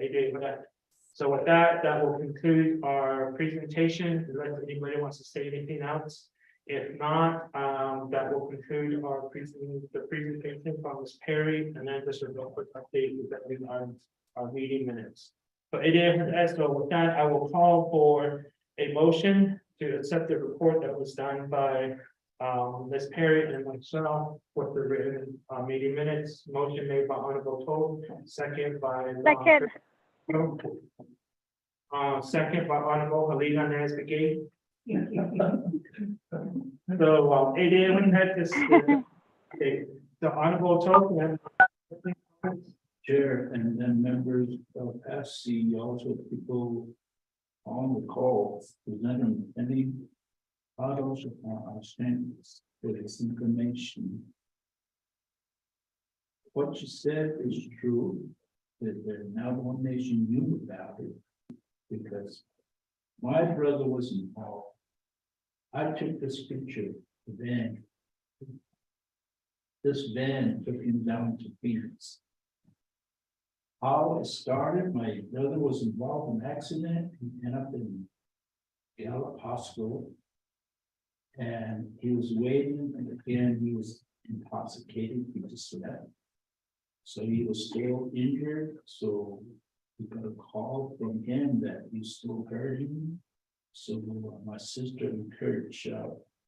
so with that, that will conclude our presentation. Unless anybody wants to say anything else. If not, that will conclude our presentation from Ms. Perry, and then just a real quick update regarding our meeting minutes. So so with that, I will call for a motion to accept the report that was done by Ms. Perry and myself with the written meeting minutes. Motion made by Honorable Toll, second by second by Honorable Halina Nazbagay. So we had this. Okay, the Honorable Toll. Chair, and then members of HEHSC, also people on the call, presenting any others standards for this information. What you said is true, that there now one nation knew about it, because my brother was involved. I took this picture, the van. This van took him down to Phoenix. How it started, my brother was involved in an accident. He ended up in Gallup Hospital. And he was waiting, and again, he was intoxicated, he just slept. So he was still injured, so we got a call from him that he's still hurting. So my sister encouraged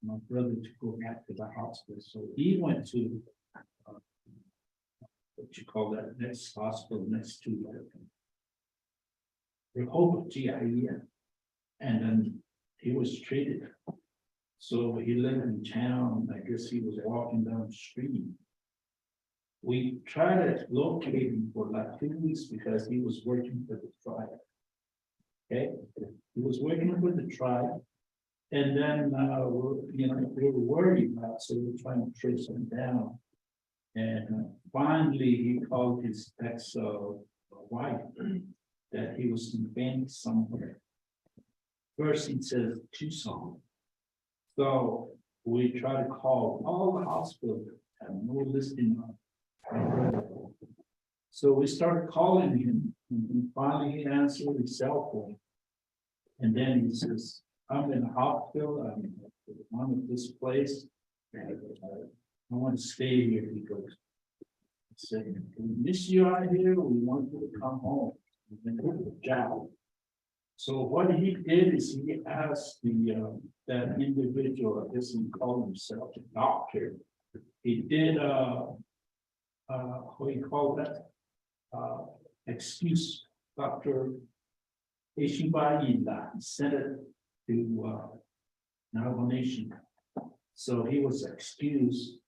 my brother to go back to the hospital. So he went to what you call that next hospital next to Rehoboth, GIE, and then he was treated. So he lived in town. I guess he was walking down the street. We tried to locate him for like 2 weeks because he was working for the tribe. Okay, he was working for the tribe, and then we were worried about, so we were trying to trace him down. And finally, he called his ex-wife that he was in Phoenix somewhere. First, he says Tucson. So we try to call all the hospitals, have no listing on. So we started calling him, and finally he answered his cell phone. And then he says, I'm in the hospital, I'm at this place. I want to stay here because I said, we miss you out here, we want you to come home. And then job. So what he did is he asked that individual, I guess he called himself a doctor. He did what do you call that? Excuse Dr. Ishibaila, sent it to Navajo Nation. So he was excused.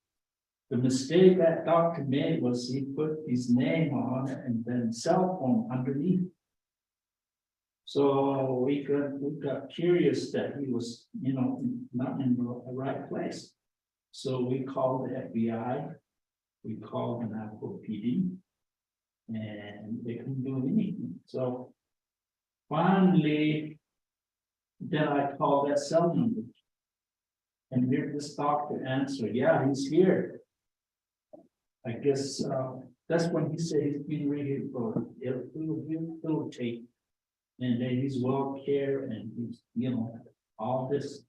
The mistake that doctor made was he put his name on it and then cell phone underneath. So we got curious that he was, not in the right place. So we called the FBI, we called the Navajo PD, and they couldn't do anything. So finally, then I called that cell number. And here this doctor answered, yeah, he's here. I guess that's when he said he's been ready for little tape. And then he's well cared and he's, all this.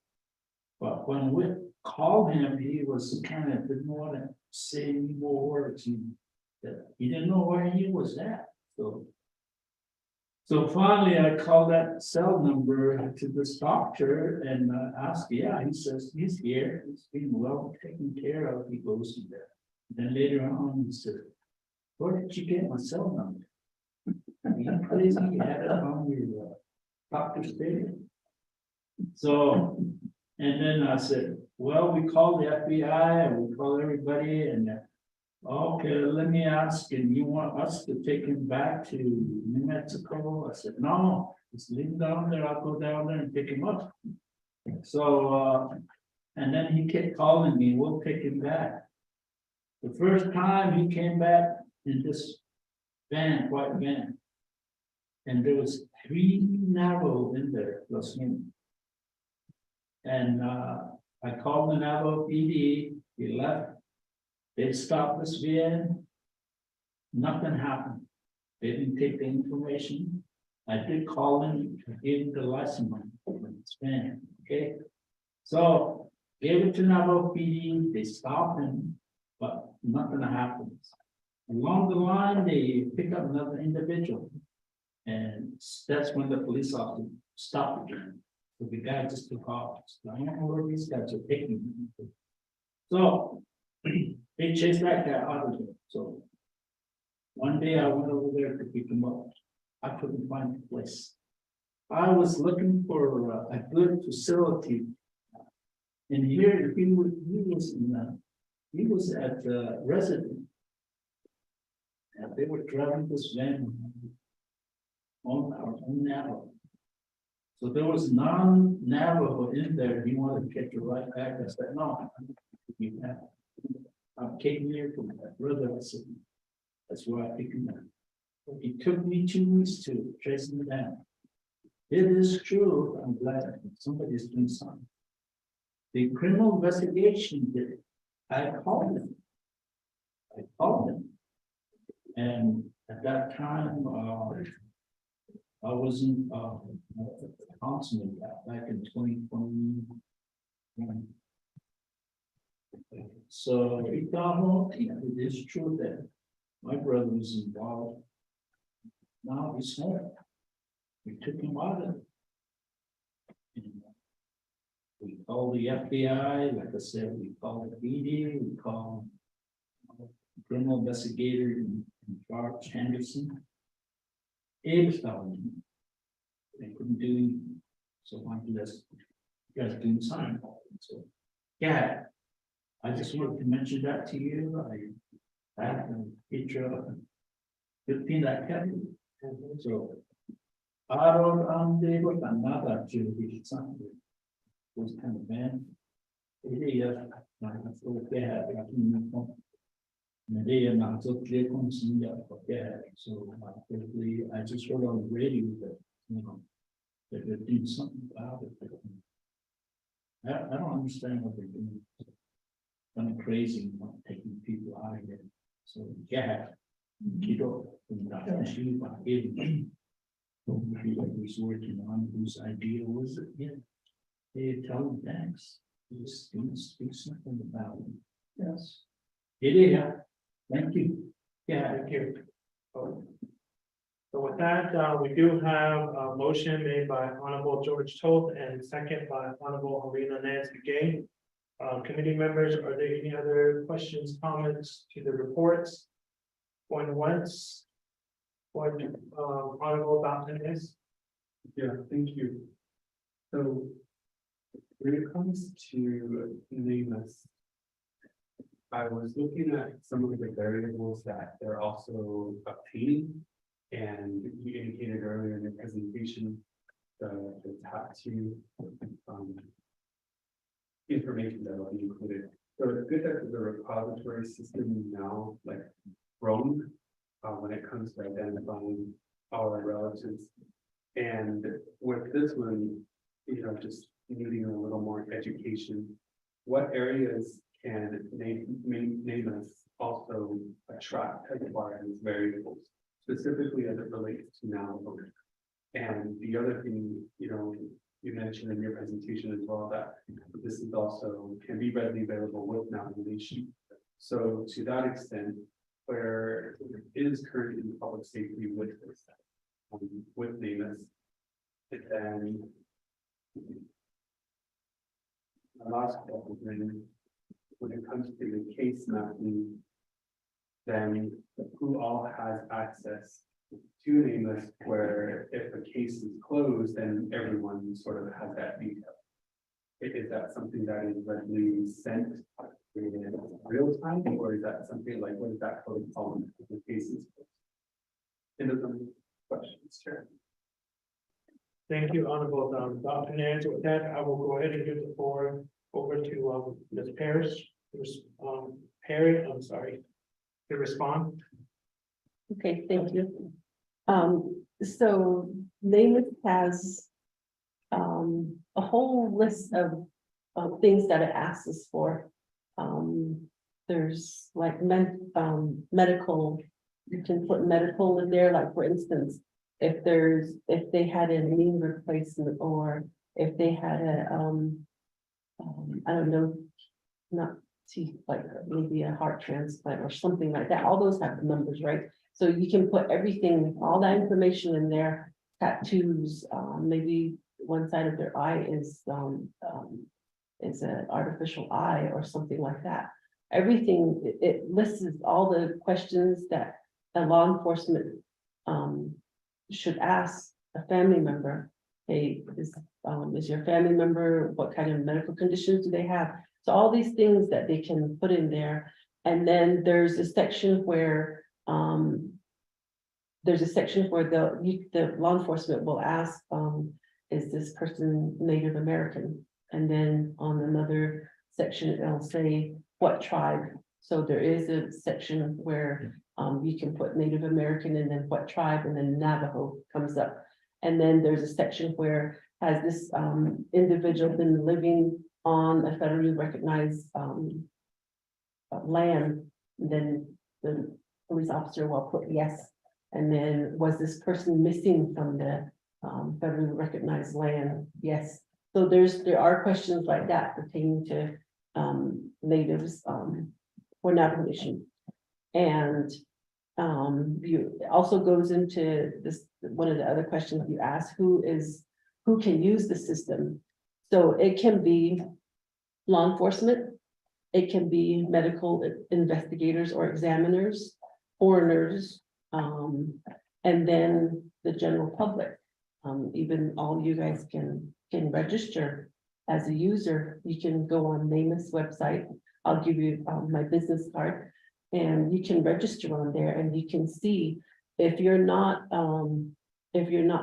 But when we called him, he was kind of didn't want to say any more words. He didn't know where he was at. So finally, I called that cell number to this doctor and asked, yeah, he says he's here, he's being well taken care of, he goes in there. Then later on, he said, where did you get my cell number? You crazy, you had it on your doctor's statement. So, and then I said, well, we called the FBI and we called everybody and okay, let me ask, and you want us to take him back to New Mexico? I said, no, just leave him down there, I'll go down there and pick him up. So, and then he kept calling me, we'll take him back. The first time he came back in this van, white van, and there was 3 Navajo in there, plus him. And I called the Navajo PD, he left. They stopped this van. Nothing happened. They didn't take the information. I did call him, gave him the license number for this van, okay? So gave it to Navajo PD, they stopped him, but nothing happens. Along the line, they pick up another individual. And that's when the police officer stopped again. So the guy just took off. So I don't know where these guys are taking him. So they chased that guy out of there. So one day I went over there to pick him up. I couldn't find the place. I was looking for a good facility. And here he was at the residence. And they were driving this van on our own Navajo. So there was non-Navajo in there. He wanted to get you right back. I said, no, you have. I came here from my brother. I said, that's why I picked him up. It took me 2 weeks to trace him down. It is true. I'm glad somebody's doing something. The criminal investigation did it. I called him. And at that time, I wasn't constantly back in 2020. So he thought, it is true that my brother was involved. Now he's home. We took him out of it. We called the FBI, like I said, we called the BD, we called criminal investigator in George Henderson. Abe's found him. They couldn't do anything. So why don't you guys do something? So yeah, I just wanted to mention that to you. I have a picture of 15 that kept it. So I don't able to another to something. Was kind of bad. So hopefully I just heard on the radio that, that they're doing something about it. I don't understand what they're doing. Kind of crazy, not taking people out of here. So yeah, kiddo, who's working on, whose idea was it? Yeah. They tell them thanks. Just speak something about it. Yes. Yeah. Thank you. Yeah, thank you. So with that, we do have a motion made by Honorable George Toth and second by Honorable Harina Nancy Gay. Committee members, are there any other questions, comments to the reports? Going once? Going Honorable Baltanez? Yeah, thank you. So when it comes to NAMUS, I was looking at some of the variables that they're also obtaining. And you indicated earlier in the presentation, the top 2 information that will be included. So it's good that the repository system now like grown when it comes to identifying our relatives. And with this one, just needing a little more education, what areas can NAMUS also attract as far as variables, specifically as it relates to Navajo. And the other thing, you mentioned in your presentation as well, that this is also can be readily available with Navajo Nation. So to that extent, where it is currently public safety with this, with NAMUS. And then the last question, when it comes to the case mapping, then who all has access to NAMUS, where if a case is closed, then everyone sort of has that detail? Is that something that is readily sent in real time, or is that something like, what is that code called if the case is closed? Any other questions, Chair? Thank you, Honorable Dr. Nance. With that, I will go ahead and give the floor over to Ms. Perry, I'm sorry, to respond. Okay, thank you. So NAMUS has a whole list of things that it asks us for. There's like medical, you can put medical in there, like for instance, if they had a knee replacement, or if they had a I don't know, not teeth, like maybe a heart transplant or something like that, all those have the numbers, right? So you can put everything, all that information in there. Tattoos, maybe one side of their eye is an artificial eye or something like that. Everything, it lists all the questions that a law enforcement should ask a family member. Hey, is your family member, what kind of medical conditions do they have? So all these things that they can put in there. And then there's a section where the law enforcement will ask, is this person Native American? And then on another section, it'll say what tribe. So there is a section where you can put Native American and then what tribe, and then Navajo comes up. And then there's a section where has this individual been living on a federally recognized land, then the police officer will put yes. And then was this person missing from the federally recognized land? Yes. So there are questions like that pertaining to natives for Navajo Nation. And you also goes into this, one of the other questions you asked, who can use the system. So it can be law enforcement, it can be medical investigators or examiners, foreigners, and then the general public. Even all you guys can register as a user. You can go on NAMUS website. I'll give you my business card, and you can register on there, and you can see if you're not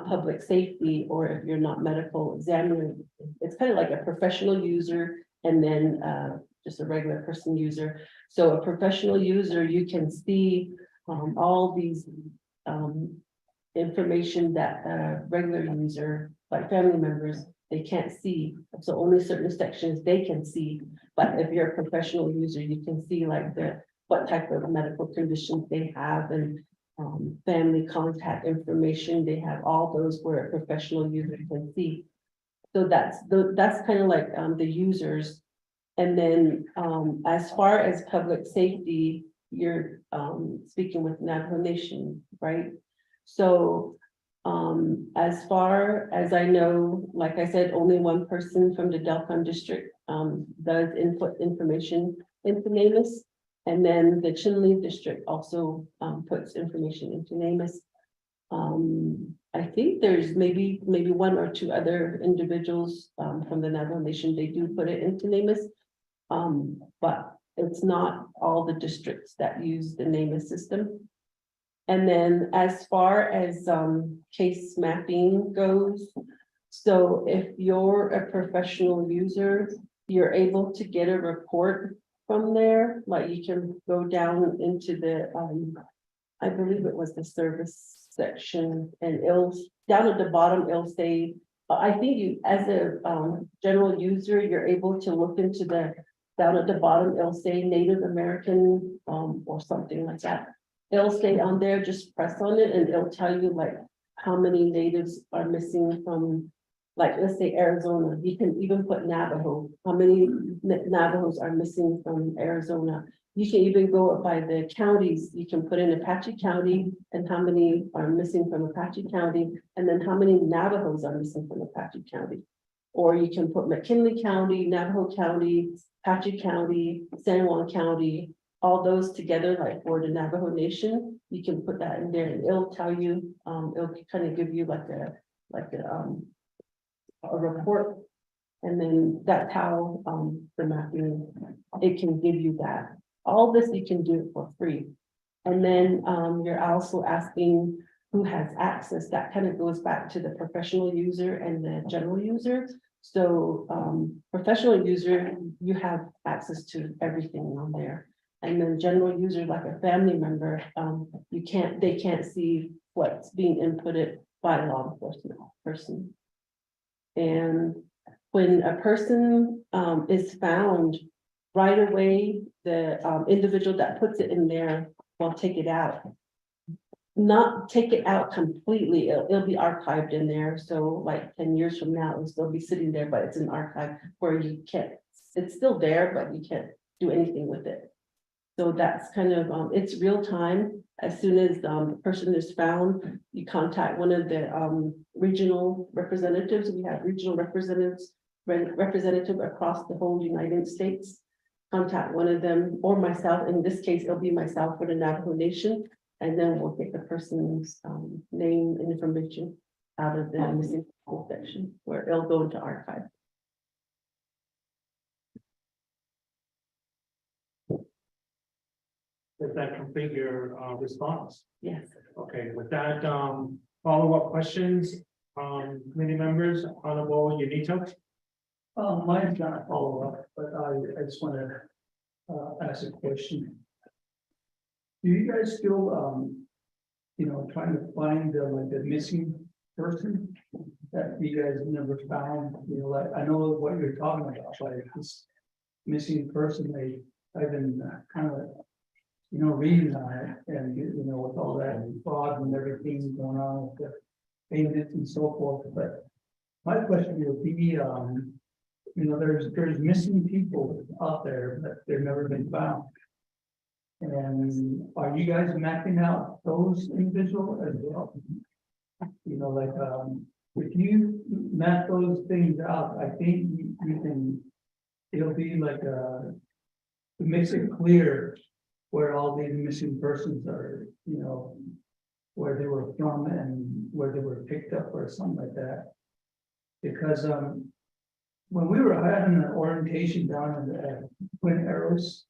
public safety, or if you're not medical examiner. It's kind of like a professional user, and then just a regular person user. So a professional user, you can see all these information that a regular user, like family members, they can't see. So only certain sections they can see. But if you're a professional user, you can see like what type of medical conditions they have, and family contact information. They have all those where a professional user can see. So that's kind of like the users. And then as far as public safety, you're speaking with Navajo Nation, right? So as far as I know, like I said, only one person from the Delcon district does input information into NAMUS. And then the Chinle district also puts information into NAMUS. I think there's maybe one or two other individuals from the Navajo Nation, they do put it into NAMUS. But it's not all the districts that use the NAMUS system. And then as far as case mapping goes, so if you're a professional user, you're able to get a report from there. Like you can go down into the, I believe it was the service section, and it'll, down at the bottom, it'll say, I think you, as a general user, you're able to look into the, down at the bottom, it'll say Native American or something like that. It'll say on there, just press on it and it'll tell you like how many natives are missing from, like, let's say Arizona. You can even put Navajo, how many Navajos are missing from Arizona. You can even go by the counties, you can put in Apache County and how many are missing from Apache County, and then how many Navajos are missing from Apache County. Or you can put McKinley County, Navajo County, Apache County, San Juan County, all those together, like for the Navajo Nation, you can put that in there and it'll tell you, it'll kind of give you like a report. And then that's how, the mapping, it can give you that. All this, you can do it for free. And then, you're also asking who has access. That kind of goes back to the professional user and the general user. So, professional user, you have access to everything on there. And then general user, like a family member, they can't see what's being inputted by a law enforcement person. And when a person is found, right away, the individual that puts it in there will take it out. Not take it out completely, it'll be archived in there, so like 10 years from now, it'll still be sitting there, but it's an archive where you can't, it's still there, but you can't do anything with it. So that's kind of, it's real time. As soon as the person is found, you contact one of the regional representatives. We have regional representative across the whole United States. Contact one of them or myself. In this case, it'll be myself for the Navajo Nation. And then we'll get the person's name and information out of the missing people section where it'll go into archive. Does that complete your response? Yes. Okay, with that, follow-up questions, committee members, Honorable Unito? Mine's not a follow-up, but I just want to ask a question. Do you guys still, trying to find the missing person that you guys never found? Like, I know what you're talking about, like this missing person, I've been kind of, reading on it and, with all that fraud and everything going on with the payments and so forth, but my question would be, there's missing people out there that they've never been found. And are you guys mapping out those individuals as well? If you map those things out, I think you can, it'll be like it makes it clear where all these missing persons are, where they were from and where they were picked up or something like that. Because when we were having an orientation down in the Twin Arrows,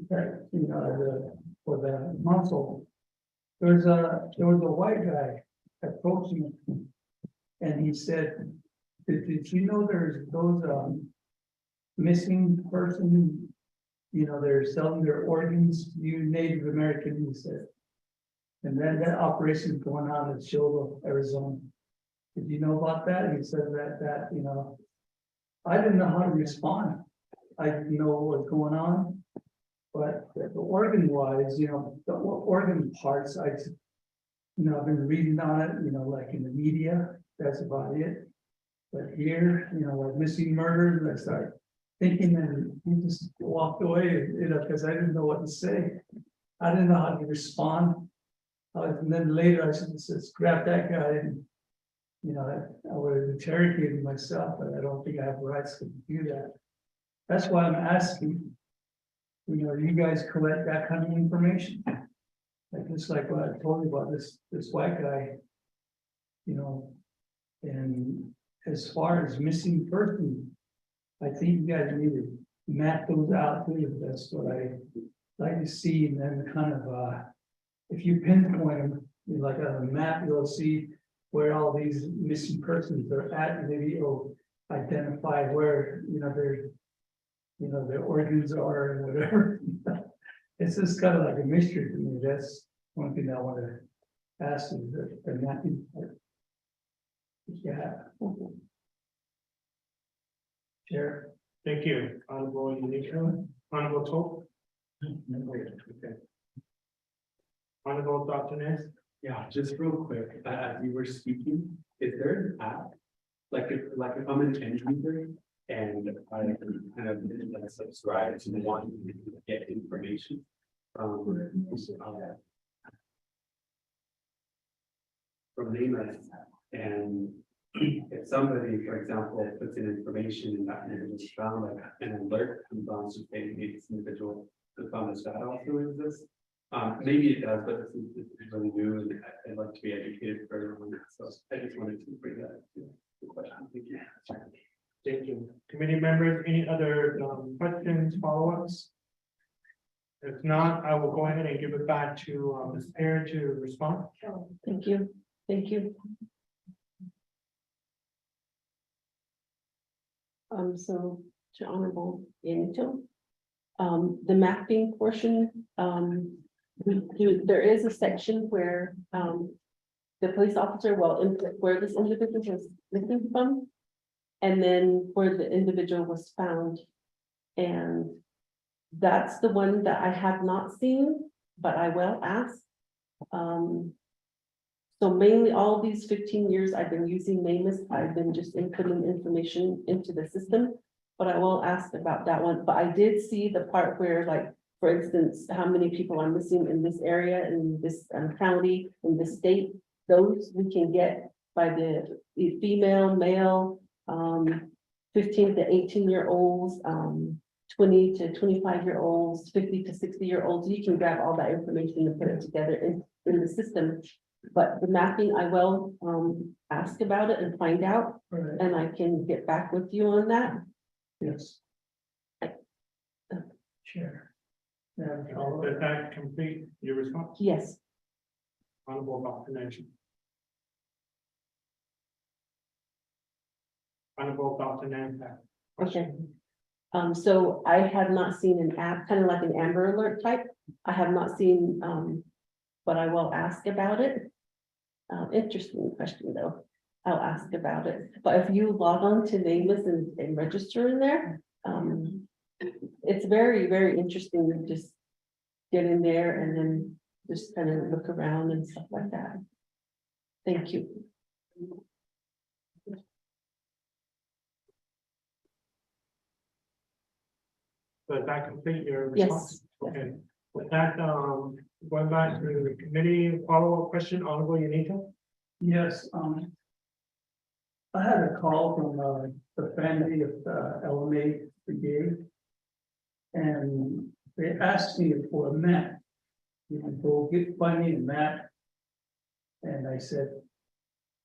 that for the muscle, there was a white guy approaching me, and he said, "Did you know there's those missing person? They're selling their organs. You Native American," he said, and then that operation is going on in Shogo, Arizona. Did you know about that? He said that I didn't know how to respond. I didn't know what was going on. But the organ wise, the organ parts, I've been reading on it, like in the media, that's about it. But here, like missing murders, I started thinking and he just walked away, because I didn't know what to say. I didn't know how to respond. And then later I said, grab that guy and, I would have interrogated myself, but I don't think I have rights to do that. That's why I'm asking. You guys collect that kind of information. Like just like what I told you about this white guy. And as far as missing person, I think you guys need to map those out too. That's what I like to see. And then kind of if you pinpoint them, like on a map, you'll see where all these missing persons are at, and maybe you'll identify where their organs are and whatever. It's just kind of like a mystery to me. That's one thing I want to ask is the mapping part. Yeah. Chair, thank you. Honorable Unito, Honorable Tope. Okay. Honorable Dr. Ness. Yeah, just real quick, as you were speaking, is there an app? Like if I'm an end user And I kind of subscribe to the one to get information from NEMA. And if somebody, for example, puts in information and that individual found, like an alert comes on to say maybe this individual has found this data also exists. Maybe it does, but this is really new, and I'd like to be educated further on that. So I just wanted to bring that to the question. Thank you. Thank you. Committee members, any other questions, follow-ups? If not, I will go ahead and give it back to Ms. Pear to respond. Thank you, thank you. So to Honorable Yanito, the mapping portion, there is a section where the police officer will input where this individual was missing from, and then where the individual was found. And that's the one that I have not seen, but I will ask. So mainly all these 15 years I've been using NamUs, I've been just inputting information into the system, but I will ask about that one. But I did see the part where, like, for instance, how many people are missing in this area, in this county, in this state. Those we can get by the female, male, 15 to 18-year-olds, 20 to 25-year-olds, 50 to 60-year-olds. You can grab all that information and put it together in the system. But the mapping, I will ask about it and find out, and I can get back with you on that. Yes. Chair. Does that complete your response? Yes. Honorable Dr. Nancy. Honorable Dr. Nancy. Okay. So I have not seen an app, kind of like an Amber Alert type. I have not seen, but I will ask about it. Interesting question though. I'll ask about it. But if you log on to NamUs and register in there, it's very, very interesting to just get in there and then just kind of look around and stuff like that. Thank you. Does that complete your response? Yes. Okay. With that, going back to the committee, follow-up question, Honorable Yanita? Yes, I had a call from the family of LMA Brigade. And they asked me for a map. You can go find me a map. And I said,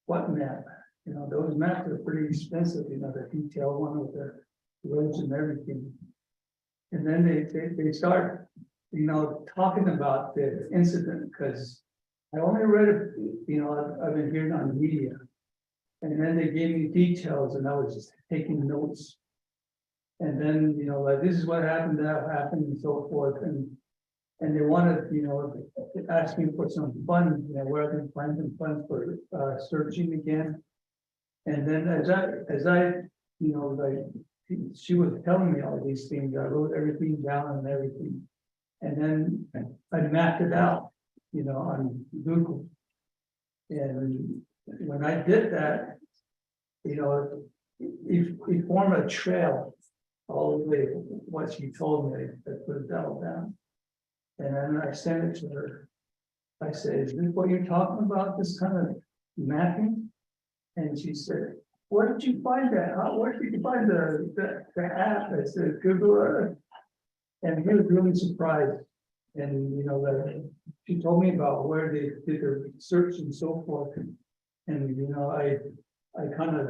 what map? You know, those maps are pretty expensive, you know, the detailed one with the roads and everything. And then they start, you know, talking about the incident, because I only read it, you know, I've been hearing on the media. And then they gave me details and I was just taking notes. And then, you know, like, this is what happened, that happened, and so forth. And they wanted, you know, ask me for some funds, you know, where I can find some funds for searching again. And then as I, you know, like, she was telling me all these things, I wrote everything down and everything. And then I mapped it out, you know, on Google. And when I did that, you know, it formed a trail all the way, what she told me, I put it all down. And then I sent it to her. I said, is this what you're talking about, this kind of mapping? And she said, where did you find that? Where did you find the app? I said, Google Earth. And he was really surprised. And, you know, that she told me about where they did their research and so forth. And, you know, I kind of,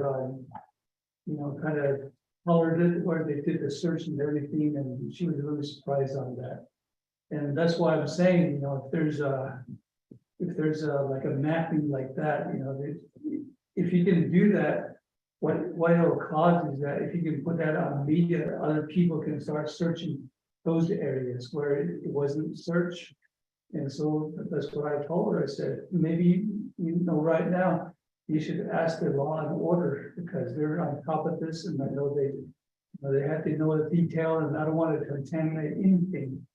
you know, kind of colored it where they did the search and everything. And she was really surprised on that. And that's why I'm saying, you know, if there's like a mapping like that, you know, if you can do that, what it'll cause is that if you can put that on media, other people can start searching those areas where it wasn't searched. And so that's what I told her. I said, maybe, you know, right now, you should ask the law and order, because they're on top of this, and I know they have to know the detail, and I don't want to contaminate anything,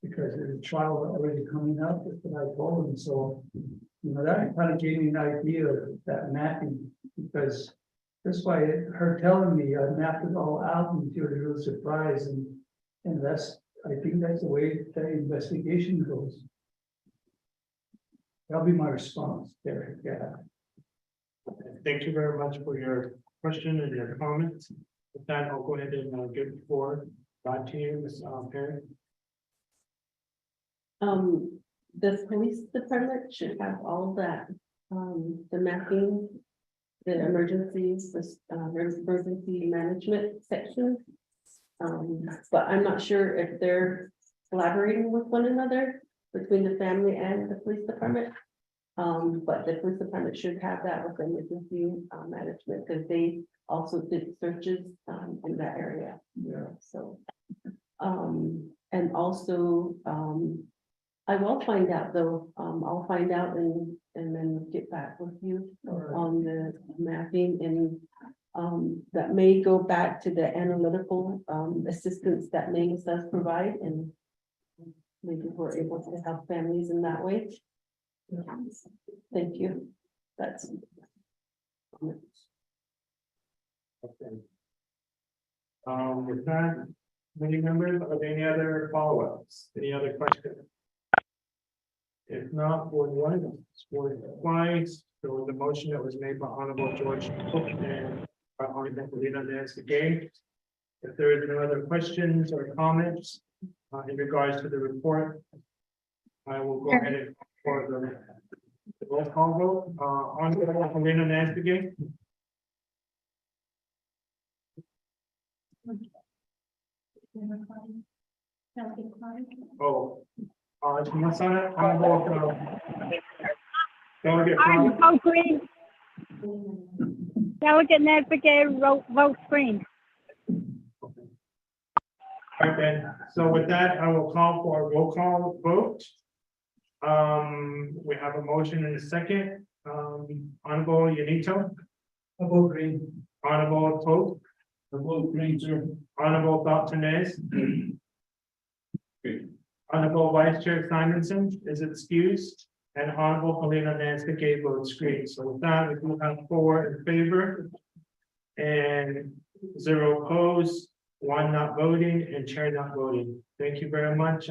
because there's a trial already coming up. That's what I told them. So, you know, that kind of gave me an idea of that mapping, because That's why her telling me I mapped it all out and she was real surprised and that's, I think that's the way the investigation goes. That'll be my response there, yeah. Thank you very much for your question and your comments. With that, I'll go ahead and give the floor back to you, Ms. Perry. The police department should have all that, the mapping, the emergencies, the emergency management section. But I'm not sure if they're collaborating with one another between the family and the police department. But the police department should have that with emergency management, because they also did searches in that area. Yeah. So, and also, I will find out though, I'll find out and then get back with you on the mapping and that may go back to the analytical assistance that NAMUS does provide, and maybe we're able to help families in that way. Thank you. That's. Okay. With that, many members, are there any other follow-ups? Any other questions? If not, for one, for twice, there was a motion that was made by Honorable George Cook and by Honorable Lena Nancy Gay. If there is no other questions or comments in regards to the report, I will go ahead and for the roll call vote. Honorable Lena Nancy Gay. Oh, Orange vote green. Delegate Navigate vote green. Okay, so with that, I will call for a roll call vote. We have a motion and a second. Honorable Yanito. I vote green. Honorable Toth. I vote green, sir. Honorable Dr. Nez. Honorable Vice Chair Simonson is excused, and Honorable Helena Nancy Gay votes green. So with that, we do have 4 in favor and 0 opposed, 1 not voting, and Chair not voting. Thank you very much,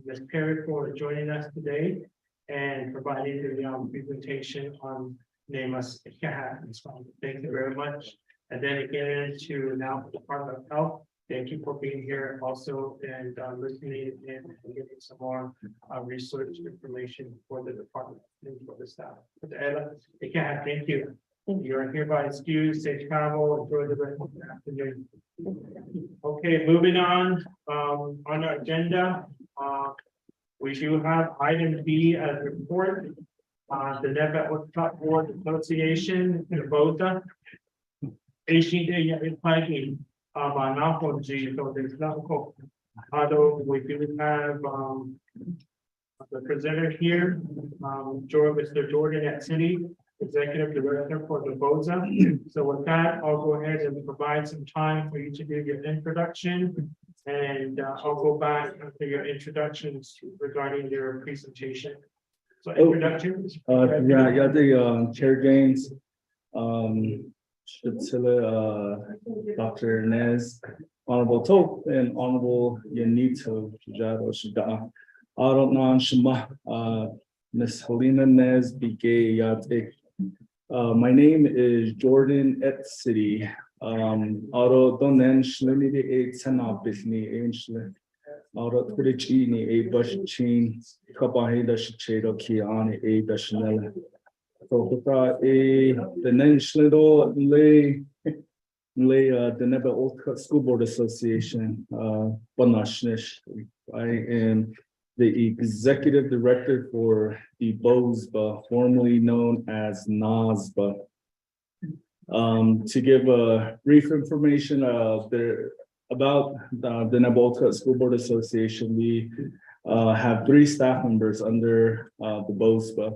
Ms. Perry, for joining us today and providing the presentation on NAMUS HEHSC. Thank you very much. And then again, to now the Department of Health. Thank you for being here also and listening and giving some more research information for the department and for the staff. Thank you. You are hereby excused. Safe travel. Enjoy the rest of the afternoon. Okay, moving on our agenda. We do have item B as report. The Network Truck Board Association in Boca. Although we do have the presenter here, Mr. Jordan at City, Executive Director for the BOZA. So with that, I'll go ahead and provide some time for you to do your introduction. And I'll go back after your introductions regarding your presentation. So introductions. the Chair James, Dr. Nez, Honorable Tope, and Honorable Yanito Jujado Shida. Aronan Shema, Miss Helena Nez Bigay Yatik. My name is Jordan at City. Aro donen shlemidi a tsana bisni ancient. Aro Kurichini a bush chin, Kabahida Shichedo Kiani a Dashnella. So the Nenshlido lay the Neba Old School Board Association, Banashnish. I am the Executive Director for the BOZBA, formerly known as NASBA. To give a brief information about the Neba Old School Board Association, we have 3 staff members under the BOZBA.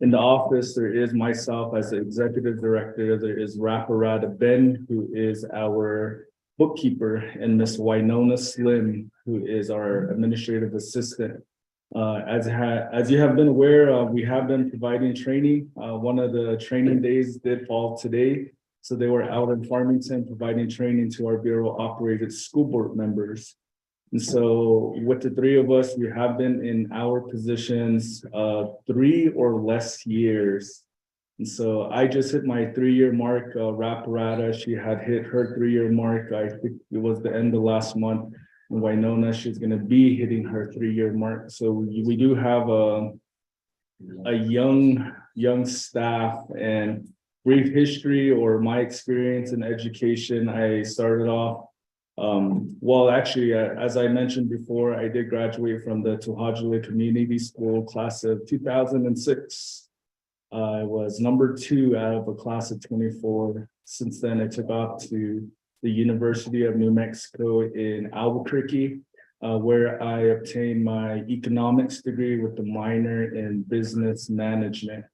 In the office, there is myself as the executive director. There is Raparada Ben, who is our bookkeeper, and Miss Winona Slim, who is our administrative assistant. As you have been aware, we have been providing training. One of the training days did fall today. So they were out in Farmington providing training to our Bureau operated school board members. And so with the three of us, we have been in our positions 3 or less years. And so I just hit my 3-year mark. Raparata, she had hit her 3-year mark. I think it was the end of last month. And Winona, she's going to be hitting her 3-year mark. So we do have a young staff. And brief history or my experience in education, I started off, well, actually, as I mentioned before, I did graduate from the Tohajale Community School class of 2006. I was number 2 out of a class of 24. Since then, I took off to the University of New Mexico in Albuquerque, where I obtained my economics degree with a minor in business management.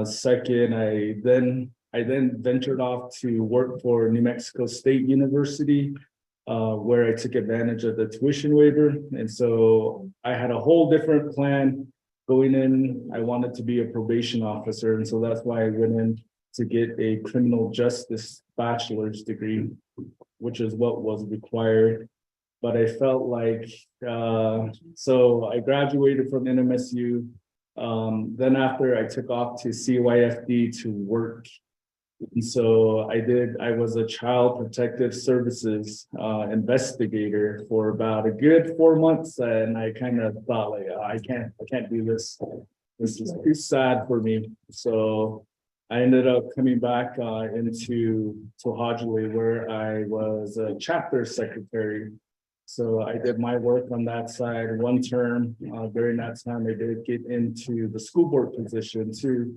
Second, I then ventured off to work for New Mexico State University, where I took advantage of the tuition waiver. And so I had a whole different plan going in. I wanted to be a probation officer. And so that's why I went in to get a criminal justice bachelor's degree, which is what was required. But I felt like, so I graduated from NMSU. Then after I took off to CYFD to work. And so I was a child protective services investigator for about a good 4 months. And I kind of thought like, I can't do this. This is too sad for me. So I ended up coming back into Tohajale, where I was a chapter secretary. So I did my work on that side 1 term. During that time, I did get into the school board position too.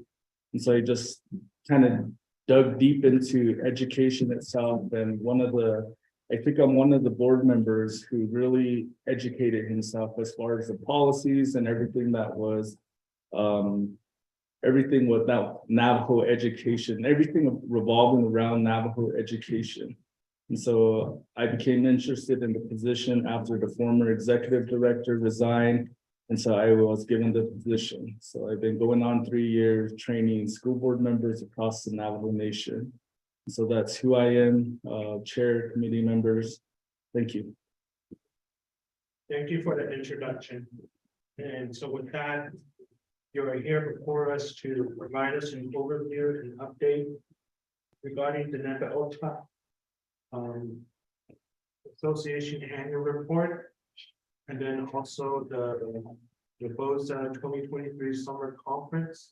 And so I just kind of dug deep into education itself. And I think I'm one of the board members who really educated himself as far as the policies and everything that was, everything without Navajo education, everything revolving around Navajo education. And so I became interested in the position after the former executive director resigned. And so I was given the position. So I've been going on 3 years training school board members across the Navajo Nation. And so that's who I am, chair, committee members. Thank you. Thank you for the introduction. And so with that, you're here before us to provide us an overview and update regarding the NEPA OTPA Association annual report, and then also the BOSA 2023 summer conference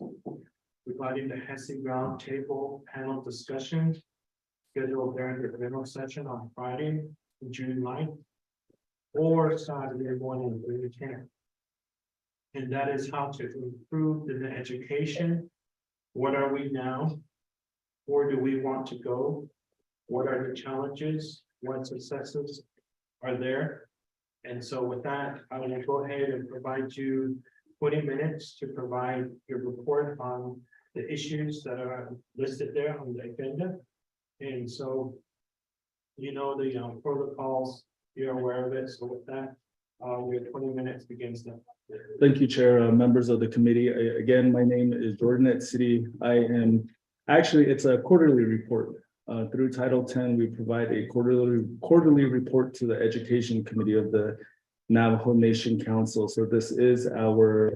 regarding the HEHSC roundtable panel discussion scheduled during the general session on Friday, June 9th, or Saturday morning, June 10th. And that is how to improve the education. What are we now? Where do we want to go? What are the challenges? What successes are there? And so with that, I will go ahead and provide you 20 minutes to provide your report on the issues that are listed there on the agenda. And so, you know, the protocols, you're aware of it. So with that, your 20 minutes begins now. Thank you, Chair, members of the committee. Again, my name is Jordan at City. It's a quarterly report. Through Title 10, we provide a quarterly report to the Education Committee of the Navajo Nation Council. So this is our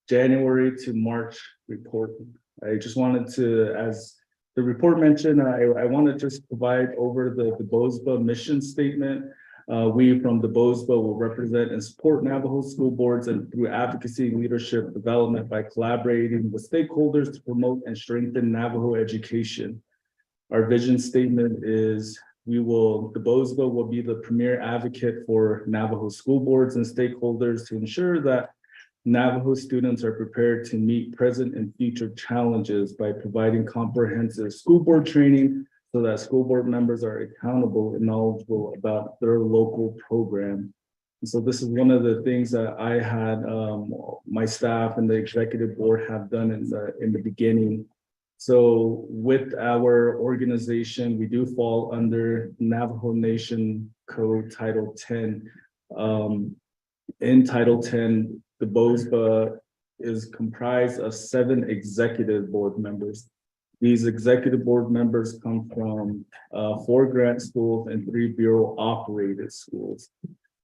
January to March report. I just wanted to, as the report mentioned, I want to just provide over the BOSBA mission statement. We from the BOSBA will represent and support Navajo school boards and through advocacy and leadership development by collaborating with stakeholders to promote and strengthen Navajo education. Our vision statement is the BOSBA will be the premier advocate for Navajo school boards and stakeholders to ensure that Navajo students are prepared to meet present and future challenges by providing comprehensive school board training so that school board members are accountable and knowledgeable about their local program. And so this is one of the things that I had my staff and the executive board have done in the beginning. So with our organization, we do fall under Navajo Nation Code Title 10. in Title 10, the BOSBA is comprised of 7 executive board members. These executive board members come from 4 grant schools and 3 bureau operated schools.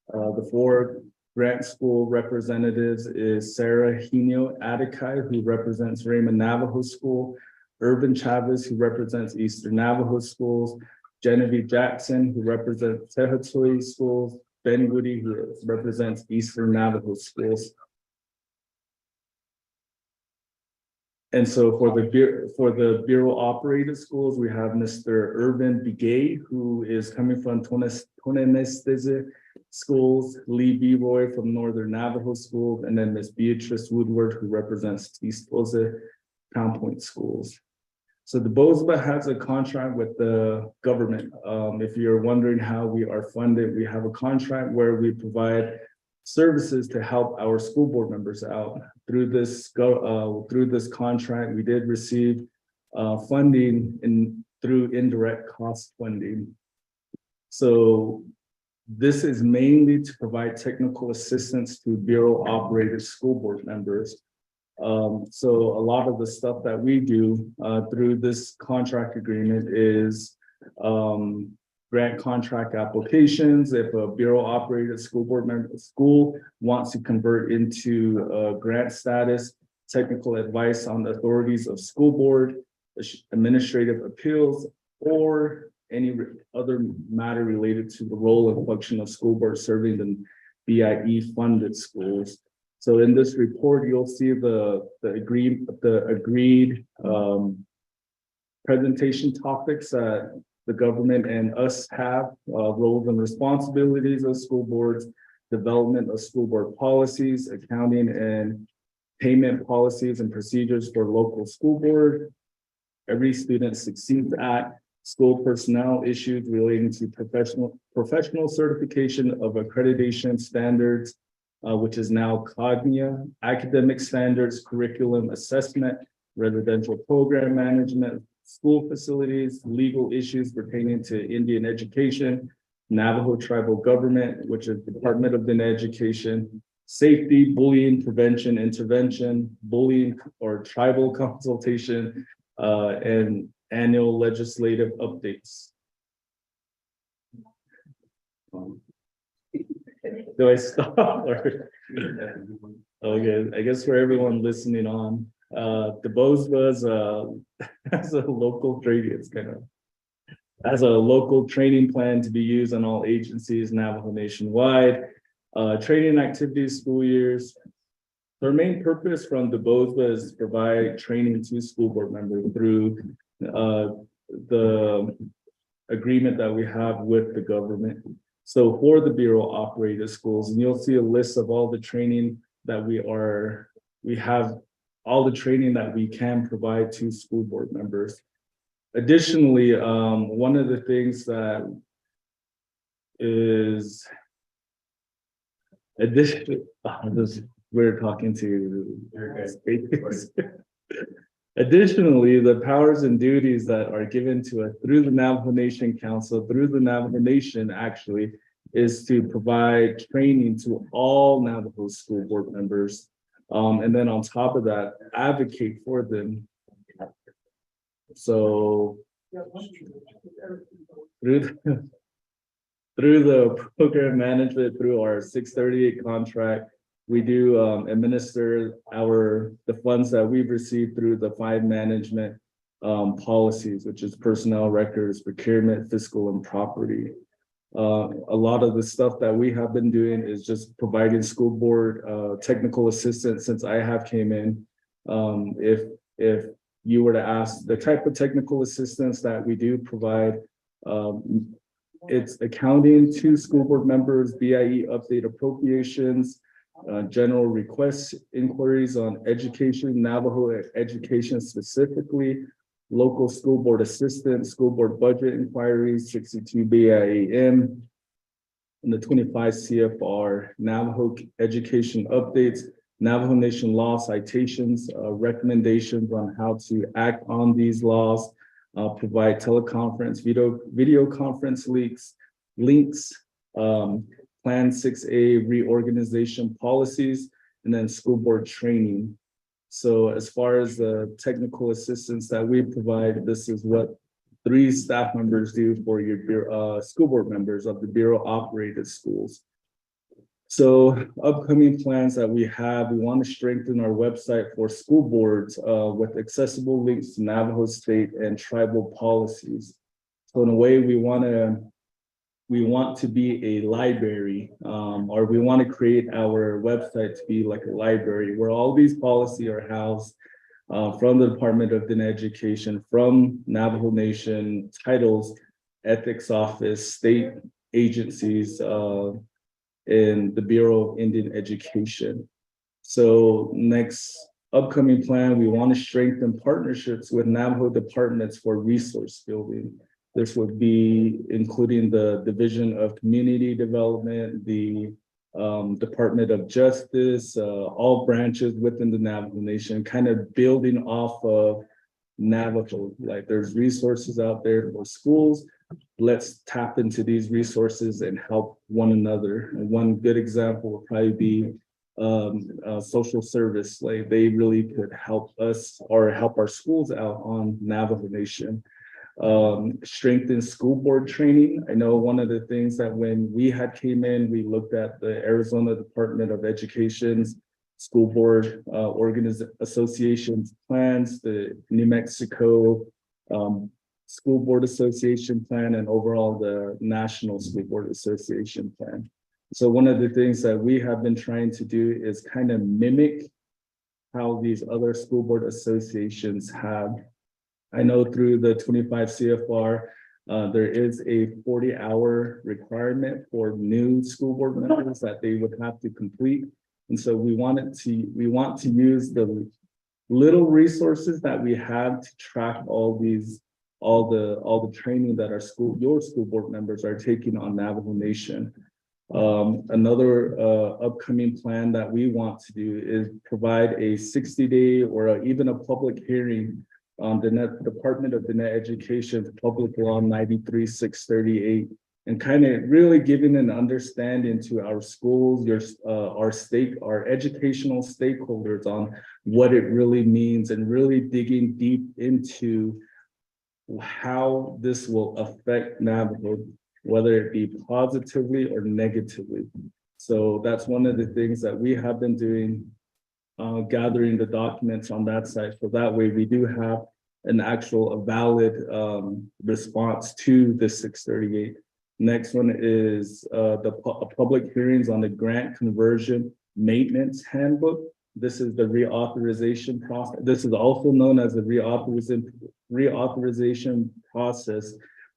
The 4 grant school representatives is Sarah Hino Adekai, who represents Raymond Navajo School, Irvin Chavez, who represents Eastern Navajo Schools, Genevieve Jackson, who represents Tehatui Schools, Ben Woody, who represents Eastern Navajo Schools. And so for the bureau operated schools, we have Mr. Irvin Begay, who is coming from Tonanistese Schools, Lee B. Roy from Northern Navajo Schools, and then Miss Beatrice Woodward, who represents East Posa Crown Point Schools. So the BOSBA has a contract with the government. If you're wondering how we are funded, we have a contract where we provide services to help our school board members out. Through this contract, we did receive funding through indirect cost funding. So this is mainly to provide technical assistance to bureau operated school board members. So a lot of the stuff that we do through this contract agreement is grant contract applications. If a bureau operated school board member school wants to convert into grant status, technical advice on the authorities of school board, administrative appeals, or any other matter related to the role and function of school board serving the BIE funded schools. So in this report, you'll see the agreed presentation topics that the government and us have, roles and responsibilities of school boards, development of school board policies, accounting and payment policies and procedures for local school board, Every Student Succeeds Act, school personnel issues relating to professional certification of accreditation standards, which is now COGNIA, academic standards, curriculum assessment, residential program management, school facilities, legal issues pertaining to Indian education, Navajo tribal government, which is Department of Indian Education, safety, bullying, prevention, intervention, bullying or tribal consultation, and annual legislative updates. Do I stop? Or? Okay, I guess for everyone listening on, the BOSBA has a local training. It's kind of has a local training plan to be used on all agencies, Navajo nationwide. Training activities, school years. Their main purpose from the BOSBA is to provide training to school board members through the agreement that we have with the government. So for the bureau operated schools, and you'll see a list of all the training that we have all the training that we can provide to school board members. Additionally, one of the things that is we're talking to your guys. Additionally, the powers and duties that are given to us through the Navajo Nation Council, through the Navajo Nation actually, is to provide training to all Navajo school board members. And then on top of that, advocate for them. So through the program management, through our 638 contract, we do administer the funds that we've received through the 5 management policies, which is personnel records, procurement, fiscal, and property. A lot of the stuff that we have been doing is just providing school board technical assistance since I have came in. If you were to ask the type of technical assistance that we do provide, it's accounting to school board members, BIE update appropriations, general requests, inquiries on education, Navajo education specifically, local school board assistance, school board budget inquiries, 62 BIAM, and the 25 CFR, Navajo education updates, Navajo Nation law citations, recommendations on how to act on these laws, provide teleconference, video conference links, Plan 6A reorganization policies, and then school board training. So as far as the technical assistance that we provide, this is what 3 staff members do for your school board members of the Bureau operated schools. So upcoming plans that we have, we want to strengthen our website for school boards with accessible links to Navajo state and tribal policies. So in a way, we want to be a library, or we want to create our website to be like a library where all these policies are housed from the Department of Indian Education, from Navajo Nation titles, ethics office, state agencies, in the Bureau of Indian Education. So next upcoming plan, we want to strengthen partnerships with Navajo departments for resource building. This would be including the Division of Community Development, the Department of Justice, all branches within the Navajo Nation, kind of building off of Navajo. Like there's resources out there for schools. Let's tap into these resources and help one another. And one good example would probably be social service. Like they really could help us or help our schools out on Navajo Nation. Strengthen school board training. I know one of the things that when we had came in, we looked at the Arizona Department of Education's school board associations plans, the New Mexico School Board Association plan, and overall the National School Board Association plan. So one of the things that we have been trying to do is kind of mimic how these other school board associations have. I know through the 25 CFR, there is a 40-hour requirement for new school board members that they would have to complete. And so we want to use the little resources that we have to track all the training that your school board members are taking on Navajo Nation. Another upcoming plan that we want to do is provide a 60-day or even a public hearing on the Department of Indian Education Public Law 93-638, and kind of really giving an understanding to our schools, our educational stakeholders on what it really means, and really digging deep into how this will affect Navajo, whether it be positively or negatively. So that's one of the things that we have been doing, gathering the documents on that site. So that way we do have an actual valid response to the 638. Next one is public hearings on the grant conversion maintenance handbook. This is the reauthorization process. This is also known as the reauthorization process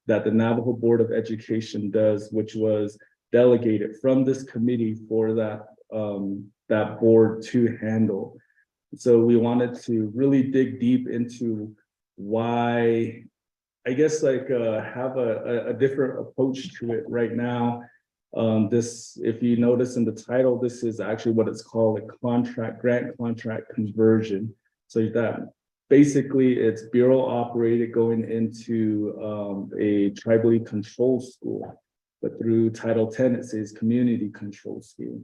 that the Navajo Board of Education does, which was delegated from this committee for that board to handle. So we wanted to really dig deep into why, I guess, like have a different approach to it right now. This, if you notice in the title, this is actually what it's called, a grant contract conversion. So that basically it's bureau operated going into a tribally controlled school, but through Title 10, it says community controlled school.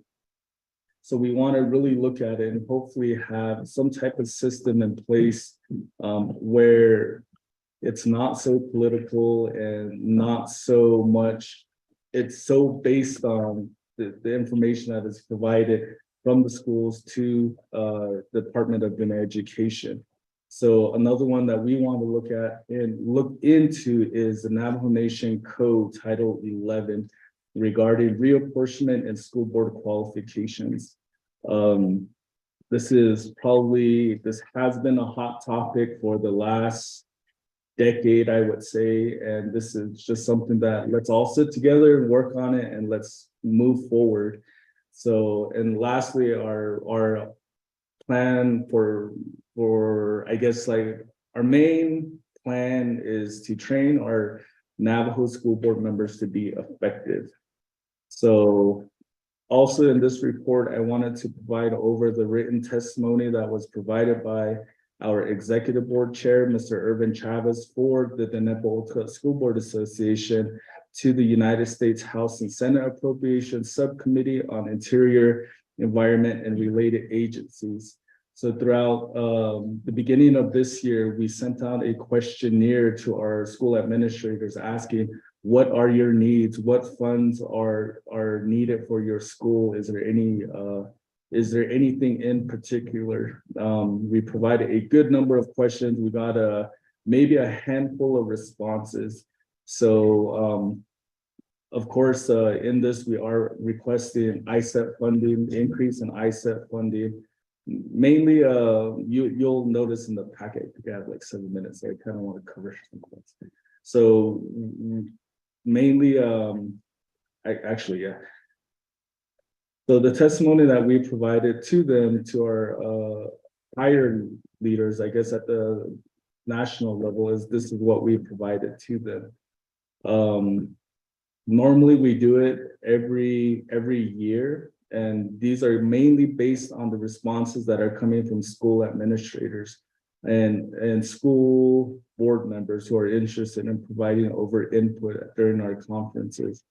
So we want to really look at it and hopefully have some type of system in place where it's not so political and not so much, it's so based on the information that is provided from the schools to the Department of Indian Education. So another one that we want to look at and look into is the Navajo Nation Code Title 11 regarding reapportionment and school board qualifications. This has been a hot topic for the last decade, I would say, and this is just something that let's all sit together and work on it and let's move forward. So, and lastly, our plan for I guess like our main plan is to train our Navajo school board members to be effective. So also in this report, I wanted to provide over the written testimony that was provided by our executive board chair, Mr. Irvin Chavez, for the Denebo School Board Association, to the United States House and Senate Appropriations Subcommittee on Interior, Environment, and Related Agencies. So throughout the beginning of this year, we sent out a questionnaire to our school administrators asking, what are your needs? What funds are needed for your school? Is there anything in particular? We provided a good number of questions. We got maybe a handful of responses. So of course, in this, we are requesting ISEP funding, increase in ISEP funding. Mainly, you'll notice in the packet, we have like 7 minutes, so I kind of want to cover some points. So mainly, yeah. So the testimony that we provided to them, to our higher leaders, I guess at the national level, is this is what we provided to them. Normally we do it every year, and these are mainly based on the responses that are coming from school administrators and school board members who are interested in providing over input during our conferences.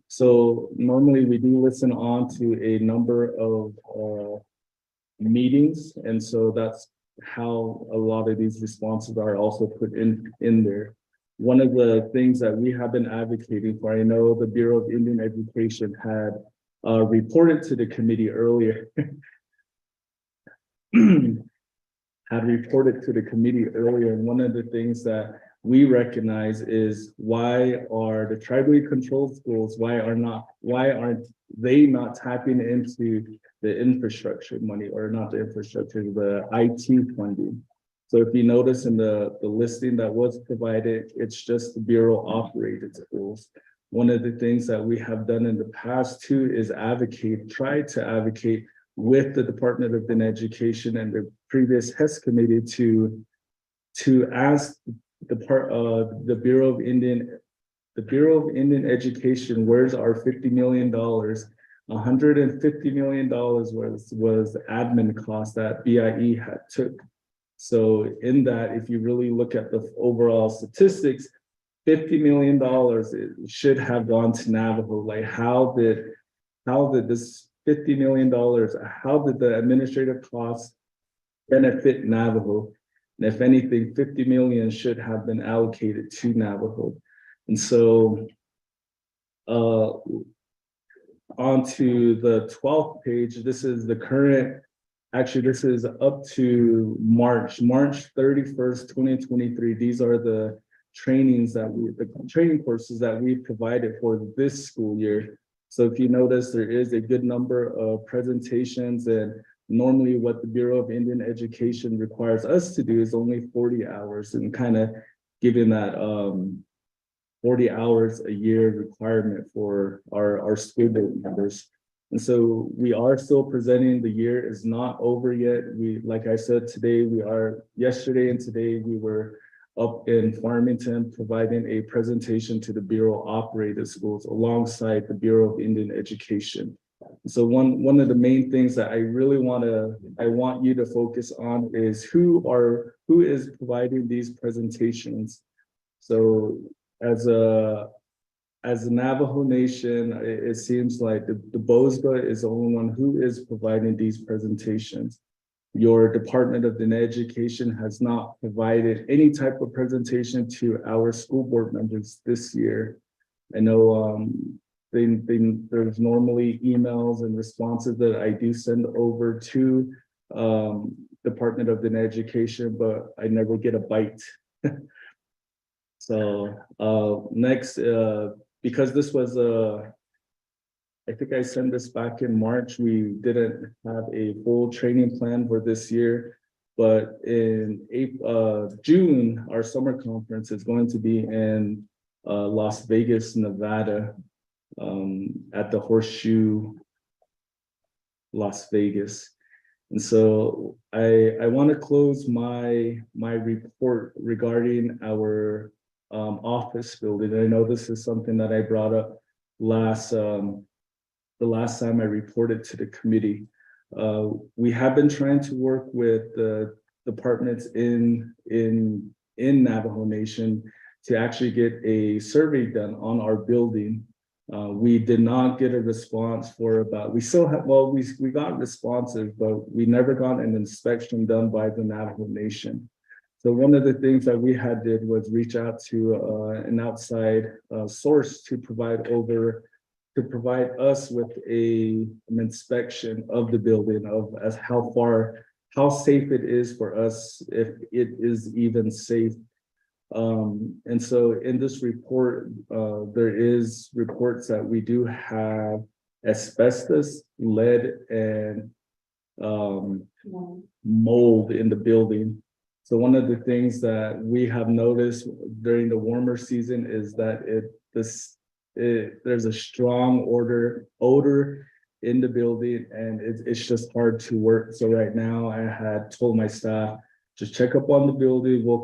So normally we do listen on to a number of meetings, and so that's how a lot of these responses are also put in there. One of the things that we have been advocating for, I know the Bureau of Indian Education had reported to the committee earlier, and one of the things that we recognize is, why are the tribally controlled schools, why aren't they not tapping into the infrastructure money, or not the infrastructure, the IT funding? So if you notice in the listing that was provided, it's just the Bureau operated schools. One of the things that we have done in the past too is try to advocate with the Department of Education and the previous HEHSC committee to ask the Bureau of Indian Education, where's our $50 million? $150 million was admin cost that BIE had took. So in that, if you really look at the overall statistics, $50 million it should have gone to Navajo. Like, how did this $50 million, how did the administrative costs benefit Navajo? And if anything, 50 million should have been allocated to Navajo. And so onto the 12th page, this is the current, actually this is up to March 31st, 2023. These are the training courses that we provided for this school year. So if you notice, there is a good number of presentations, and normally what the Bureau of Indian Education requires us to do is only 40 hours, and kind of giving that 40 hours a year requirement for our school board members. And so we are still presenting. The year is not over yet. Like I said, yesterday and today, we were up in Farmington providing a presentation to the Bureau operated schools alongside the Bureau of Indian Education. So one of the main things that I really want you to focus on is who is providing these presentations. So as a Navajo Nation, it seems like the BOSBA is the only one who is providing these presentations. Your Department of Education has not provided any type of presentation to our school board members this year. I know there's normally emails and responses that I do send over to Department of Education, but I never get a bite. So next, because this was I think I sent this back in March. We didn't have a full training plan for this year, but in June, our summer conference is going to be in Las Vegas, Nevada, at the Horseshoe, Las Vegas. And so I want to close my report regarding our office building. I know this is something that I brought up the last time I reported to the committee. We have been trying to work with the departments in Navajo Nation to actually get a survey done on our building. We did not get a response for about, we still have, well, we got responses, but we never got an inspection done by the Navajo Nation. So one of the things that we had did was reach out to an outside source to provide us with an inspection of the building of as how safe it is for us, if it is even safe. And so in this report, there is reports that we do have asbestos, lead, and mold in the building. So one of the things that we have noticed during the warmer season is that there's a strong odor in the building, and it's just hard to work. So right now I had told my staff, just check up on the building. We'll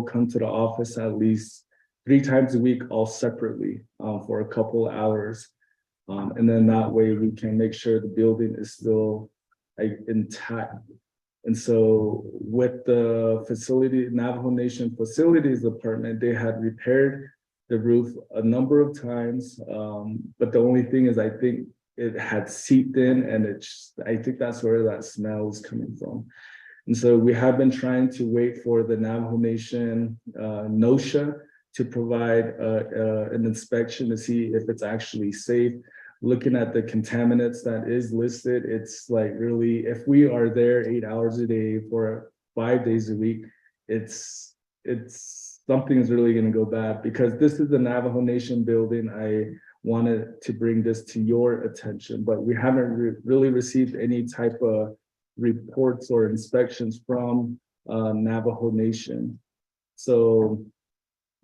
come to the office at least 3 times a week, all separately, for a couple hours. And then that way we can make sure the building is still intact. And so with the facility, Navajo Nation Facilities Department, they had repaired the roof a number of times. But the only thing is, I think it had seeped in, and I think that's where that smell is coming from. And so we have been trying to wait for the Navajo Nation NOSHA to provide an inspection to see if it's actually safe. Looking at the contaminants that is listed, it's like really, if we are there 8 hours a day for 5 days a week, it's something is really going to go bad, because this is the Navajo Nation building. I wanted to bring this to your attention, but we haven't really received any type of reports or inspections from Navajo Nation. So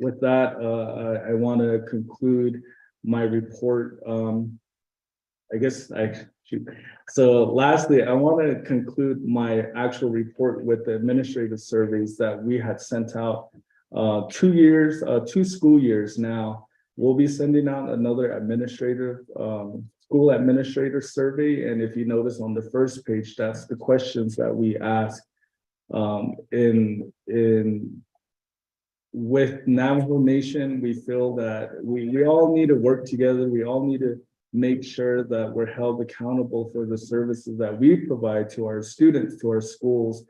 with that, I want to conclude my report. So lastly, I want to conclude my actual report with the administrative surveys that we had sent out 2 school years now. We'll be sending out another school administrator survey. And if you notice on the first page, that's the questions that we ask. With Navajo Nation, we feel that we all need to work together. We all need to make sure that we're held accountable for the services that we provide to our students, to our schools.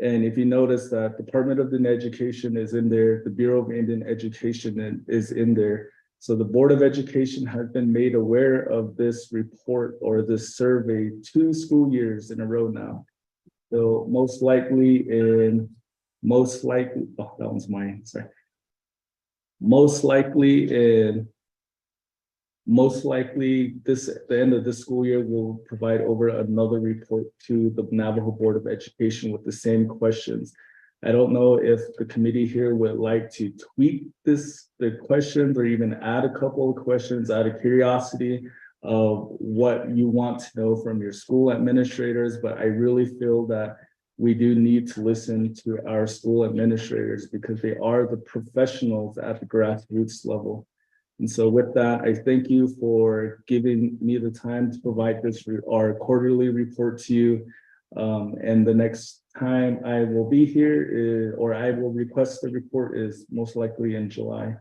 And if you notice that Department of Indian Education is in there, the Bureau of Indian Education is in there. So the Board of Education has been made aware of this report or this survey 2 school years in a row now. So most likely, oh, that one's mine, sorry. Most likely the end of this school year, we'll provide over another report to the Navajo Board of Education with the same questions. I don't know if the committee here would like to tweak the questions, or even add a couple of questions out of curiosity of what you want to know from your school administrators, but I really feel that we do need to listen to our school administrators, because they are the professionals at the grassroots level. And so with that, I thank you for giving me the time to provide our quarterly report to you. And the next time I will be here or I will request the report is most likely in July.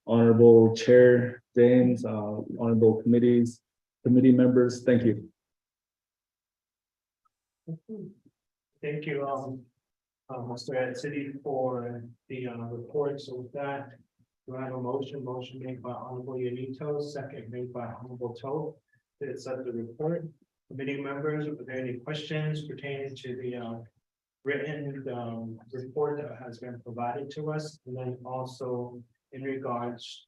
Honorable Chair James, honorable committee members, thank you. Thank you, Mr. Ed City, for the report. So with that, do I have a motion? Motion made by Honorable Yanito, second made by Honorable Toe. To accept the report. Committee members, are there any questions pertaining to the written report that has been provided to us? And then also in regards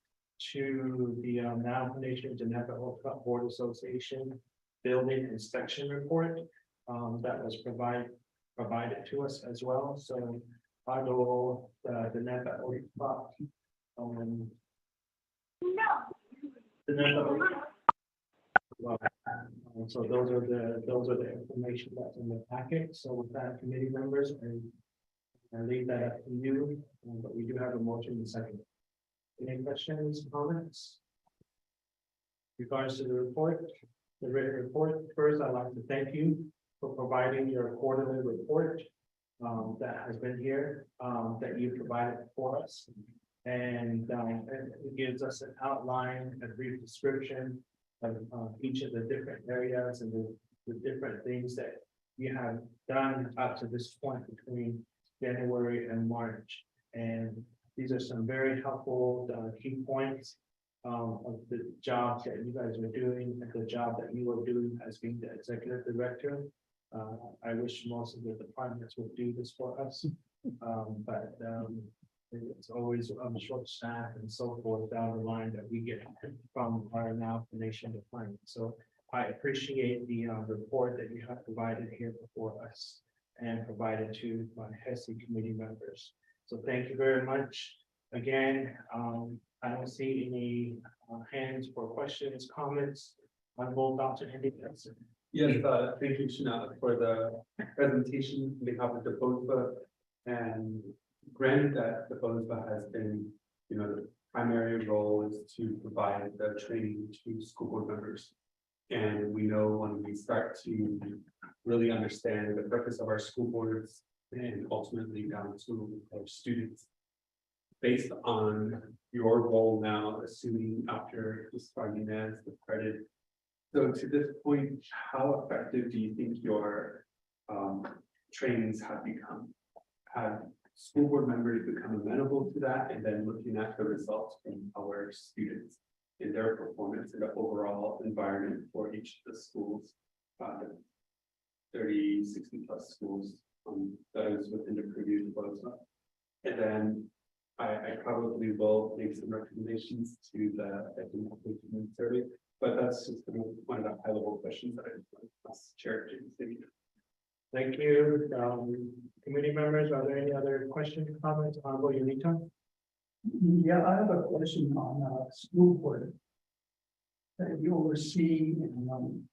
to the Navajo Nation Navajo Board Association building inspection report that was provided to us as well. So I know the Navajo so those are the information that's in the packet. So with that, committee members, I leave that up to you, but we do have a motion in second. Any questions, comments? Regards to the report, the written report, first, I'd like to thank you for providing your quarterly report. that has been here, that you provided for us. And it gives us an outline, a brief description of each of the different areas and the different things that you have done up to this point between January and March. And these are some very helpful key points of the job that you guys are doing and the job that you are doing as being the executive director. I wish most of the departments would do this for us, but it's always short staff and so forth down the line that we get from our now nation department. So I appreciate the report that you have provided here before us and provided to my HEHSC committee members. So thank you very much. Again, I don't see any hands for questions, comments on both Dr. Hendricks. Yes, thank you, Shana, for the presentation on behalf of the BOSBA. And granted that the BOSBA has been, the primary role is to provide the training to school board members. And we know when we start to really understand the purpose of our school boards and ultimately down to our students, based on your role now, assuming after this funding as the credit. So to this point, how effective do you think your trainings have become? Have school board members become amenable to that, and then looking at the results from our students in their performance in the overall environment for each of the schools, 30, 60 plus schools that is within the purview of BOSBA. And then I probably will make some recommendations to the survey, but that's just one of the high level questions that I just want to ask Chair James. Thank you. Thank you. Committee members, are there any other questions, comments, Honorable Yunita? Yeah, I have a question on school board that you oversee, and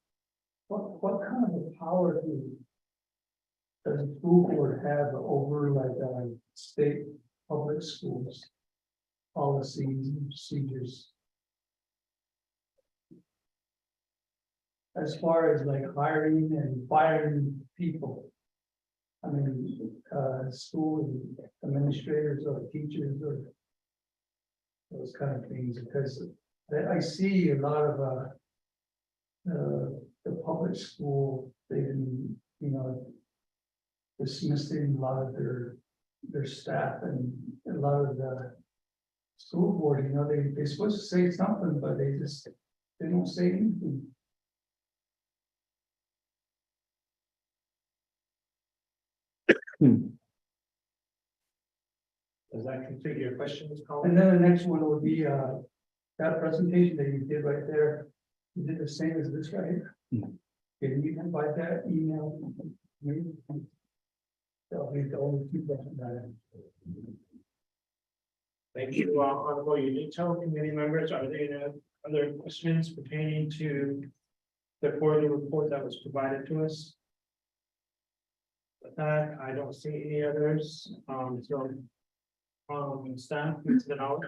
what kind of a power does the school board have over like state public schools policies and procedures? As far as like hiring and firing people. I mean, school administrators or teachers or those kind of things, because I see a lot of the public school, they've been, dismissing a lot of their staff, and a lot of the school board, they're supposed to say something, but they don't say anything. Does that complete your questions, Colin? And then the next one would be, that presentation that you did right there, you did the same as this right here. Can you invite that email? That'll be the only two questions I have. Thank you, Honorable Yunita. Committee members, are there any other questions pertaining to the quarterly report that was provided to us? With that, I don't see any others. Staff, please get out.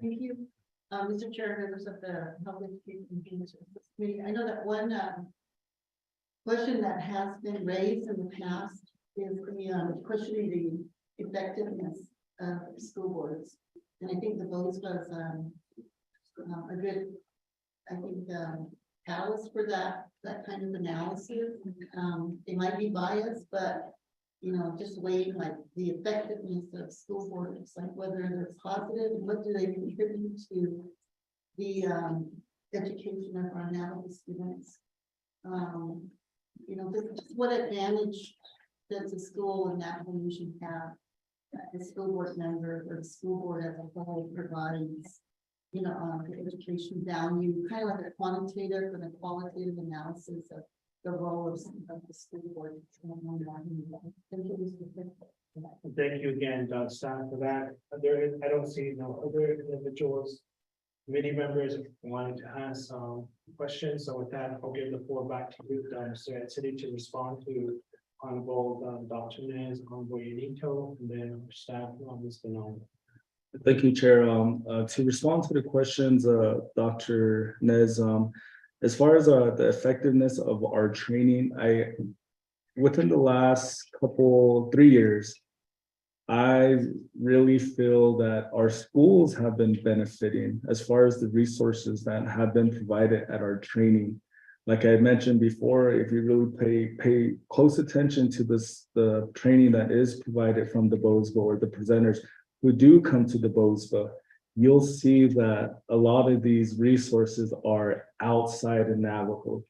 Thank you. Mr. Chair, members of the Public Education Committee, I know that one question that has been raised in the past is the questioning the effectiveness of school boards. And I think the votes was a good, catalyst for that kind of analysis. They might be biased, but just weighing like the effectiveness of school boards, like whether they're positive and what do they contribute to the education of our Navajo students. Just what advantage does the school in Navajo Nation have? The school board member or the school board as a whole provides, the education value, kind of like a quantitative and a qualitative analysis of the role of the school board. Thank you again, staff, for that. I don't see no other individuals, committee members wanting to ask questions. So with that, I'll give the floor back to you, Mr. Edsity, to respond to Honorable Dr. Nez, Honorable Yunita, and then our staff on this phenomenon. Thank you, Chair. To respond to the questions, Dr. Nez, as far as the effectiveness of our training, within the last 3 years, I really feel that our schools have been benefiting as far as the resources that have been provided at our training. Like I mentioned before, if you really pay close attention to the training that is provided from the BOSBA or the presenters who do come to the BOSBA, you'll see that a lot of these resources are outside of Navajo,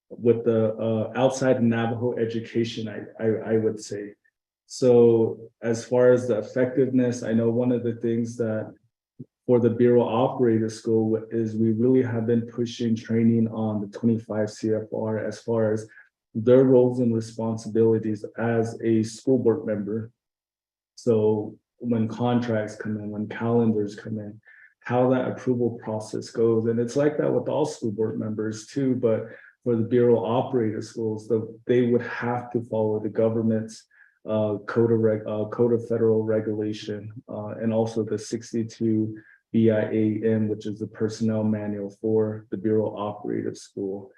with the outside Navajo education, I would say. So as far as the effectiveness, I know one of the things that for the Bureau Operator School is we really have been pushing training on the 25 CFR as far as their roles and responsibilities as a school board member. So when contracts come in, when calendars come in, how that approval process goes. And it's like that with all school board members too, but for the Bureau Operator Schools, they would have to follow the government's code of federal regulation, and also the 62 BIAM, which is the personnel manual for the Bureau Operative School.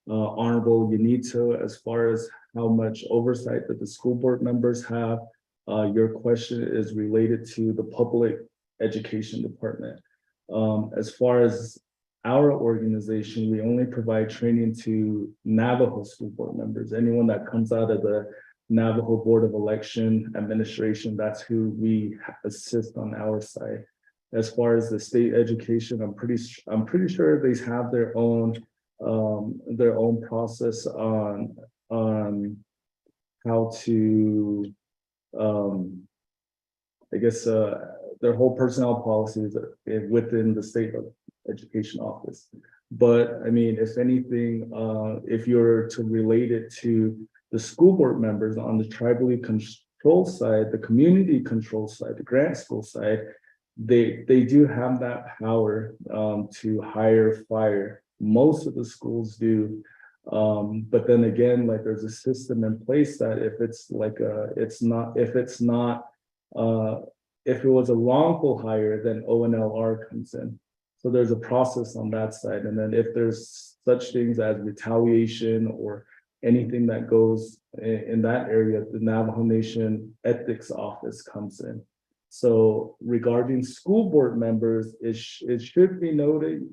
Honorable Yanito, as far as how much oversight that the school board members have, your question is related to the public education department. As far as our organization, we only provide training to Navajo school board members. Anyone that comes out of the Navajo Board of Election Administration, that's who we assist on our side. As far as the state education, I'm pretty sure they have their own process on how to I guess their whole personnel policies within the state of education office. But I mean, if anything, if you're to relate it to the school board members on the tribally controlled side, the community control side, the grant school side, they do have that power to hire, fire. Most of the schools do. But then again, like there's a system in place that if it's like if it was a wrongful hire, then ONLR comes in. So there's a process on that side. And then if there's such things as retaliation or anything that goes in that area, the Navajo Nation Ethics Office comes in. So regarding school board members, it should be noted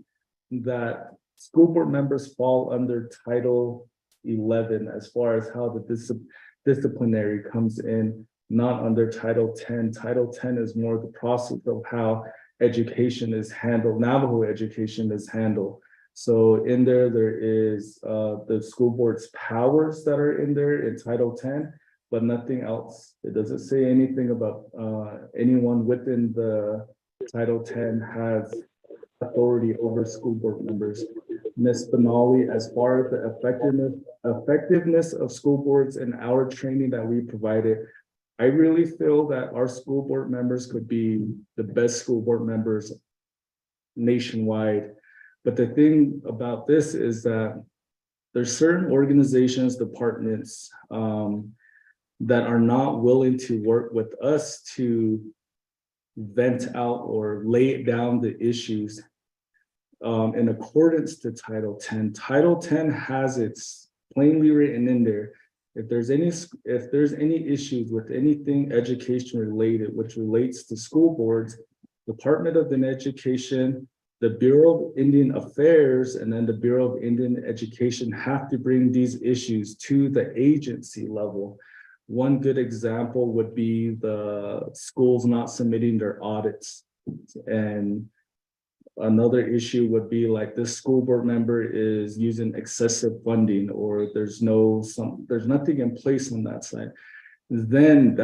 that school board members fall under Title 11 as far as how the disciplinary comes in, not under Title 10. Title 10 is more the process of how education is handled, Navajo education is handled. So in there is the school board's powers that are in there in Title 10, but nothing else. It doesn't say anything about anyone within the Title 10 has authority over school board members. Ms. Benali, as far as the effectiveness of school boards and our training that we provided, I really feel that our school board members could be the best school board members nationwide. But the thing about this is that there's certain organizations, departments that are not willing to work with us to vent out or lay down the issues in accordance to Title 10. Title 10 has its plainly written in there. If there's any issues with anything education related, which relates to school boards, Department of Education, the Bureau of Indian Affairs, and then the Bureau of Indian Education have to bring these issues to the agency level. One good example would be the schools not submitting their audits. And another issue would be like this school board member is using excessive funding, or there's nothing in place on that side. Then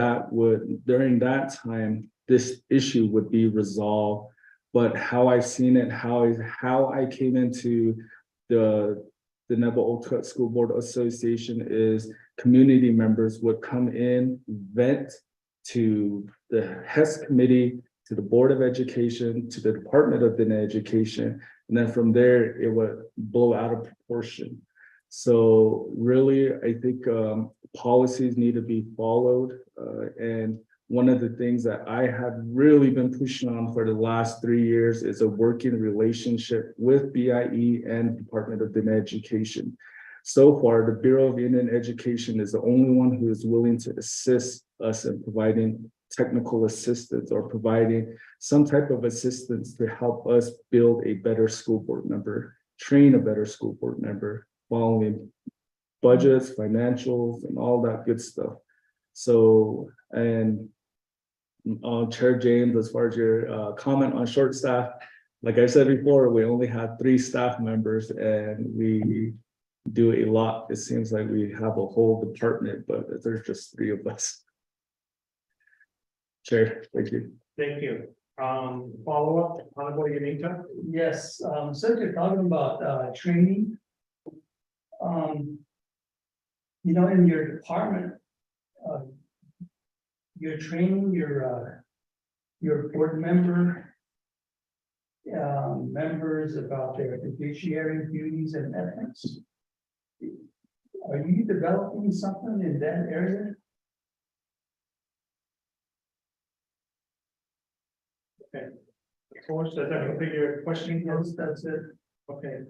during that time, this issue would be resolved. But how I've seen it, how I came into the Nebo-Otukut School Board Association is community members would come in, vent to the HEHSC committee, to the Board of Education, to the Department of Education, and then from there it would blow out of proportion. So really, I think policies need to be followed, and one of the things that I have really been pushing on for the last 3 years is a working relationship with BIE and Department of Education. so far, the Bureau of Indian Education is the only one who is willing to assist us in providing technical assistance or providing some type of assistance to help us build a better school board member, train a better school board member, following budgets, financials, and all that good stuff. So, and Chair James, as far as your comment on short staff, like I said before, we only had 3 staff members and we do a lot. It seems like we have a whole department, but there's just 3 of us. Chair, thank you. Thank you. Follow up, Honorable Yanita? Yes, since you're talking about training. You know, in your department, you're training your board members about their fiduciary duties and ethics. Are you developing something in that area? Okay. Of course, does that complete your question? Yes, that's it. Okay,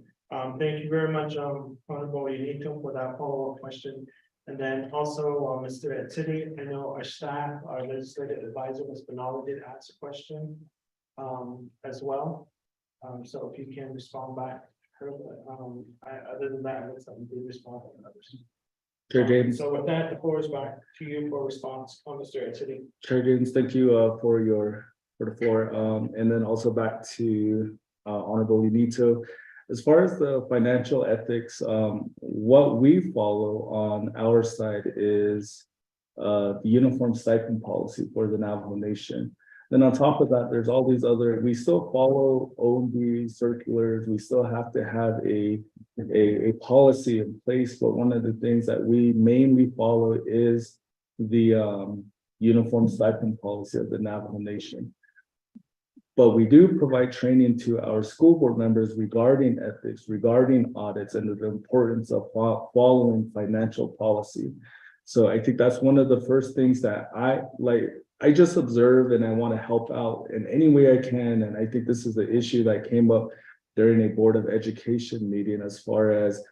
thank you very much, Honorable Yanito, for that follow-up question. And then also, Mr. Etiti, I know our staff, our legislative advisor, Ms. Benali, did ask a question as well. So if you can respond back to her, but other than that, let's do respond to others. Chair James. So with that, the floor is back to you for response on Mr. Etiti. Chair James, thank you for the floor. And then also back to Honorable Yanito. As far as the financial ethics, what we follow on our side is the uniform stipend policy for the Navajo Nation. Then on top of that, there's all these other, we still follow OMB circulars, we still have to have a policy in place, but one of the things that we mainly follow is the uniform stipend policy of the Navajo Nation. But we do provide training to our school board members regarding ethics, regarding audits, and the importance of following financial policy. So I think that's one of the first things that I just observe, and I want to help out in any way I can. And I think this is the issue that came up during a Board of Education meeting as far as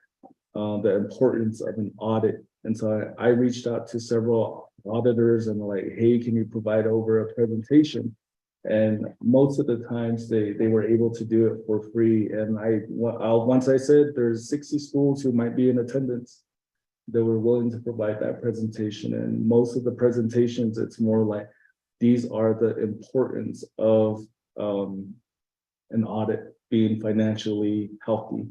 the importance of an audit. And so I reached out to several auditors and like, hey, can you provide over a presentation? And most of the times they were able to do it for free. And once I said there's 60 schools who might be in attendance, they were willing to provide that presentation. And most of the presentations, it's more like, these are the importance of an audit being financially healthy.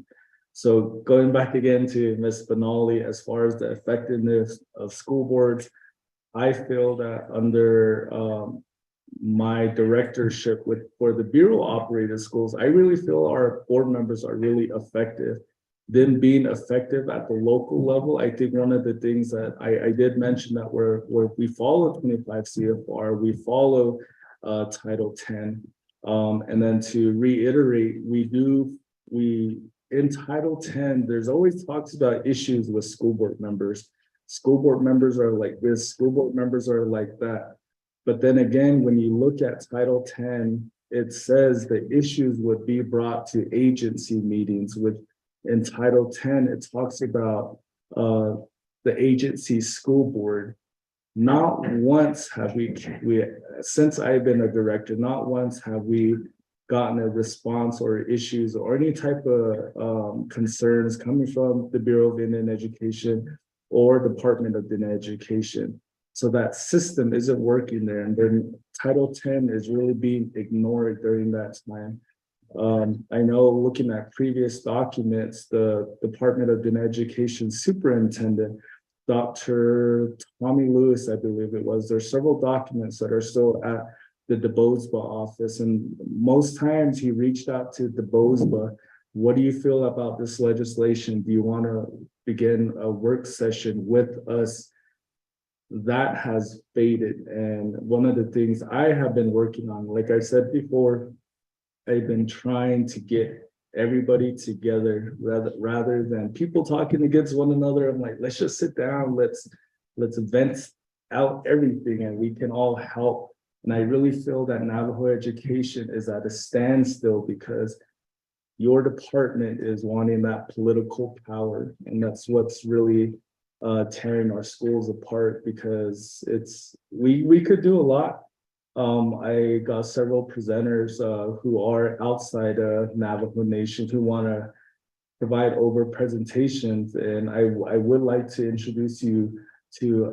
So going back again to Ms. Benali, as far as the effectiveness of school boards, I feel that under my directorship for the Bureau operated schools, I really feel our board members are really effective. Them being effective at the local level, I think one of the things that I did mention that we follow 25 CFR, we follow Title 10. And then to reiterate, in Title 10, there's always talks about issues with school board members. School board members are like this, school board members are like that. But then again, when you look at Title 10, it says the issues would be brought to agency meetings. With in Title 10, it talks about the agency school board. Not once have we since I've been a director, not once have we gotten a response or issues or any type of concerns coming from the Bureau of Indian Education or Department of Indian Education. So that system isn't working there, and then Title 10 is really being ignored during that time. I know looking at previous documents, the Department of Indian Education Superintendent, Dr. Tommy Lewis, I believe it was, there's several documents that are still at the DeBosba office, and most times he reached out to DeBosba, what do you feel about this legislation? Do you want to begin a work session with us? That has faded. And one of the things I have been working on, like I said before, I've been trying to get everybody together rather than people talking against one another. I'm like, let's just sit down, let's vent out everything and we can all help. And I really feel that Navajo education is at a standstill because your department is wanting that political power, and that's what's really tearing our schools apart, because we could do a lot. I got several presenters who are outside of Navajo Nation who want to provide over presentations, and I would like to introduce you to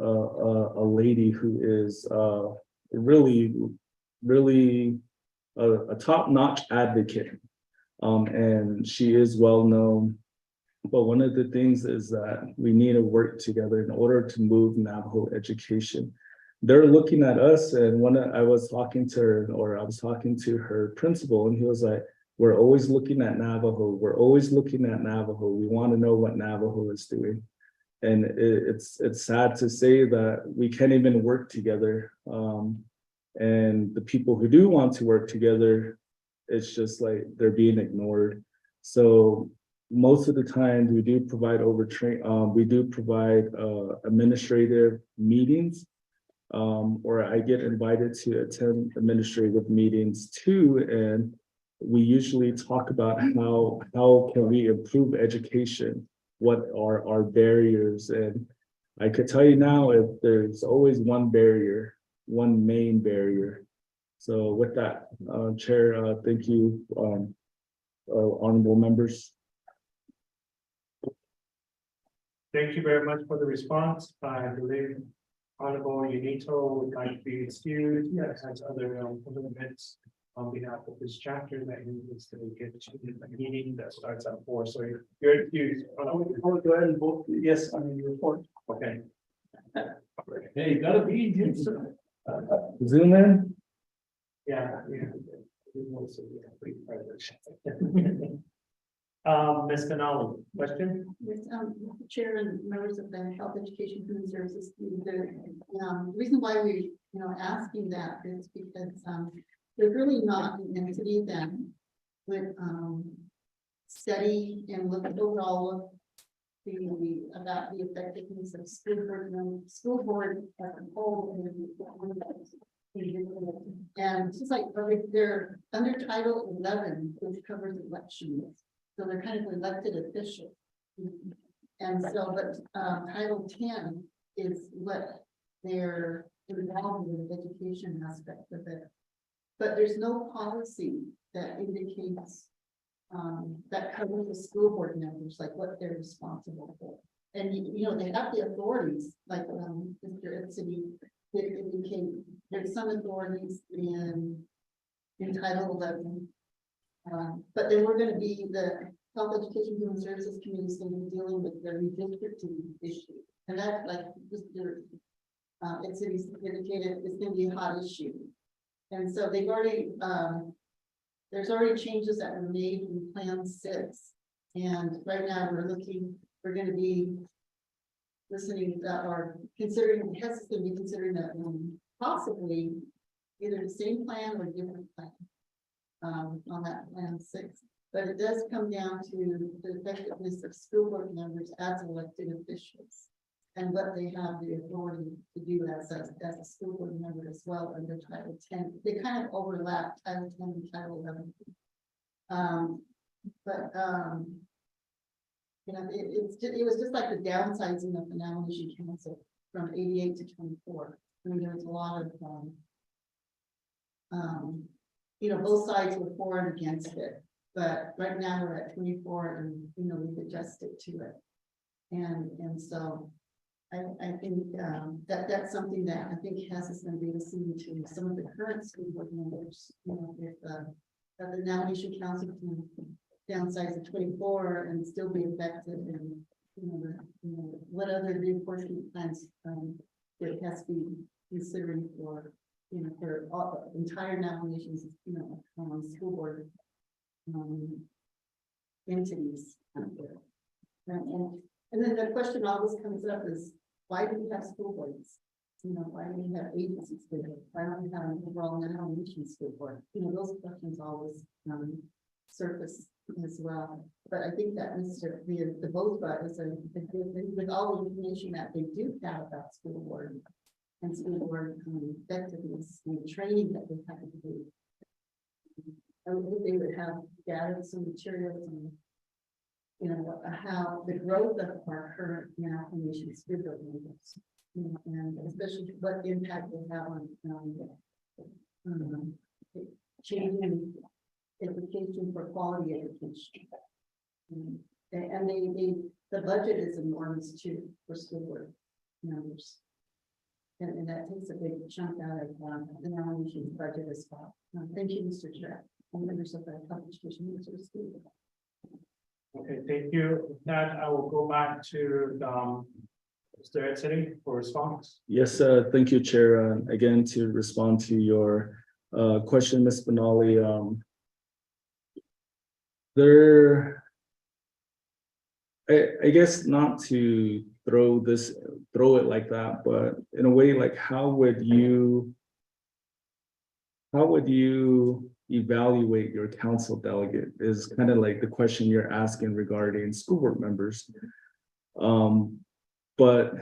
a lady who is really a top-notch advocate, and she is well known. But one of the things is that we need to work together in order to move Navajo education. They're looking at us, and I was talking to her, or I was talking to her principal, and he was like, "We're always looking at Navajo. We're always looking at Navajo. We want to know what Navajo is doing." And it's sad to say that we can't even work together. And the people who do want to work together, it's just like they're being ignored. So most of the time we do provide administrative meetings, or I get invited to attend administrative meetings too. And we usually talk about how can we improve education? What are our barriers? And I could tell you now, if there's always one barrier, one main barrier. So with that, Chair, thank you, honorable members. Thank you very much for the response. I believe Honorable Unito would like to be excused. Yes, has other events on behalf of this chapter that he needs to get to the meeting that starts at 4. So you're excused. I'll go ahead and vote yes on the report. Okay. Hey, gotta be here, sir. Zoom in. Yeah. Ms. Canali, question? Yes, Mr. Chair and members of the Health Education Human Services, the reason why we, asking that is because there's really not an entity that would study and look overall about the effectiveness of school board as a whole. And just like they're under Title 11, which covers elections. So they're kind of elected officials. And so, but Title 10 is what they're involved in the education aspect of it. But there's no policy that indicates that covers the school board members, like what they're responsible for. And they have the authorities, like Mr. City did indicate. There's some authorities in Title 11. But then we're going to be the Health Education Human Services Committee is going to be dealing with the redistricting issue, and that, like Mr. City's indicated, is going to be a hot issue. And so they've already there's already changes that were made in Plan 6, and right now we're going to be listening or considering. HEHSC is going to be considering that possibly either the same plan or different plan. On that Plan 6, but it does come down to the effectiveness of school board members as elected officials and what they have the authority to do as a school board member as well under Title 10. They kind of overlap Title 10 and Title 11. It was just like the downsizing of the Nomination Council from 88 to 24. I mean, there was a lot of both sides were for and against it, but right now we're at 24, and we've adjusted to it, and so I think that's something that I think HEHSC is going to be listening to some of the current school board members. If the nomination council can downsize to 24 and still be effective, and what other reinforcement plans that has to be considering for. For all entire nominations, school board entities. And then the question always comes up is, why do we have school boards? Why do we have agencies? Why don't we have an overall nomination school board? Those questions always surface as well. But I think that the VOTA is with all the information that they do have about school board. And school board effectiveness and training that they have to do. I would think they would have gathered some materials and, you know, how the growth of our current now nation school buildings, you know, and especially what impact they have on changing education for quality education. And the budget is enormous too for school board members. And that takes a big chunk out of the nomination budget as well. Thank you, Mr. Chair, and members of the Public Education Ministry School. Okay, thank you. With that, I will go back to Mr. Edsity for response. Yes, thank you, Chair. Again, to respond to your question, Ms. Benali, I guess not to throw it like that, but in a way, like how would you evaluate your council delegate is kind of like the question you're asking regarding school board members. But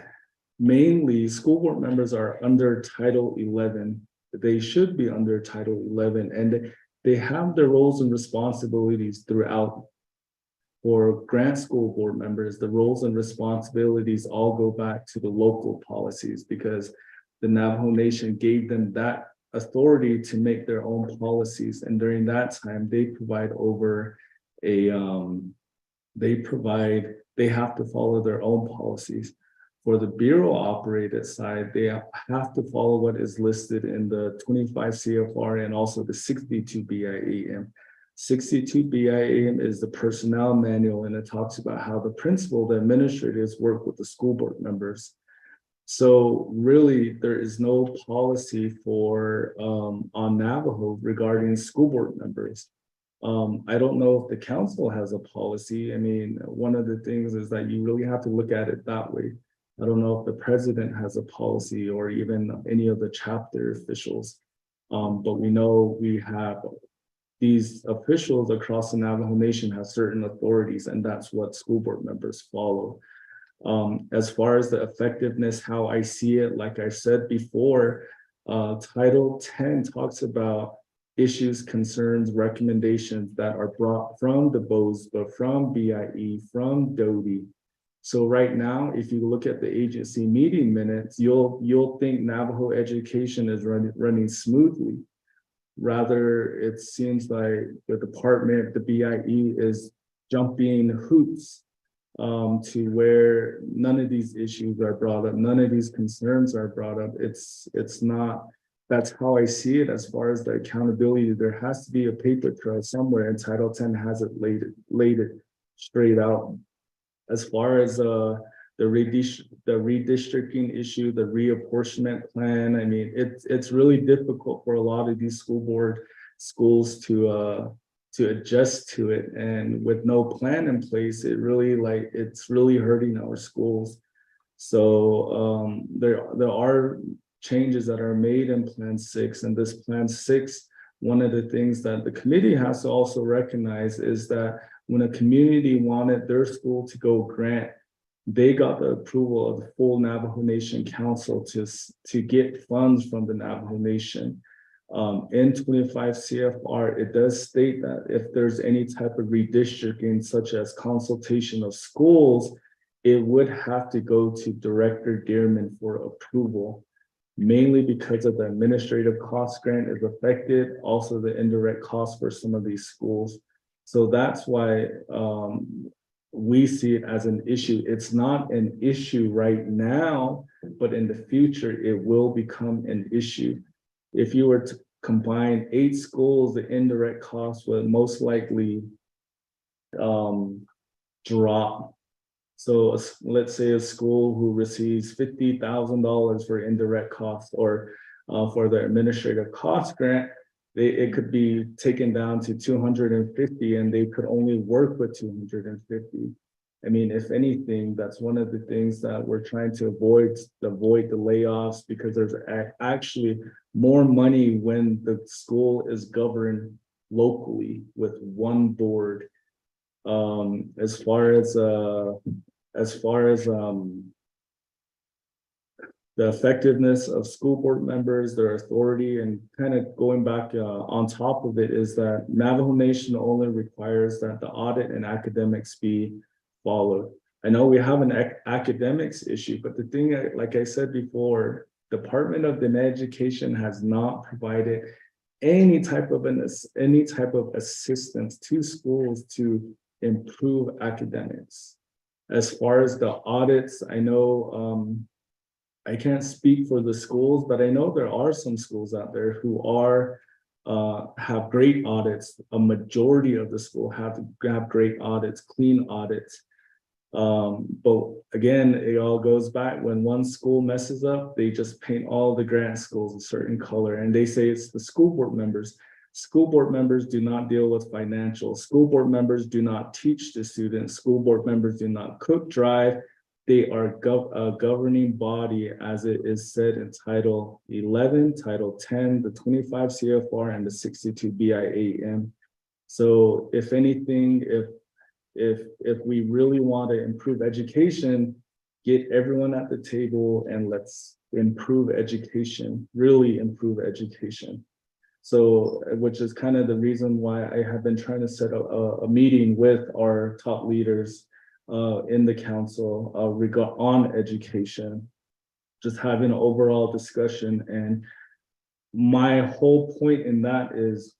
mainly school board members are under Title 11. They should be under Title 11, and they have their roles and responsibilities throughout. For grant school board members, the roles and responsibilities all go back to the local policies because the Navajo Nation gave them that authority to make their own policies. And during that time, they provide over they have to follow their own policies. For the Bureau operated side, they have to follow what is listed in the 25 CFR and also the 62 BIAM. 62 BIAM is the personnel manual, and it talks about how the principal, the administrators work with the school board members. So really, there is no policy for on Navajo regarding school board members. I don't know if the council has a policy. I mean, one of the things is that you really have to look at it that way. I don't know if the president has a policy or even any of the chapter officials. But we know we have these officials across the Navajo Nation have certain authorities, and that's what school board members follow. As far as the effectiveness, how I see it, like I said before, Title 10 talks about issues, concerns, recommendations that are brought from the BOSBA, from BIE, from DODE. So right now, if you look at the agency meeting minutes, you'll think Navajo education is running smoothly. Rather, it seems like the department, the BIE, is jumping hoops to where none of these issues are brought up, none of these concerns are brought up. It's not, that's how I see it as far as the accountability. There has to be a paper trail somewhere, and Title 10 hasn't laid it straight out. As far as the redistricting issue, the reapportionment plan, I mean, it's really difficult for a lot of these schools to adjust to it, and with no plan in place, it's really hurting our schools. So there are changes that are made in Plan 6, and this Plan 6, one of the things that the committee has to also recognize is that when a community wanted their school to go grant, they got the approval of the full Navajo Nation Council to get funds from the Navajo Nation. In 25 CFR, it does state that if there's any type of redistricting, such as consultation of schools, it would have to go to Director Dearman for approval, mainly because of the administrative cost grant is affected, also the indirect cost for some of these schools. So that's why we see it as an issue. It's not an issue right now, but in the future, it will become an issue. If you were to combine 8 schools, the indirect cost would most likely drop. So let's say a school who receives $50,000 for indirect costs or for the administrative cost grant, it could be taken down to 250, and they could only work with 250. I mean, if anything, that's one of the things that we're trying to avoid the layoffs, because there's actually more money when the school is governed locally with one board. As far as the the effectiveness of school board members, their authority, and kind of going back on top of it is that Navajo Nation only requires that the audit and academics be followed. I know we have an academics issue, but the thing, like I said before, Department of Education has not provided any type of assistance to schools to improve academics. As far as the audits, I know I can't speak for the schools, but I know there are some schools out there who have great audits. A majority of the school have great audits, clean audits. But again, it all goes back when one school messes up, they just paint all the grant schools a certain color and they say it's the school board members. School board members do not deal with financial. School board members do not teach the students. School board members do not cook, drive. They are a governing body as it is said in Title 11, Title 10, the 25 CFR, and the 62 BIAM. So if anything, if we really want to improve education, get everyone at the table and let's improve education, really improve education. So, which is kind of the reason why I have been trying to set up a meeting with our top leaders in the council on education, just having an overall discussion. And my whole point in that is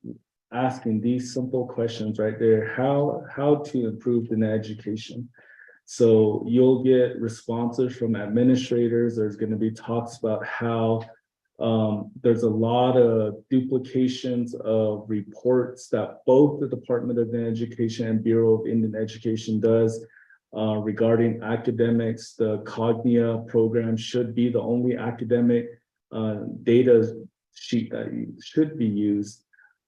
asking these simple questions right there, how to improve in education. So you'll get responses from administrators. There's going to be talks about how there's a lot of duplications of reports that both the Department of Education and Bureau of Indian Education does regarding academics. The Cognia program should be the only academic data sheet that should be used.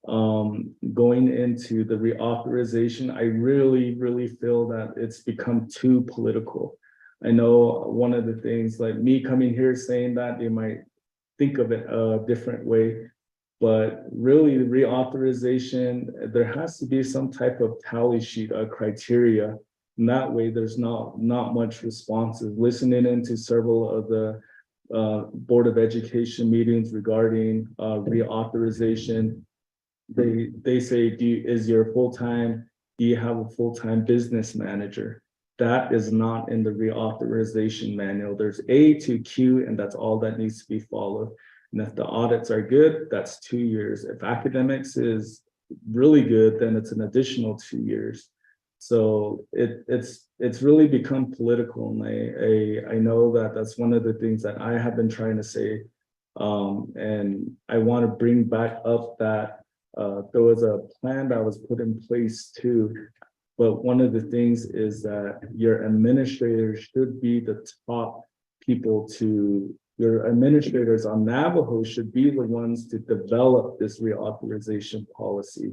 Going into the reauthorization, I really feel that it's become too political. I know one of the things, like me coming here saying that, they might think of it a different way, but really the reauthorization, there has to be some type of tally sheet, criteria, and that way there's not much responses. Listening into several of the Board of Education meetings regarding reauthorization, they say, do you have a full-time business manager? That is not in the reauthorization manual. There's A to Q, and that's all that needs to be followed. And if the audits are good, that's 2 years. If academics is really good, then it's an additional 2 years. So it's really become political, and I know that that's one of the things that I have been trying to say, and I want to bring back up that there was a plan that was put in place too, but one of the things is that your administrators should be the top people your administrators on Navajo should be the ones to develop this reauthorization policy.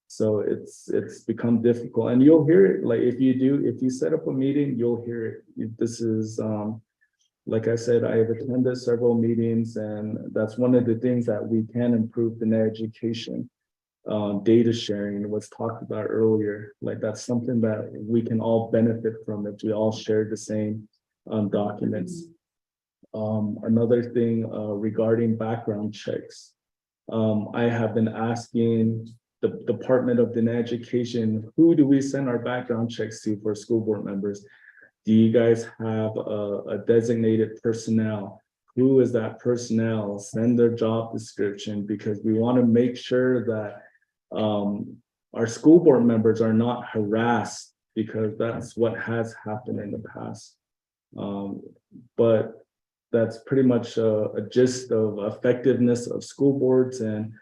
So it's become difficult, and you'll hear it, like if you set up a meeting, you'll hear it. This is like I said, I have attended several meetings, and that's one of the things that we can improve in education. Data sharing was talked about earlier. Like that's something that we can all benefit from if we all share the same documents. Another thing regarding background checks, I have been asking the Department of Education, who do we send our background checks to for school board members? Do you guys have a designated personnel? Who is that personnel? Send their job description, because we want to make sure that our school board members are not harassed, because that's what has happened in the past. But that's pretty much a gist of effectiveness of school boards, and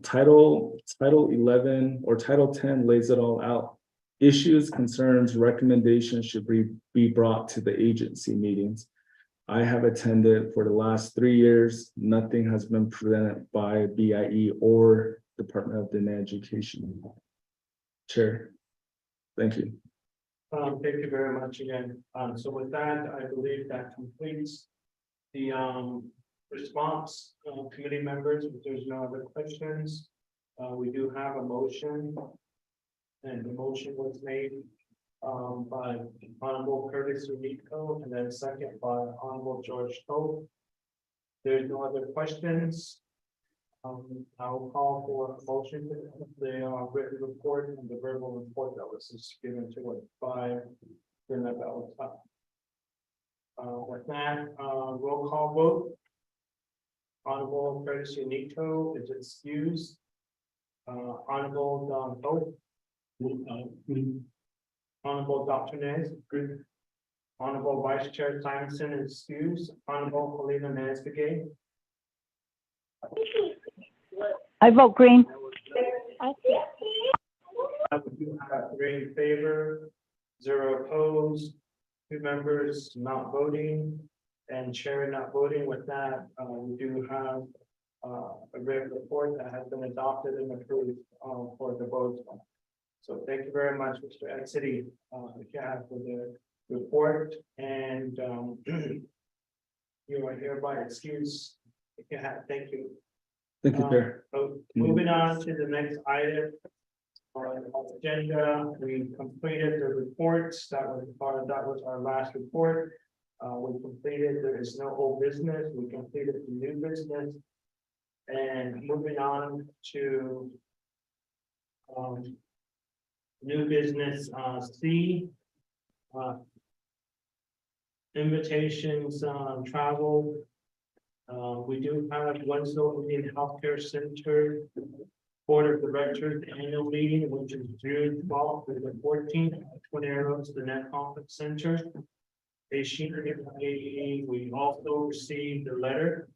Title 11 or Title 10 lays it all out. Issues, concerns, recommendations should be brought to the agency meetings. I have attended for the last 3 years. Nothing has been presented by BIE or Department of Education. Chair, thank you. Thank you very much again. So with that, I believe that completes the response committee members. If there's no other questions, we do have a motion, and the motion was made by Honorable Curtis Unico, and then second by Honorable George Toth. There's no other questions. I will call for a motion to the written report and the verbal report that was just given to us by Bernard Bellantop. With that, roll call vote. Honorable Curtis Unico is excused. Honorable Don Toth. Honorable Dr. Nez. Honorable Vice Chair Simonson is excused. Honorable Helena Nesbegay. I vote green. You have 3 in favor, 0 opposed, 2 members not voting, and chair not voting. With that, we do have a written report that has been adopted and approved for the vote. So thank you very much, Mr. Ed City, for the report, and you are hereby excused. Thank you. Thank you, Chair. So moving on to the next item on the agenda, we completed the reports. That was our last report. We completed, there is no old business. We completed the new business. And moving on to new business C. Invitations, travel. We do have Winslow Indian Healthcare Center Board of Directors annual meeting, which is June 12th to the 14th, at Twin Arrows, the Net Conference Center. We also received a letter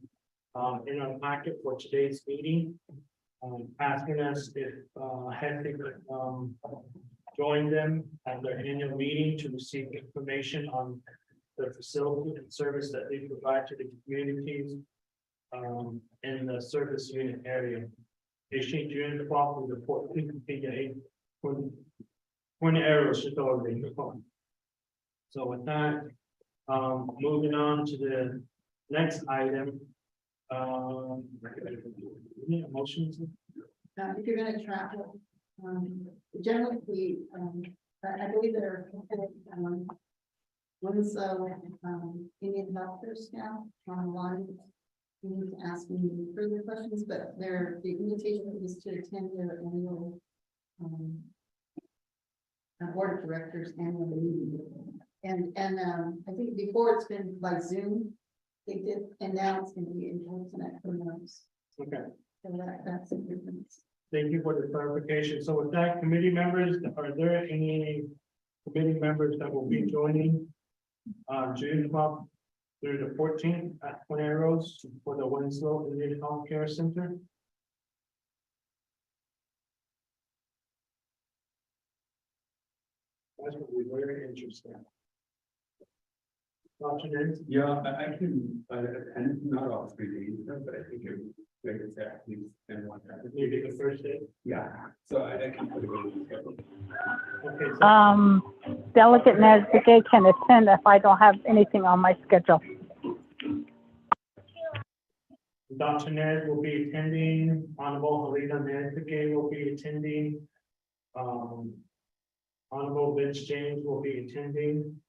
in our packet for today's meeting, asking us if HEHSC could join them at their annual meeting to receive information on the facility and service that they provide to the communities in the service unit area. Issued June 12th with the 14th for Twin Arrows should already be fun. So with that, moving on to the next item. Any motions? If you're gonna travel, generally, I believe there are, one's, Indian healthcare staff online. You need to ask me further questions, but the invitation is to attend their annual, board of directors annual meeting. And I think before it's been by Zoom, they did announce in the internet programs. Okay. So that's a difference. Thank you for the clarification. So with that, committee members, are there any committee members that will be joining June 12th through the 14th at Twin Arrows for the Winslow Indian Healthcare Center? That's going to be very interesting. Yeah, I can attend not all 3 days, but I think it like it's at least and one time. Maybe the first day. Yeah, so I can put it on the schedule. Okay. So Delegate Nesbitt can attend if I don't have anything on my schedule. Dr. Ned will be attending. Honorable Helena Nesbitt will be attending. Honorable Vince James will be attending.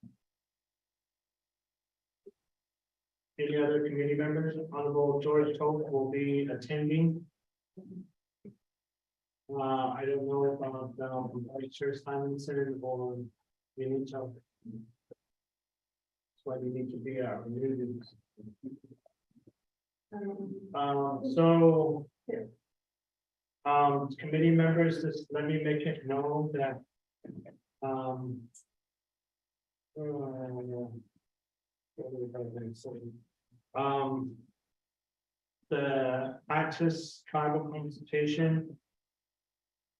Any other committee members? Honorable George Toth will be attending. I don't know if Vice Chair Simonson or we need to. That's why we need to be our meetings. Committee members, just let me make it known that the Access Tribal Consultation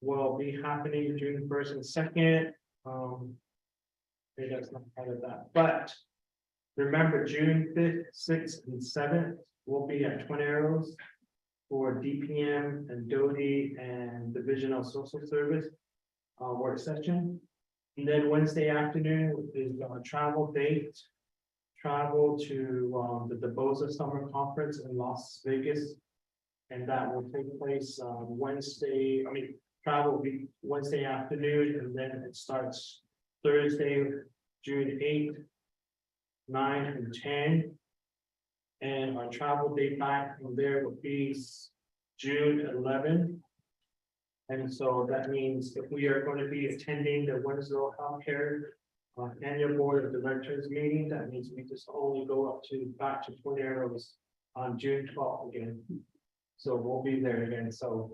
will be happening June 1st and 2nd. Maybe that's not part of that, but remember June 5th, 6th, and 7th will be at Twin Arrows for DPM and DODI and Divisional Social Service work session. And then Wednesday afternoon is travel date. Travel to the DeBosa Summer Conference in Las Vegas. And that will take place travel will be Wednesday afternoon, and then it starts Thursday, June 8th, 9 and 10. And our travel date back from there would be June 11. And so that means if we are going to be attending the Winslow Healthcare annual board of directors meeting, that means we just only go up to back to Point Arrows on June 12th again. So we'll be there again. So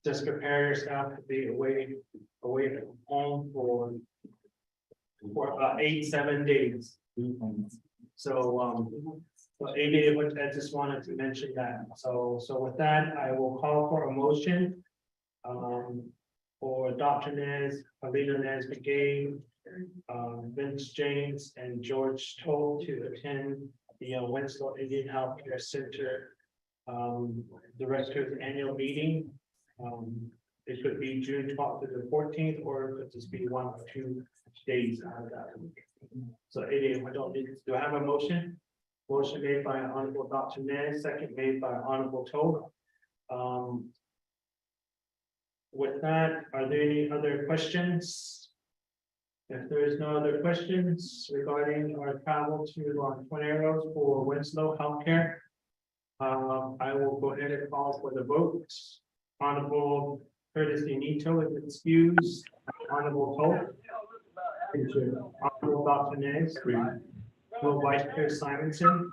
just prepare yourself to be away from home for about 7 days. So so 8 days, I just wanted to mention that. So with that, I will call for a motion for Dr. Nez, Alina Nez McGee, Vince James, and George Toll to attend the Winslow Indian Healthcare Center Director's Annual Meeting. It could be June 12th to the 14th, or it could just be 1 or 2 days out of that. So 8 days, do I have a motion? Motion made by Honorable Dr. Nez, second made by Honorable Toll. With that, are there any other questions? If there is no other questions regarding our travel to Point Arrows for Winslow Healthcare, I will go ahead and call for the vote. Honorable Curtis Nito is excused. Honorable Toll. Honorable Dr. Nez. Honorable Vice Chair Simonson.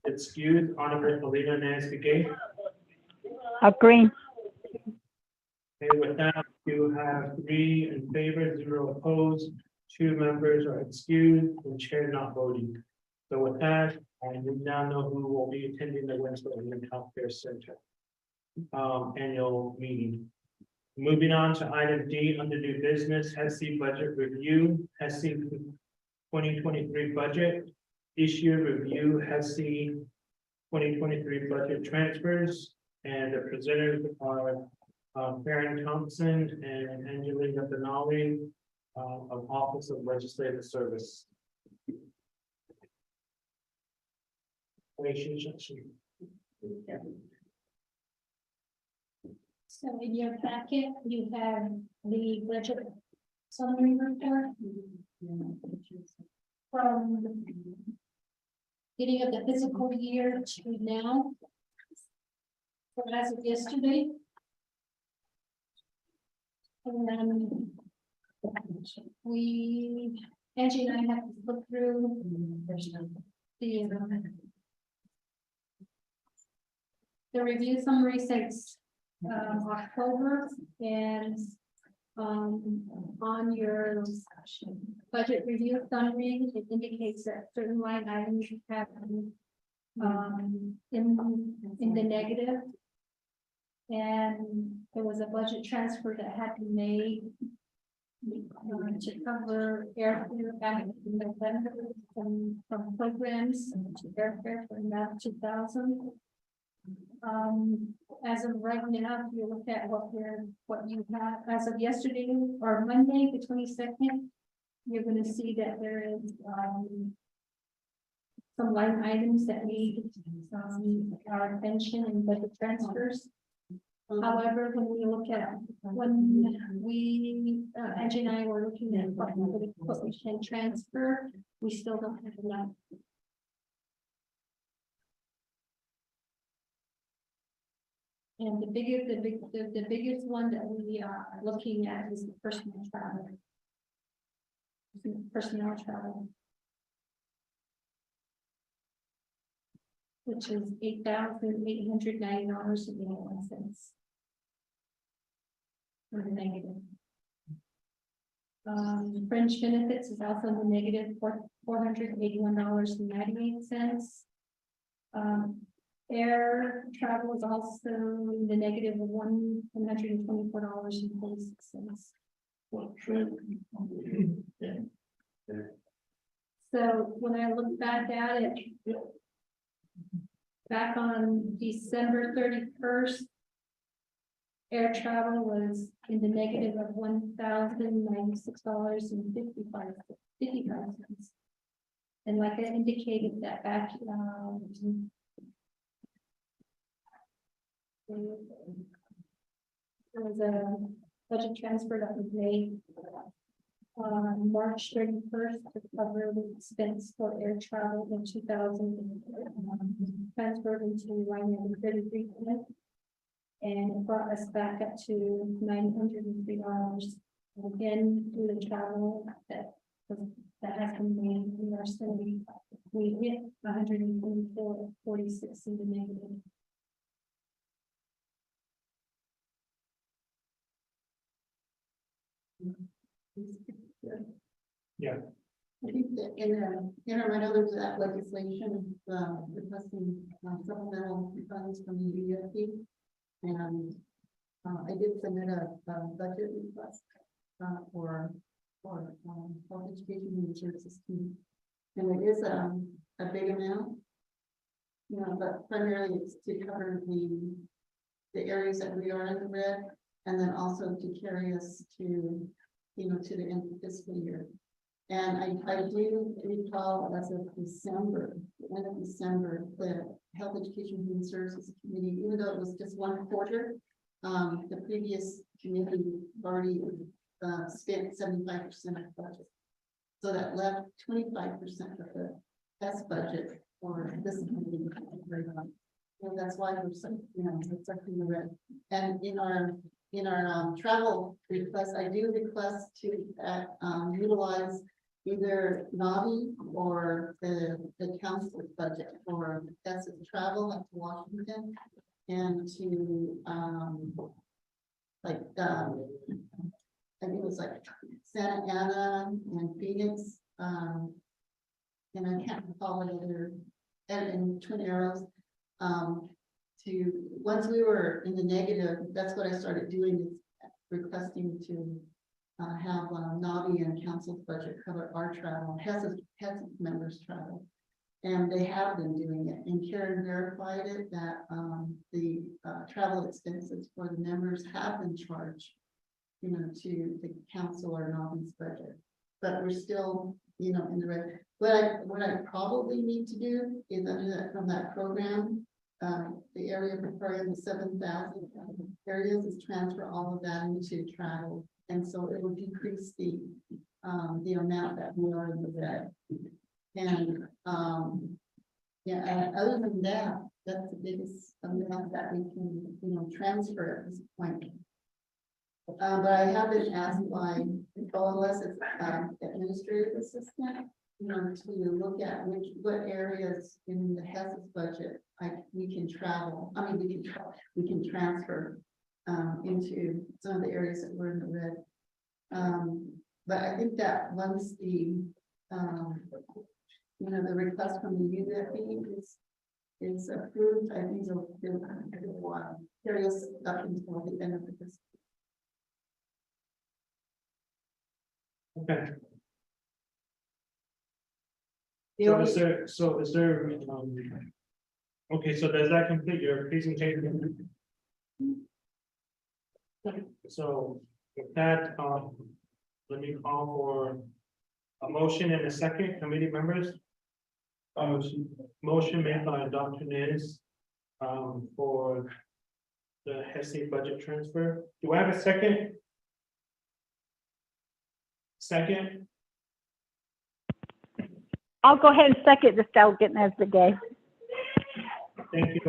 Excused. Honorable Alina Nez McGee. Agree. Okay, with that, you have 3 in favor, 0 opposed, 2 members are excused, and chair not voting. So with that, we now know who will be attending the Winslow Indian Healthcare Center annual meeting. Moving on to item D under new business, HEHSC budget review, HEHSC 2023 budget issue review, HEHSC 2023 budget transfers, and the presenters are Karen Thompson and Angelina Benali of Office of Legislative Service. So in your packet, you have the budget summary report from the beginning of the fiscal year to now. So as of yesterday. And then Angie and I have to look through the review summary since October, and on your budget review summary, it indicates that certain line items have in the negative. And there was a budget transfer that had been made to cover airfare back in November from programs to airfare for about 2,000. As of right now, if you look at what you have as of yesterday or Monday, the 22nd, you're going to see that there is some line items that need our attention and budget transfers. However, when we look at Angie and I were looking at what we can transfer, we still don't have enough. And the biggest one that we are looking at is the personnel travel. Which is $8,890.81. Negative. Fringe benefits is also in the negative $481.98. Air travel is also in the negative of $124.46. So when I look back at it, back on December 31st, air travel was in the negative of $1,096.55. And like I indicated that back, there was a budget transfer that was made March 31st to cover the expense for air travel in 2000, transferred into line item 33. And it brought us back up to $903. Again, due to travel that has been made, we are still, we hit 124.46 in the negative. Yeah. I think that I know there's that legislation, requesting supplemental funds from the USD. And I did submit a budget request for health education and services team. And it is a big amount. You know, but primarily it's to cover the areas that we are in the red, and then also to carry us to, you know, to the end of the fiscal year. And I do recall as of December, the end of December, the Health Education and Human Services Committee, even though it was just one quarter, the previous committee already spent 75% of the budget. So that left 25% of the S budget for this committee. So that's why we're so, you know, it's up in the red. And in our travel request, I do request to utilize either NAVI or the council's budget for that's travel up to Washington and to I think it was like Santa Ana and Phoenix, and I can't recall what other, and Twin Arrows. To once we were in the negative, that's what I started doing, is requesting to have NAVI and council's budget cover our travel, HEHSC members travel. And they have been doing it, and Karen verified it that the travel expenses for the members have been charged, you know, to the council or NAVI's budget. But we're still, you know, in the red. What I probably need to do is under that, from that program, the area preferring the 7,000 areas, is transfer all of that into travel. And so it will decrease the amount that we are in the red. And yeah, other than that, that's the biggest amount that we can, you know, transfer at this point. But I have been asked by, unless it's administrative assistant, you know, to look at what areas in the HEHSC budget we can travel. I mean, we can transfer into some of the areas that were in the red. But I think that once the you know, the request from the UFE is approved, I think it'll carry us up until the end of the fiscal. Okay. So is there, okay, so does that complete your presentation? So with that, let me call for a motion and a second, committee members. Motion made by Dr. Nez for the HEHSC budget transfer. Do I have a second? Second? I'll go ahead and second this, I'll get as the day. Thank you,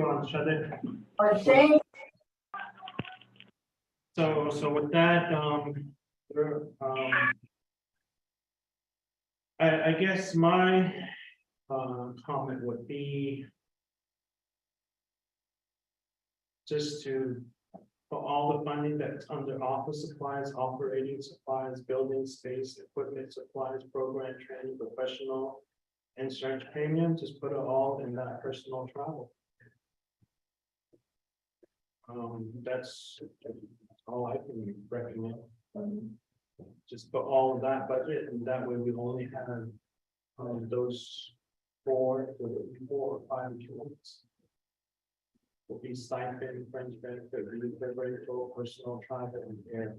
Shade. So with that, I guess my comment would be just to, for all the funding that's under office supplies, operating supplies, building space, equipment supplies, program training, professional, insurance premium, just put it all in that personal travel. That's all I can recommend. Just put all of that budget, and that way we only have those 4 or 5 units. Will be stipend, fringe benefit, rental, personal travel, and air.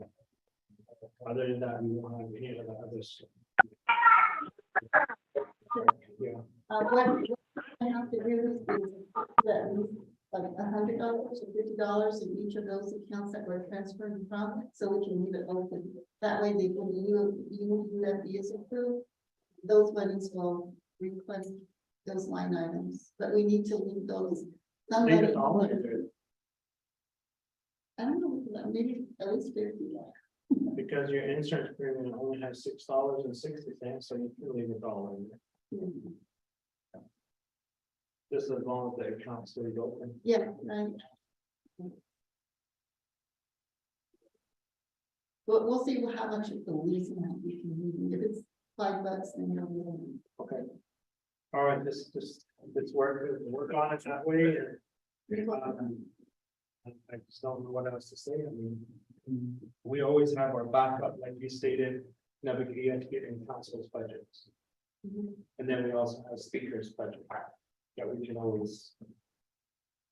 Other than that, we won't have any of the others. Yeah. What I have to do is that like $100 or $50 in each of those accounts that we're transferring from, so we can leave it open. That way, they when UFB is approved, those monies will request those line items, but we need to leave those. Leave Somebody, it all in there, I don't know, maybe at least 50. because your insurance premium only has $6.60, so you can leave it all in there. Just as long as the account stays open. Yeah, right. But we'll see how much of the lease amount we can leave. If it's $5, then you're willing. Okay. All right, just work on it that way. And, I just don't know what else to say. I mean, we always have our backup, like you stated, never get in council's budgets. And then we also have speaker's budget that we can always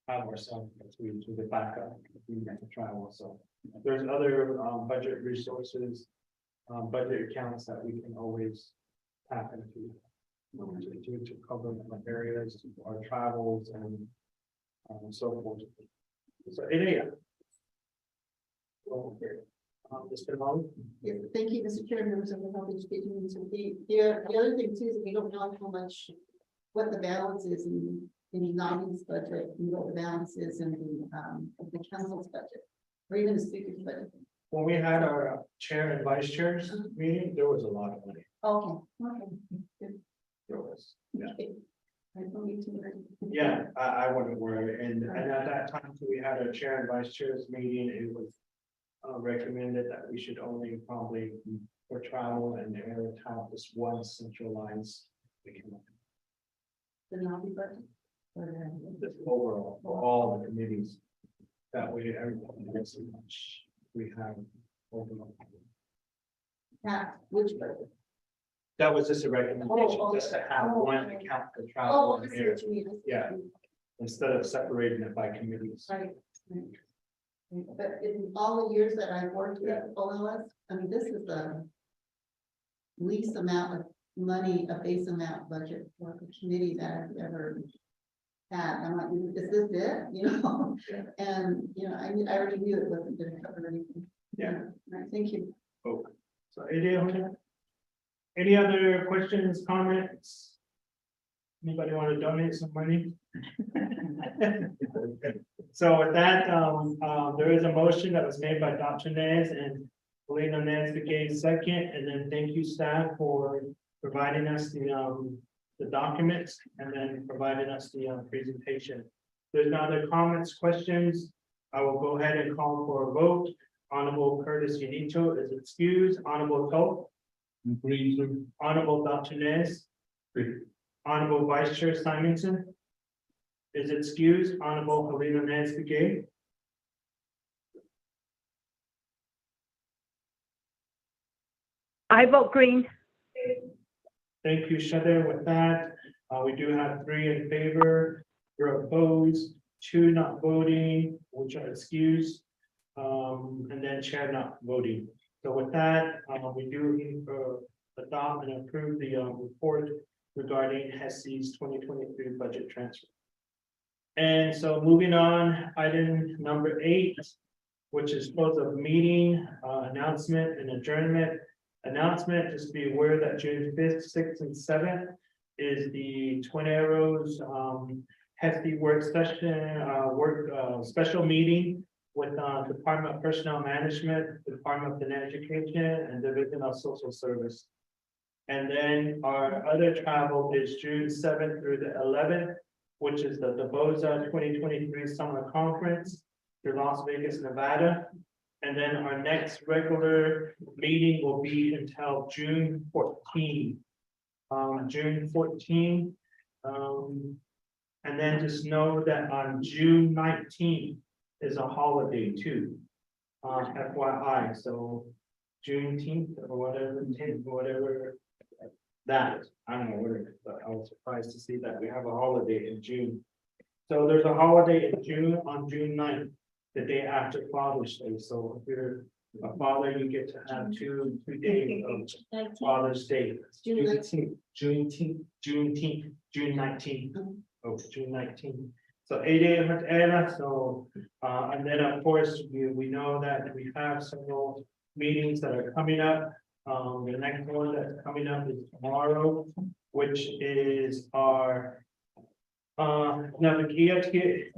have ourselves to the backup if we have to travel. So there's other budget resources, budget accounts that we can always tap into to cover the areas, our travels and so forth. So Mr. Molly? Yes, thank you, Mr. Chair, members of the Health Education Committee. The other thing too is we don't know how much, what the balance is in the Nami's budget, and what the balance is in the council's budget, or even the speaker's budget. When we had our chair and vice chairs meeting, there was a lot of money. Okay. There was, yeah. I don't need to worry. Yeah, I wouldn't worry. And at that time, we had a chair and vice chairs meeting. It was recommended that we should only probably for travel and air have this one centralized account. The Nami budget. This overall for all the committees. That way, everybody gets as much we have overall. Which budget? That was just a recommendation, just to have one account for travel and I see air. what you mean. Yeah, instead of separating it by committees. Right. But in all the years that I've worked with OLS, I mean, this is the least amount of money, a base amount budget for a committee that I've ever had. I'm like, is this it? You know, and you know, I already knew it wasn't going to cover anything. Yeah. All right, thank you. Okay. So any other questions, comments? Anybody want to donate some money? So with that, there is a motion that was made by Dr. Nez and Polina Nez became second, and then thank you staff for providing us the documents and then providing us the presentation. There's no other comments, questions. I will go ahead and call for a vote. Honorable Curtis Unito is excused. Honorable Toth. Honorable Dr. Nez. Honorable Vice Chair Simonson is excused. Honorable Helena Nez Begay. I vote green. Thank you, Shada. With that, we do have 3 in favor, 0 opposed, 2 not voting, which are excused, and then chair not voting. So with that, we do adopt and approve the report regarding HEHSC's 2023 budget transfer. And so moving on, item number 8, which is close of meeting, announcement and adjournment. Announcement, just be aware that June 5th, 6th, and 7th is the Twin Arrows HEHSC work session, special meeting with Department of Personnel Management, Department of Education, and Division of Social Service. And then our other travel is June 7th through the 11th, which is the DeBoza 2023 Summer Conference to Las Vegas, Nevada. And then our next regular meeting will be until June 14. June 14. And then just know that on June 19th is a holiday too. FYI, so Juneteenth or whatever, 10th or whatever that is. I don't know what it is, but I was surprised to see that we have a holiday in June. So there's a holiday in June on June 9th, the day after Father's Day. So if you're a father, you get to have two days of Father's Day. June 19th. Oh, June 19th. So 8 a.m. at Ella, so, and then of course, we know that we have several meetings that are coming up. The next one that's coming up is tomorrow, which is our Navigatia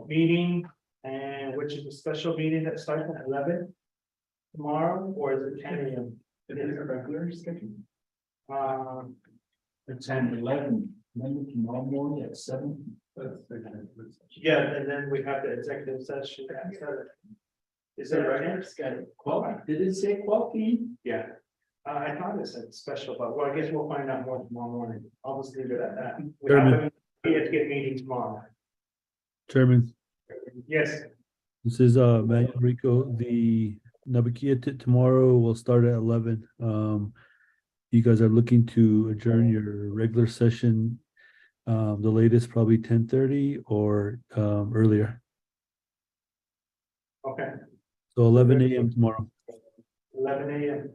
meeting, and which is a special meeting that starts at 11 tomorrow, or is it 10 a.m.? It is a regular schedule. It's on 11, then tomorrow morning at 7. Yeah, and then we have the executive session at 7. Is that right? Well, did it say quality? Yeah. I thought it said special, but well, I guess we'll find out more tomorrow morning. I'll just leave it at that. We have Chairman. a meeting tomorrow. Chairman, Yes, this is Manuel Rico. The Navikia tomorrow will start at 11. You guys are looking to adjourn your regular session. The latest probably 10:30 or earlier. okay, So 11 a.m. tomorrow. 11 a.m.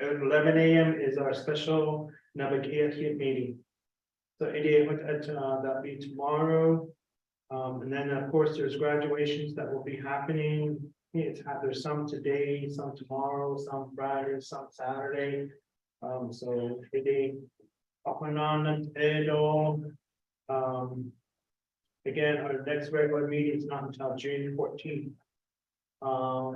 11 a.m. is our special Navigatia meeting. So 8 a.m. that'll be tomorrow. And then of course, there's graduations that will be happening. There's some today, some tomorrow, some Friday, some Saturday. So today, up and on and again, our next regular meeting is not until June 14th.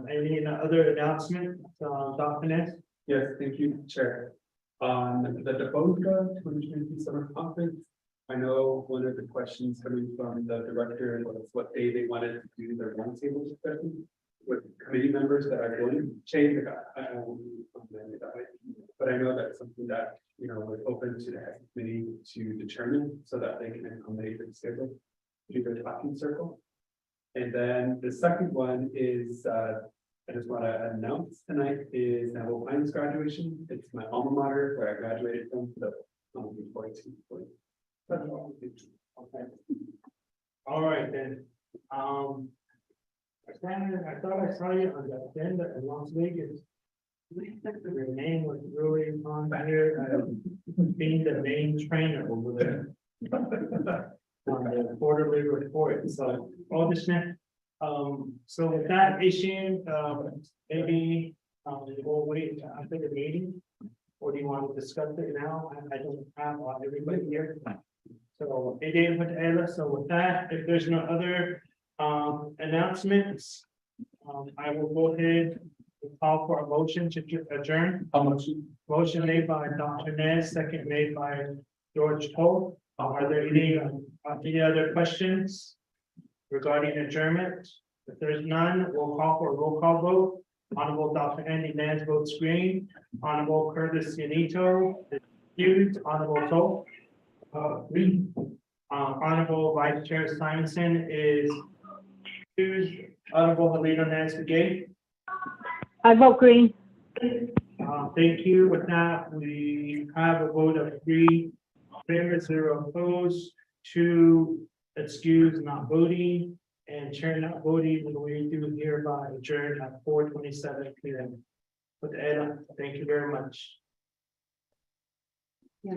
Any other announcement, Dr. Ness? Yes, thank you, Chair. On the DeBoca 2023 Summer Conference, I know one of the questions coming from the director was what day they wanted to do their roundtable discussion with committee members that are going to change the but I know that's something that, you know, we're open to the committee to determine so that they can accommodate the schedule, do their talking circle. And then the second one is, I just want to announce tonight is Neville Pines graduation. It's my alma mater where I graduated from the. Okay. All right then. I thought I saw you on the agenda in Las Vegas. Your name was really on here, being the main trainer over there. On the quarterly report, so all this now. So with that issue, maybe we'll wait after the meeting. Or do you want to discuss it now? I don't have everybody here. So it is with Ella. So with that, if there's no other announcements, I will go ahead and call for a motion to adjourn. Motion made by Dr. Nez, second made by George Toll. Are there any other questions regarding adjournment? If there's none, we'll call for a roll call vote. Honorable Dr. Andy Nance votes green. Honorable Curtis Yanito is excused. Honorable Toll, green. Honorable Vice Chair Simonson is excused. Honorable Helena Nance Gay. I vote green. Thank you. With that, we have a vote of 3 favor, 0 opposed, 2 excused, not voting, and chair not voting. We do hereby adjourn at 4:27 p.m. With Ella, thank you very much. Yeah.